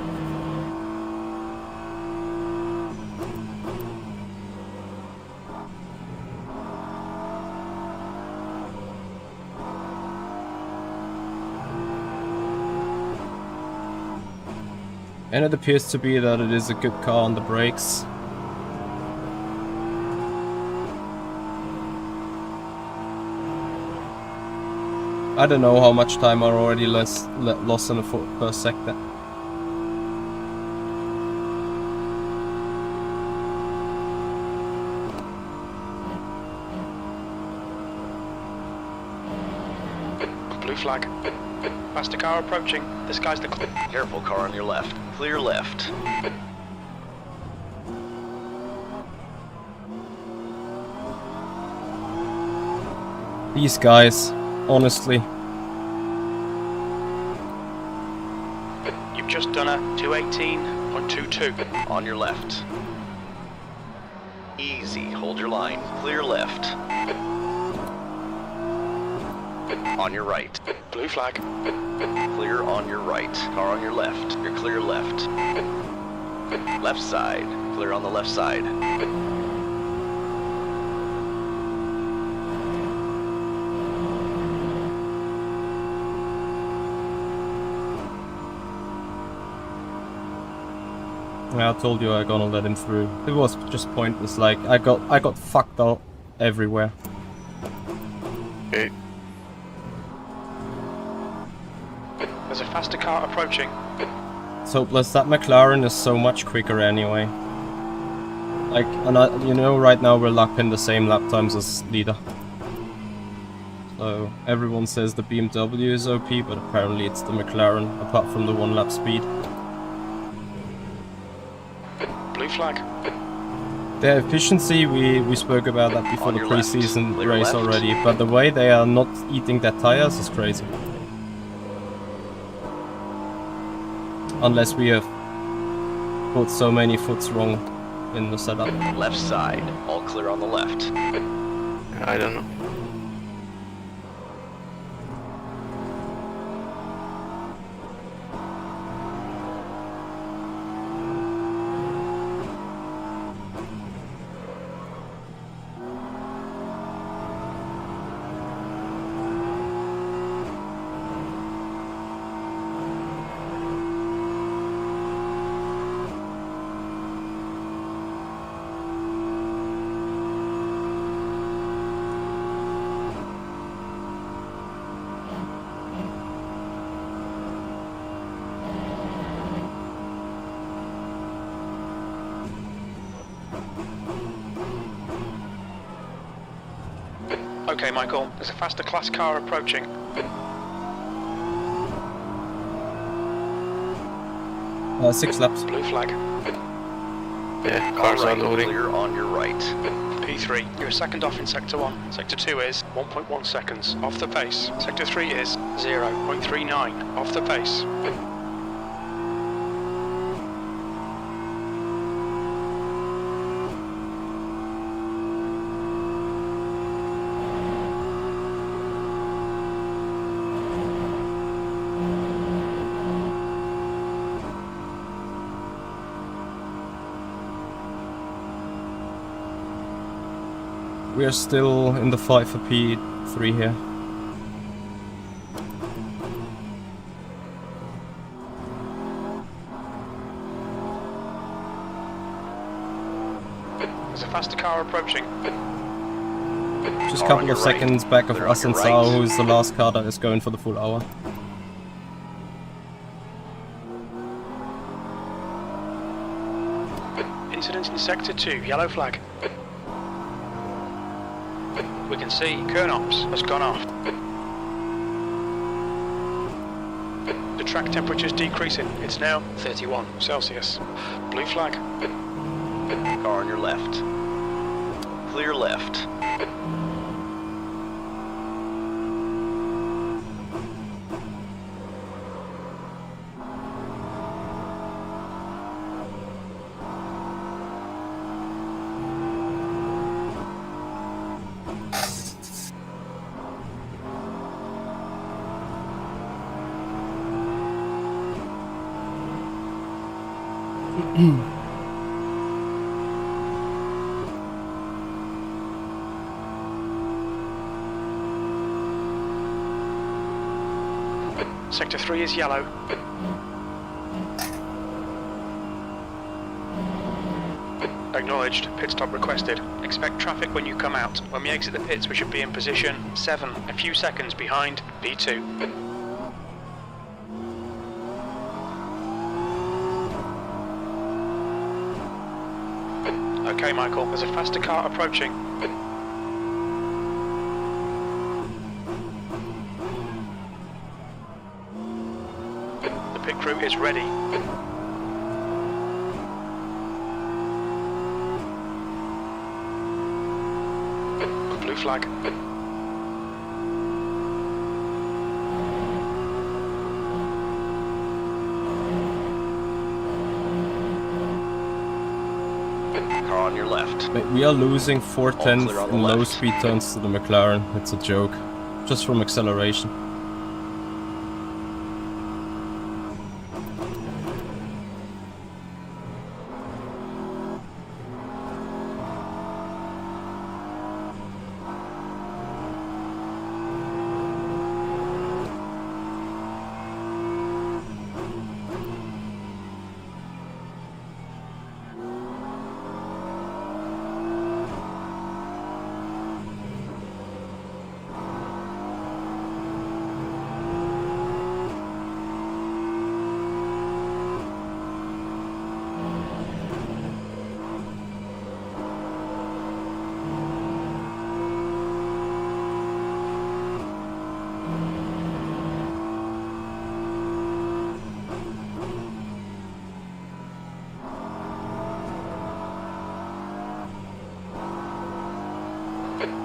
And it appears to be that it is a good car on the brakes. I don't know how much time I already lost on a foot per sector. Blue flag. Faster car approaching. This guy's the... Careful, car on your left. Clear left. These guys, honestly. You've just done a 218.22. On your left. Easy, hold your line. Clear left. On your right. Blue flag. Clear on your right. Car on your left. You're clear left. Left side. Clear on the left side. I told you I gonna let him through. It was just pointless. Like I got fucked up everywhere. Okay. There's a faster car approaching. It's hopeless. That McLaren is so much quicker anyway. Like, and you know, right now we're lapping the same lap times as leader. So everyone says the BMW is OP, but apparently it's the McLaren, apart from the 1 lap speed. Blue flag. The efficiency, we spoke about that before On the your left. preseason Clear race left. already, but the way they are not eating their tires is crazy. Unless we have put so many foots wrong in the setup. Left side, all clear on the left. I don't know. Okay, Michael, there's a faster class car approaching. 6 laps. Blue flag. Yeah, All cars are right, loading. clear on your right. P3, you're a second off in Sector 1. Sector 2 is 1.1 seconds off the pace. Sector 3 is 0.39 off the pace. We are still in the fight for P3 here. There's a faster car approaching. Just a Car on couple your of right. seconds back of Clear on us and your Sao, right. who's the last car that is going for the full hour. Incident in Sector 2, yellow flag. We can see Kernops has gone off. The track temperature is decreasing. It's now 31 Celsius. Blue flag. Car on your left. Clear left. Sector 3 is yellow. Acknowledged. Pit stop requested. Expect traffic when you come out. When we exit the pits, we should be in position 7, a few seconds behind B2. Okay, Michael, there's a faster car approaching. The pit crew is ready. Blue flag. Car on your left. Mate, we are losing 4 tenths clear on the in low left. speed turns to the McLaren. It's a joke. Just from acceleration.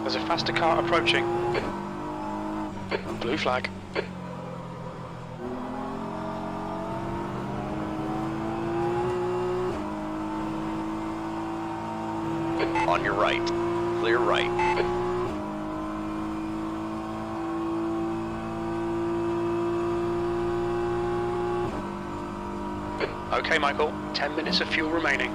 There's a faster car approaching. Blue flag. On your right. Clear right. Okay, Michael. 10 minutes of fuel remaining.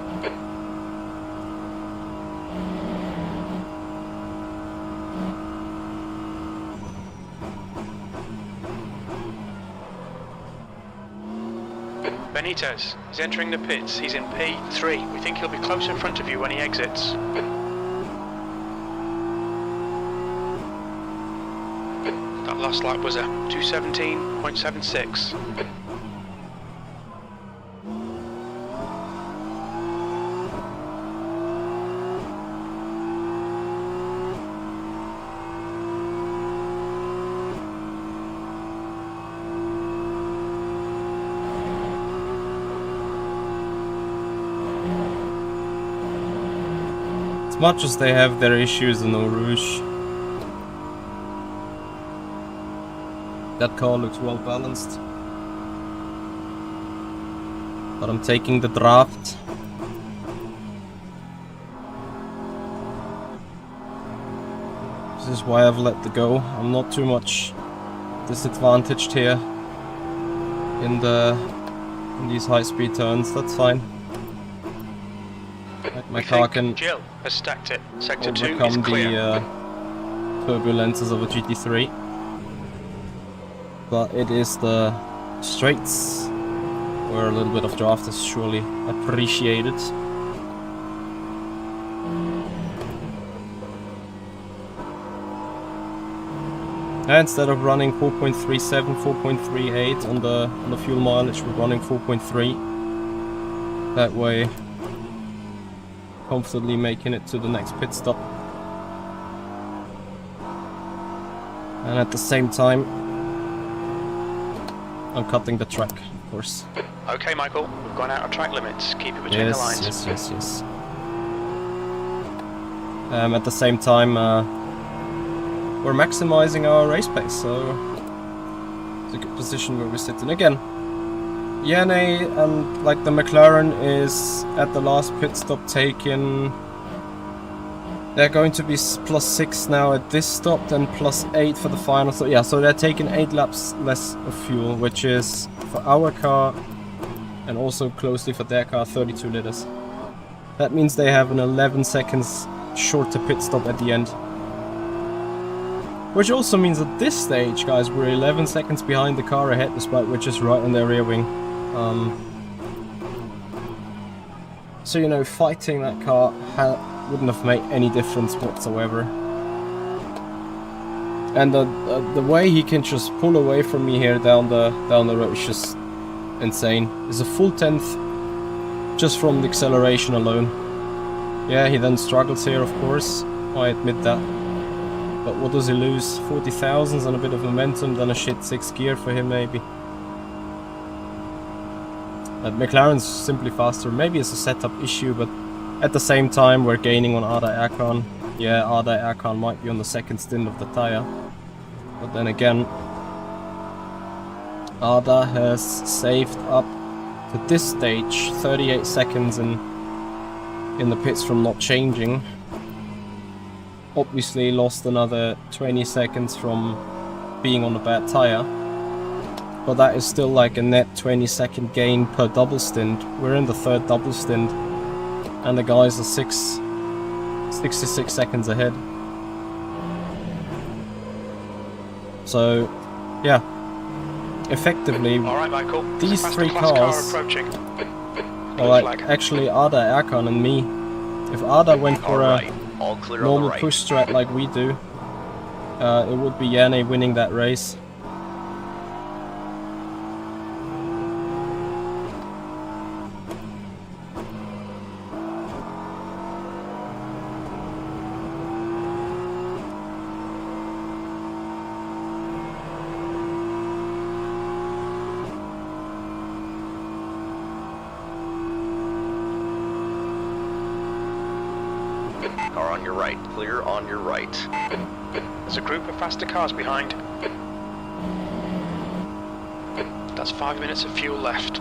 Benitez, he's entering the pits. He's in P3. We think he'll be close in front of you when he exits. That last lap was a 2:17.76. As much as they have their issues in Eau Rouge, that car looks well balanced. But I'm taking the draft. This is why I've let the go. I'm not too much disadvantaged here in these high speed turns. That's fine. My car can Jill has stacked it. Sector 2 is overcome clear. the turbulences of a GT3. But it is the straights where a little bit of draft is surely appreciated. And instead of running 4.37, 4.38 on the fuel mileage, we're running 4.3. That way, comfortably making it to the next pit stop. And at the same time, I'm cutting the track, of course. Okay, Michael, we've gone out of track limits. Keep it between the lines. Yes. At the same time, we're maximizing our race pace, so it's a good position where we're sitting. Again, Yanni and like the McLaren is at the last pit stop taken. They're going to be +6 now at this stop, then +8 for the final. So yeah, so they're taking 8 laps less of fuel, which is for our car and also closely for their car 32 liters. That means they have an 11 seconds shorter pit stop at the end. Which also means at this stage, guys, we're 11 seconds behind the car ahead, despite we're just right on their rear wing. So, you know, fighting that car wouldn't have made any difference whatsoever. And the way he can just pull away from me here down the road is just insane. It's a full 10th just from the acceleration alone. Yeah, he then struggles here, of course. I admit that. But what does he lose? 40 thousandths and a bit of momentum, then a shit 6th gear for him maybe. McLaren's simply faster. Maybe it's a setup issue, but at the same time we're gaining on Arda Erkan. Yeah, Arda Erkan might be on the second stint of the tyre. But then again, Arda has saved up to this stage 38 seconds in the pits from not changing. Obviously lost another 20 seconds from being on a bad tyre. But that is still like a net 20-second gain per double stint. We're in the 3rd double stint. And the guys are 66 seconds ahead. So, yeah. Effectively, All right, Michael. these There's a 3 faster class cars car approaching. are like actually Arda, Erkan and me. If Arda went for All a clear on normal the right. push strat like we do, it would be Yanni winning that race. Car on your right. Clear on your right. There's a group of faster cars behind. That's 5 minutes of fuel left.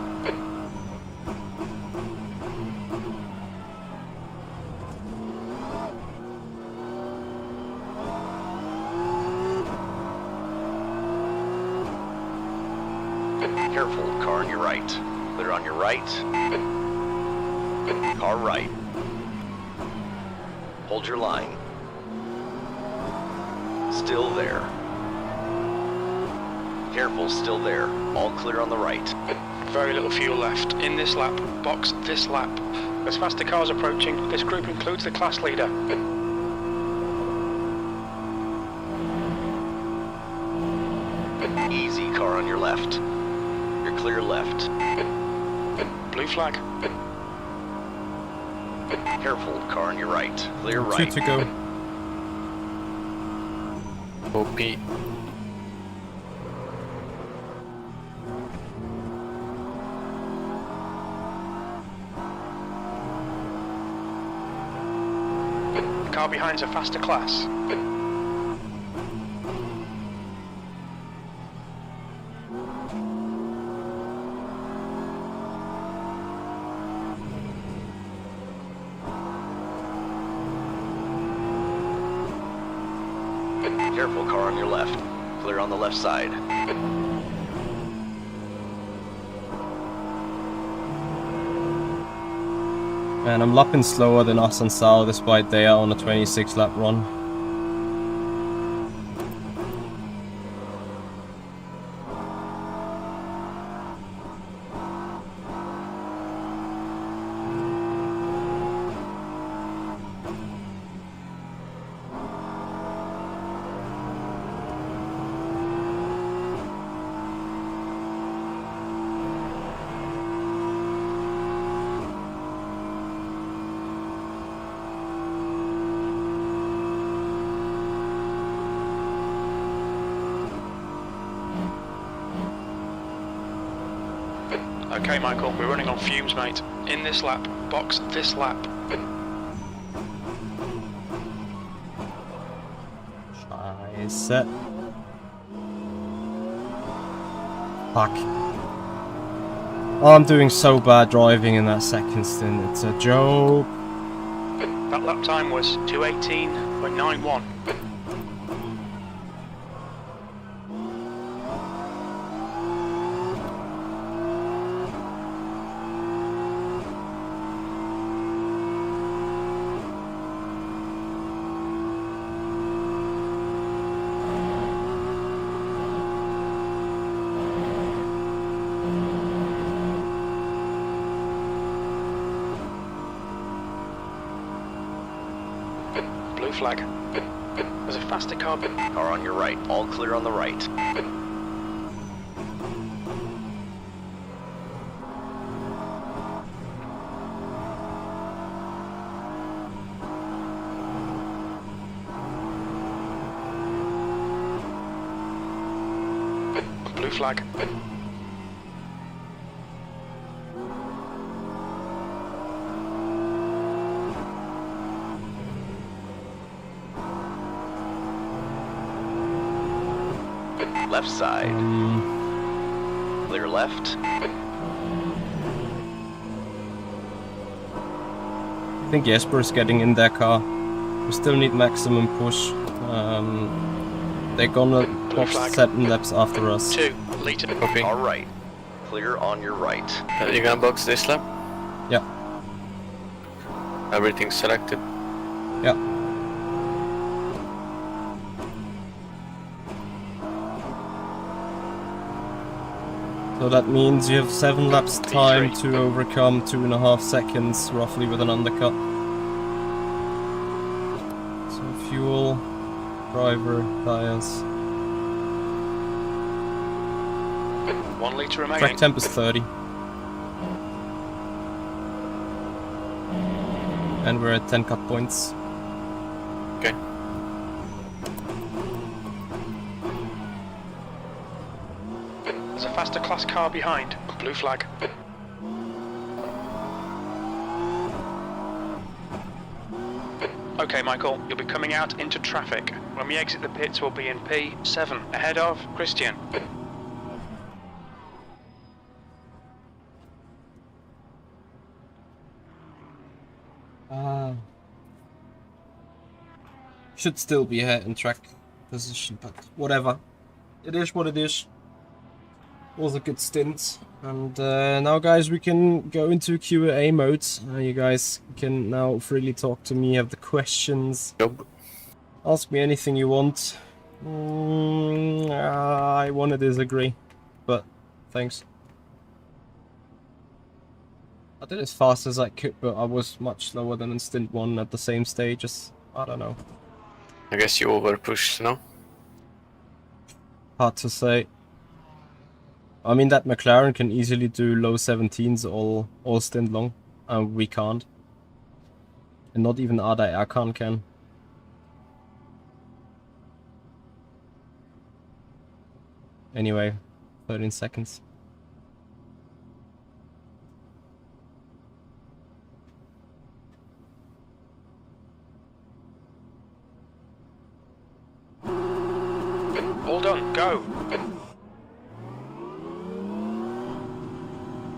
Careful, car on your right. Clear on your right. Car right. Hold your line. Still there. Careful, still there. All clear on the right. Very little fuel left. In this lap, box this lap. There's faster cars approaching. This group includes the class leader. Easy, car on your left. You're clear left. Blue flag. Careful, car on your right. Clear 2 right. to go. OP. The car behind's a faster class. Careful, car on your left. Clear on the left side. And I'm lapping slower than us and Sal despite they are on a 26 lap run. Okay, Michael, we're running on fumes, mate. In this lap, box this lap. Scheiße. Fuck. Oh, I'm doing so bad driving in that second stint. It's a joke. That lap time was 2:18.91. Blue flag. There's a faster car. Car on your right. All clear on the right. Blue flag. Left side. Clear left. I think Jesper is getting in their car. We still need maximum push. They're gonna box 7 laps after us. 2 litre. Copy. All right. Clear on your right. You gonna box this lap? Yeah, Everything's selected. yeah. So that means you have 7 laps time to overcome 2.5 seconds roughly with an undercut. So fuel, driver, tires. 1 litre Track remaining. temp is 30. And we're at 10 cut points. Okay. There's a faster class car behind. Blue flag. Okay, Michael, you'll be coming out into traffic. When we exit the pits, we'll be in P7, ahead of Christian. Should still be ahead in track position, but whatever. It is what it is. Was a good stint. And now, guys, we can go into Q&A mode. You guys can now freely talk to me, have the questions. Yep. Ask me anything you want. I want to disagree, but thanks. I did as fast as I could, but I was much slower than in stint 1 at the same stages. I don't know. I guess you over pushed, no? Hard to say. I mean, that McLaren can easily do low 17s all stint long, and we can't. And not even Ada Erkan can. Anyway, 13 seconds. All done, go!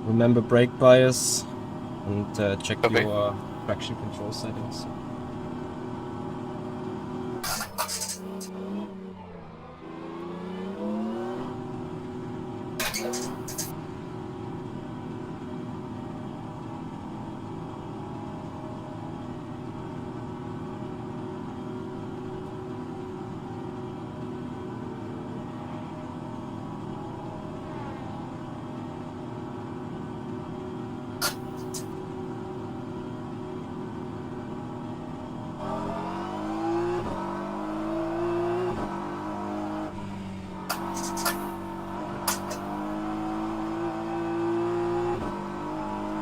Remember brake bias and check Okay. your traction control settings.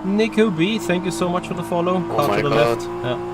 Nico B, thank you so much for the follow. Car my to the God. left. Yeah.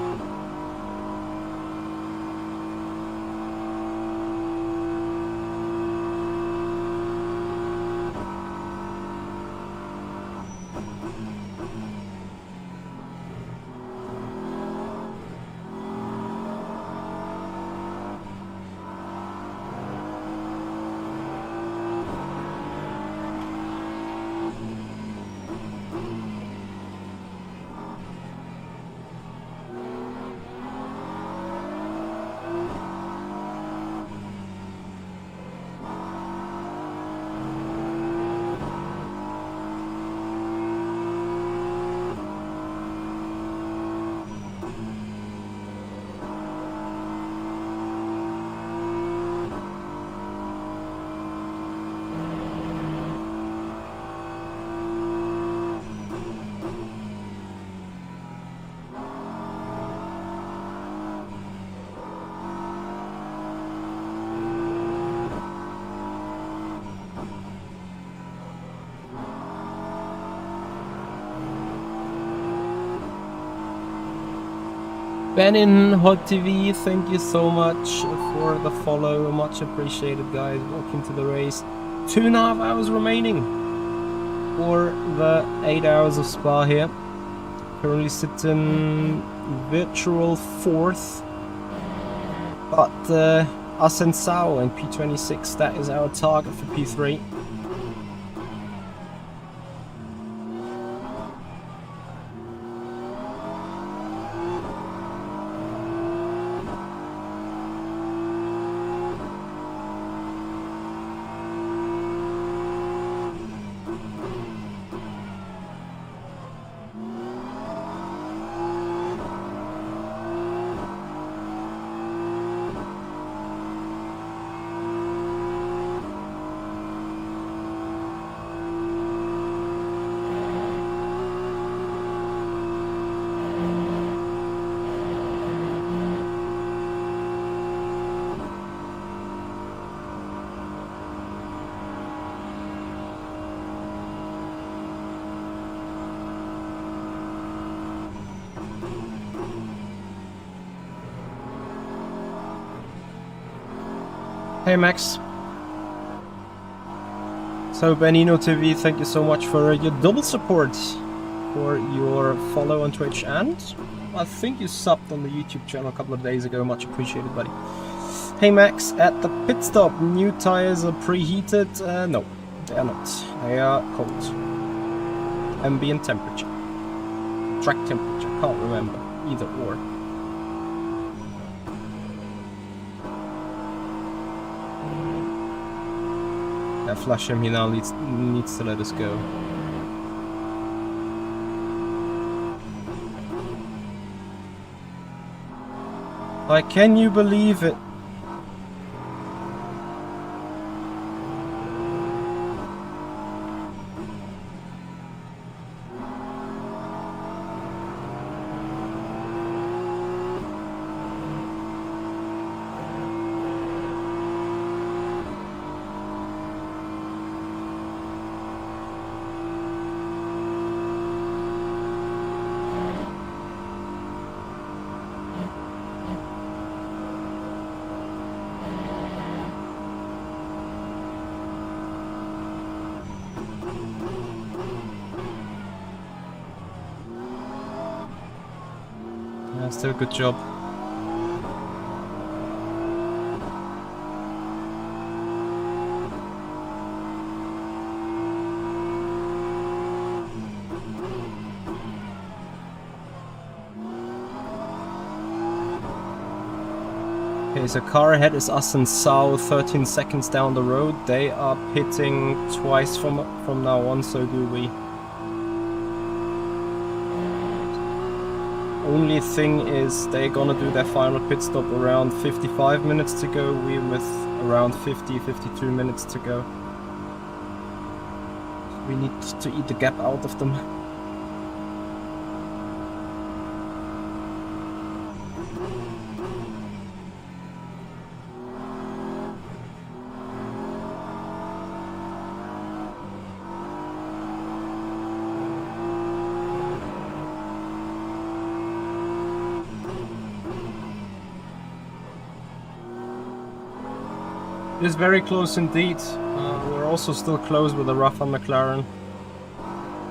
Benin Hot TV, thank you so much for the follow. Much appreciated, guys. Welcome to the race. 2.5 hours remaining for the 8 hours of Spa here. Currently sitting virtual 4th. But Asensao in P26, that is our target for P3. Hey Max. So Benino TV, thank you so much for your double support. for your follow on Twitch, and I think you subbed on the YouTube channel a couple of days ago. Much appreciated, buddy. Hey Max, at the pit stop, new tires are preheated? No, they are not. They are cold. Ambient temperature. Track temperature, can't remember. Either or. Yeah, flash him, he now needs to let us go. Like, can you believe it? Yeah, still good job. Okay, so car ahead is us and Sao 13 seconds down the road. They are pitting twice from now on, so do we. Only thing is they're gonna do their final pit stop around 55 minutes to go, we with around 52 minutes to go. We need to eat the gap out of them. It is very close indeed. We're also still close with the rough on McLaren.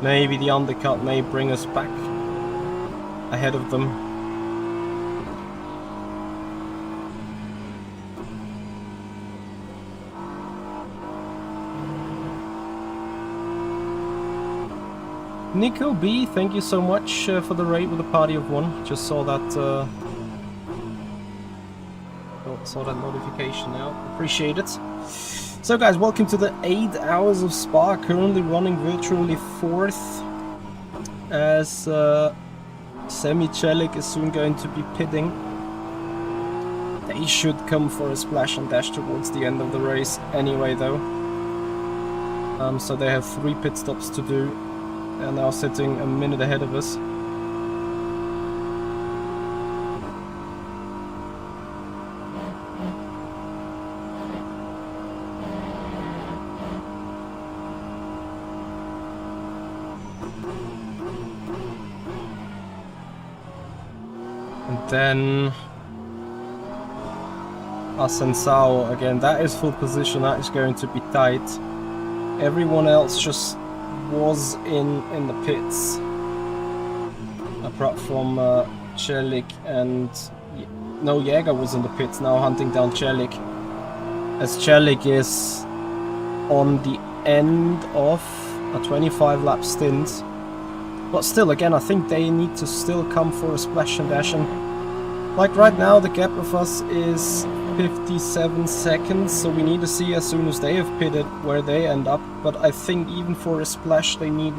Maybe the undercut may bring us back ahead of them. Nico B, thank you so much for the raid with a party of one. Just saw that. Saw that notification now. Appreciate it. So guys, welcome to the 8 Hours of Spa. Currently running virtually 4th, as Semi Celik is soon going to be pitting. They should come for a splash and dash towards the end of the race anyway though. So they have 3 pit stops to do. They're now sitting a minute ahead of us. Then us and Sao again, that is full position, that is going to be tight. Everyone else just was in the pits apart from Celik and no, Jäger was in the pits now hunting down Celik, as Celik is on the end of a 25 lap stint. But still, again, I think they need to still come for a splash and dash, and like right now the gap of us is 57 seconds, so we need to see as soon as they have pitted where they end up. But I think even for a splash they need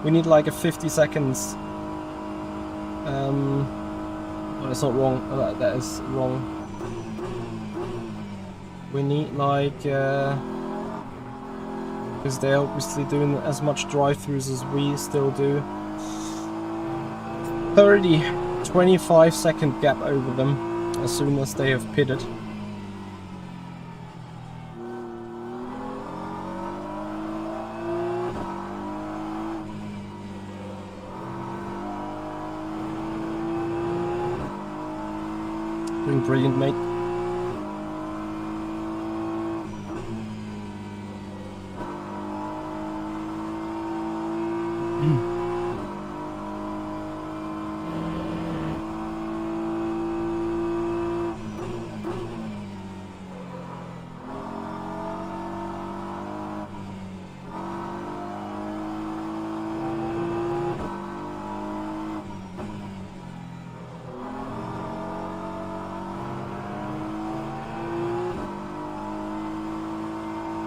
we need like a 50 seconds. Well, that's not wrong, that is wrong. We need like because they're obviously doing as much drive-thrus as we still do. 25 second gap over them as soon as they have pitted. Doing brilliant, mate.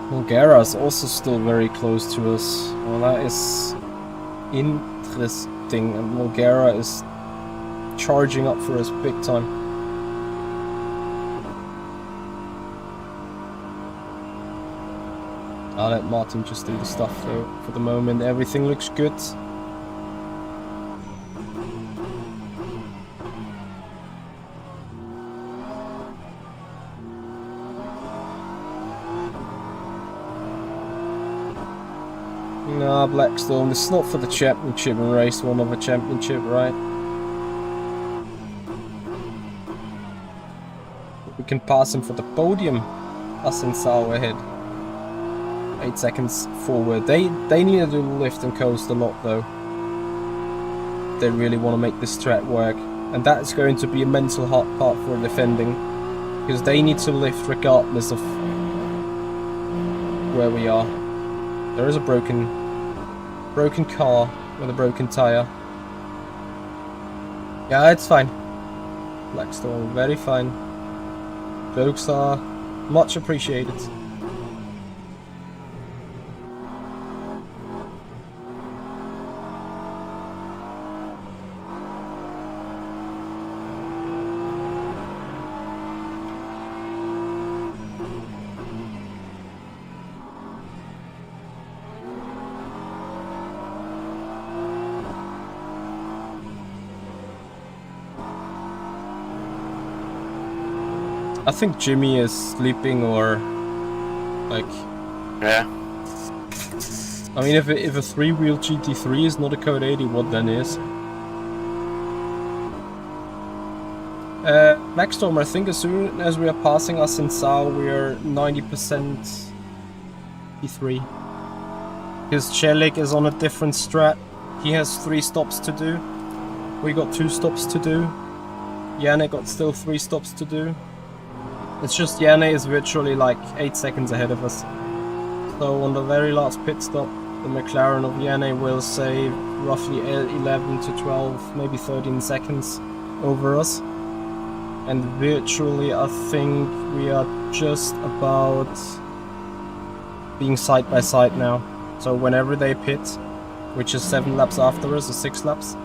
Bulgaria is also still very close to us. Well, that is interesting, and Bulgaria is charging up for us big time. I'll let Martin just do the stuff though. For the moment, everything looks good. Nah, Blackstone, this is not for the championship and race one of a championship, right? We can pass him for the podium. Us and Sao ahead. 8 seconds forward. They need to do lift and coast a lot though. They really want to make this track work. And that is going to be a mental hard part for defending. Because they need to lift regardless of where we are. There is a broken car with a broken tire. Yeah, it's fine. Blackstone, very fine. Jokes are much appreciated. I think Jimmy is sleeping or like... Yeah. I mean, if a three-wheel GT3 is not a Code 80, what then is? Maxstorm, I think as soon as we are passing us in Sao, we are 90% P3. Because Celik is on a different strat. He has 3 stops to do. We got 2 stops to do. Yannick got still 3 stops to do. It's just Yannick is virtually like 8 seconds ahead of us. So on the very last pit stop, the McLaren of Yannick will save roughly 11 to 12, maybe 13 seconds over us. And virtually I think we are just about being side by side now. So whenever they pit, which is 7 laps after us or 6 laps,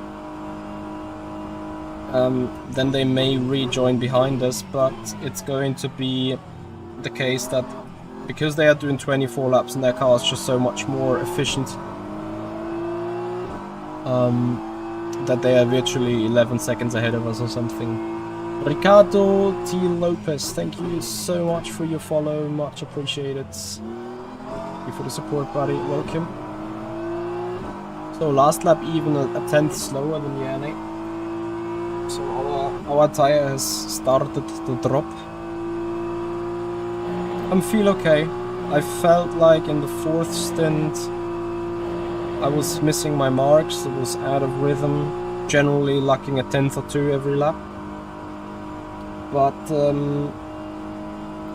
then they may rejoin behind us, but it's going to be the case that because they are doing 24 laps and their car is just so much more efficient, that they are virtually 11 seconds ahead of us or something. Ricardo T. Lopez, thank you so much for your follow, much appreciated. Thank you for the support, buddy, welcome. So last lap even a tenth slower than Yannick. So our tire has started to drop. I feel okay. I felt like in the 4th stint I was missing my marks, it was out of rhythm, generally lacking a tenth or 2 every lap. But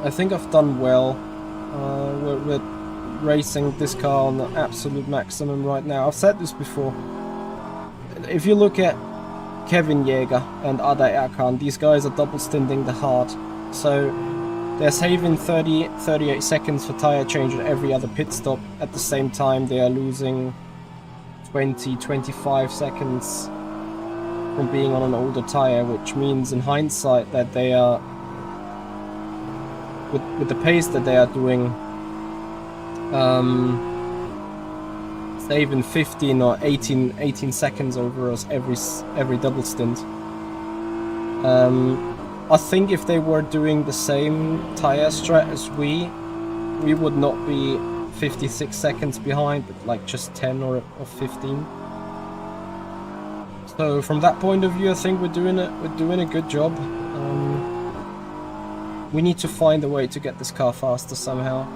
I think I've done well. We're racing this car on the absolute maximum right now. I've said this before. If you look at Kevin Jäger and Ada Erkan, these guys are double stinting the hard. So they're saving 38 seconds for tire change at every other pit stop. At the same time they are losing 20-25 seconds from being on an older tire, which means in hindsight that they are, with the pace that they are doing, saving 15 or 18 seconds over us every double stint. I think if they were doing the same tire strat as we would not be 56 seconds behind, but like just 10 or 15. So from that point of view, I think we're doing a good job. We need to find a way to get this car faster somehow.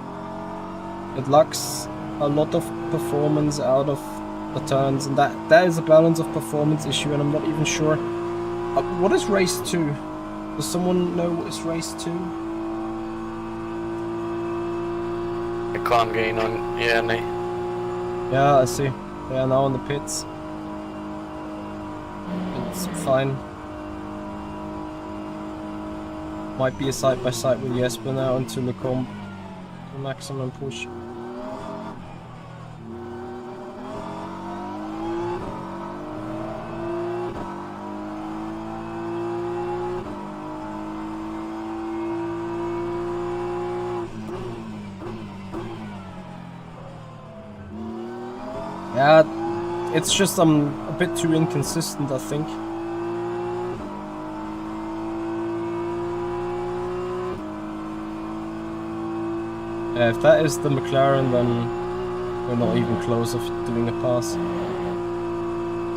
It lacks a lot of performance out of the turns, and that is a balance of performance issue, and I'm not even sure. What is race 2? Does someone know what is race 2? I can't gain on Yannick. Yeah, I see. They are now in the pits. It's fine. Might be a side by side with Jesper now until the comp. the maximum push. Yeah, it's just I'm a bit too inconsistent, I think. If that is the McLaren, then we're not even close of doing a pass. Is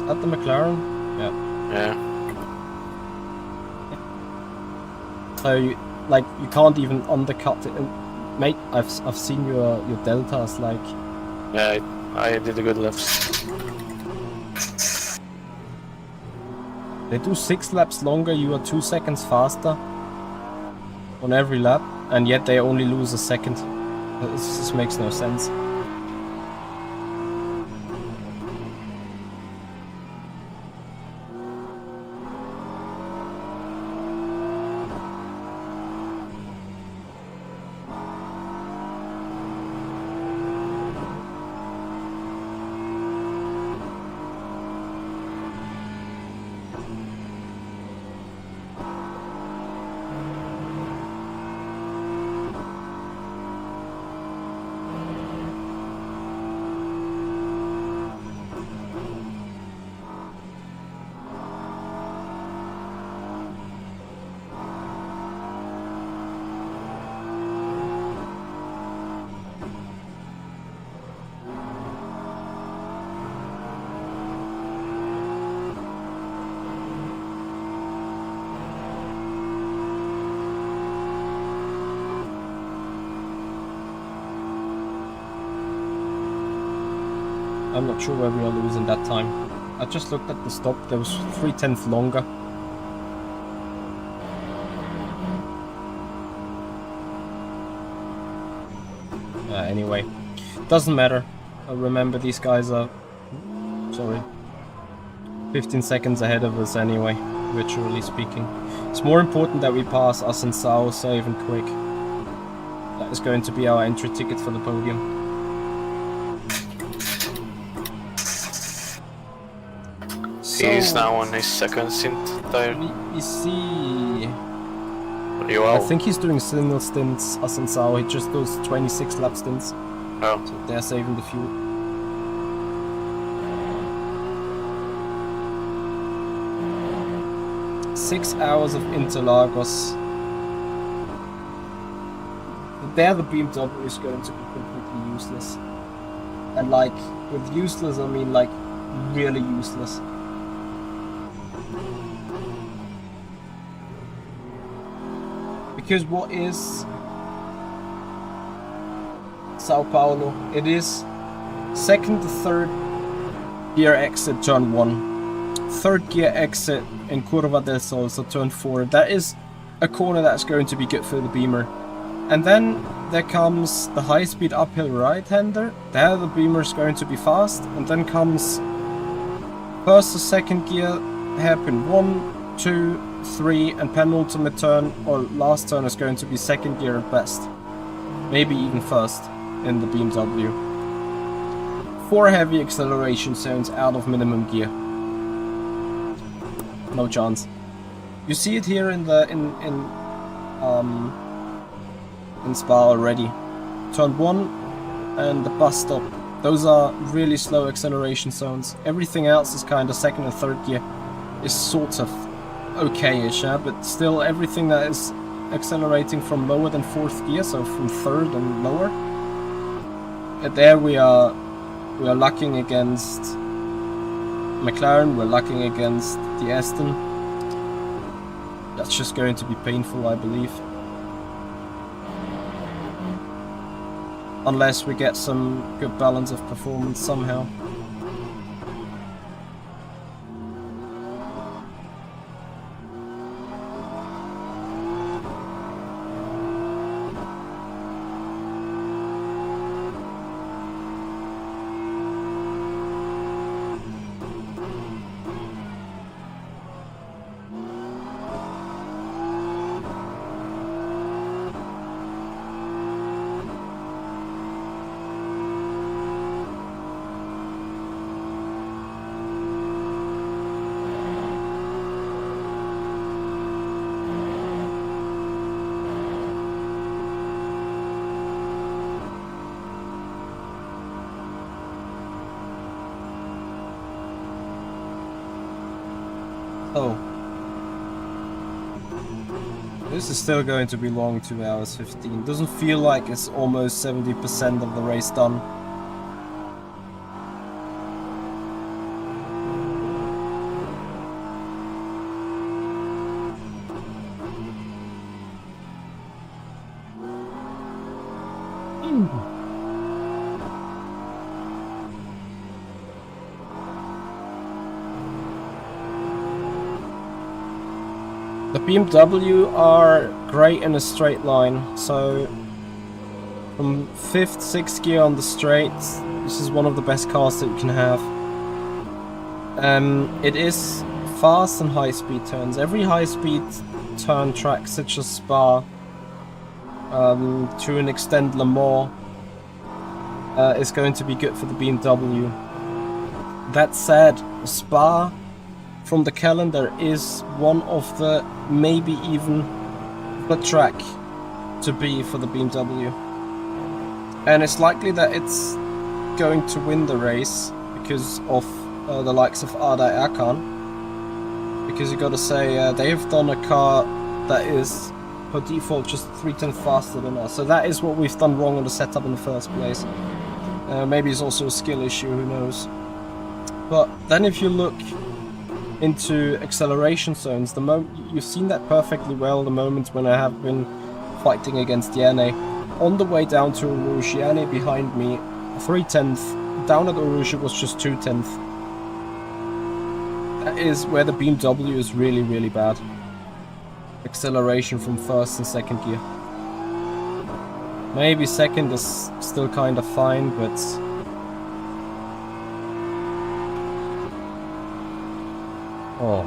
that the McLaren? Yeah. Yeah. So, you can't even undercut it. Mate, I've seen your deltas, like... Yeah, I did a good left. They do 6 laps longer, you are 2 seconds faster on every lap, and yet they only lose a second. This makes no sense. I'm not sure where we are losing that time. I just looked at the stop, there was 3/10 longer. Anyway, doesn't matter. Remember, these guys are, 15 seconds ahead of us anyway, virtually speaking. It's more important that we pass us and Sao safe and quick. That is going to be our entry ticket for the podium. He's now on his second stint tire. We see... Pretty well. I think he's doing single stints, us and Sao. He just does 26 lap stints. Oh. So they're saving the fuel. Six hours of Interlagos. There the BMW is going to be completely useless. And like, with useless I mean like really useless. Because what is Sao Paulo? It is second to third gear exit turn 1, third gear exit in Curva del Sol, so turn 4. That is a corner that's going to be good for the Beamer. And then there comes the high speed uphill right-hander. There the Beamer is going to be fast. And then comes first or second gear hairpin 1, 2, 3, and penultimate turn or last turn is going to be second gear at best. Maybe even first in the BMW. 4 heavy acceleration zones out of minimum gear. No chance. You see it here in the in Spa already. Turn 1 and the bus stop. Those are really slow acceleration zones. Everything else is kind of second and third gear is sort of okay-ish, yeah? But still everything that is accelerating from lower than 4th gear, so from 3rd and lower. There we are lucking against McLaren, we're lucking against the Aston. That's just going to be painful, I believe. Unless we get some good balance of performance somehow. This is still going to be long, 2 hours 15. Doesn't feel like it's almost 70% of the race done. The BMW are great in a straight line, so from 5th, 6th gear on the straights, this is one of the best cars that you can have. It is fast and high speed turns. Every high speed turn track such as Spa, to an extent Le Mans, is going to be good for the BMW. That said, Spa from the calendar is one of the maybe even the track to be for the BMW, and it's likely that it's going to win the race because of the likes of Ada Erkan, because you gotta say they have done a car that is per default just 3/10 faster than us, so that is what we've done wrong on the setup in the first place. Maybe it's also a skill issue, who knows. But then if you look into acceleration zones, you've seen that perfectly well the moments when I have been fighting against Yanni. On the way down to Rouge, Yanni behind me, 3/10, down at Rouge it was just 2/10. That is where the BMW is really, really bad. Acceleration from first and second gear. Maybe second is still kind of fine, but oh.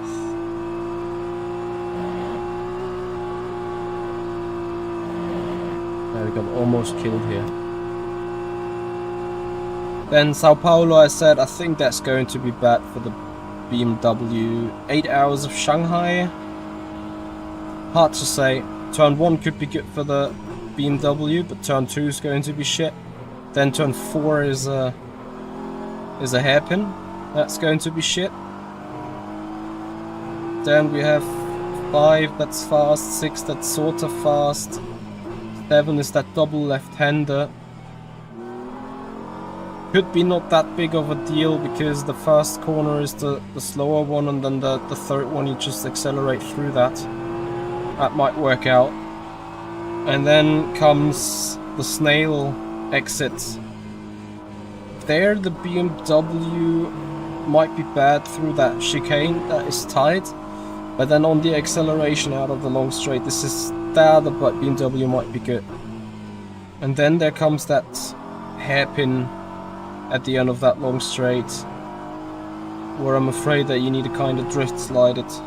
We got almost killed here. Then Sao Paulo, I said, I think that's going to be bad for the BMW. 8 hours of Shanghai. Hard to say. Turn 1 could be good for the BMW, but turn 2 is going to be shit. Then turn 4 is a hairpin. That's going to be shit. Then we have 5 that's fast, 6 that's sort of fast, 7 is that double left-hander. Could be not that big of a deal because the first corner is the slower one, and then the third one you just accelerate through that. That might work out. And then comes the snail exit. There the BMW might be bad through that chicane that is tight. But then on the acceleration out of the long straight, this is there the BMW might be good. And then there comes that hairpin at the end of that long straight, where I'm afraid that you need to kind of drift slide it.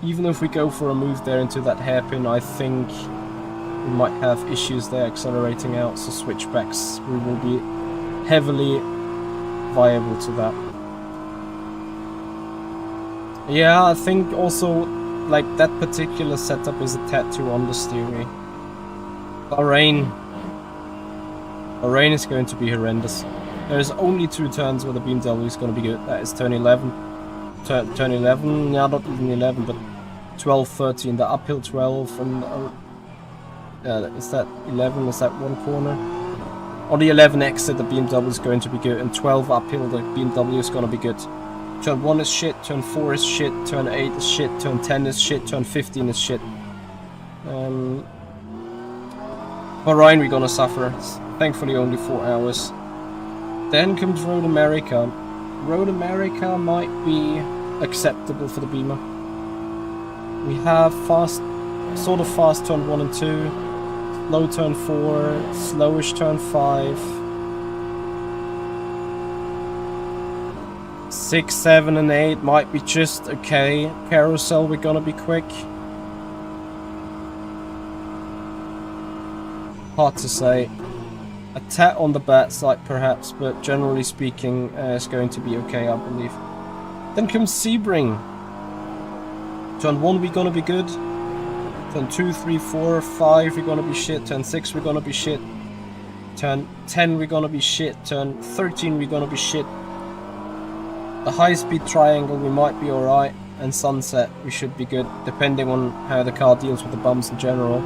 Even if we go for a move there into that hairpin, I think we might have issues there accelerating out, so switchbacks we will be heavily viable to that. Yeah, I think also, like, that particular setup is a tad too understeery. Bahrain is going to be horrendous. There's only 2 turns where the BMW is going to be good. That is turn 11. Turn 11, yeah, not even 11, but 12, 13, the uphill 12, and is that 11, is that one corner? On the 11 exit the BMW is going to be good, and 12 uphill the BMW is going to be good. Turn 1 is shit, turn 4 is shit, turn 8 is shit, turn 10 is shit, turn 15 is shit. Bahrain we're gonna suffer. Thankfully only 4 hours. Then comes Road America. Road America might be acceptable for the Beamer. We have sort of fast turn 1 and 2, slow turn 4, slowish turn 5, 6, 7 and 8 might be just okay. Carousel we're gonna be quick. Hard to say. A tad on the bad side perhaps, but generally speaking it's going to be okay, I believe. Then comes Sebring. Turn 1 we're gonna be good. Turn 2, 3, 4, 5 we're gonna be shit. Turn 6 we're gonna be shit. Turn 10 we're gonna be shit. Turn 13 we're gonna be shit. The high speed triangle we might be alright. and sunset, we should be good, depending on how the car deals with the bumps in general.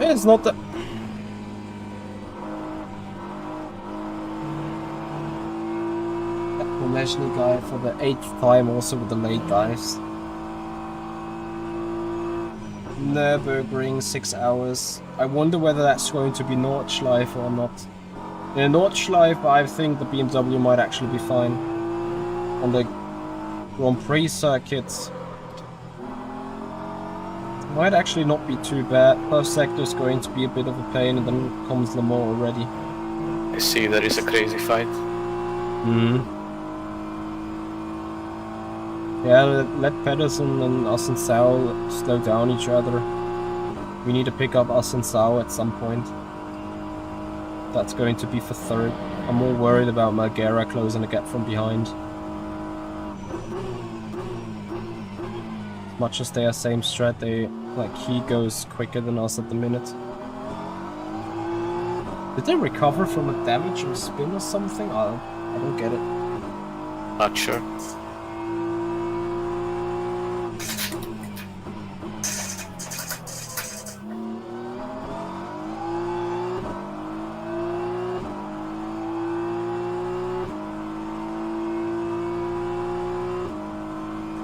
It's not that... That guy for the 8th time also with the late dives. Nürburgring 6 hours. I wonder whether that's going to be Nordschleife or not. In Nordschleife, I think the BMW might actually be fine. On the Grand Prix circuits, might actually not be too bad. First sector is going to be a bit of a pain, and then comes Le Mans already. I see there is a crazy fight. Yeah, let Pedersen and us and Sao slow down each other. We need to pick up us and Sao at some point. That's going to be for third. I'm more worried about Margera closing the gap from behind. As much as they are same strat, he goes quicker than us at the minute. Did they recover from a damage or spin or something? I don't get it. Not sure.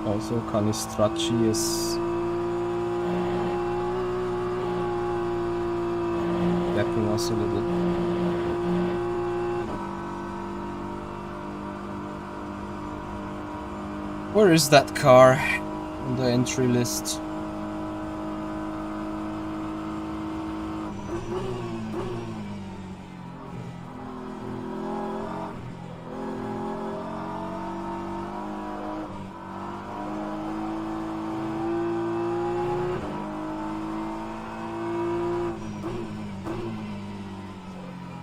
Also, Canistracci is gapping us a little. Where is that car on the entry list?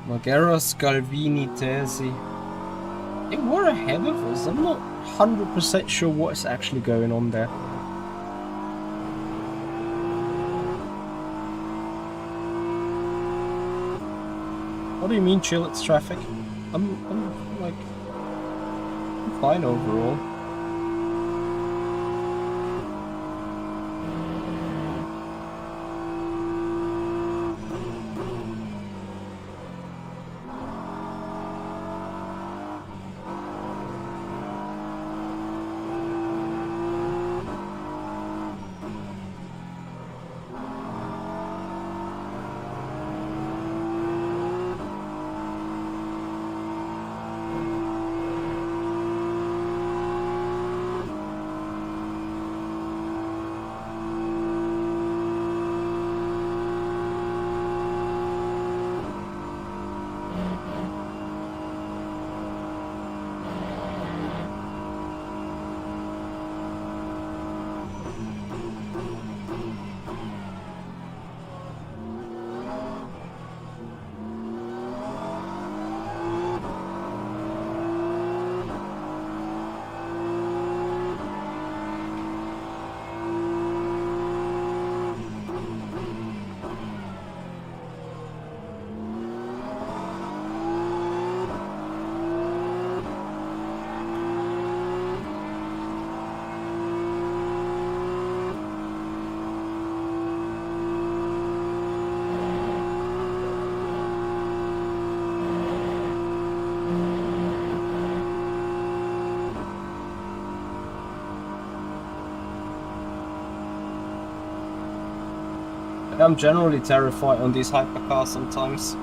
Margera, Scalvini, Tesi. They were ahead of us. I'm not 100% sure what's actually going on there. What do you mean chill? It's traffic. I'm fine overall. I'm generally terrified on these hypercars sometimes.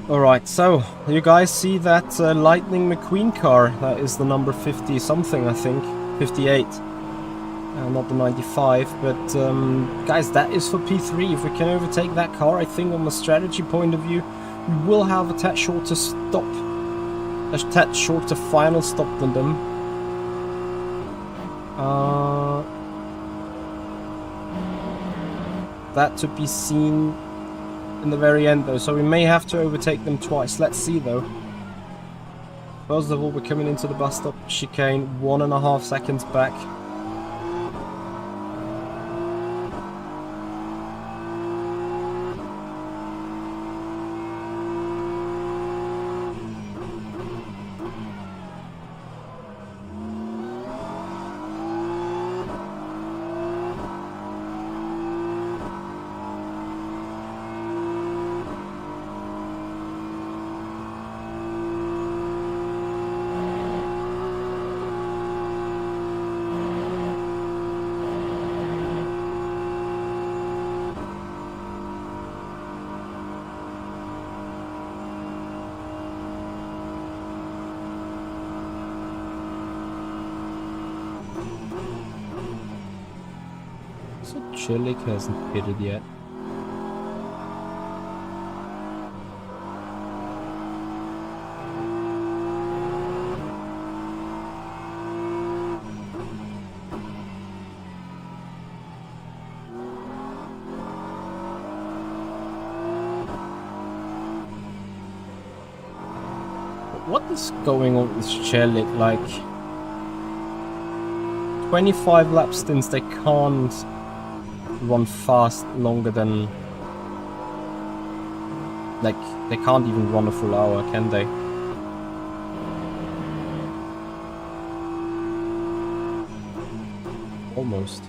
Alright, so you guys see that Lightning McQueen car? That is the number 50 something, I think. 58. Not the 95, but guys, that is for P3. If we can overtake that car, I think on the strategy point of view, we will have a tad shorter stop. A tad shorter final stop than them. That to be seen in the very end though, so we may have to overtake them twice. Let's see though. First of all, we're coming into the bus stop chicane 1.5 seconds back. So Chillik hasn't pitted yet. What is going on with Chillik? Like 25 lap stints, they can't run fast longer than, like, they can't even run a full hour, can they? Almost.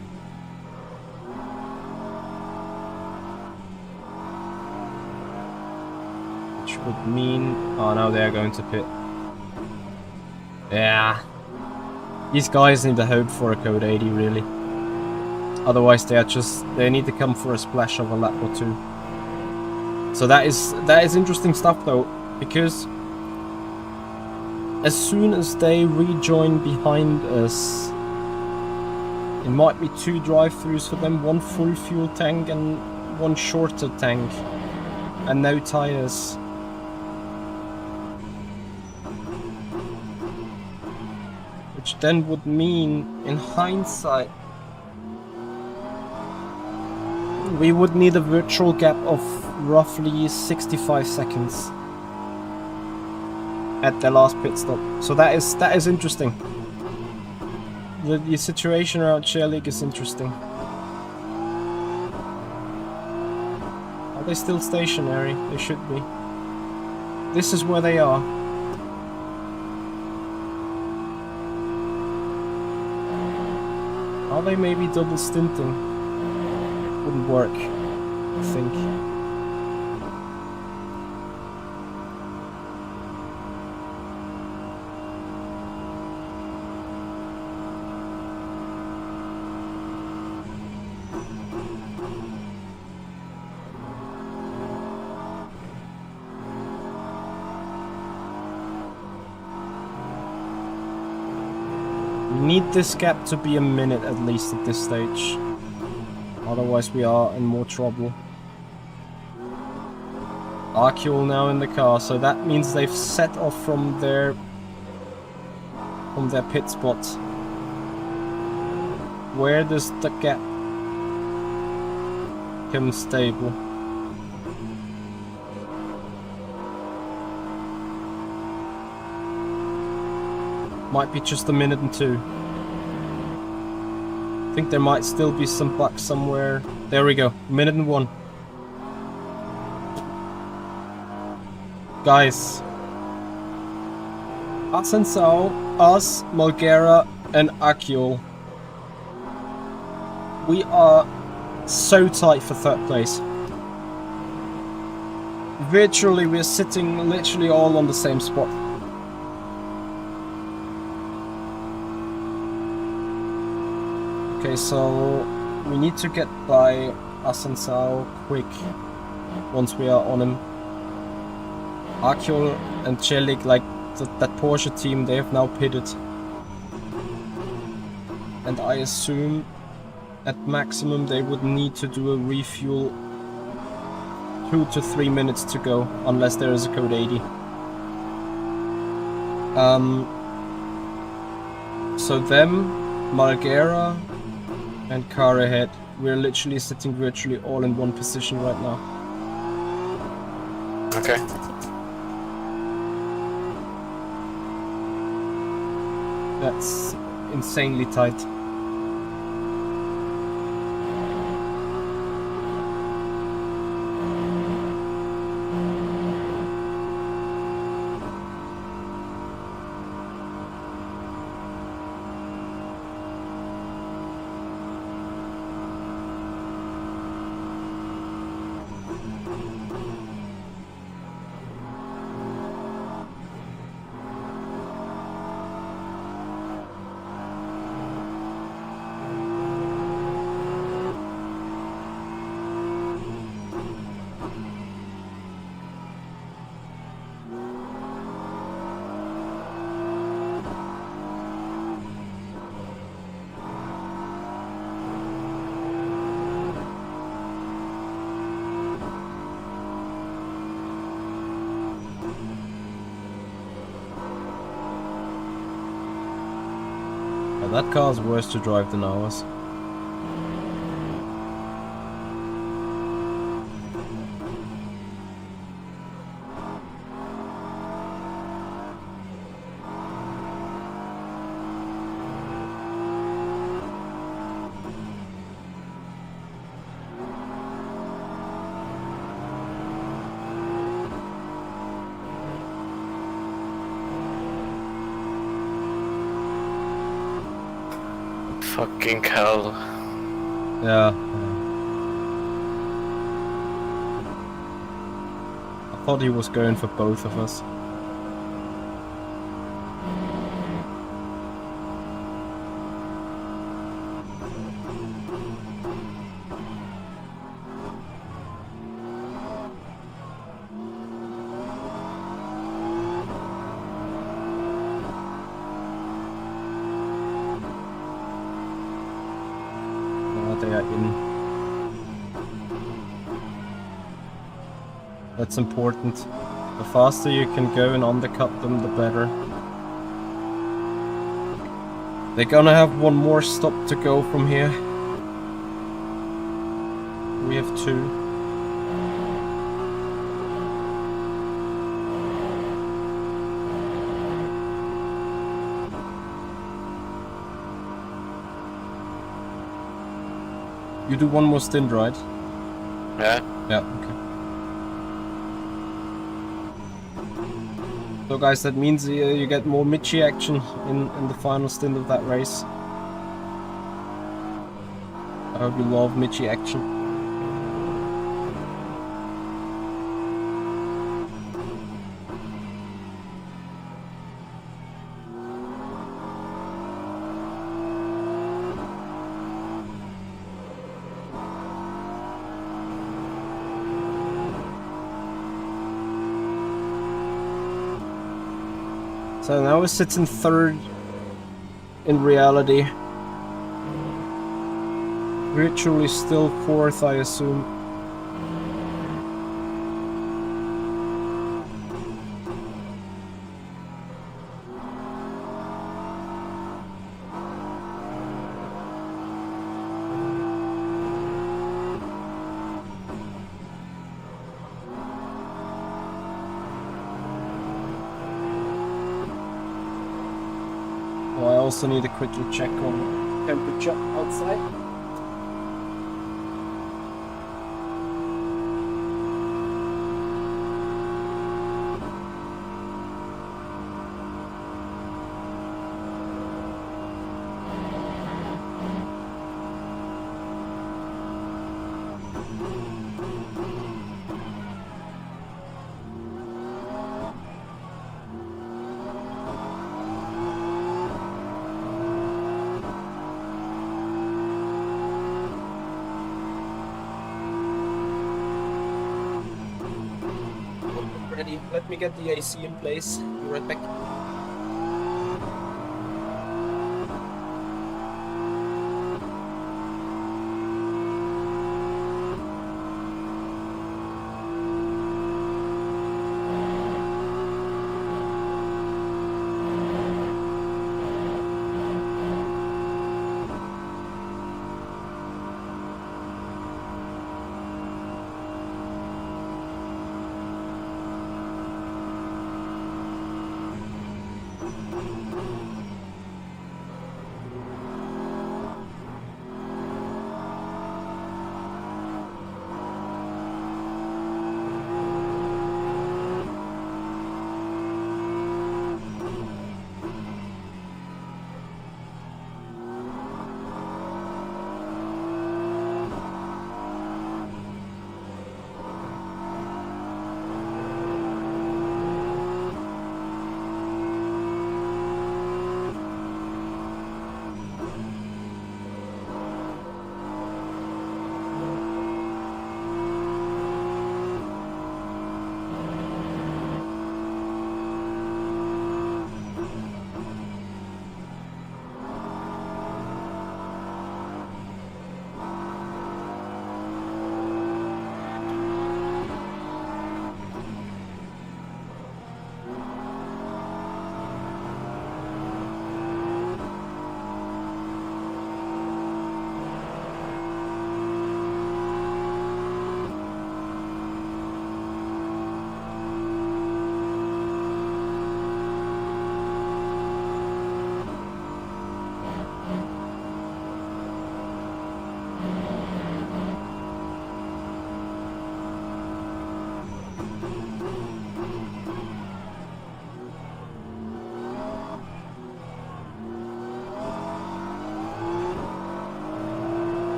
Which would mean, oh, now they're going to pit. Yeah, these guys need to hope for a code 80 really. Otherwise they need to come for a splash of a lap or two. So that is interesting stuff though, because as soon as they rejoin behind us, it might be 2 drive-thrus for them, 1 full fuel tank and 1 shorter tank, and no tires. Which then would mean, in hindsight, we would need a virtual gap of roughly 65 seconds at their last pit stop. So that is interesting. The situation around Chillik is interesting. Are they still stationary? They should be. This is where they are. Are they maybe double stinting? Wouldn't work, I think. We need this gap to be a minute at least at this stage. Otherwise we are in more trouble. Arcuel now in the car, so that means they've set off from their pit spot. Where does the gap become stable? Might be just a minute and 2. I think there might still be some buck somewhere. There we go, minute and 1. Guys, Asensao, us, Mulgera, and Arcuel. We are so tight for 3rd place. Virtually, we're sitting literally all on the same spot. Okay, so we need to get by Asensao quick once we are on him. Arkiol and Celik, like that Porsche team, they have now pitted. And I assume at maximum they would need to do a refuel 2 to 3 minutes to go, unless there is a code 80. So them, Margera and car ahead, we're literally sitting virtually all in one position right now. Okay. That's insanely tight. That car's worse to drive than ours. Fucking hell. Yeah. I thought he was going for both of us. They are in. That's important. The faster you can go and undercut them, the better. They're gonna have one more stop to go from here. We have 2. You do one more stint, right? Yeah. Yeah, okay. So guys, that means you get more Michi action in the final stint of that race. I hope you love Michi action. So now we sit in 3rd in reality. Virtually still 4th, I assume. Oh, I also need to quickly check on temperature outside. Let me get the AC in place. Be right back.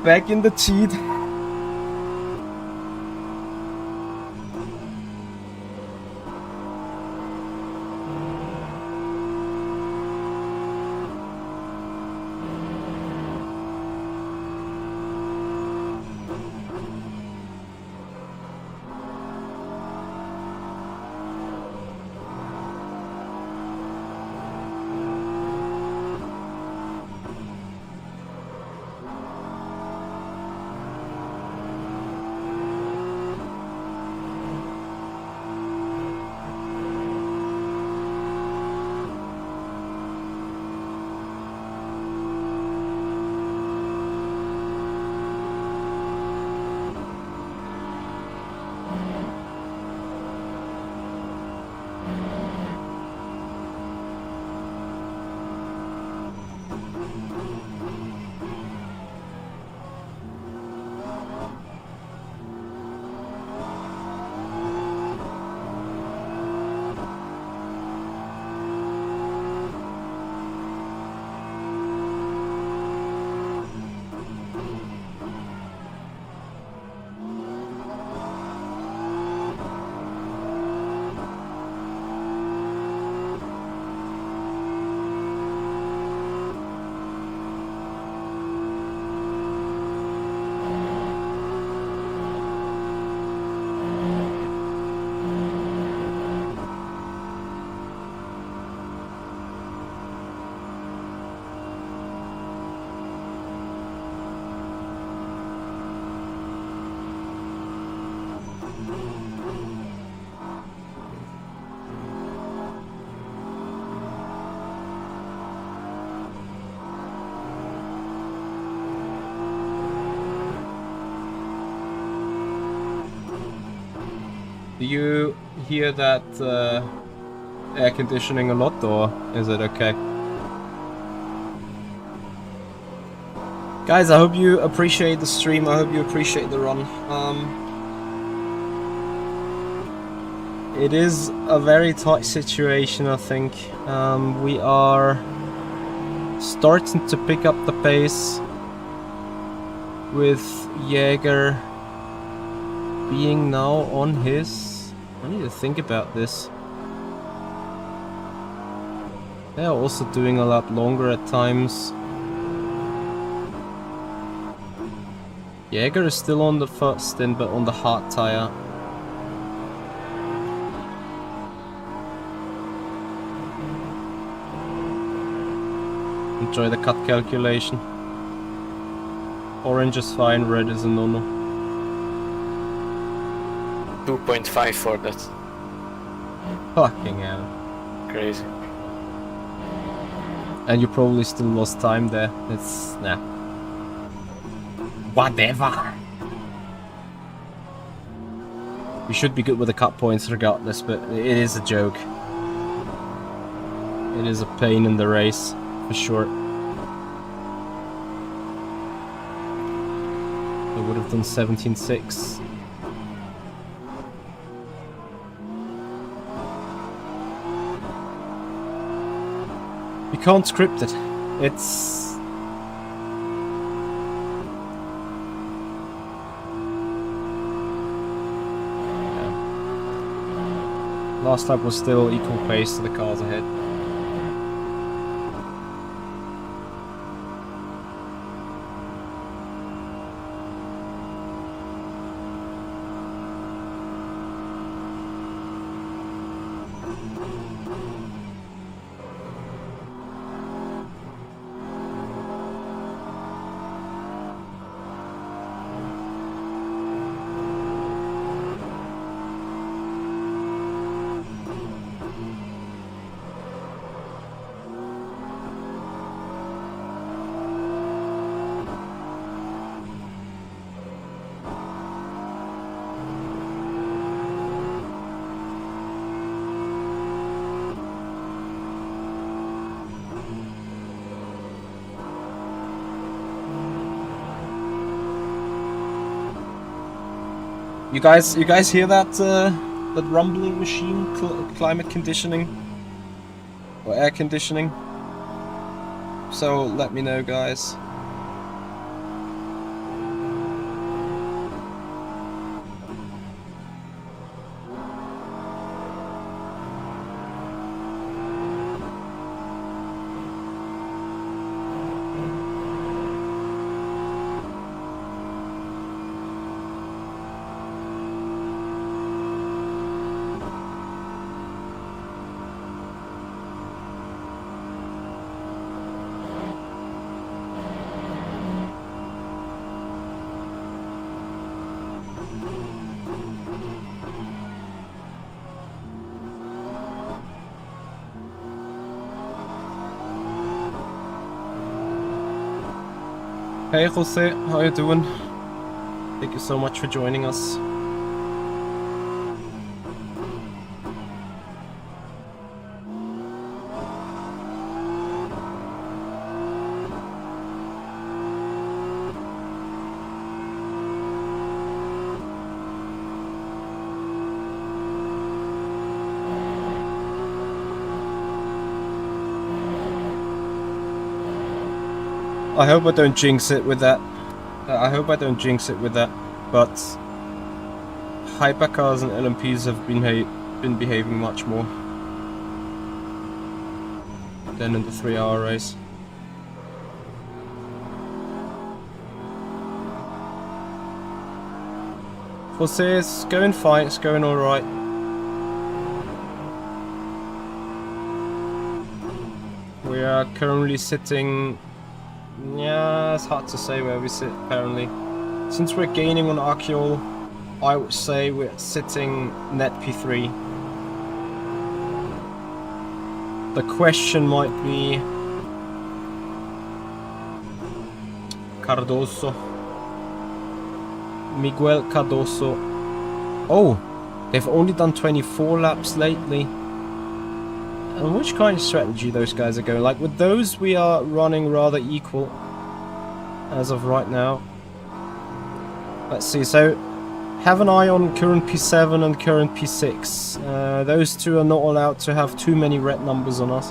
Back in the cheat. Do you hear that air conditioning a lot, or is it okay? Guys, I hope you appreciate the stream. I hope you appreciate the run. It is a very tight situation, I think. We are starting to pick up the pace with Jäger being now on his... I need to think about this. They are also doing a lot longer at times. Jäger is still on the first stint, but on the hard tire. Enjoy the cut calculation. Orange is fine, red is a no-no. 2.5 for that. Fucking hell. Crazy. And you probably still lost time there. It's... nah. Whatever. We should be good with the cut points regardless, but it is a joke. It is a pain in the race, for sure. I would have done 17.6. You can't script it. It's... Last lap was still equal pace to the cars ahead. You guys hear that that rumbling machine? Climate conditioning or air conditioning? So let me know, guys. Hey Jose, how you doing? Thank you so much for joining us. I hope I don't jinx it with that. But hypercars and LMPs have been behaving much more than in the 3-hour race. Jose, it's going fine. It's going all right. We are currently sitting. Yeah, it's hard to say where we sit apparently. Since we're gaining on Archeol, I would say we're sitting net P3. The question might be Cardoso. Miguel Cardoso. Oh, They've only done 24 laps lately. And which kind of strategy those guys are going? Like with those, we are running rather equal as of right now. Let's see, so have an eye on current P7 and current P6. Those two are not allowed to have too many red numbers on us.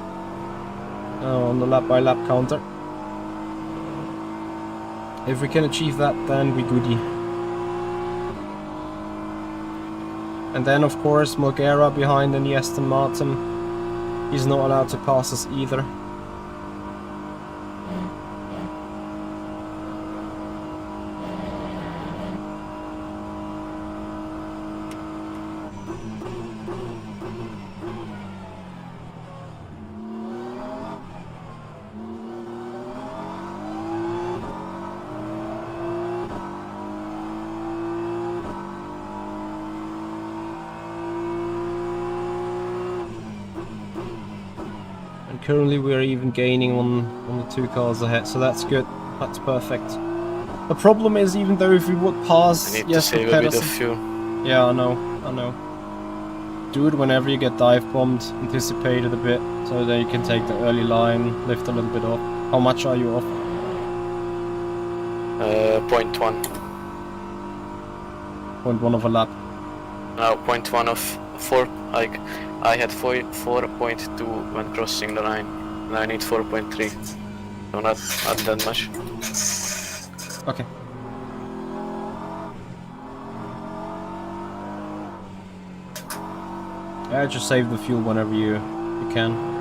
On the lap by lap counter. If we can achieve that, then we goody. And then of course Morgera behind in the Aston Martin. He's not allowed to pass us either. Currently we're even gaining on the 2 cars ahead, so that's good. That's perfect. The problem is, even though if we would pass, I need to yes, save a bit of fuel. Yeah, I know. Do it whenever you get dive bombed. Anticipate it a bit, so that you can take the early line, lift a little bit off. How much are you off? 0.1. 0.1 of a lap. No, 0.1 of 4. Like I had 4.2 when crossing the line, and I need 4.3. So not that much. Okay. Yeah, just save the fuel whenever you can.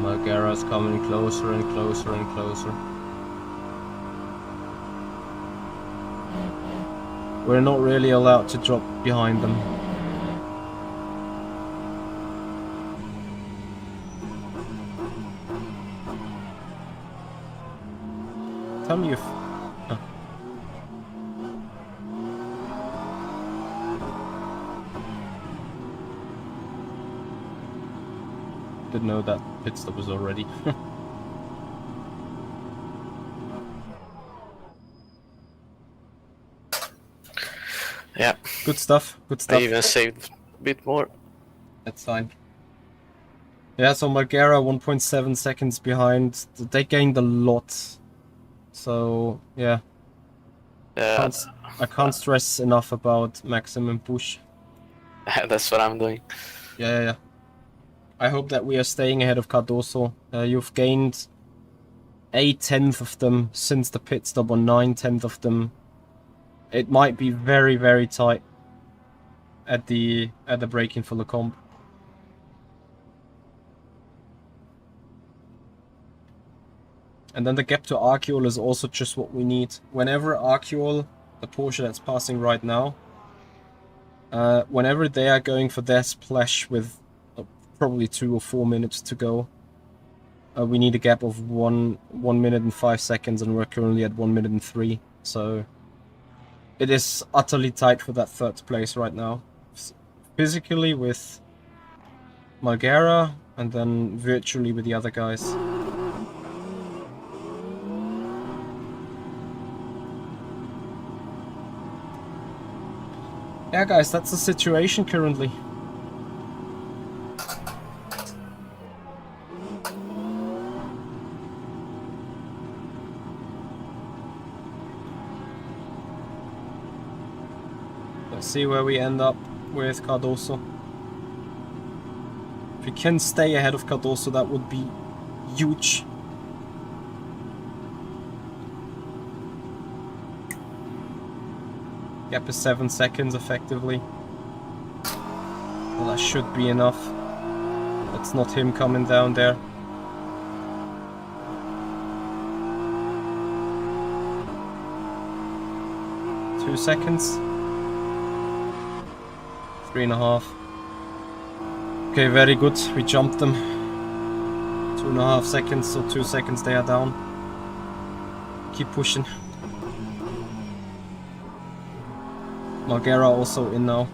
Morgera's coming closer and closer and closer. We're not really allowed to drop behind them. Tell me if... Didn't know that pit stop was already. Yeah. Good stuff. Good stuff. I even saved a bit more. That's fine. Yeah, so Morgera 1.7 seconds behind. They gained a lot. So yeah. I can't stress enough about maximum push. That's what I'm doing. Yeah. I hope that we are staying ahead of Cardoso. You've gained 1/10 of them since the pit stop, or 9/10 of them. It might be very, very tight at the break-in for the comp. And then the gap to Arceol is also just what we need. Whenever Arceol, the Porsche that's passing right now, whenever they are going for their splash with probably 2 or 4 minutes to go, we need a gap of 1 minute and 5 seconds, and we're currently at 1 minute and 3. So it is utterly tight for that 3rd place right now. Physically with Morgera, and then virtually with the other guys. Yeah, guys, that's the situation currently. Let's see where we end up with Cardoso. If we can stay ahead of Cardoso, that would be huge. Gap is 7 seconds effectively. Well, that should be enough. That's not him coming down there. Two seconds. 3.5. Okay, very good. We jumped them. 2.5 seconds, so 2 seconds they are down. Keep pushing. Margera also in now.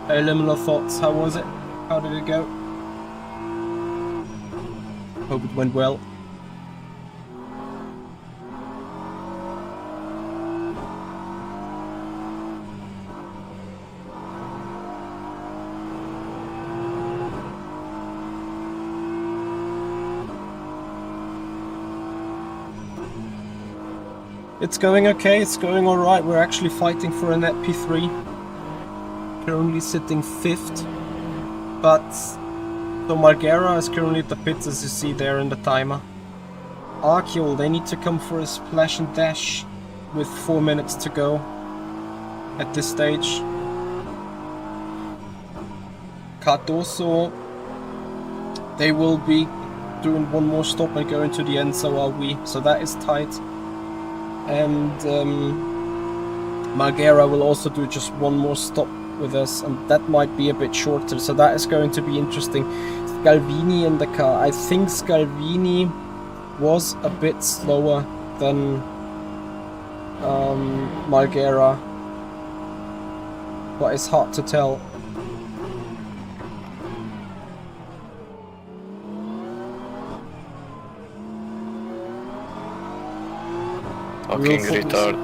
Preliminary thoughts, how was it? How did it go? Hope it went well. It's going okay, it's going alright. We're actually fighting for a net P3. Currently sitting 5th. But so Margera is currently at the pits, as you see there in the timer. Archeol, they need to come for a splash and dash with 4 minutes to go at this stage. Cardoso, they will be doing one more stop and going to the end, so are we. So that is tight. And Margera will also do just one more stop with us, and that might be a bit shorter, so that is going to be interesting. Scalvini in the car. I think Scalvini was a bit slower than Margera, but it's hard to tell. Fucking retard.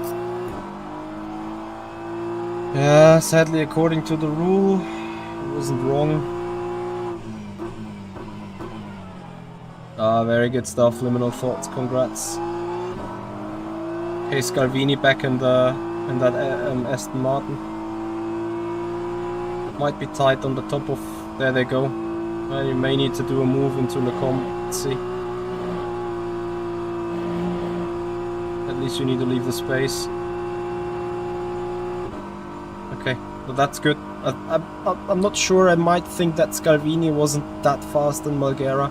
Yeah, sadly, according to the rule, it wasn't wrong. Ah, very good stuff. Liminal thoughts. Congrats. Okay, Scalvini back in that Aston Martin. Might be tight on the top of. There they go. You may need to do a move into Le Combe. Let's see. At least you need to leave the space. Okay, well that's good. I'm not sure. I might think that Scalvini wasn't that fast in Margera,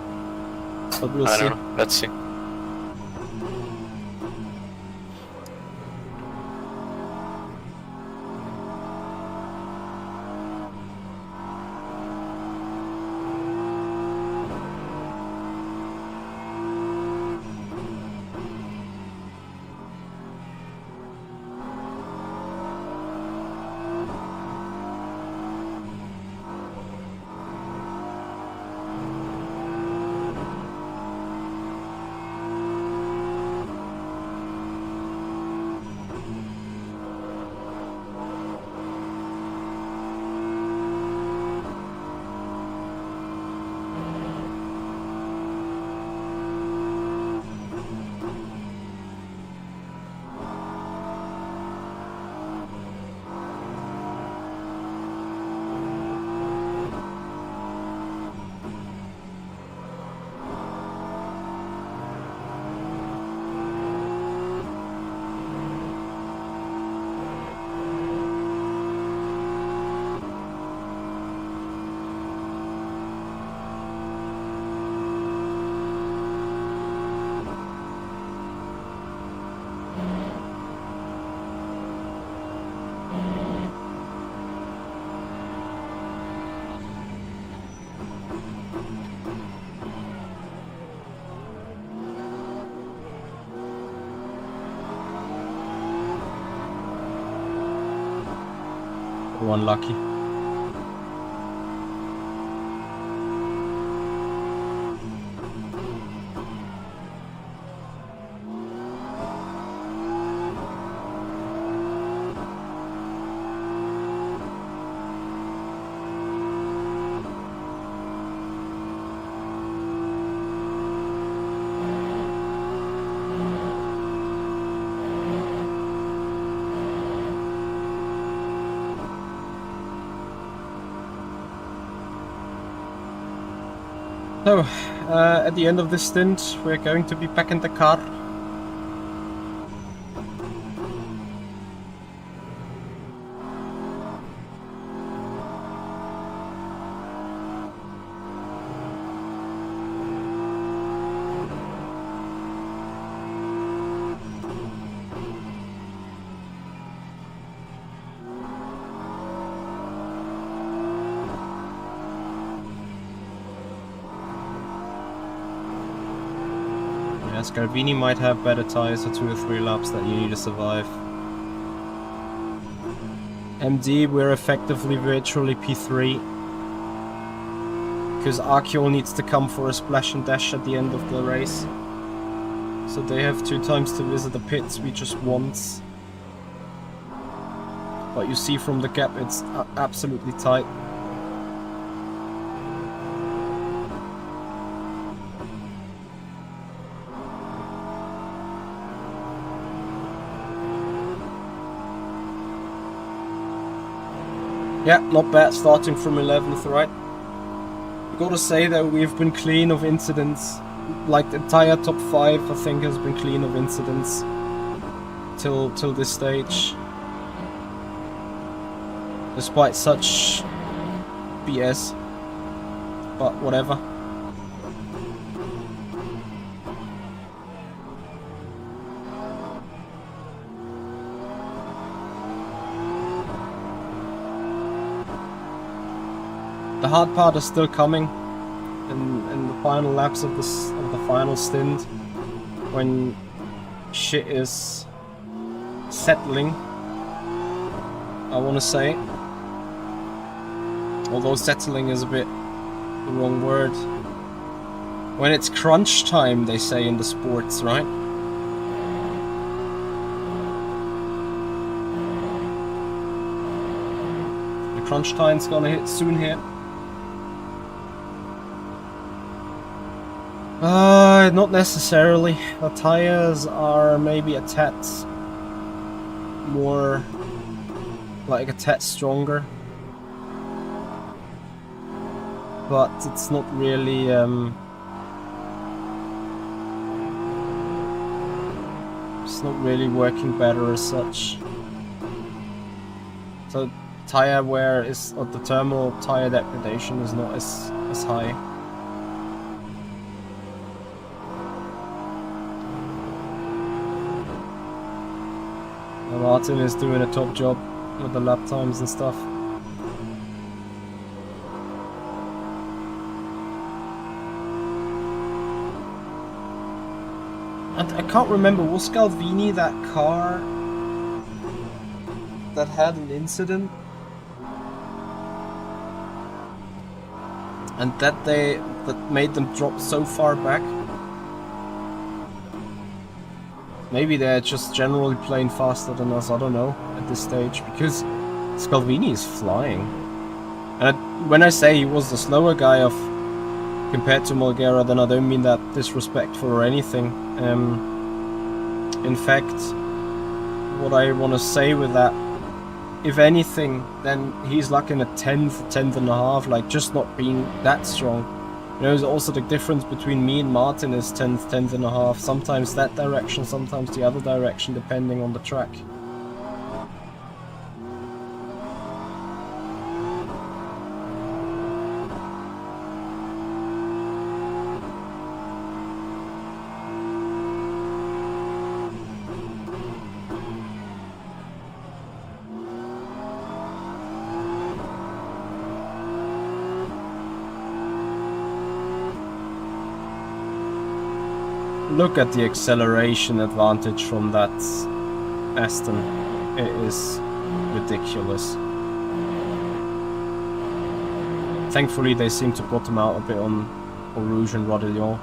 but we'll see. I don't know. Let's see. Unlucky. So, at the end of this stint, we're going to be back in the car. Scalvini might have better tires for 2 or 3 laps that you need to survive. MD, we're effectively virtually P3. Because Arceol needs to come for a splash and dash at the end of the race. So they have 2 times to visit the pits, we just once. But you see from the gap it's absolutely tight. Yeah, not bad, starting from 11th, right? Gotta say that we've been clean of incidents. Like the entire top 5, I think, has been clean of incidents till this stage. Despite such BS. But whatever. The hard part is still coming in the final laps of the final stint, when shit is settling, I want to say. Although settling is a bit the wrong word. When it's crunch time, they say in the sports, right? The crunch time's gonna hit soon here. Not necessarily. The tires are maybe a tad more, like a tad stronger. But it's not really, it's not really working better as such. So tire wear is, or the thermal tire degradation is not as high. Martin is doing a top job with the lap times and stuff. I can't remember, was Scalvini that car that had an incident? And that made them drop so far back? Maybe they're just generally playing faster than us, I don't know, at this stage, because Scalvini is flying. And when I say he was the slower guy compared to Mulgera, then I don't mean that disrespectful or anything. In fact, what I want to say with that, if anything, then he's like in a 10th and a half, like just not being that strong. You know, also the difference between me and Martin is 10th and a half. Sometimes that direction, sometimes the other direction, depending on the track. Look at the acceleration advantage from that Aston. It is ridiculous. Thankfully they seem to bottom out a bit on Rouge and Rodillon.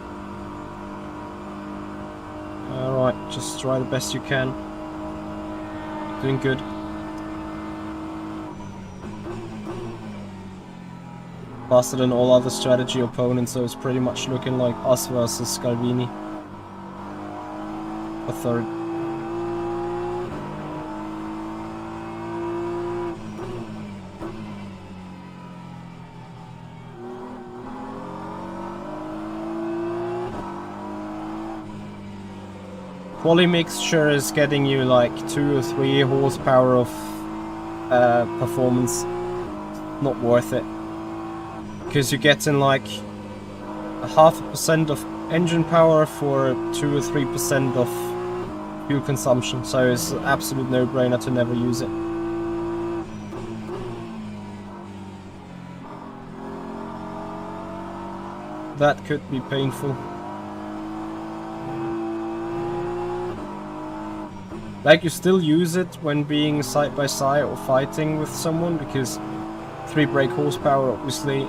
Alright, just try the best you can. Doing good. Faster than all other strategy opponents, so it's pretty much looking like us versus Scalvini. A third. quali mixture is getting you like 2 or 3 horsepower of performance. Not worth it. Because you're getting like 0.5% of engine power for 2 or 3% of fuel consumption, so it's an absolute no-brainer to never use it. That could be painful. Like, you still use it when being side by side or fighting with someone, because 3 brake horsepower obviously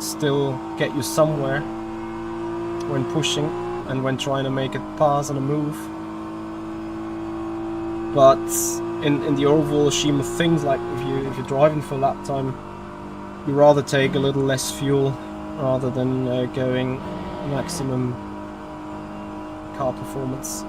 still get you somewhere when pushing and when trying to make a pass and a move. But in the overall scheme of things, like if you're driving for lap time, you rather take a little less fuel rather than going maximum car performance.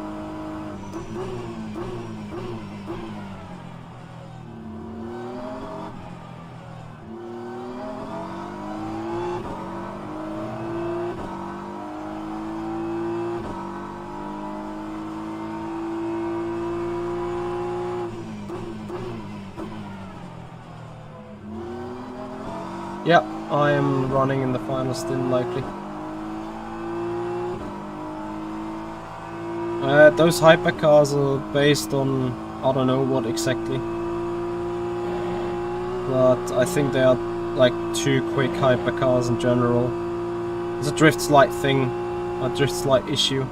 Yeah, I am running in the final stint likely. Those hypercars are based on I don't know what exactly, but I think they are like 2 quick hypercars in general. It's a drift slide thing, a drift slide issue.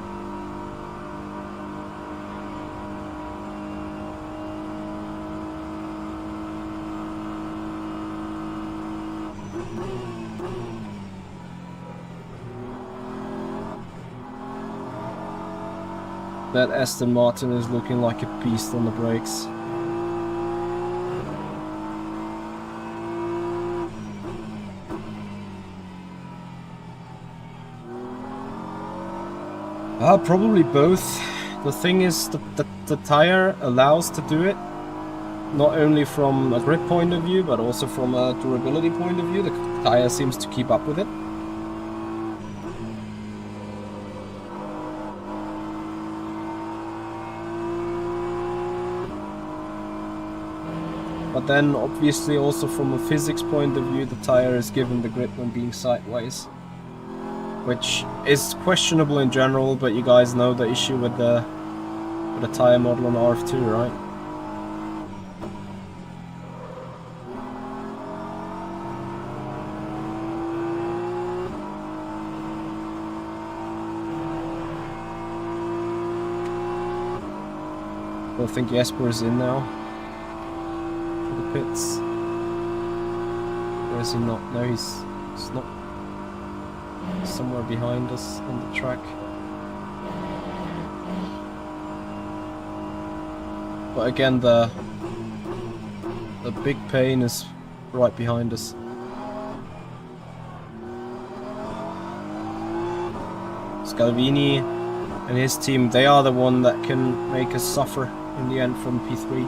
That Aston Martin is looking like a beast on the brakes. Probably both. The thing is that the tire allows to do it, not only from a grip point of view, but also from a durability point of view. The tire seems to keep up with it. But then obviously also from a physics point of view, the tire is given the grip when being sideways, which is questionable in general, but you guys know the issue with the tire model on RF2, right? I think Jesper is in now. The pits. Or is he not? No, he's not. Somewhere behind us on the track. But again, the big pain is right behind us. Scalvini and his team, they are the one that can make us suffer in the end from P3.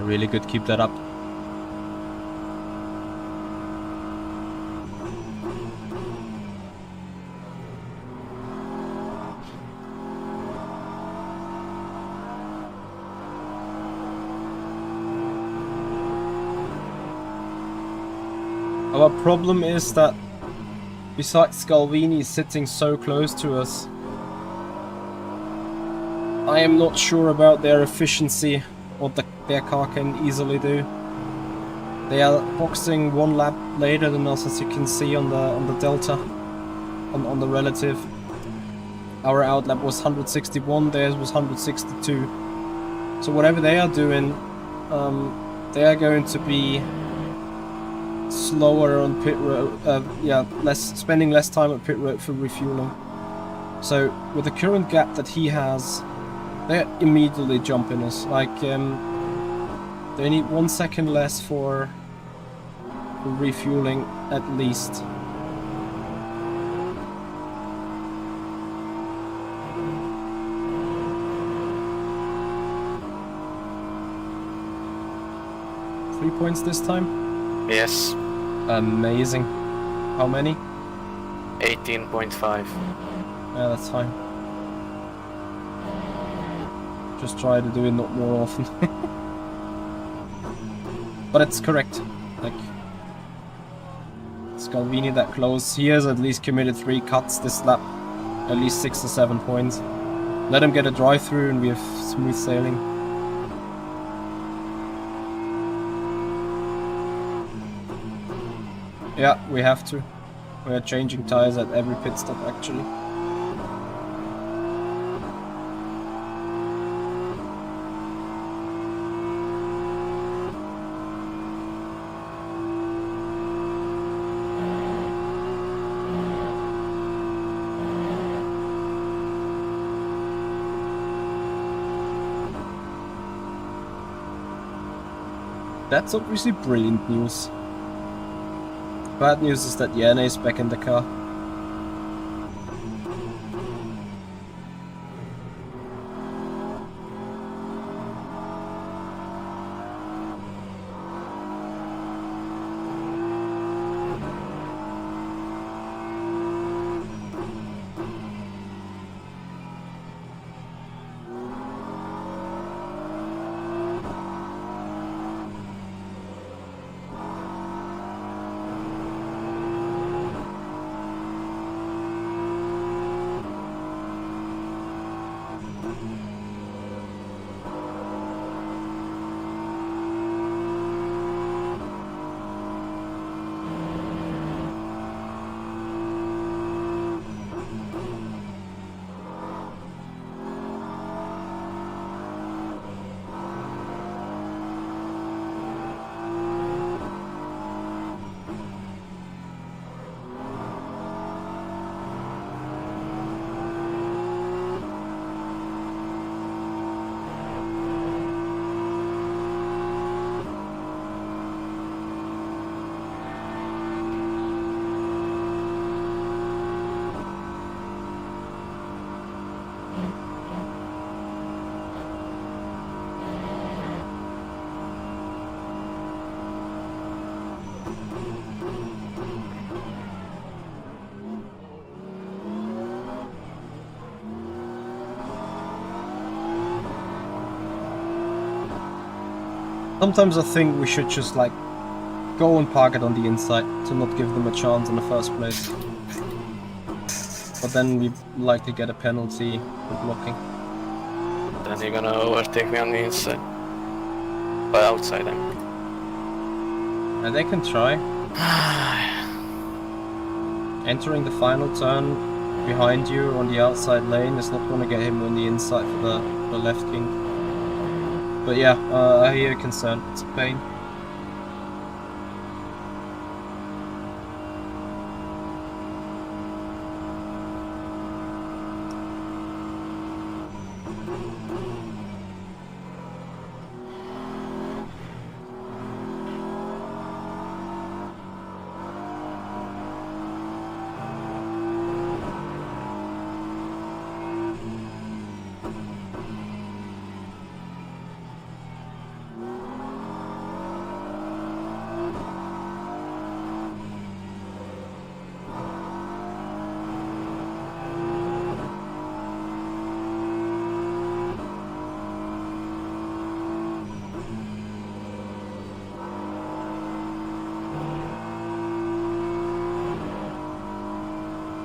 Really good, keep that up. Our problem is that besides Scalvini sitting so close to us, I am not sure about their efficiency, what their car can easily do. They are boxing 1 lap later than us, as you can see on the delta, on the relative. Our outlap was 161, theirs was 162. So whatever they are doing, they are going to be slower on pit road. Spending less time at pit road for refueling. So with the current gap that he has, they're immediately jumping us. Like they need 1 second less for refueling at least. Three points this time? Yes. Amazing. How many? 18.5. Yeah, that's fine. Just try to do it not more often. But it's correct. Like, Scalvini that close. He has at least committed 3 cuts this lap. At least 6 or 7 points. Let him get a drive through and we have smooth sailing. Yeah, we have to. We are changing tires at every pit stop actually. That's obviously brilliant news. Bad news is that Yana is back in the car. Sometimes I think we should just like go and park it on the inside to not give them a chance in the first place. But then we likely get a penalty for blocking. Then you're gonna overtake me on the inside. By outside, I mean. And they can try. Entering the final turn behind you on the outside lane is not going to get him on the inside for the left king. But yeah, I hear your concern. It's a pain.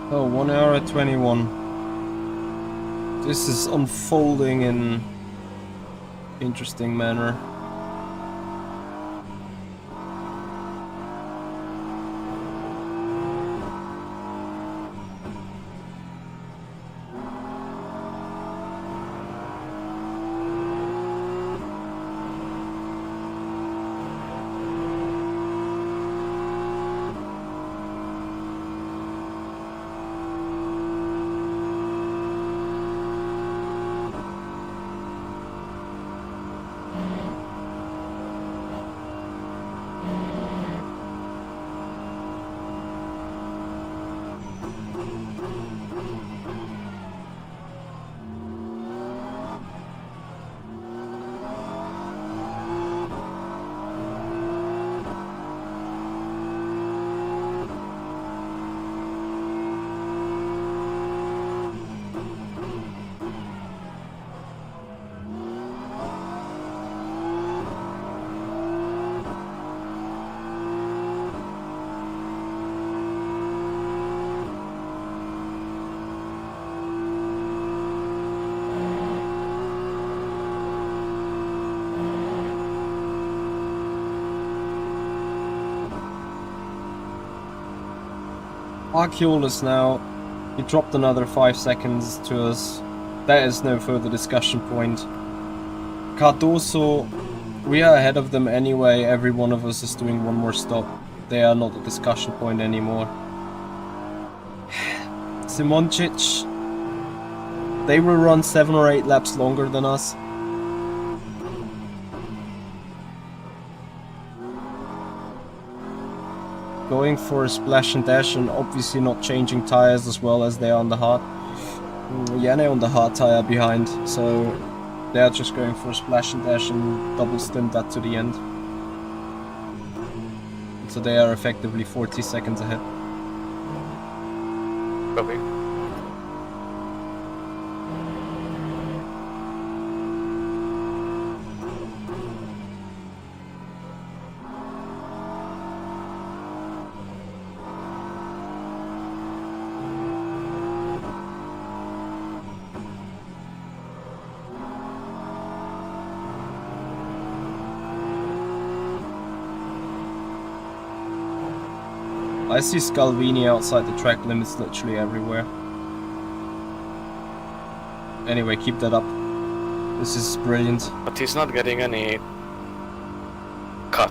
Oh, 1 hour 21. This is unfolding in interesting manner. Arceolus now, he dropped another 5 seconds to us. There is no further discussion point. Cardoso, we are ahead of them anyway. Every one of us is doing one more stop. They are not a discussion point anymore. Simoncic, they will run 7 or 8 laps longer than us. Going for a splash and dash and obviously not changing tires as well as they are on the hard. Yanne on the hard tire behind, so they are just going for a splash and dash and double stint that to the end. So they are effectively 40 seconds ahead. Copy. I see Scalvini outside the track limits literally everywhere. Anyway, keep that up. This is brilliant. But he's not getting any cut.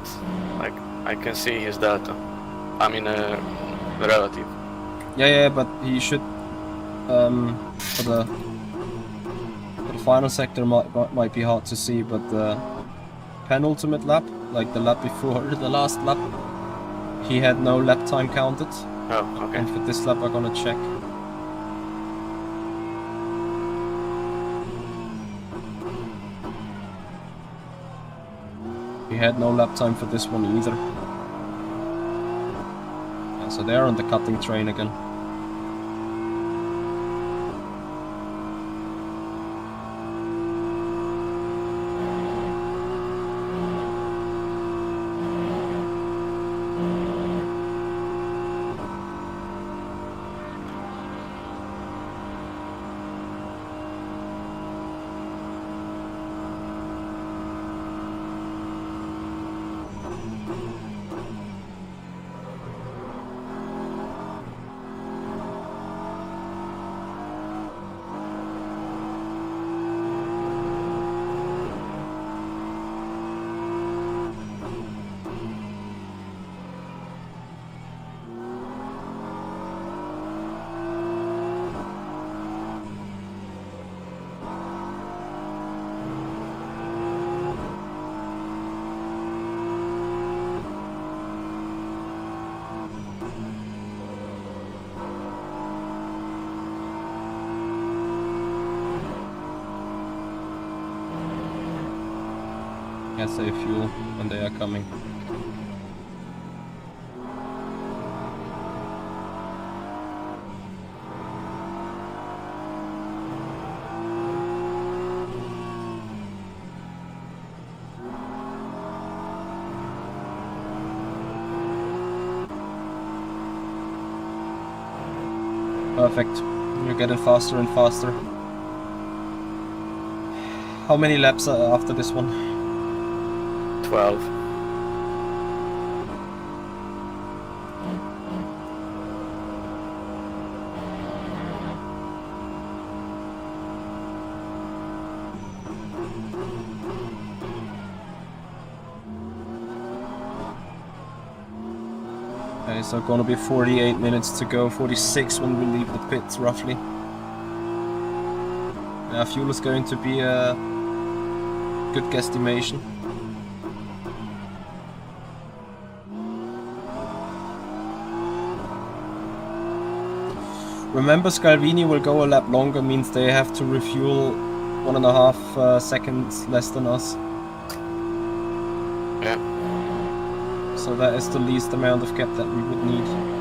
Like, I can see his data. I mean, relative. Yeah, but he should. For the final sector might be hard to see, but the penultimate lap, like the lap before the last lap, he had no lap time counted. Oh, okay. And for this lap, I'm gonna check. He had no lap time for this one either. Yeah, so they're on the cutting train again. Yeah, save fuel when they are coming. Perfect. You're getting faster and faster. How many laps after this one? 12. Okay, so gonna be 48 minutes to go, 46 when we leave the pits roughly. Fuel is going to be a good guesstimation. Remember, Scalvini will go a lap longer, means they have to refuel 1.5 seconds less than us. Yeah. So that is the least amount of gap that we would need.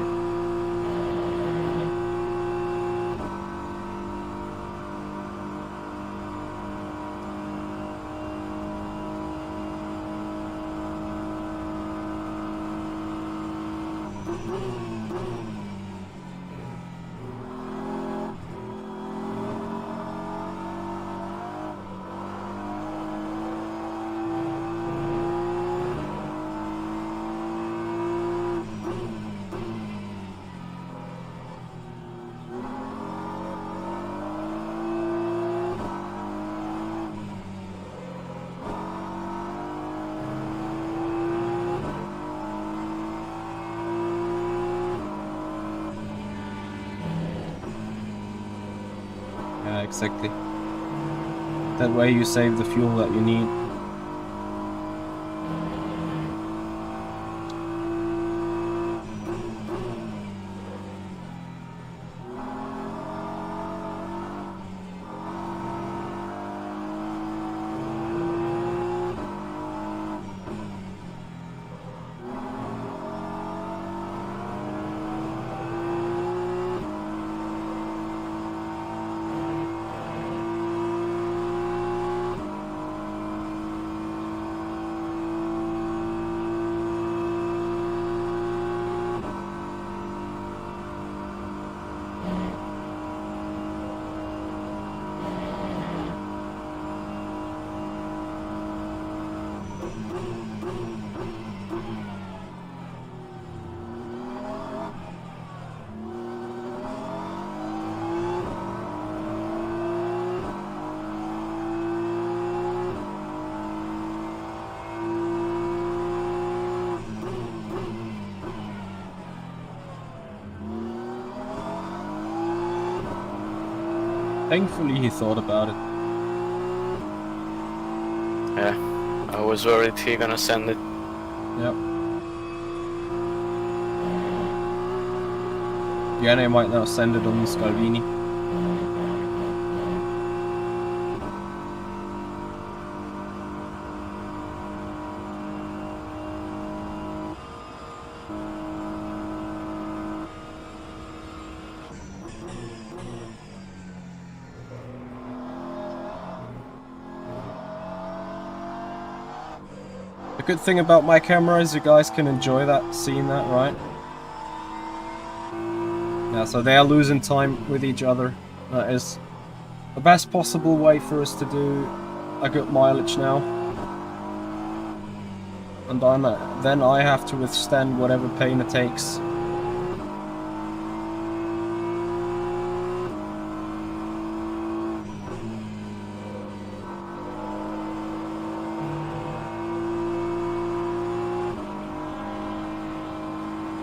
exactly. That way you save the fuel that you need. Thankfully he thought about it. Yeah, I was worried he gonna send it. Yep. Yanni might now send it on Scalvini. The good thing about my camera is you guys can enjoy that, seeing that, right? Yeah, so they are losing time with each other. That is the best possible way for us to do a good mileage now. And then I have to withstand whatever pain it takes.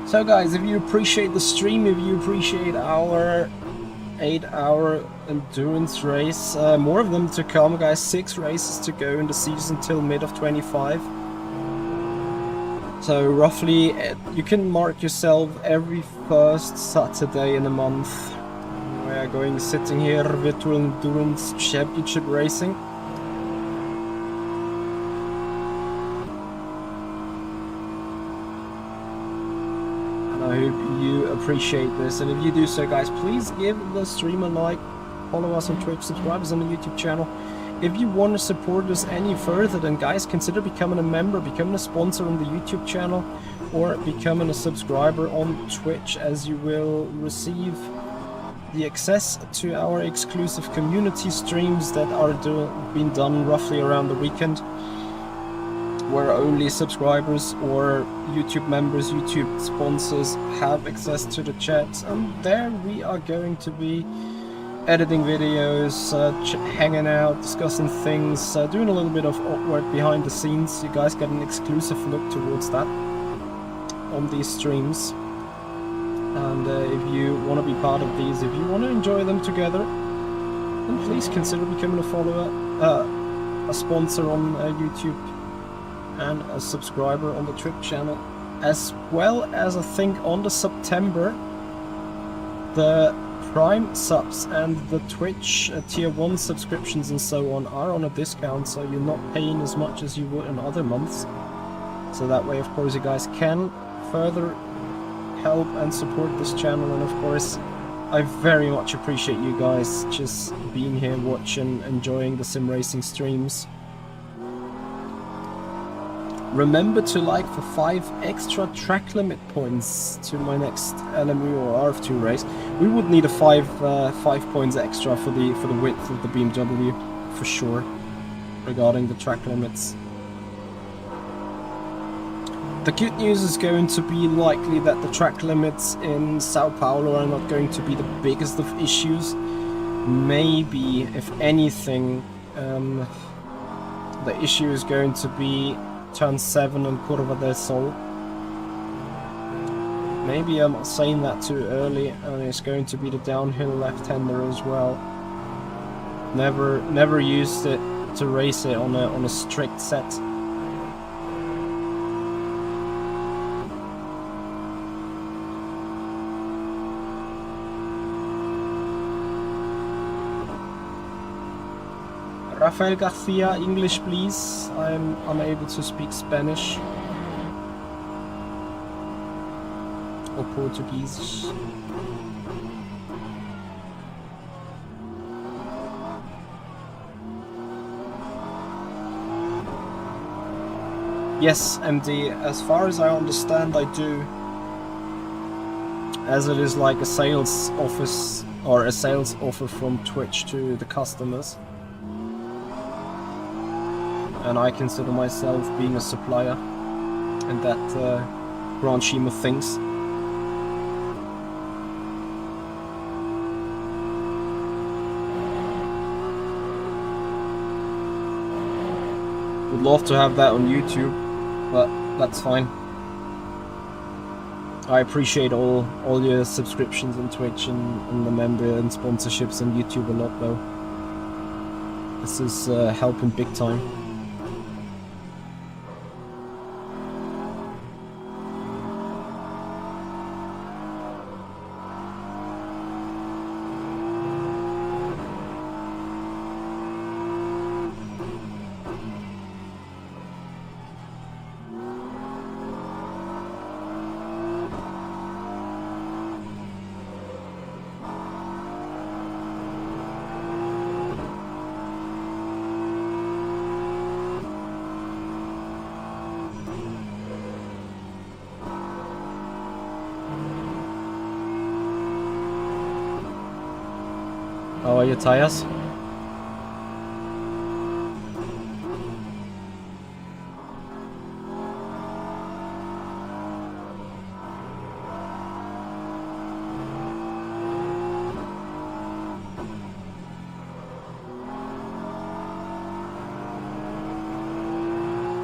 So guys, if you appreciate the stream, if you appreciate our 8-hour endurance race, more of them to come, guys. 6 races to go in the season till mid of 25. So roughly, you can mark yourself every first Saturday in a month. We are going sitting here, Virtual Endurance Championship Racing. I hope you appreciate this, and if you do so, guys, please give the stream a like, follow us on Twitch, subscribe us on the YouTube channel. If you want to support us any further, then guys, consider becoming a member, becoming a sponsor on the YouTube channel, or becoming a subscriber on Twitch, as you will receive the access to our exclusive community streams that are being done roughly around the weekend, where only subscribers or YouTube members, YouTube sponsors have access to the chat, and there we are going to be editing videos, hanging out, discussing things, doing a little bit of work behind the scenes. You guys get an exclusive look towards that on these streams. And if you want to be part of these, if you want to enjoy them together, then please consider becoming a follower, a sponsor on YouTube, and a subscriber on the Twitch channel, as well as I think on the September the Prime subs and the Twitch tier 1 subscriptions and so on are on a discount, so you're not paying as much as you would in other months. So that way, of course, you guys can further help and support this channel, and of course I very much appreciate you guys just being here, watching, enjoying the sim racing streams. Remember to like for 5 extra track limit points to my next LMU or RF2 race. We would need a 5 points extra for the width of the BMW for sure, regarding the track limits. The good news is going to be likely that the track limits in Sao Paulo are not going to be the biggest of issues. Maybe, if anything, the issue is going to be Turn 7 and Curva del Sol. Maybe I'm saying that too early, and it's going to be the downhill left-hander as well. Never used it to race it on a strict set. Rafael Garcia, English please. I'm unable to speak Spanish or Portuguese. Yes, MD, as far as I understand, I do. As it is like a sales office or a sales offer from Twitch to the customers. And I consider myself being a supplier in that grand scheme of things. Would love to have that on YouTube, but that's fine. I appreciate all your subscriptions on Twitch and the member and sponsorships on YouTube a lot though. This is helping big time. How are your tires?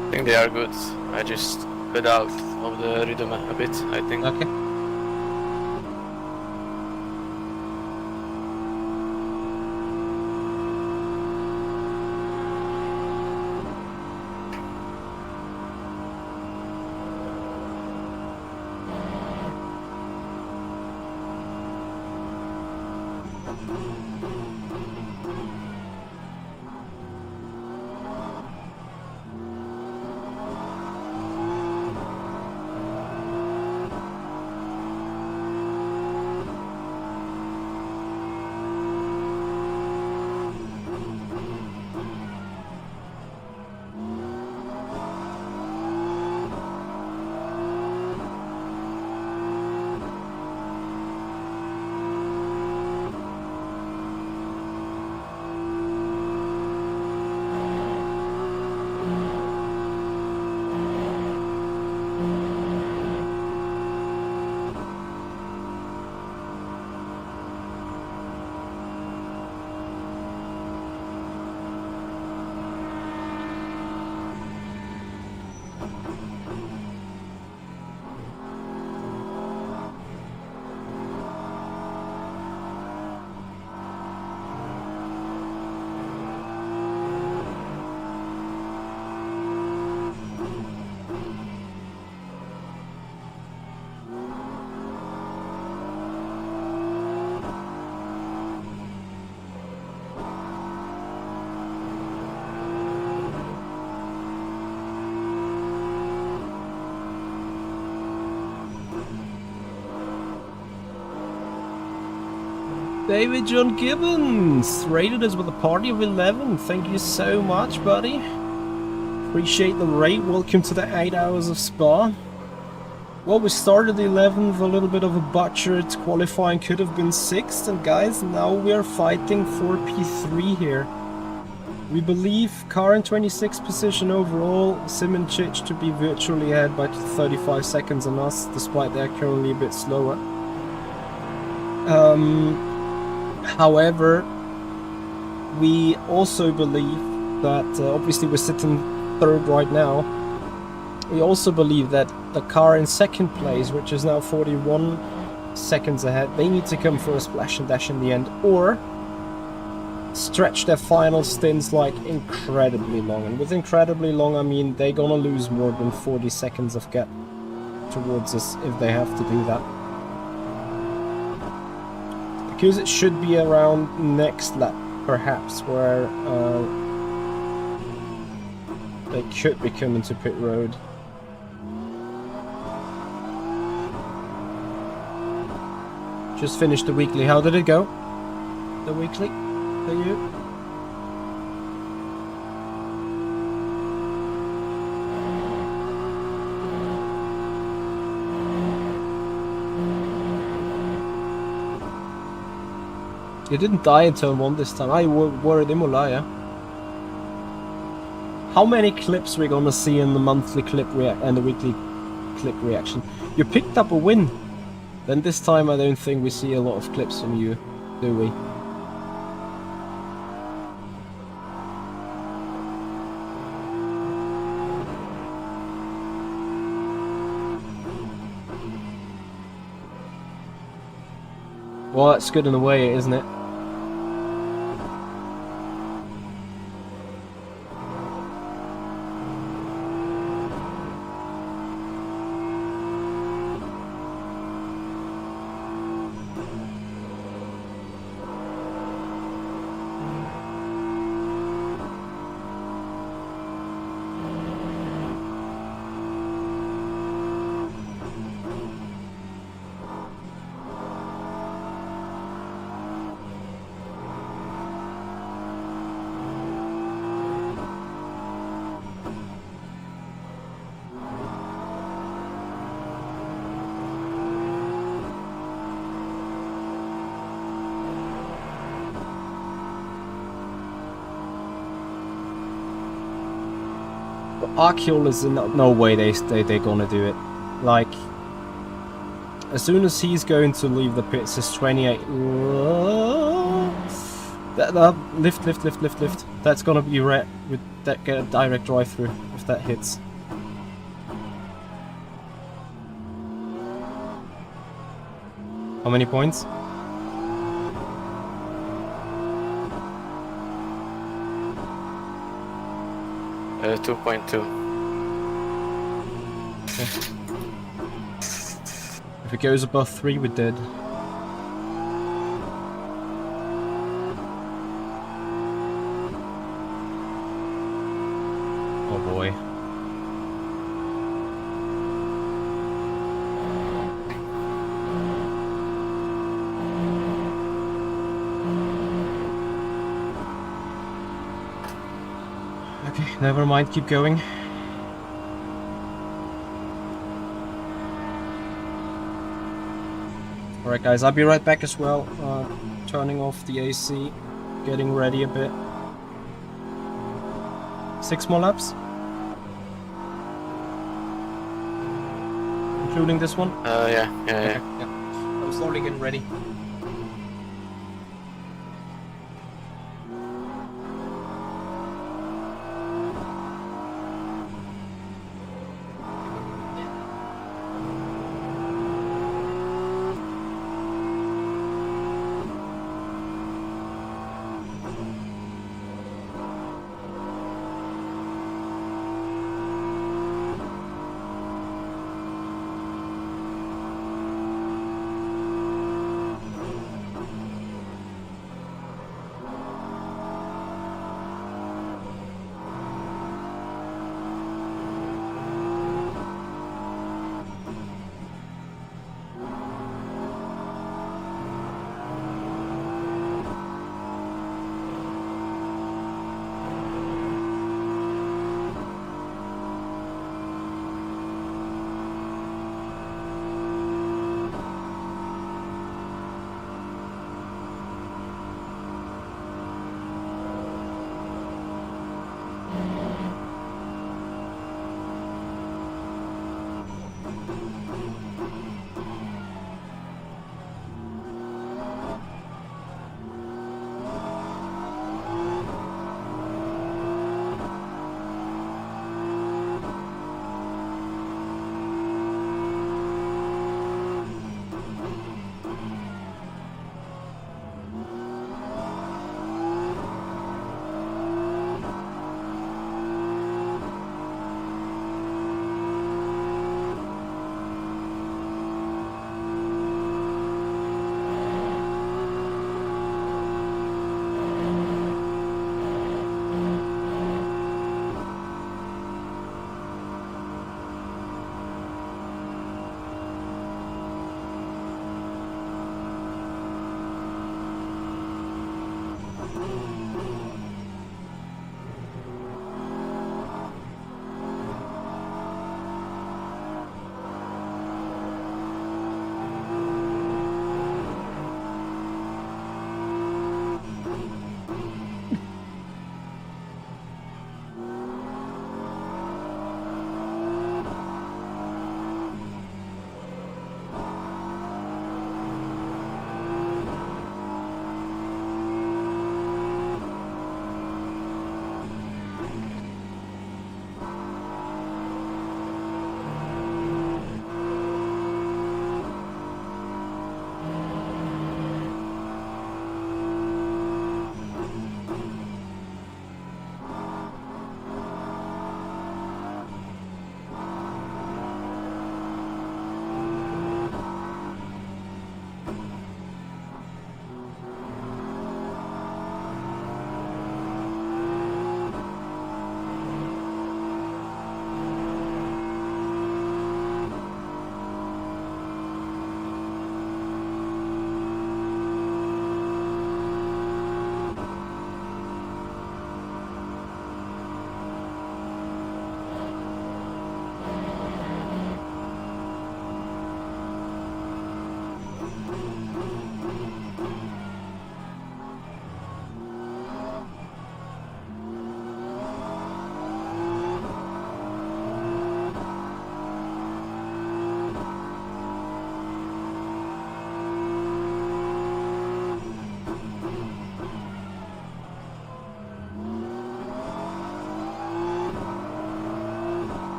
I think they are good. I just got out of the rhythm a bit, I think. Okay. David John Gibbons rated us with a party of 11. Thank you so much, buddy. Appreciate the rate. Welcome to the 8 Hours of Spa. Well, we started the 11th, a little bit of a butchered qualifying, could have been 6th, and guys, now we are fighting for P3 here. We believe car in 26th position overall, Sim and Chich to be virtually ahead by 35 seconds on us, despite they're currently a bit slower. However, we also believe that, obviously we're sitting 3rd right now, we also believe that the car in 2nd place, which is now 41 seconds ahead, they need to come for a splash and dash in the end, or stretch their final stints like incredibly long. And with incredibly long, I mean they're gonna lose more than 40 seconds of gap towards us if they have to do that. Because it should be around next lap, perhaps, where they could be coming to pit road. Just finished the weekly. How did it go? The weekly for you? You didn't die in turn 1 this time. I were at Imola, yeah? How many clips we're gonna see in the monthly clip and the weekly clip reaction? You picked up a win. Then this time I don't think we see a lot of clips from you, do we? Well, that's good in a way, isn't it? Arceol is no way they're gonna do it. Like, as soon as he's going to leave the pits, it's 28. Lift. That's gonna be red with that, get a direct drive through if that hits. How many points? Uh, 2.2. Okay. If it goes above 3, we're dead. Oh boy. Okay, never mind, keep going. Alright guys, I'll be right back as well. Turning off the AC, getting ready a bit. 6 more laps? Including this one? Yeah. I was slowly getting ready.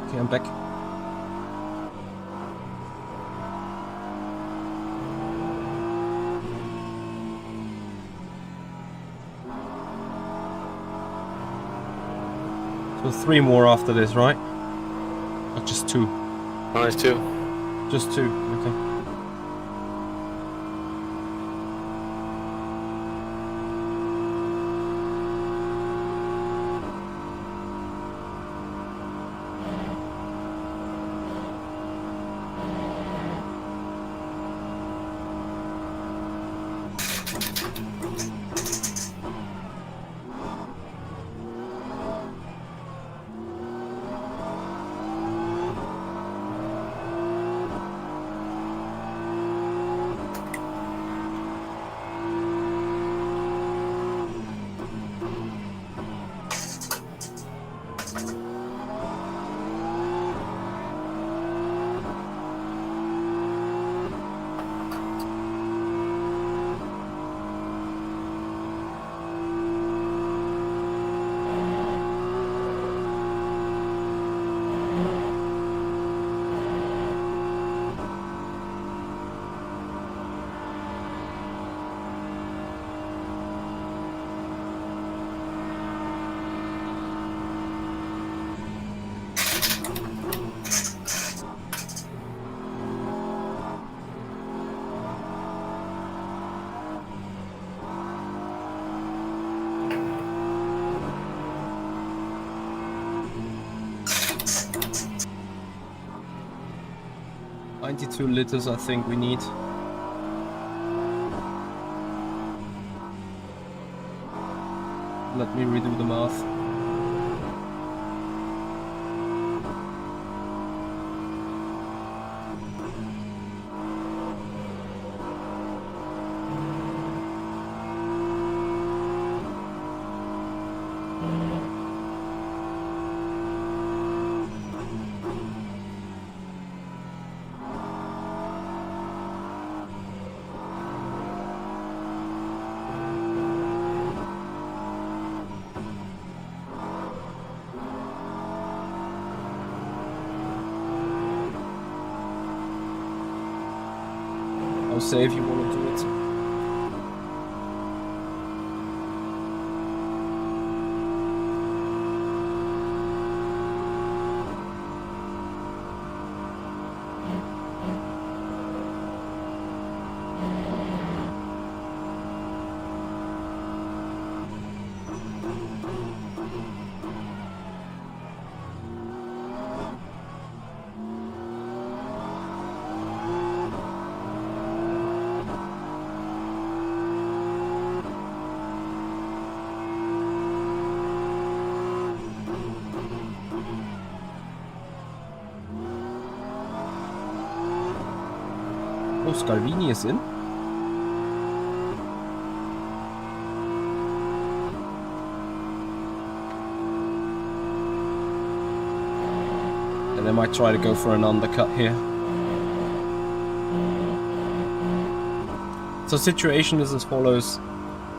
Okay, I'm back. So 3 more after this, right? Or just 2? Only 2. Just 2, okay. $92 liters I think we need. Let me redo the math. I'll say if you want to do it. Oh, Scalvini is in. And I might try to go for an undercut here. So situation is as follows.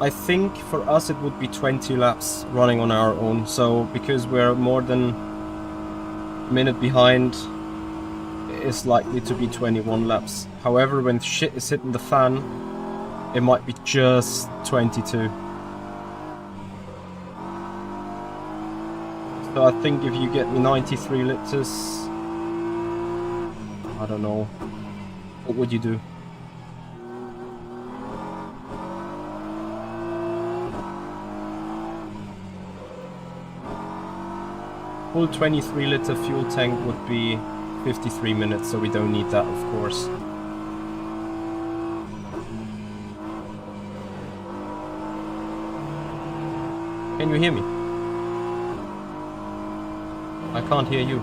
I think for us it would be 20 laps running on our own. So because we're more than a minute behind, it's likely to be 21 laps. However, when shit is hitting the fan, it might be just 22. So I think if you get me 93 liters, I don't know, what would you do? Full 23 liter fuel tank would be 53 minutes, so we don't need that, of course. Can you hear me? I can't hear you.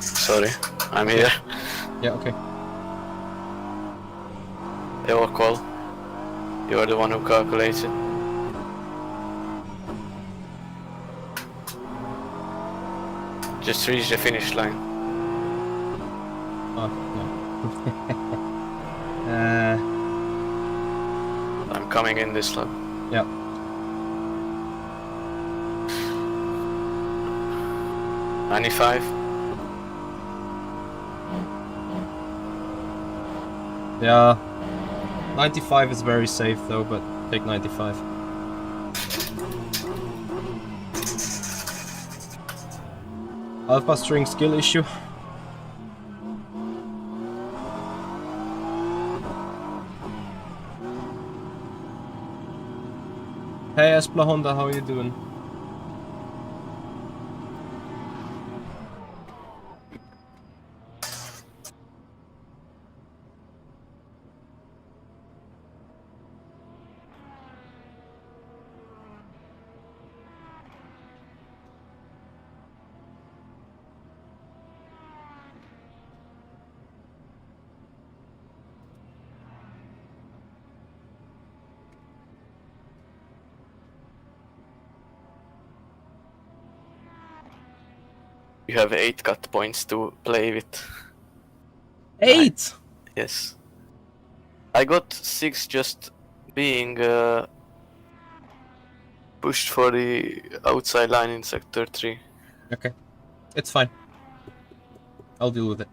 Sorry, I'm here. Yeah, okay. Your call. You are the one who calculates it. Just reach the finish line. Oh, yeah. I'm coming in this lap. Yeah. 95. Yeah, 95 is very safe though, but take 95. Alpha string skill issue. Hey Espla Honda, how are you doing? You have 8 cut points to play with. 8! Yes. I got 6 just being pushed for the outside line in sector 3. Okay, it's fine. I'll deal with it.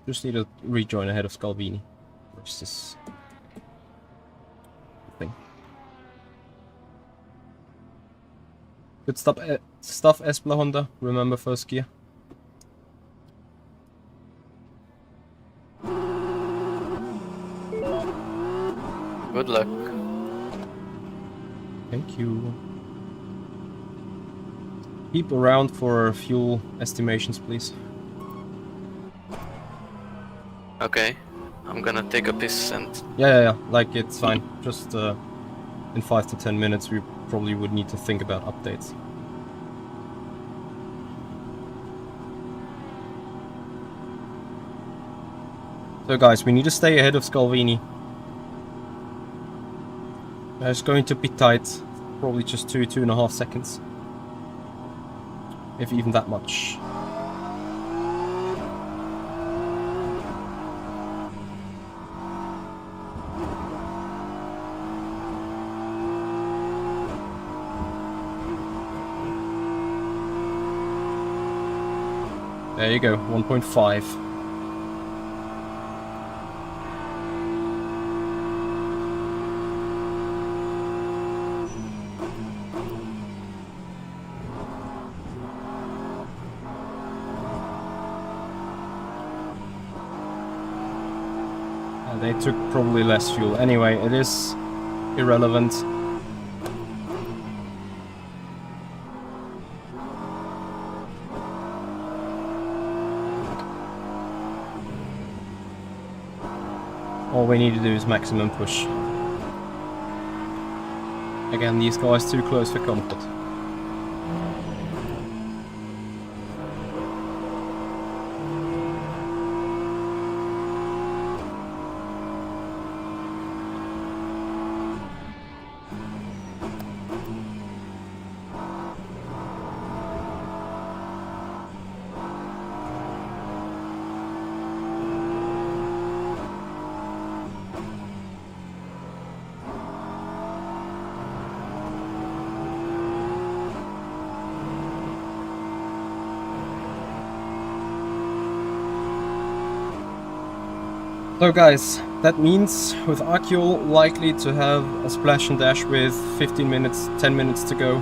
Just need to rejoin ahead of Scalvini. Where's this thing? Good stuff, Espla Honda. Remember first gear. Good luck. Thank you. Keep around for fuel estimations, please. Okay. I'm gonna take a piss and... Yeah. Like, it's fine. Just in 5 to 10 minutes, we probably would need to think about updates. So guys, we need to stay ahead of Scalvini. It's going to be tight. Probably just 2.5 seconds. If even that much. There you go, 1.5. They took probably less fuel. Anyway, it is irrelevant. All we need to do is maximum push. Again, these guys too close for comfort. So guys, that means with Arceol likely to have a splash and dash with 15 minutes, 10 minutes to go.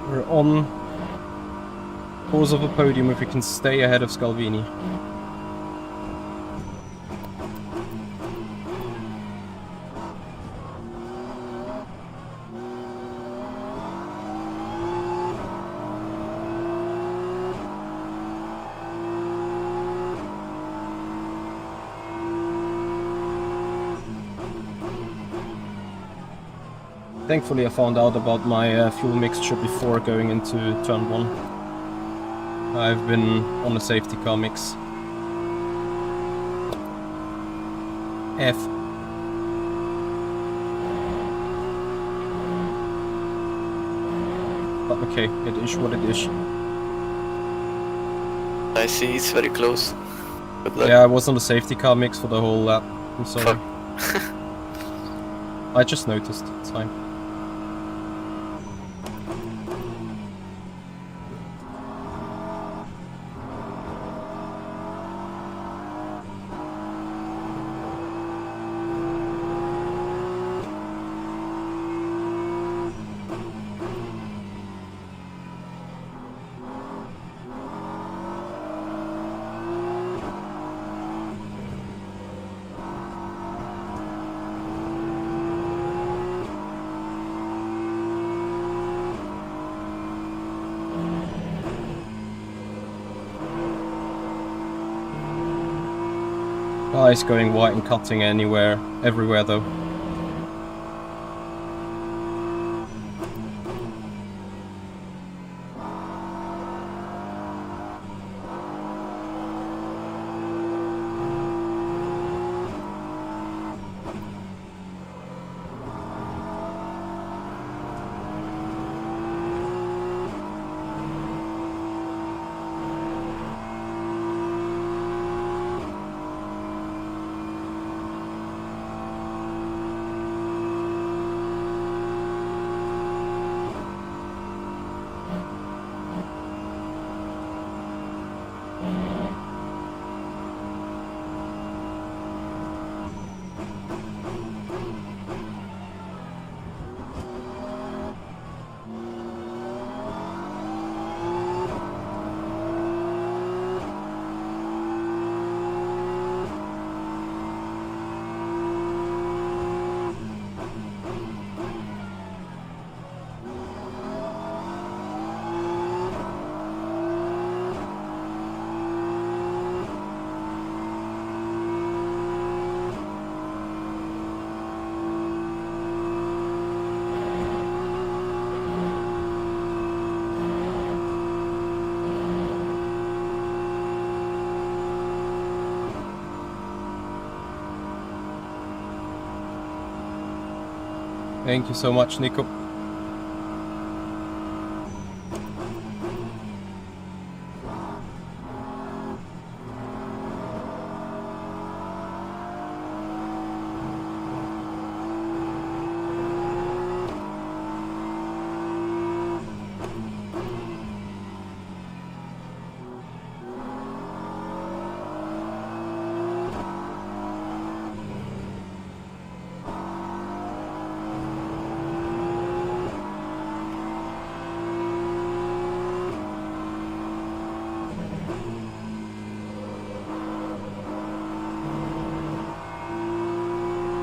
We're on course of a podium if we can stay ahead of Scalvini. Thankfully I found out about my fuel mixture before going into turn 1. I've been on a safety car mix. F. But okay, it is what it is. I see it's very close. Good luck. Yeah, I was on the safety car mix for the whole lap. I'm sorry. I just noticed. It's fine. Guys going white and cutting everywhere though. Thank you so much, Nico.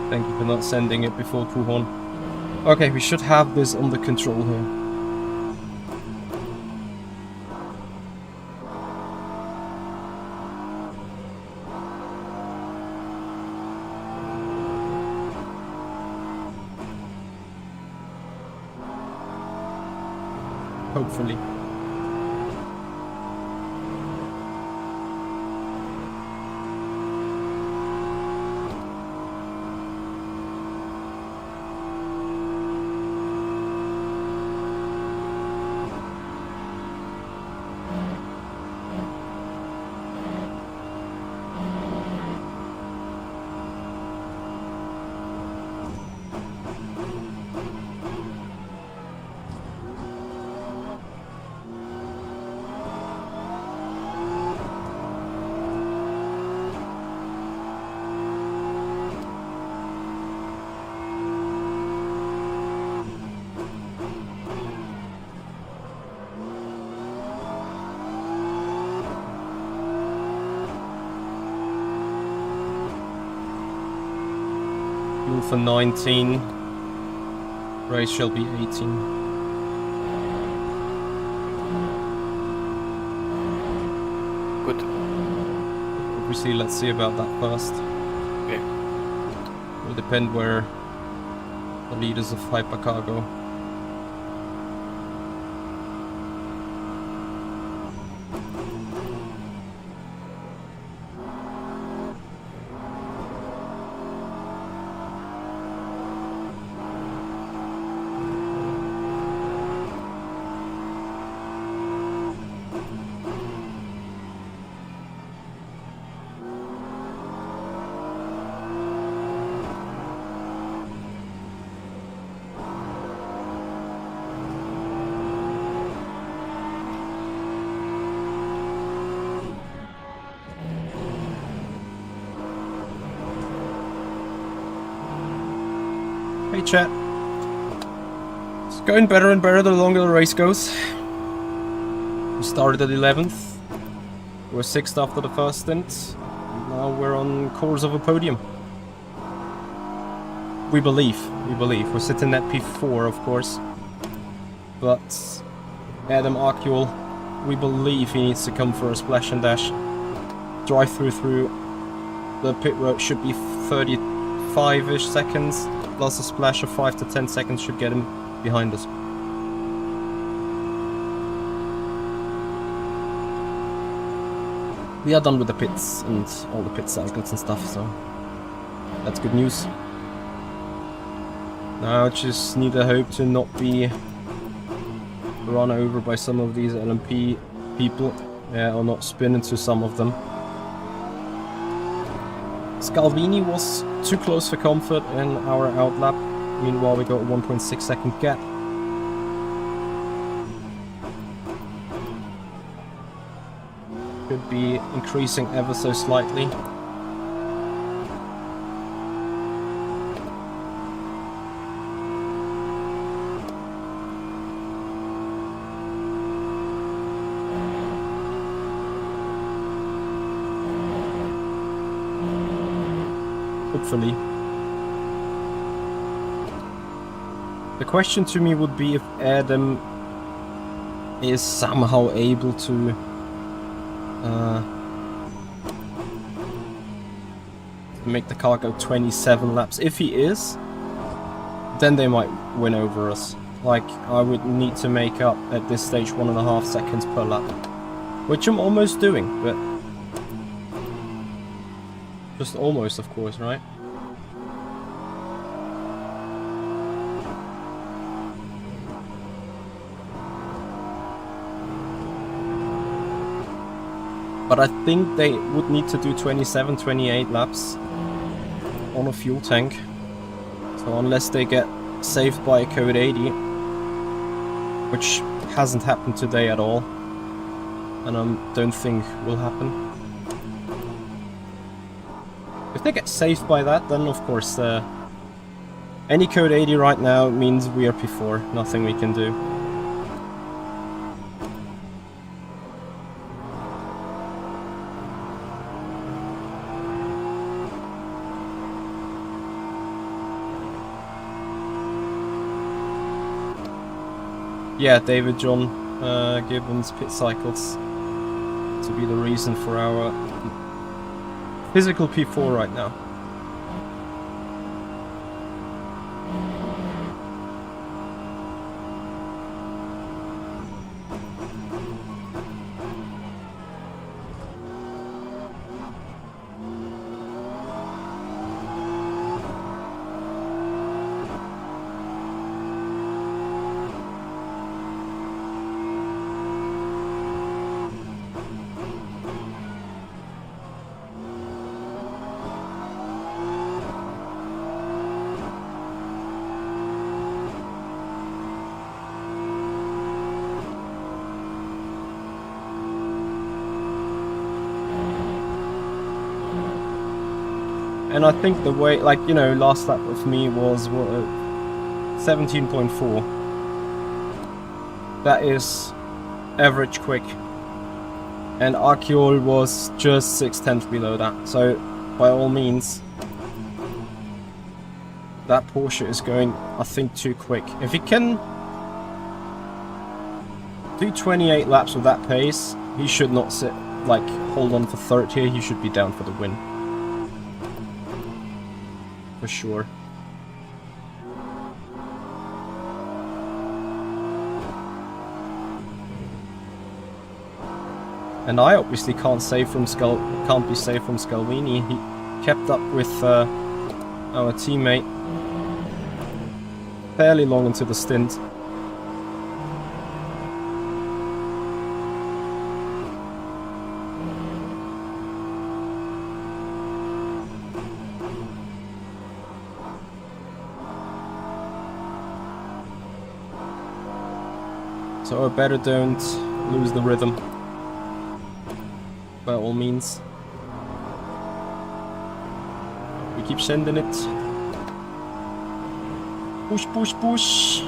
Thank you for not sending it before Kuhon. Okay, we should have this under control here. Hopefully. Fuel for 19. Race shall be 18. Good. Obviously, let's see about that first. Okay. Will depend where the leaders of Hypercar go. Hey chat. It's going better and better the longer the race goes. We started at 11th. We were 6th after the first stint. Now we're on course of a podium. We believe. We're sitting at P4, of course. But Adam Arcuel, we believe he needs to come for a splash and dash. Drive through the pit road should be 35-ish seconds. Plus a splash of 5 to 10 seconds should get him behind us. We are done with the pits and all the pit cycles and stuff, so that's good news. Now just need to hope to not be run over by some of these LMP people, or not spin into some of them. Scalvini was too close for comfort in our outlap. Meanwhile, we got a 1.6 second gap. Could be increasing ever so slightly. Hopefully. The question to me would be if Adam is somehow able to make the car go 27 laps. If he is, then they might win over us. Like, I would need to make up at this stage 1.5 seconds per lap, which I'm almost doing, but just almost, of course, right? But I think they would need to do 27, 28 laps on a fuel tank. So unless they get saved by a code 80, which hasn't happened today at all, and I don't think will happen. If they get saved by that, then of course any code 80 right now means we are P4, nothing we can do. Yeah, David John Gibbons pit cycles to be the reason for our physical P4 right now. And I think the way, like, you know, last lap of me was 17.4. That is average quick. And Arceol was just 6/10 below that. So, by all means, that Porsche is going, I think, too quick. If he can do 28 laps with that pace, he should not sit, like, hold on for 30. He should be down for the win. For sure. And I obviously can't be safe from Scalvini. He kept up with our teammate fairly long into the stint. So I better don't lose the rhythm, by all means. We keep sending it. Push, push, push.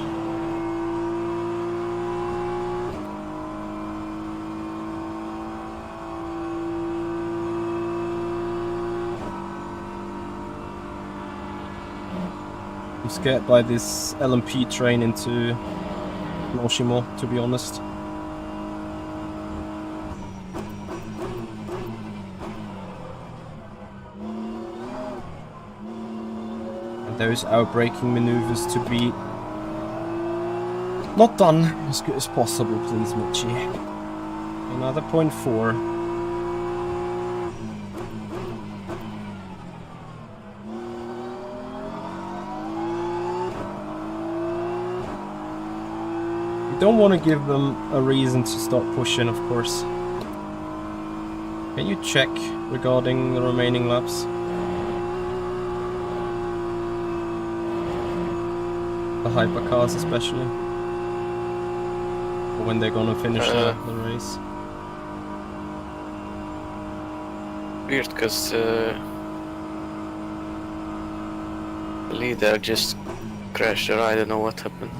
I'm scared by this LMP train into Blanchimont, to be honest. And those outbraking maneuvers to be not done as good as possible, please, Michi. Another 0.4. Don't want to give them a reason to stop pushing, of course. Can you check regarding the remaining laps? The hypercars especially. Or when they're gonna finish the race. Weird, because the leader just crashed, or I don't know what happened.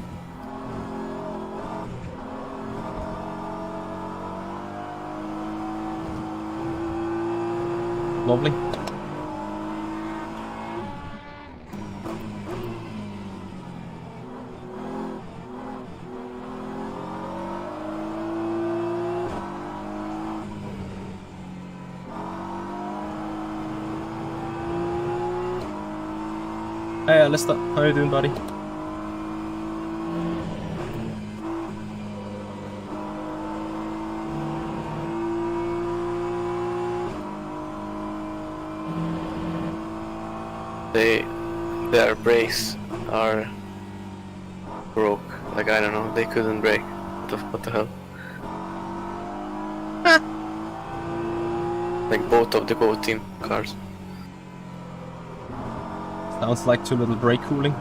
Lovely. Hey Alistair, how you doing, buddy? Their brakes are broke. Like, I don't know, they couldn't brake. What the hell? Like both of the Go team cars. Sounds like too little brake cooling.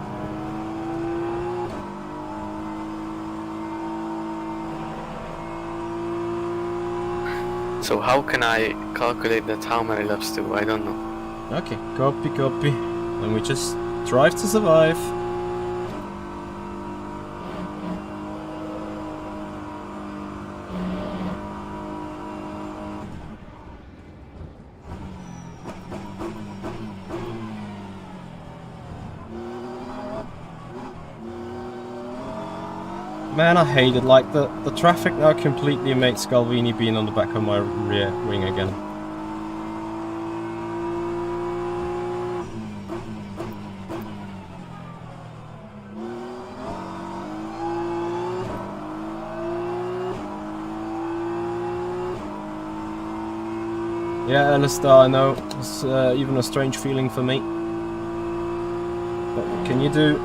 So how can I calculate that how many laps to? I don't know. Okay, copy, copy. And we just drive to survive. Man, I hate it. Like, the traffic now completely makes Galvini being on the back of my rear wing again. Yeah, Alistair, I know. It's even a strange feeling for me. But what can you do?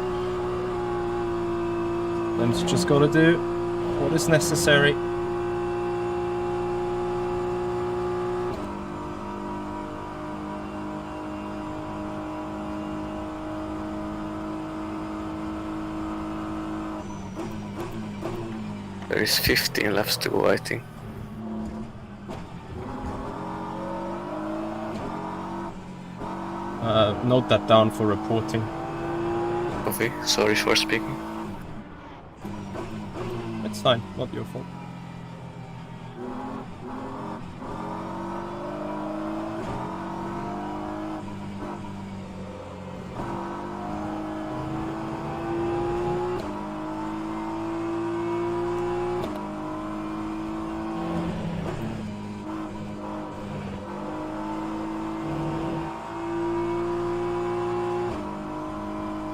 Them's just gotta do what is necessary. There is 15 laps to go, I think. Note that down for reporting. Okay, sorry for speaking. It's fine, not your fault.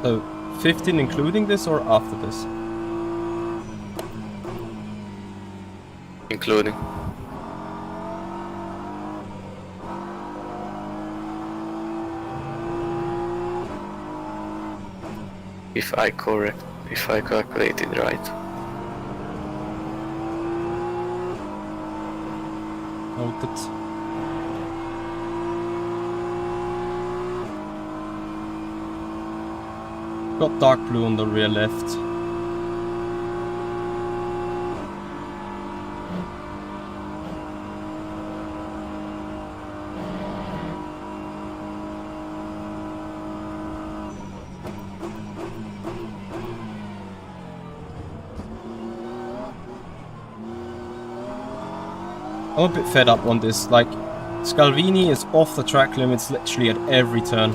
So, 15 including this or after this? Including. If I calculated right. Noted. Got dark blue on the rear left. I'm a bit fed up on this. Like, Scalvini is off the track limits literally at every turn.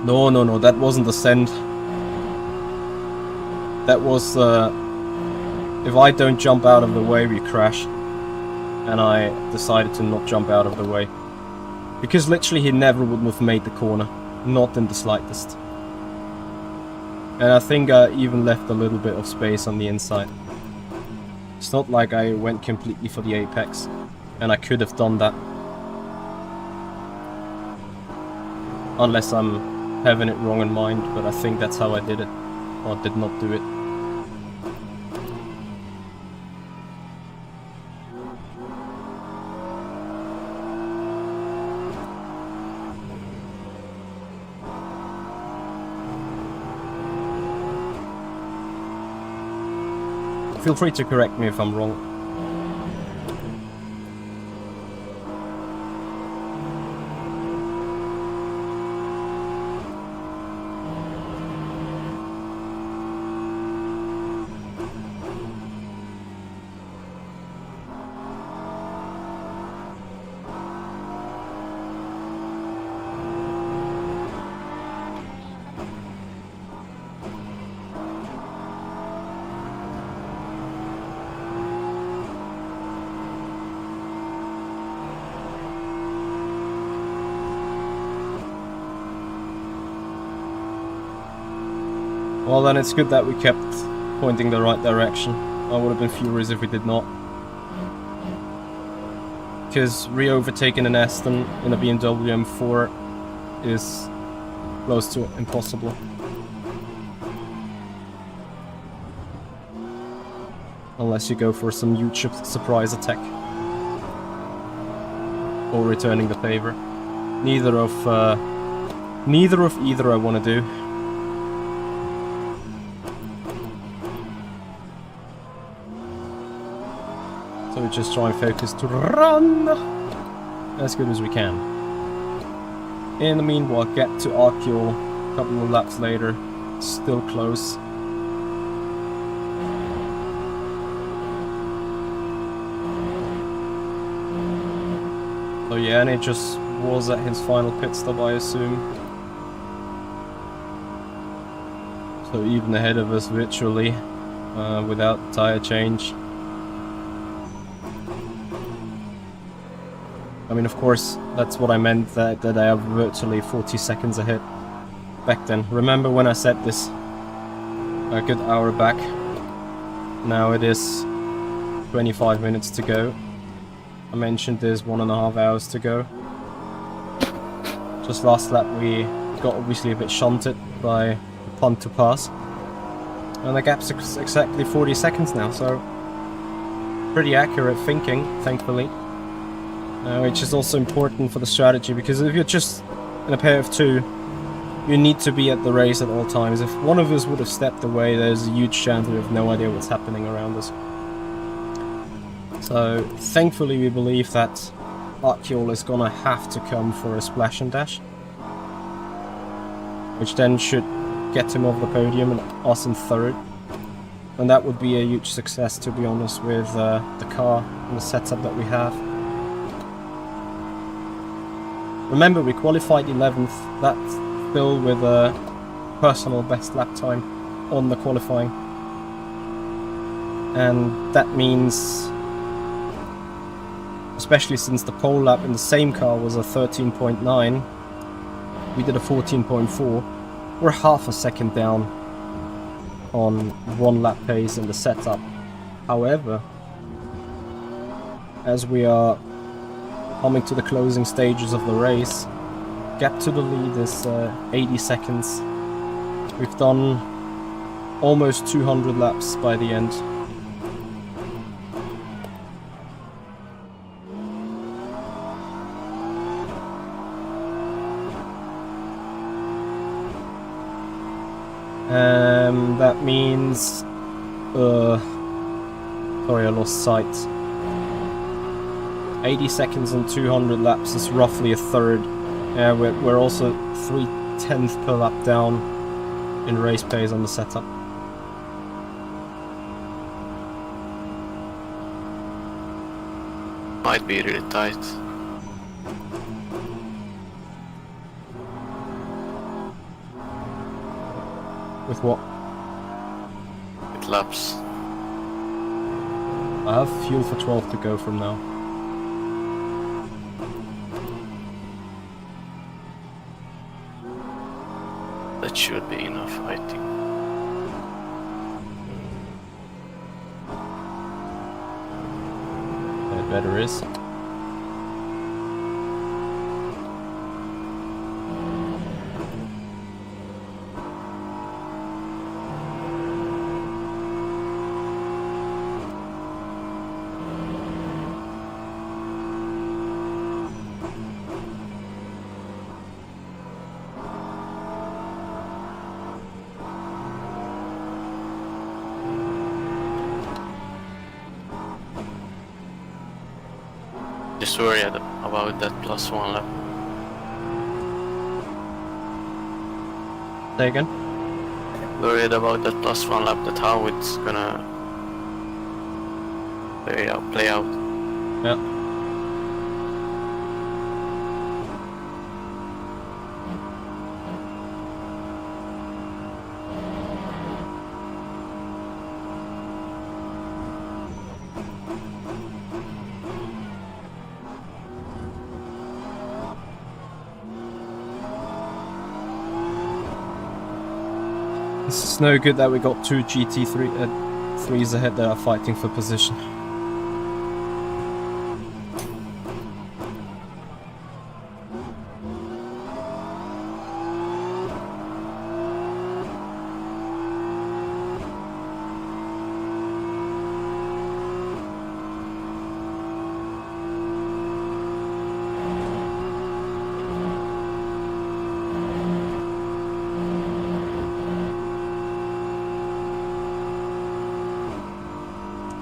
No, that wasn't the send. That was, if I don't jump out of the way, we crash. And I decided to not jump out of the way. Because literally he never would have made the corner. Not in the slightest. And I think I even left a little bit of space on the inside. It's not like I went completely for the apex. And I could have done that. Unless I'm having it wrong in mind, but I think that's how I did it. Or did not do it. Feel free to correct me if I'm wrong. Well, then it's good that we kept pointing the right direction. I would have been furious if we did not. Because re-overtaking an Aston in a BMW M4 is close to impossible. Unless you go for some huge surprise attack. Or returning the favor. Neither of either I want to do. So we just try and focus to run as good as we can. In the meanwhile, get to Arceol a couple of laps later. Still close. So yeah, and it just was at his final pit stop, I assume. So even ahead of us virtually, without tire change. I mean, of course, that's what I meant, that I have virtually 40 seconds ahead back then. Remember when I said this a good hour back? Now it is 25 minutes to go. I mentioned there's 1.5 hours to go. Just last lap we got obviously a bit shunted by the punt to pass. And the gap's exactly 40 seconds now, so pretty accurate thinking, thankfully. Which is also important for the strategy, because if you're just in a pair of two, you need to be at the race at all times. If one of us would have stepped away, there's a huge chance we have no idea what's happening around us. So, thankfully we believe that Arceol is gonna have to come for a splash and dash. Which then should get him off the podium and us in third. And that would be a huge success, to be honest, with the car and the setup that we have. Remember, we qualified 11th, that's still with a personal best lap time on the qualifying. And that means, especially since the pole lap in the same car was a 13.9, we did a 14.4, we're half a second down on one lap pace in the setup. However, as we are coming to the closing stages of the race, gap to the lead is 80 seconds. We've done almost 200 laps by the end. That means Sorry, I lost sight. 80 seconds on 200 laps is roughly a third. Yeah, we're also 3/10 per lap down in race pace on the setup. Might be really tight. With what? With laps. I have fuel for 12 to go from now. That should be enough, I think. It better is. Just worried about that +1 lap. Say again? Worried about that +1 lap, that how it's gonna play out. Yeah. It's no good that we got two GT3s ahead that are fighting for position.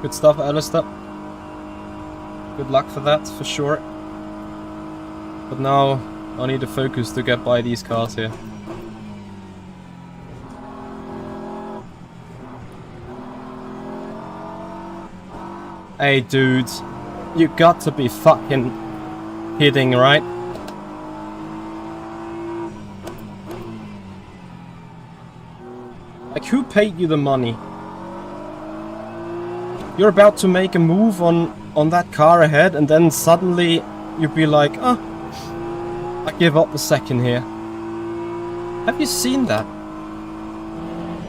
Good stuff, Alistair. Good luck for that, for sure. But now I need to focus to get by these cars here. Hey dudes, you got to be fucking kidding, right? Like, who paid you the money? You're about to make a move on that car ahead, and then suddenly you'd be like, oh, I give up a second here. Have you seen that?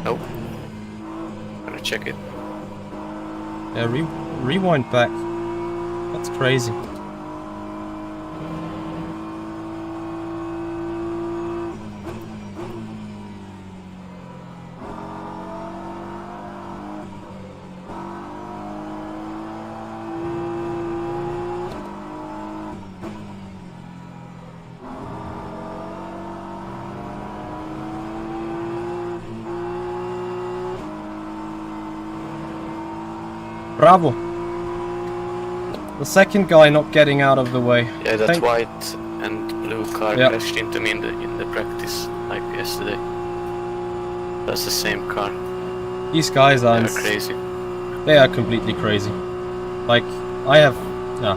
Nope. Gonna check it. Yeah, rewind back. That's crazy. Bravo. The second guy not getting out of the way. Yeah, that white and blue car crashed into me in the practice, like yesterday. That's the same car. These guys are crazy. They are completely crazy. Like, I have... yeah.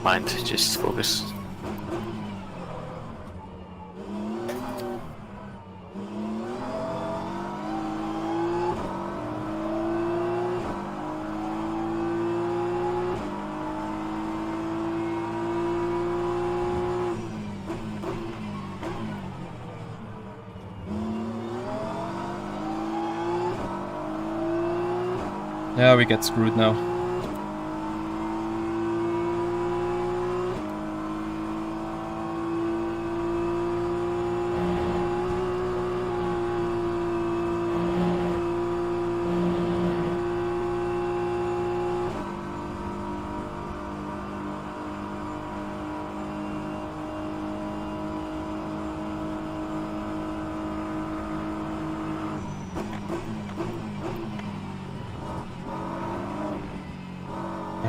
Mind, just focus. Yeah, we get screwed now.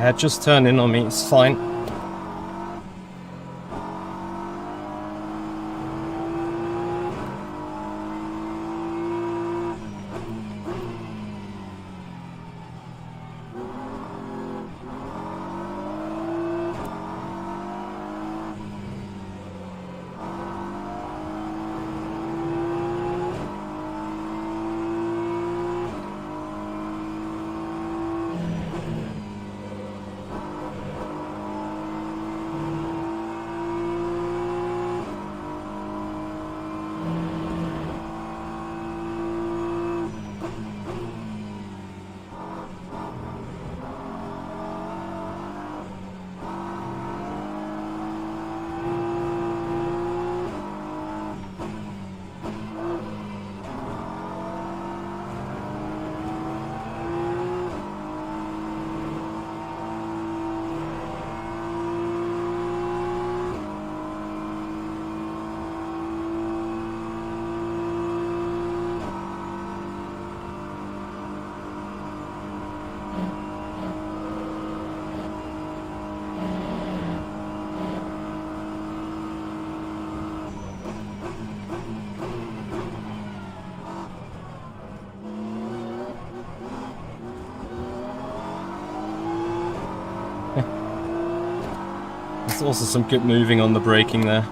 Yeah, just turn in on me, it's fine. There's also some good moving on the braking there.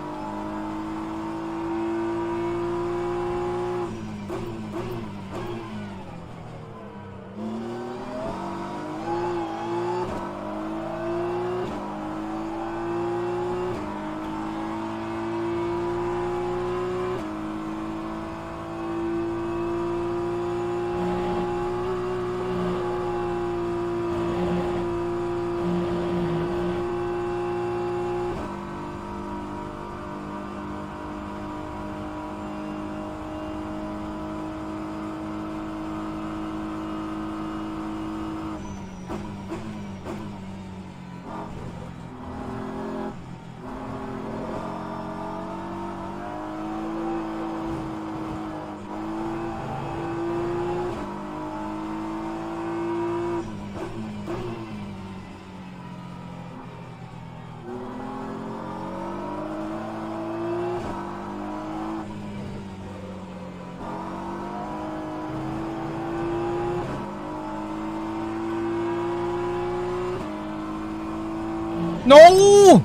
No!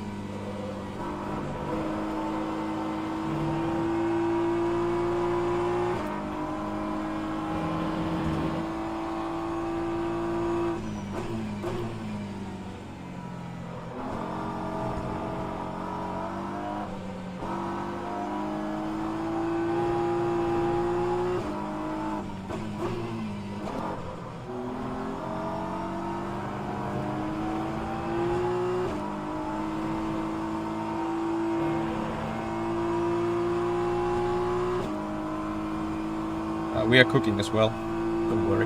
We are cooking as well, don't worry.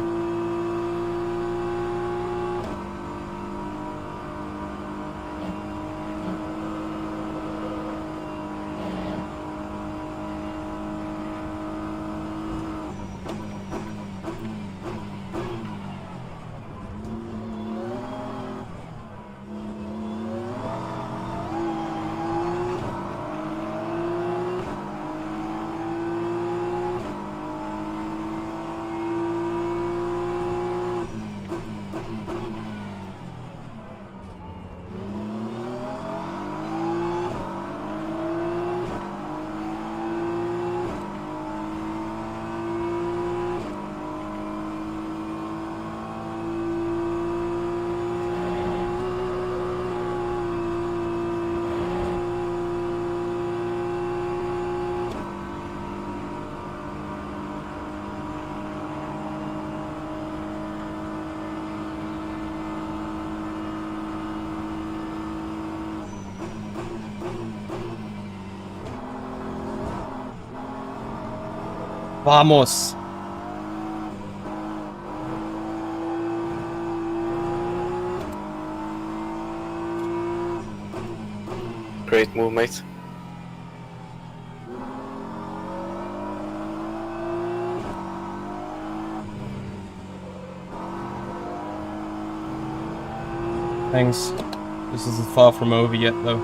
Vamos! Great move, mate. Thanks. This isn't far from over yet, though.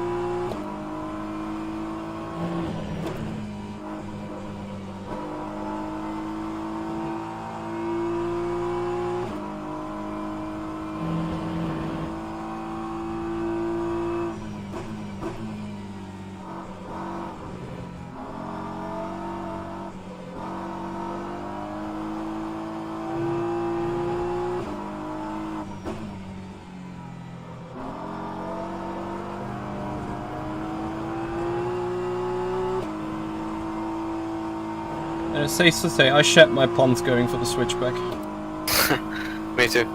Safe to say, I shat my pants going for the switchback. Me too.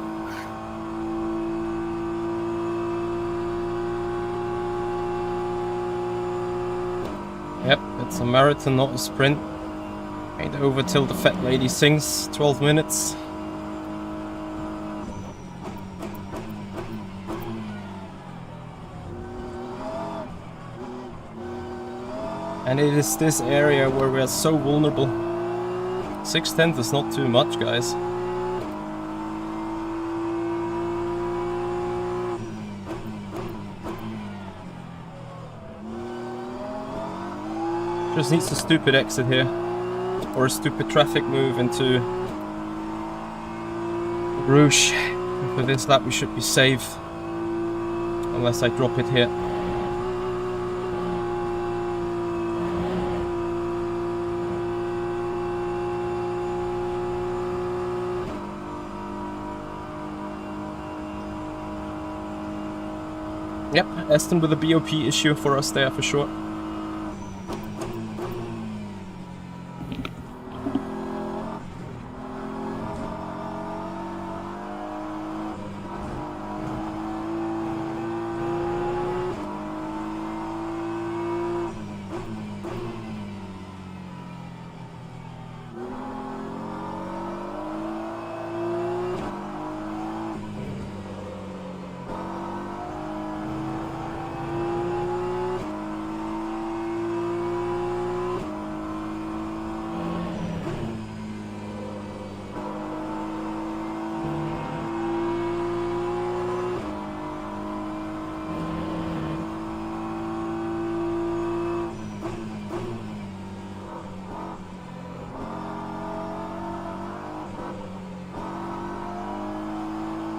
Yep, it's a marathon, not a sprint. Ain't over till the fat lady sings. 12 minutes. And it is this area where we are so vulnerable. 6/10 is not too much, guys. Just needs a stupid exit here. Or a stupid traffic move into Rouge. And for this lap we should be safe. Unless I drop it here. Yep, Aston with a BOP issue for us there for sure.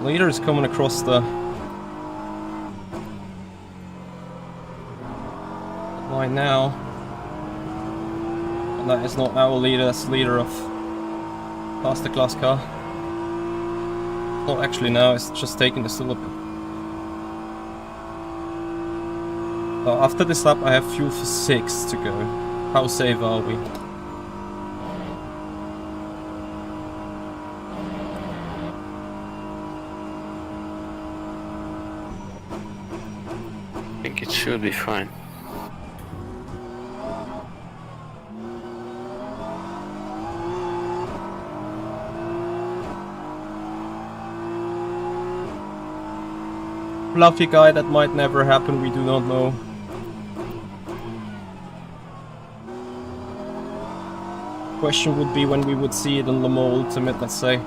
Leader is coming across the line now. And that is not our leader, that's the leader of faster class car. Not actually now, it's just taking us a little bit. So after this lap I have fuel for 6 to go. How safe are we? I think it should be fine. Fluffy guy, that might never happen, we do not know. Question would be when we would see it in Le Mans Ultimate, let's say.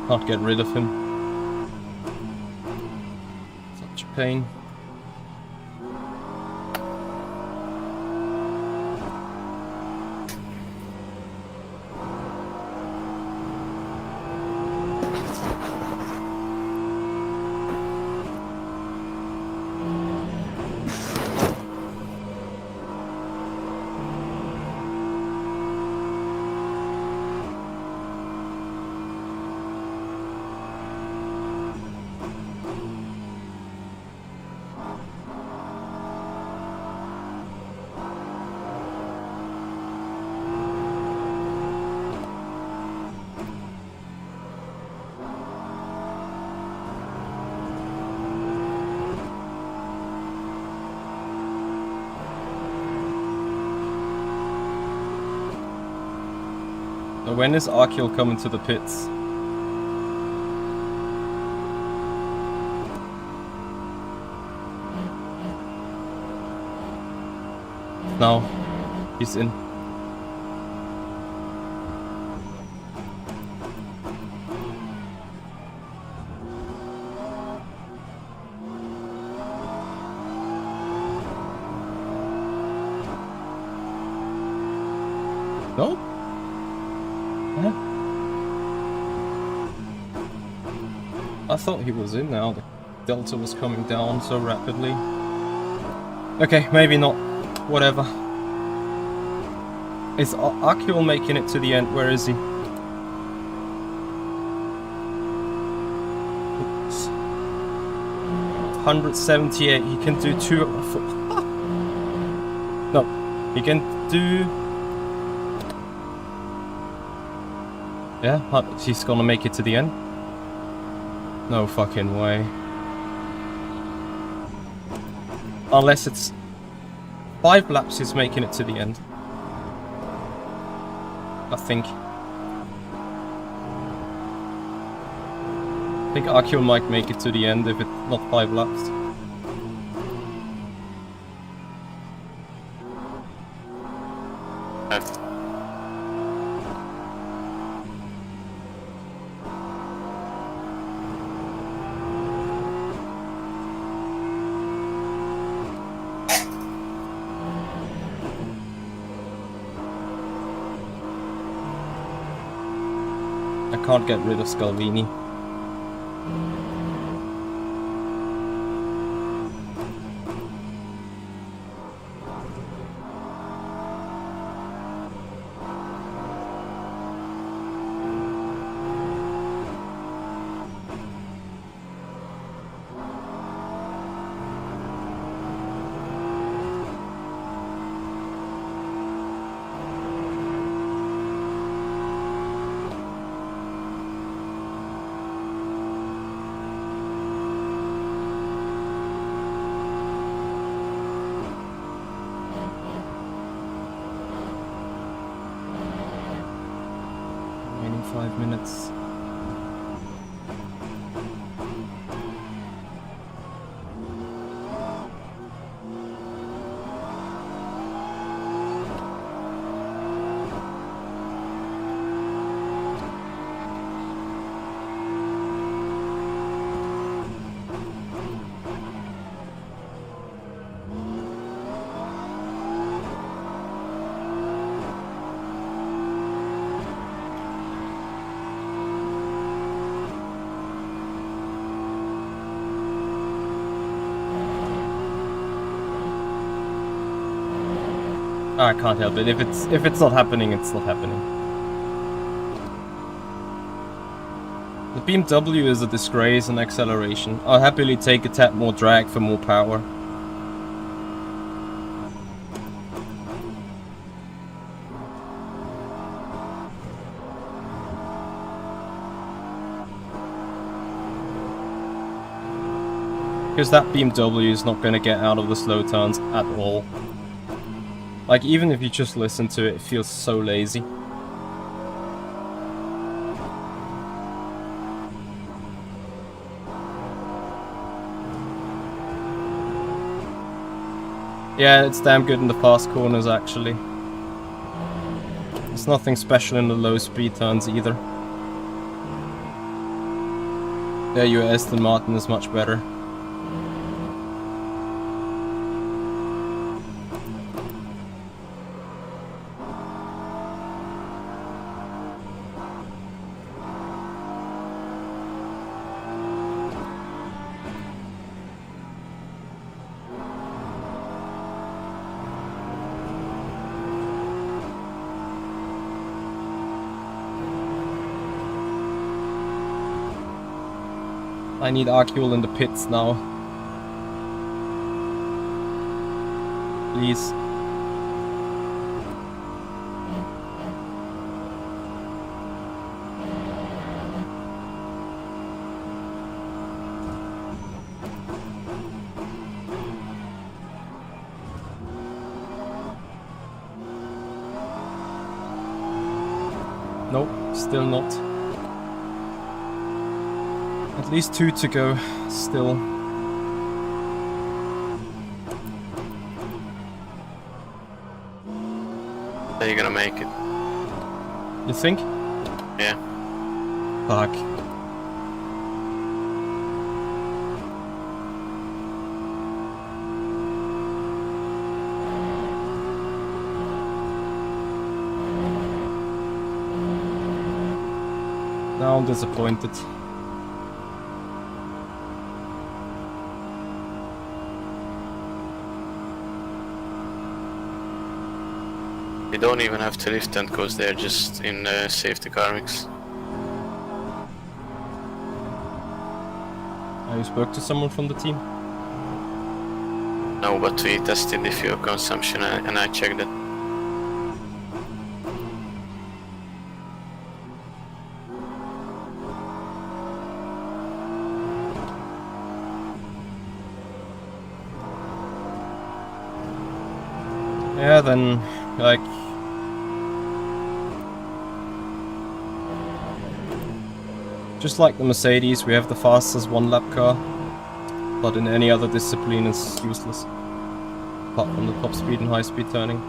Can't get rid of him. Such a pain. So when is Arkiel coming to the pits? No, he's in. No? Yeah. I thought he was in now. The delta was coming down so rapidly. Okay, maybe not. Whatever. Is Arkiel making it to the end? Where is he? Oops. 178. He can do 2. No, he can do. Yeah, he's gonna make it to the end. No fucking way. Unless it's 5 laps, he's making it to the end. I think Arkiel might make it to the end if it's not 5 laps. I can't get rid of Scalvini. Remaining 5 minutes. I can't help it. If it's not happening, it's not happening. The BMW is a disgrace in acceleration. I'll happily take a tad more drag for more power. Because that BMW is not going to get out of the slow turns at all. Like, even if you just listen to it, it feels so lazy. Yeah, it's damn good in the fast corners, actually. There's nothing special in the low speed turns either. Yeah, your Aston Martin is much better. I need Arkiel in the pits now. Please. Nope, still not. At least 2 to go, still. Are you gonna make it? You think? Yeah. Fuck. Now I'm disappointed. You don't even have to lift them because they're just in safety car mix. You spoke to someone from the team? No, but we tested the fuel consumption and I checked it. Yeah, then, like... Just like the Mercedes, we have the fastest one-lap car, but in any other discipline it's useless, apart from the top speed and high-speed turning.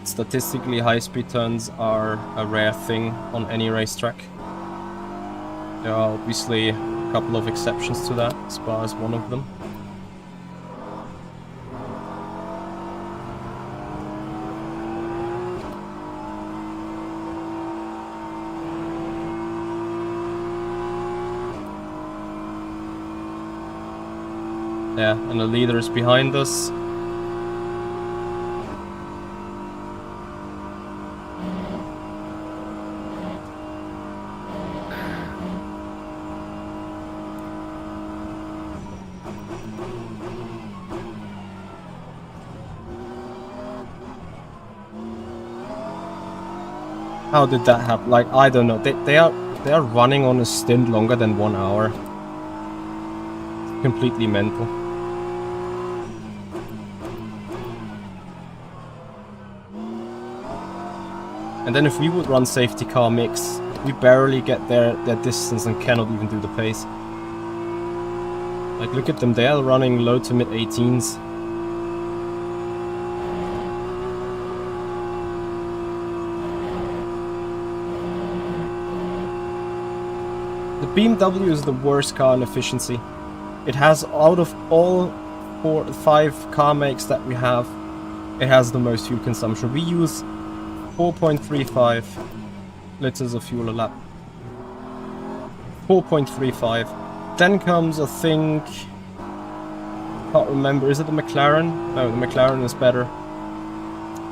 Statistically, high-speed turns are a rare thing on any racetrack. There are obviously a couple of exceptions to that, Spa is one of them. Yeah, and the leader is behind us. How did that happen? Like, I don't know. They are running on a stint longer than 1 hour. It's completely mental. And then if we would run safety car mix, we barely get their distance and cannot even do the pace. Like, look at them, they are running low to mid 18s. The BMW is the worst car in efficiency. It has, out of all 4 or 5 car makes that we have, it has the most fuel consumption. We use 4.35 liters of fuel a lap. 4.35. Then comes, I think, can't remember, is it the McLaren? No, the McLaren is better.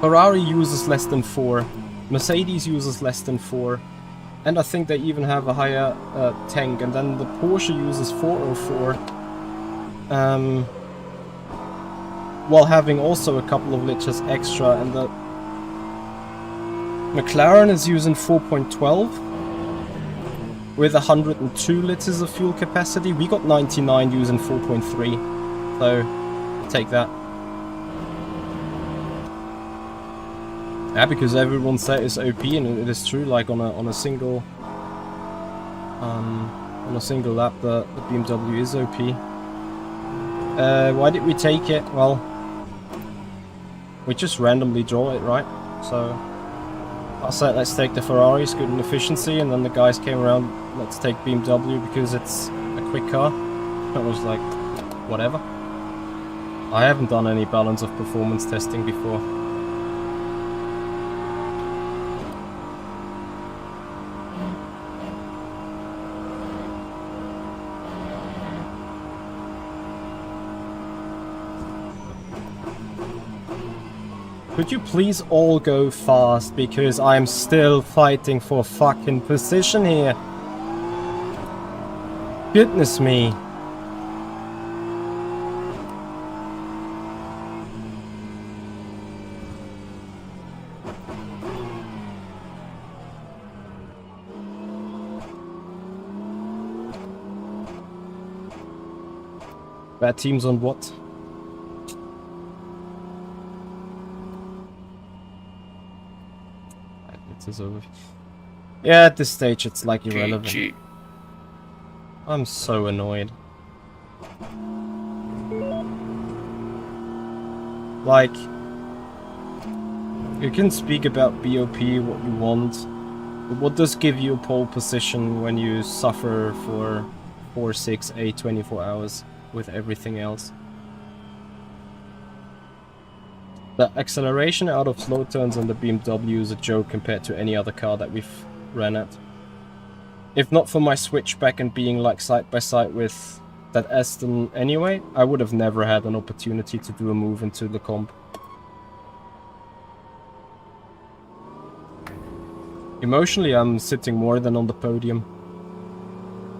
Ferrari uses less than 4. Mercedes uses less than 4. And I think they even have a higher tank. And then the Porsche uses 404. While having also a couple of liters extra, and the McLaren is using 4.12 with 102 liters of fuel capacity. We got 99 using 4.3, so take that. Yeah, because everyone said it's OP, and it is true. Like on a single lap, the BMW is OP. Why did we take it? Well, we just randomly draw it, right? So I said, let's take the Ferrari, it's good in efficiency, and then the guys came around, let's take BMW because it's a quick car. I was like, whatever. I haven't done any balance of performance testing before. Could you please all go fast, because I'm still fighting for fucking position here. Goodness me. Bad teams on what? Constructors overview. Yeah, at this stage it's like irrelevant. GG. I'm so annoyed. Like, you can speak about BOP what you want, but what does give you a pole position when you suffer for 4, 6, 8, 24 hours with everything else? The acceleration out of slow turns on the BMW is a joke compared to any other car that we've ran at. If not for my switchback and being like side by side with that Aston anyway, I would have never had an opportunity to do a move into the comp. Emotionally, I'm sitting more than on the podium.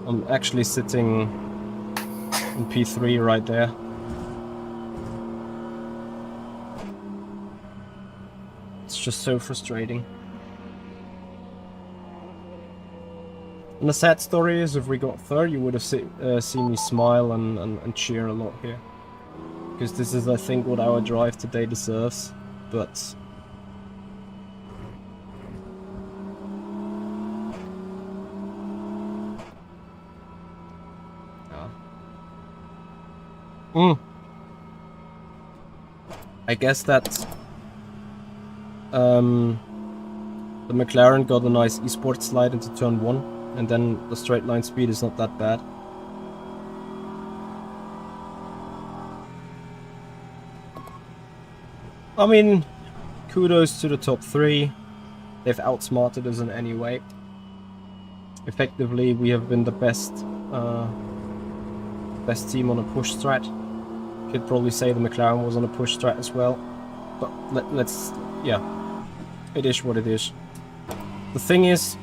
I'm actually sitting in P3 right there. It's just so frustrating. And the sad story is, if we got third, you would have seen me smile and cheer a lot here. Because this is, I think, what our drive today deserves. But... I guess that the McLaren got a nice eSport slide into turn 1, and then the straight line speed is not that bad. I mean, kudos to the top 3. They've outsmarted us in any way. Effectively, we have been the best team on a push strat. Could probably say the McLaren was on a push strat as well, but let's yeah, it is what it is. The thing is,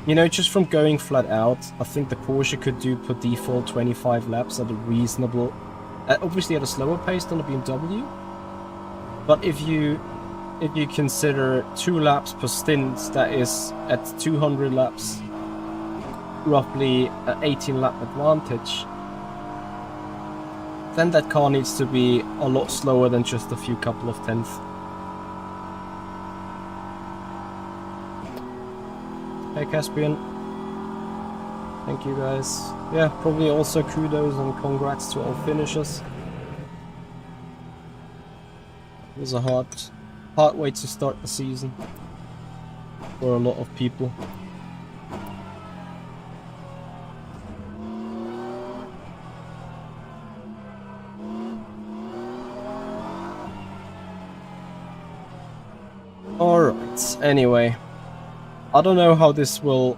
you know, just from going flat out, I think the Porsche could do per default 25 laps at a reasonable, obviously at a slower pace than the BMW, but if you consider 2 laps per stint, that is at 200 laps, roughly an 18 lap advantage. Then that car needs to be a lot slower than just a few couple of tenths. Hey Caspian. Thank you guys. Yeah, probably also kudos and congrats to all finishers. It was a hard way to start the season for a lot of people. Alright, anyway. I don't know how this will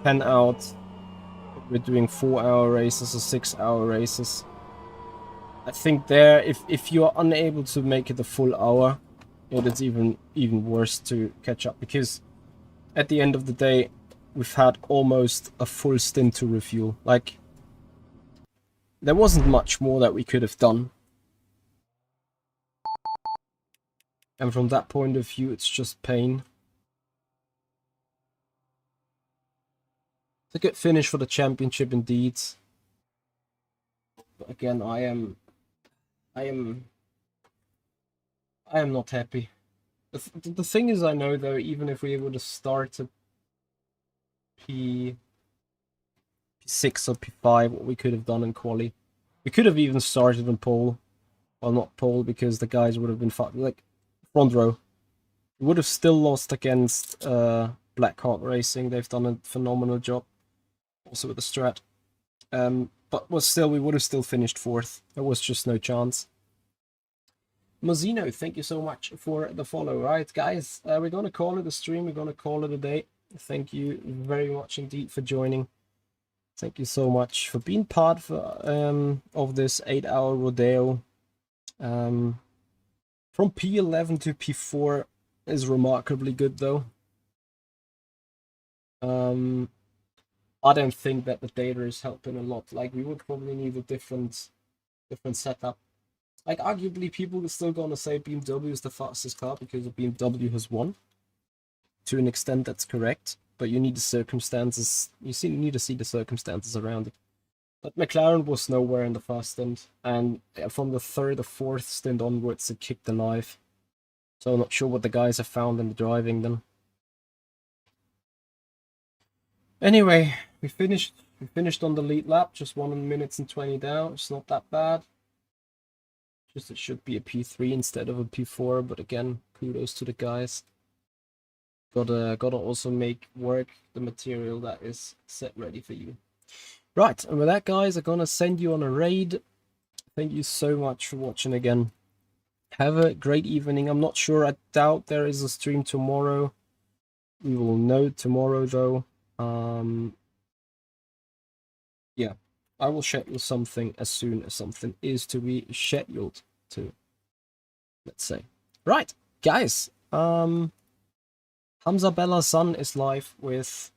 pan out. If we're doing 4-hour races or 6-hour races. I think there, if you are unable to make it a full hour, it is even worse to catch up, because at the end of the day, we've had almost a full stint to refuel. Like, there wasn't much more that we could have done. And from that point of view, it's just pain. It's a good finish for the championship indeed. But again, I am not happy. The thing is, I know though, even if we were to start at P6 or P5, what we could have done in quali, we could have even started in pole. Well, not pole, because the guys would have been like front row. We would have still lost against Blackheart Racing. They've done a phenomenal job, also with the strat. But still, we would have still finished 4th. There was just no chance. Mozino, thank you so much for the follow. Right, guys, we're going to call it a stream. We're going to call it a day. Thank you very much indeed for joining. Thank you so much for being part of this 8-hour rodeo. From P11 to P4 is remarkably good, though. I don't think that the data is helping a lot. Like, we would probably need a different setup. Like, arguably, people are still gonna say BMW is the fastest car because the BMW has won. To an extent, that's correct. But you need the circumstances. Need to see the circumstances around it. But McLaren was nowhere in the first stint, and from the 3rd or 4th stint onwards, it kicked the knife. So I'm not sure what the guys have found in the driving then. Anyway, we finished on the lead lap, just 1 minute and 20 down. It's not that bad. Just it should be a P3 instead of a P4, but again, kudos to the guys. Gotta also make work the material that is set ready for you. Right, and with that, guys, I'm gonna send you on a raid. Thank you so much for watching again. Have a great evening. I'm not sure, I doubt there is a stream tomorrow. We will know tomorrow though. Yeah, I will schedule something as soon as something is to be scheduled to, let's say. Right, guys, Hamza Bella's son is live with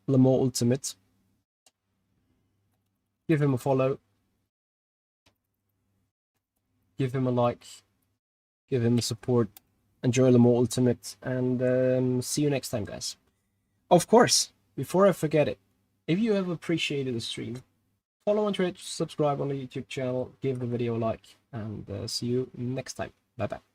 Le Mans Ultimate. Give him a follow. Give him a like. Give him a support. Enjoy Le Mans Ultimate. And see you next time, guys. Of course, before I forget it, if you have appreciated the stream, follow on Twitch, subscribe on the YouTube channel, give the video a like, and see you next time. Bye-bye.